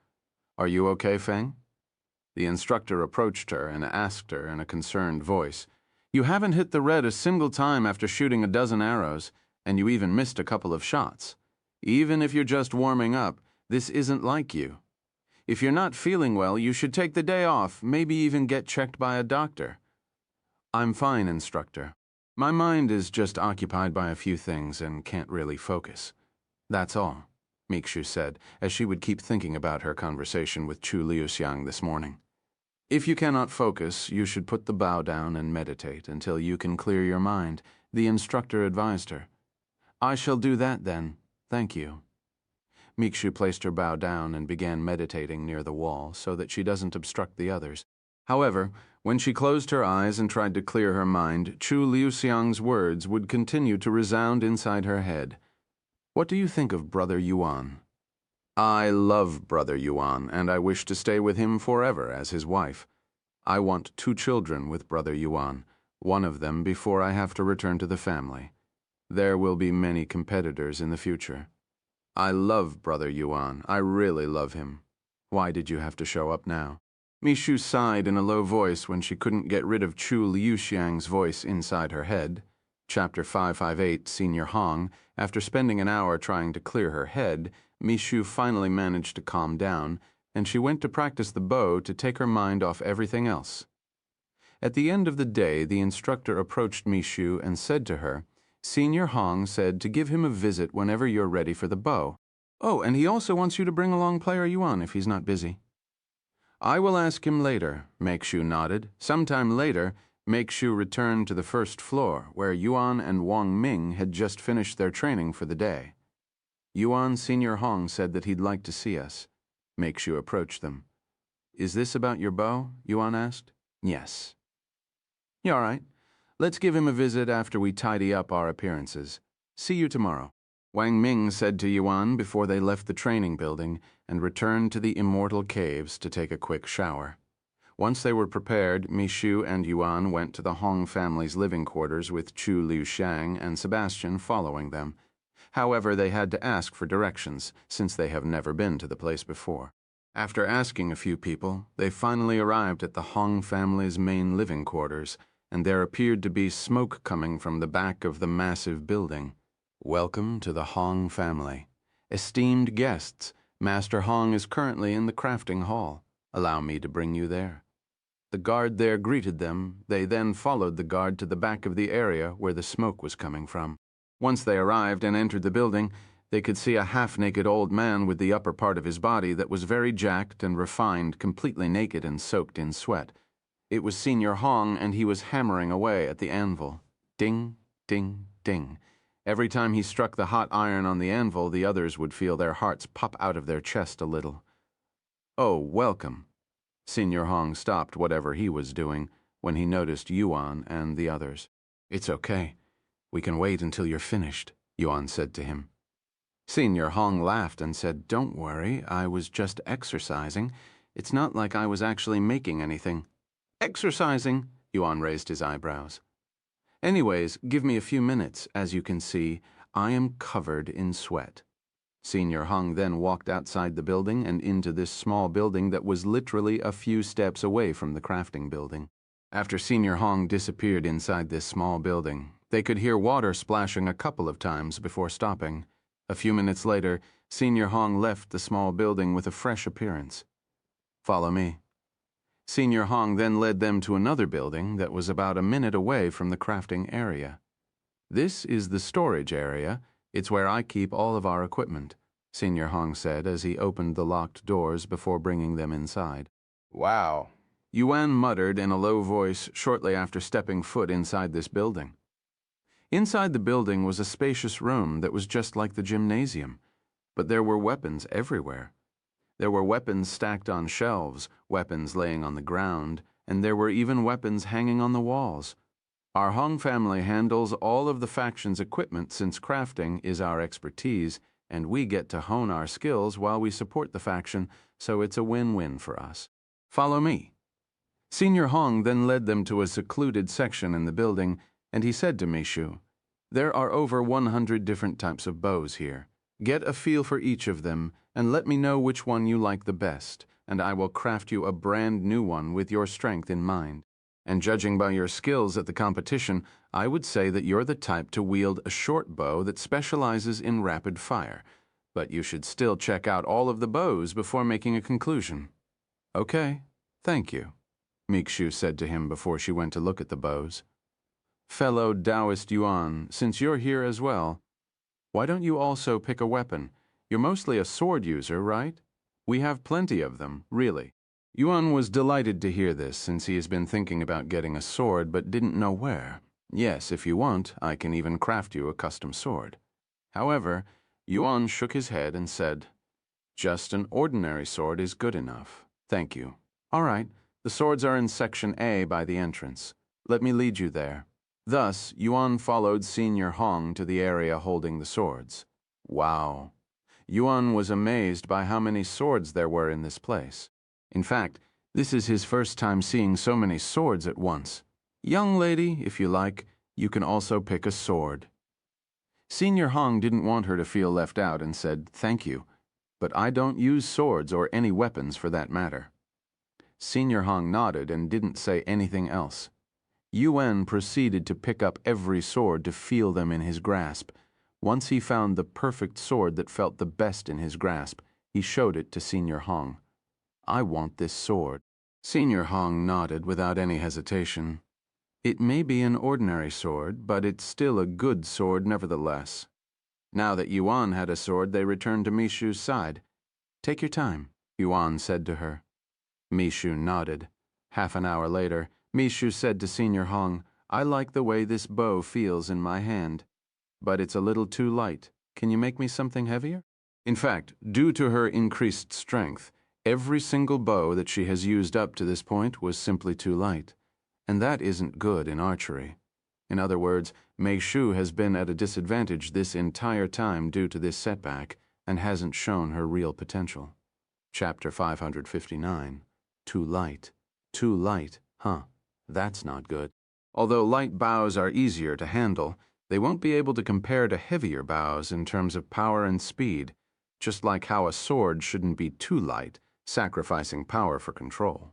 "Are you okay, Feng?" The instructor approached her and asked her in a concerned voice, "You haven't hit the red a single time after shooting a dozen arrows, and you even missed a couple of shots. Even if you're just warming up, this isn't like you. If you're not feeling well, you should take the day off, maybe even get checked by a doctor." "I'm fine, instructor. My mind is just occupied by a few things and can't really focus. That's all," Shu said, as she would keep thinking about her conversation with Chu Liuxiang this morning. If you cannot focus, you should put the bow down and meditate until you can clear your mind, the instructor advised her. I shall do that then. Thank you. Mikshu placed her bow down and began meditating near the wall so that she doesn't obstruct the others. However, when she closed her eyes and tried to clear her mind, Chu Liuxiang's words would continue to resound inside her head. What do you think of Brother Yuan? I love Brother Yuan, and I wish to stay with him forever as his wife. I want 2 children with Brother Yuan, one of them before I have to return to the family. There will be many competitors in the future. I love Brother Yuan. I really love him. Why did you have to show up now? Mishu sighed in a low voice when she couldn't get rid of Chu Liuxiang's voice inside her head. Chapter 558, Senior Hong. After spending an hour trying to clear her head, Mishu finally managed to calm down, and she went to practice the bow to take her mind off everything else. At the end of the day, the instructor approached Mishu and said to her, Senior Hong said to give him a visit whenever you're ready for the bow. Oh, and he also wants you to bring along Player Yuan if he's not busy. I will ask him later, Meikshu nodded. Sometime later, Meikshu returned to the first floor, where Yuan and Wang Ming had just finished their training for the day. Yuan, Senior Hong said that he'd like to see us. Meikshu approached them. Is this about your bow? Yuan asked. Yes. All right. Let's give him a visit after we tidy up our appearances. See you tomorrow. Wang Ming said to Yuan before they left the training building and returned to the Immortal Caves to take a quick shower. Once they were prepared, Mishu and Yuan went to the Hong family's living quarters with Chu Liuxiang and Sebastian following them. However, they had to ask for directions, since they have never been to the place before. After asking a few people, they finally arrived at the Hong family's main living quarters, and there appeared to be smoke coming from the back of the massive building. Welcome to the Hong family. Esteemed guests, Master Hong is currently in the crafting hall. Allow me to bring you there. The guard there greeted them. They then followed the guard to the back of the area where the smoke was coming from. Once they arrived and entered the building, they could see a half-naked old man with the upper part of his body that was very jacked and refined, completely naked and soaked in sweat. It was Senior Hong, and he was hammering away at the anvil. Ding, ding, ding. Every time he struck the hot iron on the anvil, the others would feel their hearts pop out of their chest a little. Oh, welcome. Senior Hong stopped whatever he was doing when he noticed Yuan and the others. It's okay. We can wait until you're finished, Yuan said to him. Senior Hong laughed and said, Don't worry, I was just exercising. It's not like I was actually making anything. Exercising? Yuan raised his eyebrows. Anyways, give me a few minutes. As you can see, I am covered in sweat. Senior Hong then walked outside the building and into this small building that was literally a few steps away from the crafting building. After Senior Hong disappeared inside this small building, they could hear water splashing a couple of times before stopping. A few minutes later, Senior Hong left the small building with a fresh appearance. Follow me. Senior Hong then led them to another building that was about a minute away from the crafting area. This is the storage area. It's where I keep all of our equipment, Senior Hong said as he opened the locked doors before bringing them inside. Wow. Yuan muttered in a low voice shortly after stepping foot inside this building. Inside the building was a spacious room that was just like the gymnasium, but there were weapons everywhere. There were weapons stacked on shelves, weapons laying on the ground, and there were even weapons hanging on the walls. Our Hong family handles all of the faction's equipment since crafting is our expertise, and we get to hone our skills while we support the faction, so it's a win-win for us. Follow me. Senior Hong then led them to a secluded section in the building, and he said to Mishu, There are over 100 different types of bows here. Get a feel for each of them, and let me know which one you like the best, and I will craft you a brand new one with your strength in mind. And judging by your skills at the competition, I would say that you're the type to wield a short bow that specializes in rapid fire, but you should still check out all of the bows before making a conclusion. Okay, thank you, Mikshu said to him before she went to look at the bows. Fellow Taoist Yuan, since you're here as well, why don't you also pick a weapon? You're mostly a sword user, right? We have plenty of them, really. Yuan was delighted to hear this, since he has been thinking about getting a sword but didn't know where. Yes, if you want, I can even craft you a custom sword. However, Yuan shook his head and said, "Just an ordinary sword is good enough. Thank you. All right, the swords are in Section A by the entrance. Let me lead you there." Thus, Yuan followed Senior Hong to the area holding the swords. Wow. Yuan was amazed by how many swords there were in this place. In fact, this is his first time seeing so many swords at once. "Young lady, if you like, you can also pick a sword." Senior Hong didn't want her to feel left out and said, "Thank you, but I don't use swords or any weapons for that matter." Senior Hong nodded and didn't say anything else. Yuan proceeded to pick up every sword to feel them in his grasp. Once he found the perfect sword that felt the best in his grasp, he showed it to Senior Hong. "I want this sword." Senior Hong nodded without any hesitation. "It may be an ordinary sword, but it's still a good sword nevertheless." Now that Yuan had a sword, they returned to Mishu's side. "Take your time," Yuan said to her. Mishu nodded. Half an hour later, Mishu said to Senior Hong, "I like the way this bow feels in my hand, but it's a little too light. Can you make me something heavier?" In fact, due to her increased strength, every single bow that she has used up to this point was simply too light. And that isn't good in archery. In other words, Mei Shu has been at a disadvantage this entire time due to this setback and hasn't shown her real potential. Chapter 559. Too light. Too light, huh? That's not good. Although light bows are easier to handle, they won't be able to compare to heavier bows in terms of power and speed, just like how a sword shouldn't be too light, sacrificing power for control.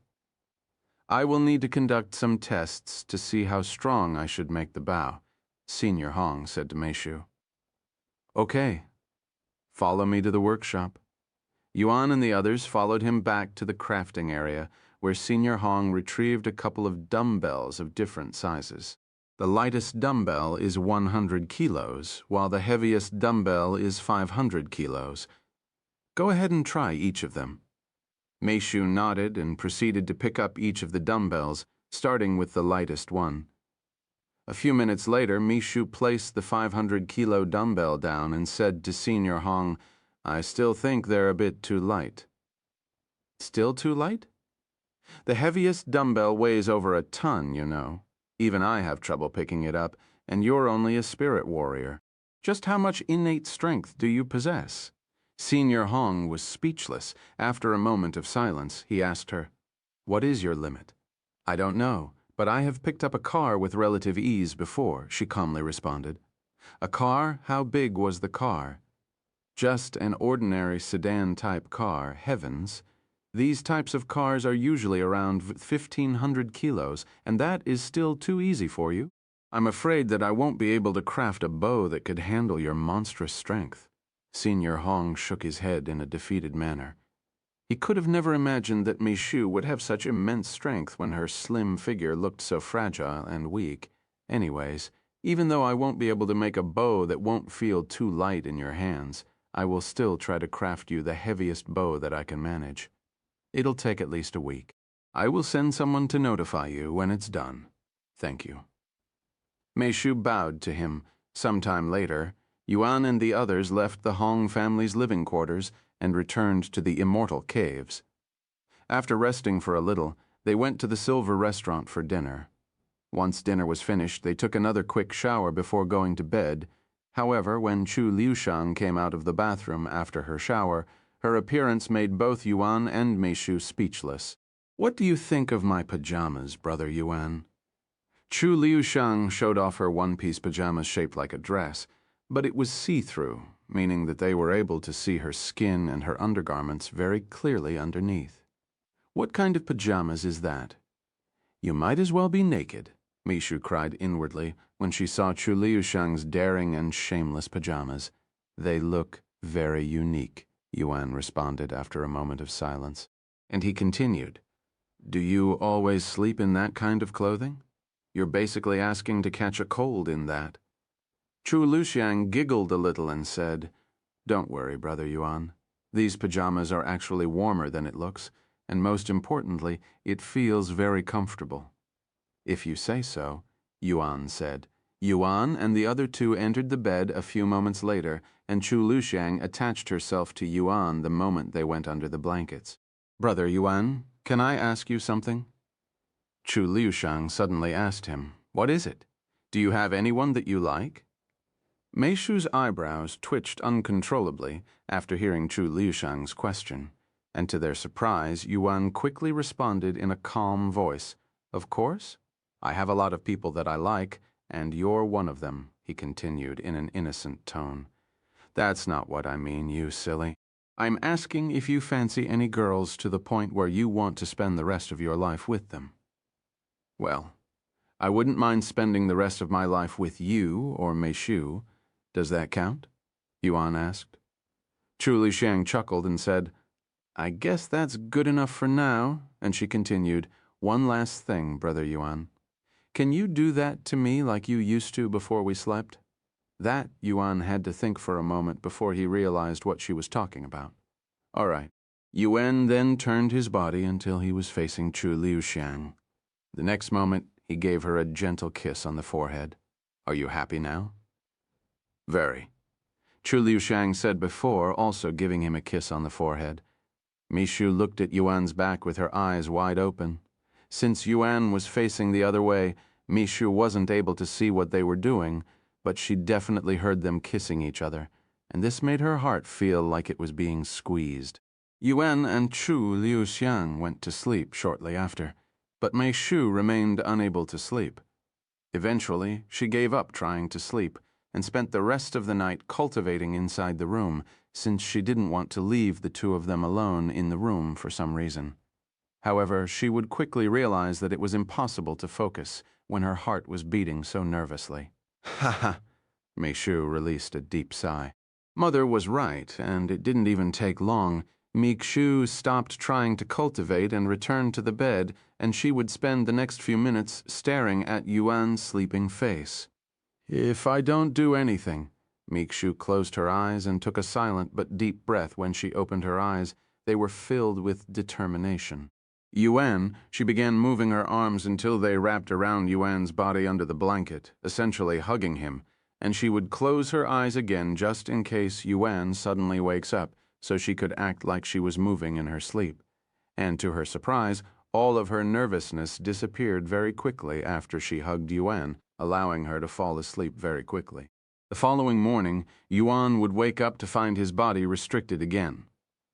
"I will need to conduct some tests to see how strong I should make the bow," Senior Hong said to Meishu. "Okay. Follow me to the workshop." Yuan and the others followed him back to the crafting area, where Senior Hong retrieved a couple of dumbbells of different sizes. The lightest dumbbell is 100 kilos, while the heaviest dumbbell is 500 kilos. "Go ahead and try each of them." Meishu nodded and proceeded to pick up each of the dumbbells, starting with the lightest one. A few minutes later, Meishu placed the 500-kilo dumbbell down and said to Senior Hong, "I still think they're a bit too light." "Still too light?" "The heaviest dumbbell weighs over a ton, you know. Even I have trouble picking it up, and you're only a spirit warrior. Just how much innate strength do you possess?" Senior Hong was speechless. After a moment of silence, he asked her, "What is your limit?" "I don't know, but I have picked up a car with relative ease before," she calmly responded. "A car? How big was the car?" "Just an ordinary sedan-type car, heavens. These types of cars are usually around 1,500 kilos, and that is still too easy for you. I'm afraid that I won't be able to craft a bow that could handle your monstrous strength." Senior Hong shook his head in a defeated manner. He could have never imagined that Meishu would have such immense strength when her slim figure looked so fragile and weak. "Anyways, even though I won't be able to make a bow that won't feel too light in your hands, I will still try to craft you the heaviest bow that I can manage. It'll take at least a week. I will send someone to notify you when it's done. Thank you." Meishu bowed to him. Sometime later, Yuan and the others left the Hong family's living quarters and returned to the Immortal Caves. After resting for a little, they went to the Silver Restaurant for dinner. Once dinner was finished, they took another quick shower before going to bed. However, when Chu Liushang came out of the bathroom after her shower, her appearance made both Yuan and Meishu speechless. "What do you think of my pajamas, Brother Yuan?" Chu Liushang showed off her one-piece pajamas shaped like a dress, but it was see-through, meaning that they were able to see her skin and her undergarments very clearly underneath. "What kind of pajamas is that?" "You might as well be naked," Meishu cried inwardly when she saw Chu Liushang's daring and shameless pajamas. "They look very unique," Yuan responded after a moment of silence. And he continued, "Do you always sleep in that kind of clothing? You're basically asking to catch a cold in that." Chu Liushang giggled a little and said, "Don't worry, Brother Yuan. These pajamas are actually warmer than it looks, and most importantly, it feels very comfortable. If you say so, Yuan said. Yuan and the other two entered the bed a few moments later, and Chu Luxiang attached herself to Yuan the moment they went under the blankets. Brother Yuan, can I ask you something? Chu Liushang suddenly asked him, What is it? Do you have anyone that you like? Meishu's eyebrows twitched uncontrollably after hearing Chu Liushang's question, and to their surprise, Yuan quickly responded in a calm voice, Of course. I have a lot of people that I like, and you're one of them, he continued in an innocent tone. That's not what I mean, you silly. I'm asking if you fancy any girls to the point where you want to spend the rest of your life with them. Well, I wouldn't mind spending the rest of my life with you or Meishu. Does that count? Yuan asked. Chu Lixiang chuckled and said, I guess that's good enough for now, and she continued, One last thing, Brother Yuan. Can you do that to me like you used to before we slept? That Yuan had to think for a moment before he realized what she was talking about. All right. Yuan then turned his body until he was facing Chu Liuxiang. The next moment, he gave her a gentle kiss on the forehead. Are you happy now? Very. Chu Liuxiang said before, also giving him a kiss on the forehead. Meishu looked at Yuan's back with her eyes wide open. Since Yuan was facing the other way, Meishu wasn't able to see what they were doing, but she definitely heard them kissing each other, and this made her heart feel like it was being squeezed. Yuan and Chu Liuxiang went to sleep shortly after, but Meishu remained unable to sleep. Eventually, she gave up trying to sleep and spent the rest of the night cultivating inside the room, since she didn't want to leave the two of them alone in the room for some reason. However, she would quickly realize that it was impossible to focus when her heart was beating so nervously. Ha ha! Meishu released a deep sigh. Mother was right, and it didn't even take long. Meishu stopped trying to cultivate and returned to the bed, and she would spend the next few minutes staring at Yuan's sleeping face. If I don't do anything, Meishu closed her eyes and took a silent but deep breath. When she opened her eyes, they were filled with determination. Yuan, she began moving her arms until they wrapped around Yuan's body under the blanket, essentially hugging him, and she would close her eyes again just in case Yuan suddenly wakes up, so she could act like she was moving in her sleep. And to her surprise, all of her nervousness disappeared very quickly after she hugged Yuan, allowing her to fall asleep very quickly. The following morning, Yuan would wake up to find his body restricted again.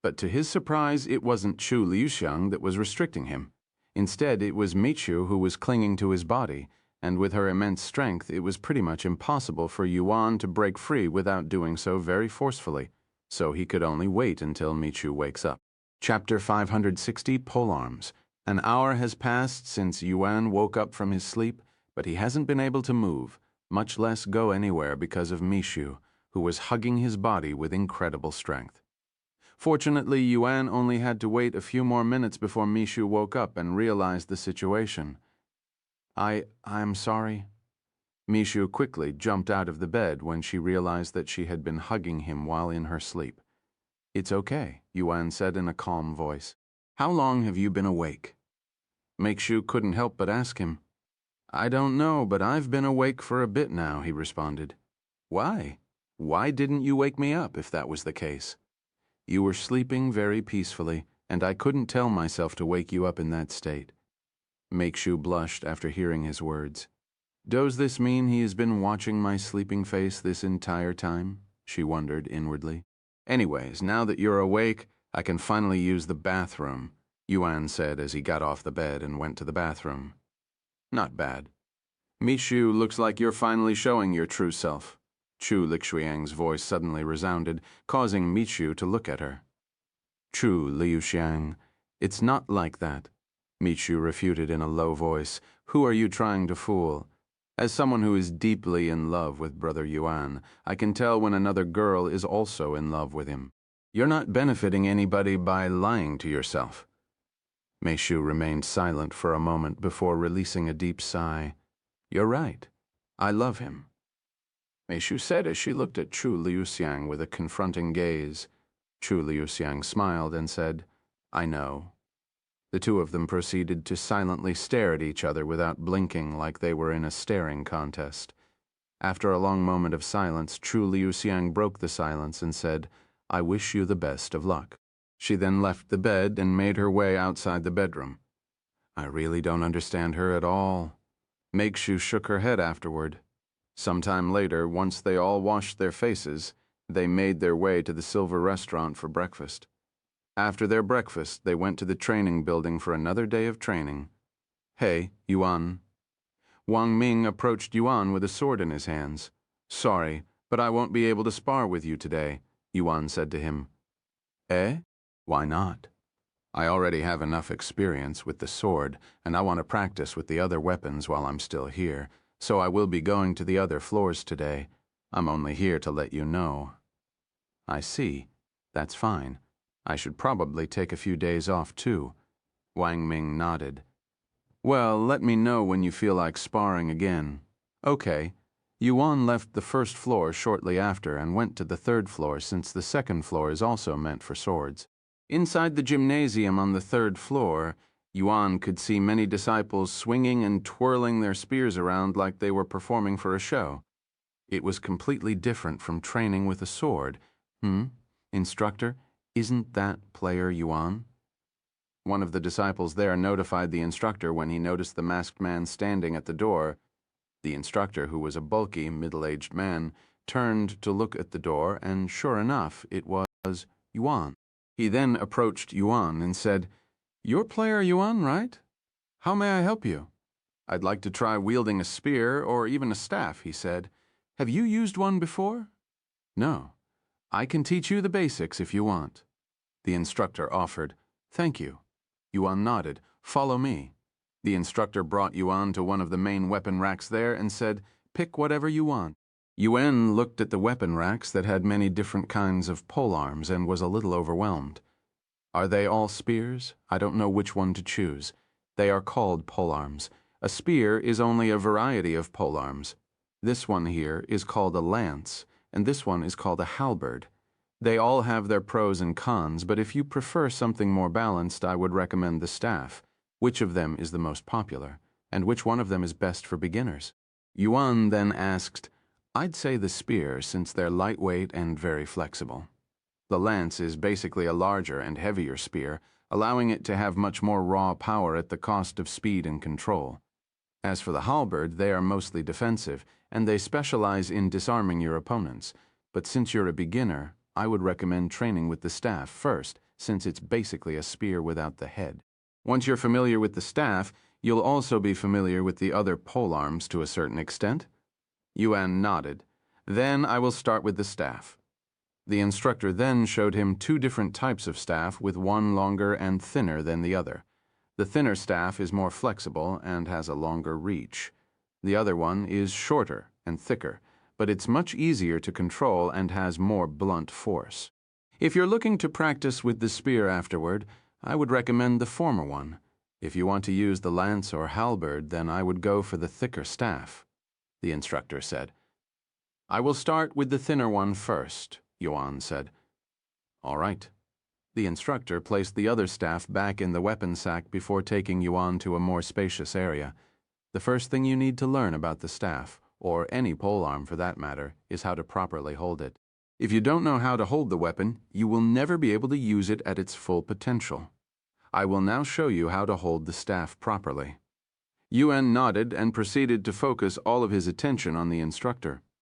But to his surprise, it wasn't Chu Liuxiang that was restricting him. Instead, it was Meishu who was clinging to his body, and with her immense strength, it was pretty much impossible for Yuan to break free without doing so very forcefully, so he could only wait until Meishu wakes up. Chapter 560, Polearms. An hour has passed since Yuan woke up from his sleep, but he hasn't been able to move, much less go anywhere because of Meishu, who was hugging his body with incredible strength. Fortunately, Yuan only had to wait a few more minutes before Meishu woke up and realized the situation. I'm sorry. Meishu quickly jumped out of the bed when she realized that she had been hugging him while in her sleep. It's okay, Yuan said in a calm voice. How long have you been awake? Meishu couldn't help but ask him. I don't know, but I've been awake for a bit now, he responded. Why? Why didn't you wake me up if that was the case? You were sleeping very peacefully, and I couldn't tell myself to wake you up in that state. Meishu blushed after hearing his words. Does this mean he has been watching my sleeping face this entire time? She wondered inwardly. Anyways, now that you're awake, I can finally use the bathroom, Yuan said as he got off the bed and went to the bathroom. Not bad. Meishu, looks like you're finally showing your true self. Chu Liuxiang's voice suddenly resounded, causing Meishu to look at her. Chu Liuxiang, it's not like that, Meishu refuted in a low voice. Who are you trying to fool? As someone who is deeply in love with Brother Yuan, I can tell when another girl is also in love with him. You're not benefiting anybody by lying to yourself. Meishu remained silent for a moment before releasing a deep sigh. You're right. I love him. Meishu said as she looked at Chu Liuxiang with a confronting gaze. Chu Liuxiang smiled and said, I know. The two of them proceeded to silently stare at each other without blinking, like they were in a staring contest. After a long moment of silence, Chu Liuxiang broke the silence and said, "I wish you the best of luck." She then left the bed and made her way outside the bedroom. "I really don't understand her at all." Meixiu shook her head afterward. Sometime later, once they all washed their faces, they made their way to the Silver Restaurant for breakfast. After their breakfast, they went to the training building for another day of training. "Hey, Yuan." Wang Ming approached Yuan with a sword in his hands. "Sorry, but I won't be able to spar with you today," Yuan said to him. "Eh? Why not?" "I already have enough experience with the sword, and I want to practice with the other weapons while I'm still here, so I will be going to the other floors today. I'm only here to let you know." "I see. That's fine. I should probably take a few days off too." Wang Ming nodded. "Well, let me know when you feel like sparring again." "Okay." Yuan left the first floor shortly after and went to the third floor, since the second floor is also meant for swords. Inside the gymnasium on the third floor, Yuan could see many disciples swinging and twirling their spears around like they were performing for a show. It was completely different from training with a sword. Instructor, isn't that player Yuan?" One of the disciples there notified the instructor when he noticed the masked man standing at the door. The instructor, who was a bulky, middle-aged man, turned to look at the door, and sure enough, it was Yuan. He then approached Yuan and said, "You're player Yuan, right? How may I help you?" "I'd like to try wielding a spear or even a staff," he said. "Have you used one before?" "No. I can teach you the basics if you want." The instructor offered. "Thank you." Yuan nodded. "Follow me." The instructor brought Yuan to one of the main weapon racks there and said, "Pick whatever you want." Yuan looked at the weapon racks that had many different kinds of polearms and was a little overwhelmed. "Are they all spears? I don't know which one to choose." "They are called polearms. A spear is only a variety of polearms. This one here is called a lance, and this one is called a halberd. They all have their pros and cons, but if you prefer something more balanced, I would recommend the staff. Which of them is the most popular, and which one of them is best for beginners?" Yuan then asked, "I'd say the spear, since they're lightweight and very flexible. The lance is basically a larger and heavier spear, allowing it to have much more raw power at the cost of speed and control. As for the halberd, they are mostly defensive, and they specialize in disarming your opponents. But since you're a beginner, I would recommend training with the staff first, since it's basically a spear without the head. Once you're familiar with the staff, you'll also be familiar with the other polearms to a certain extent." Yuan nodded. "Then I will start with the staff." The instructor then showed him two different types of staff, with one longer and thinner than the other. The thinner staff is more flexible and has a longer reach. The other one is shorter and thicker, but it's much easier to control and has more blunt force. If you're looking to practice with the spear afterward, I would recommend the former one. If you want to use the lance or halberd, then I would go for the thicker staff," the instructor said. "I will start with the thinner one first," Yuan said. "All right." The instructor placed the other staff back in the weapon sack before taking Yuan to a more spacious area. The first thing you need to learn about the staff, or any polearm for that matter, is how to properly hold it. If you don't know how to hold the weapon, you will never be able to use it at its full potential. I will now show you how to hold the staff properly." Yuan nodded and proceeded to focus all of his attention on the instructor.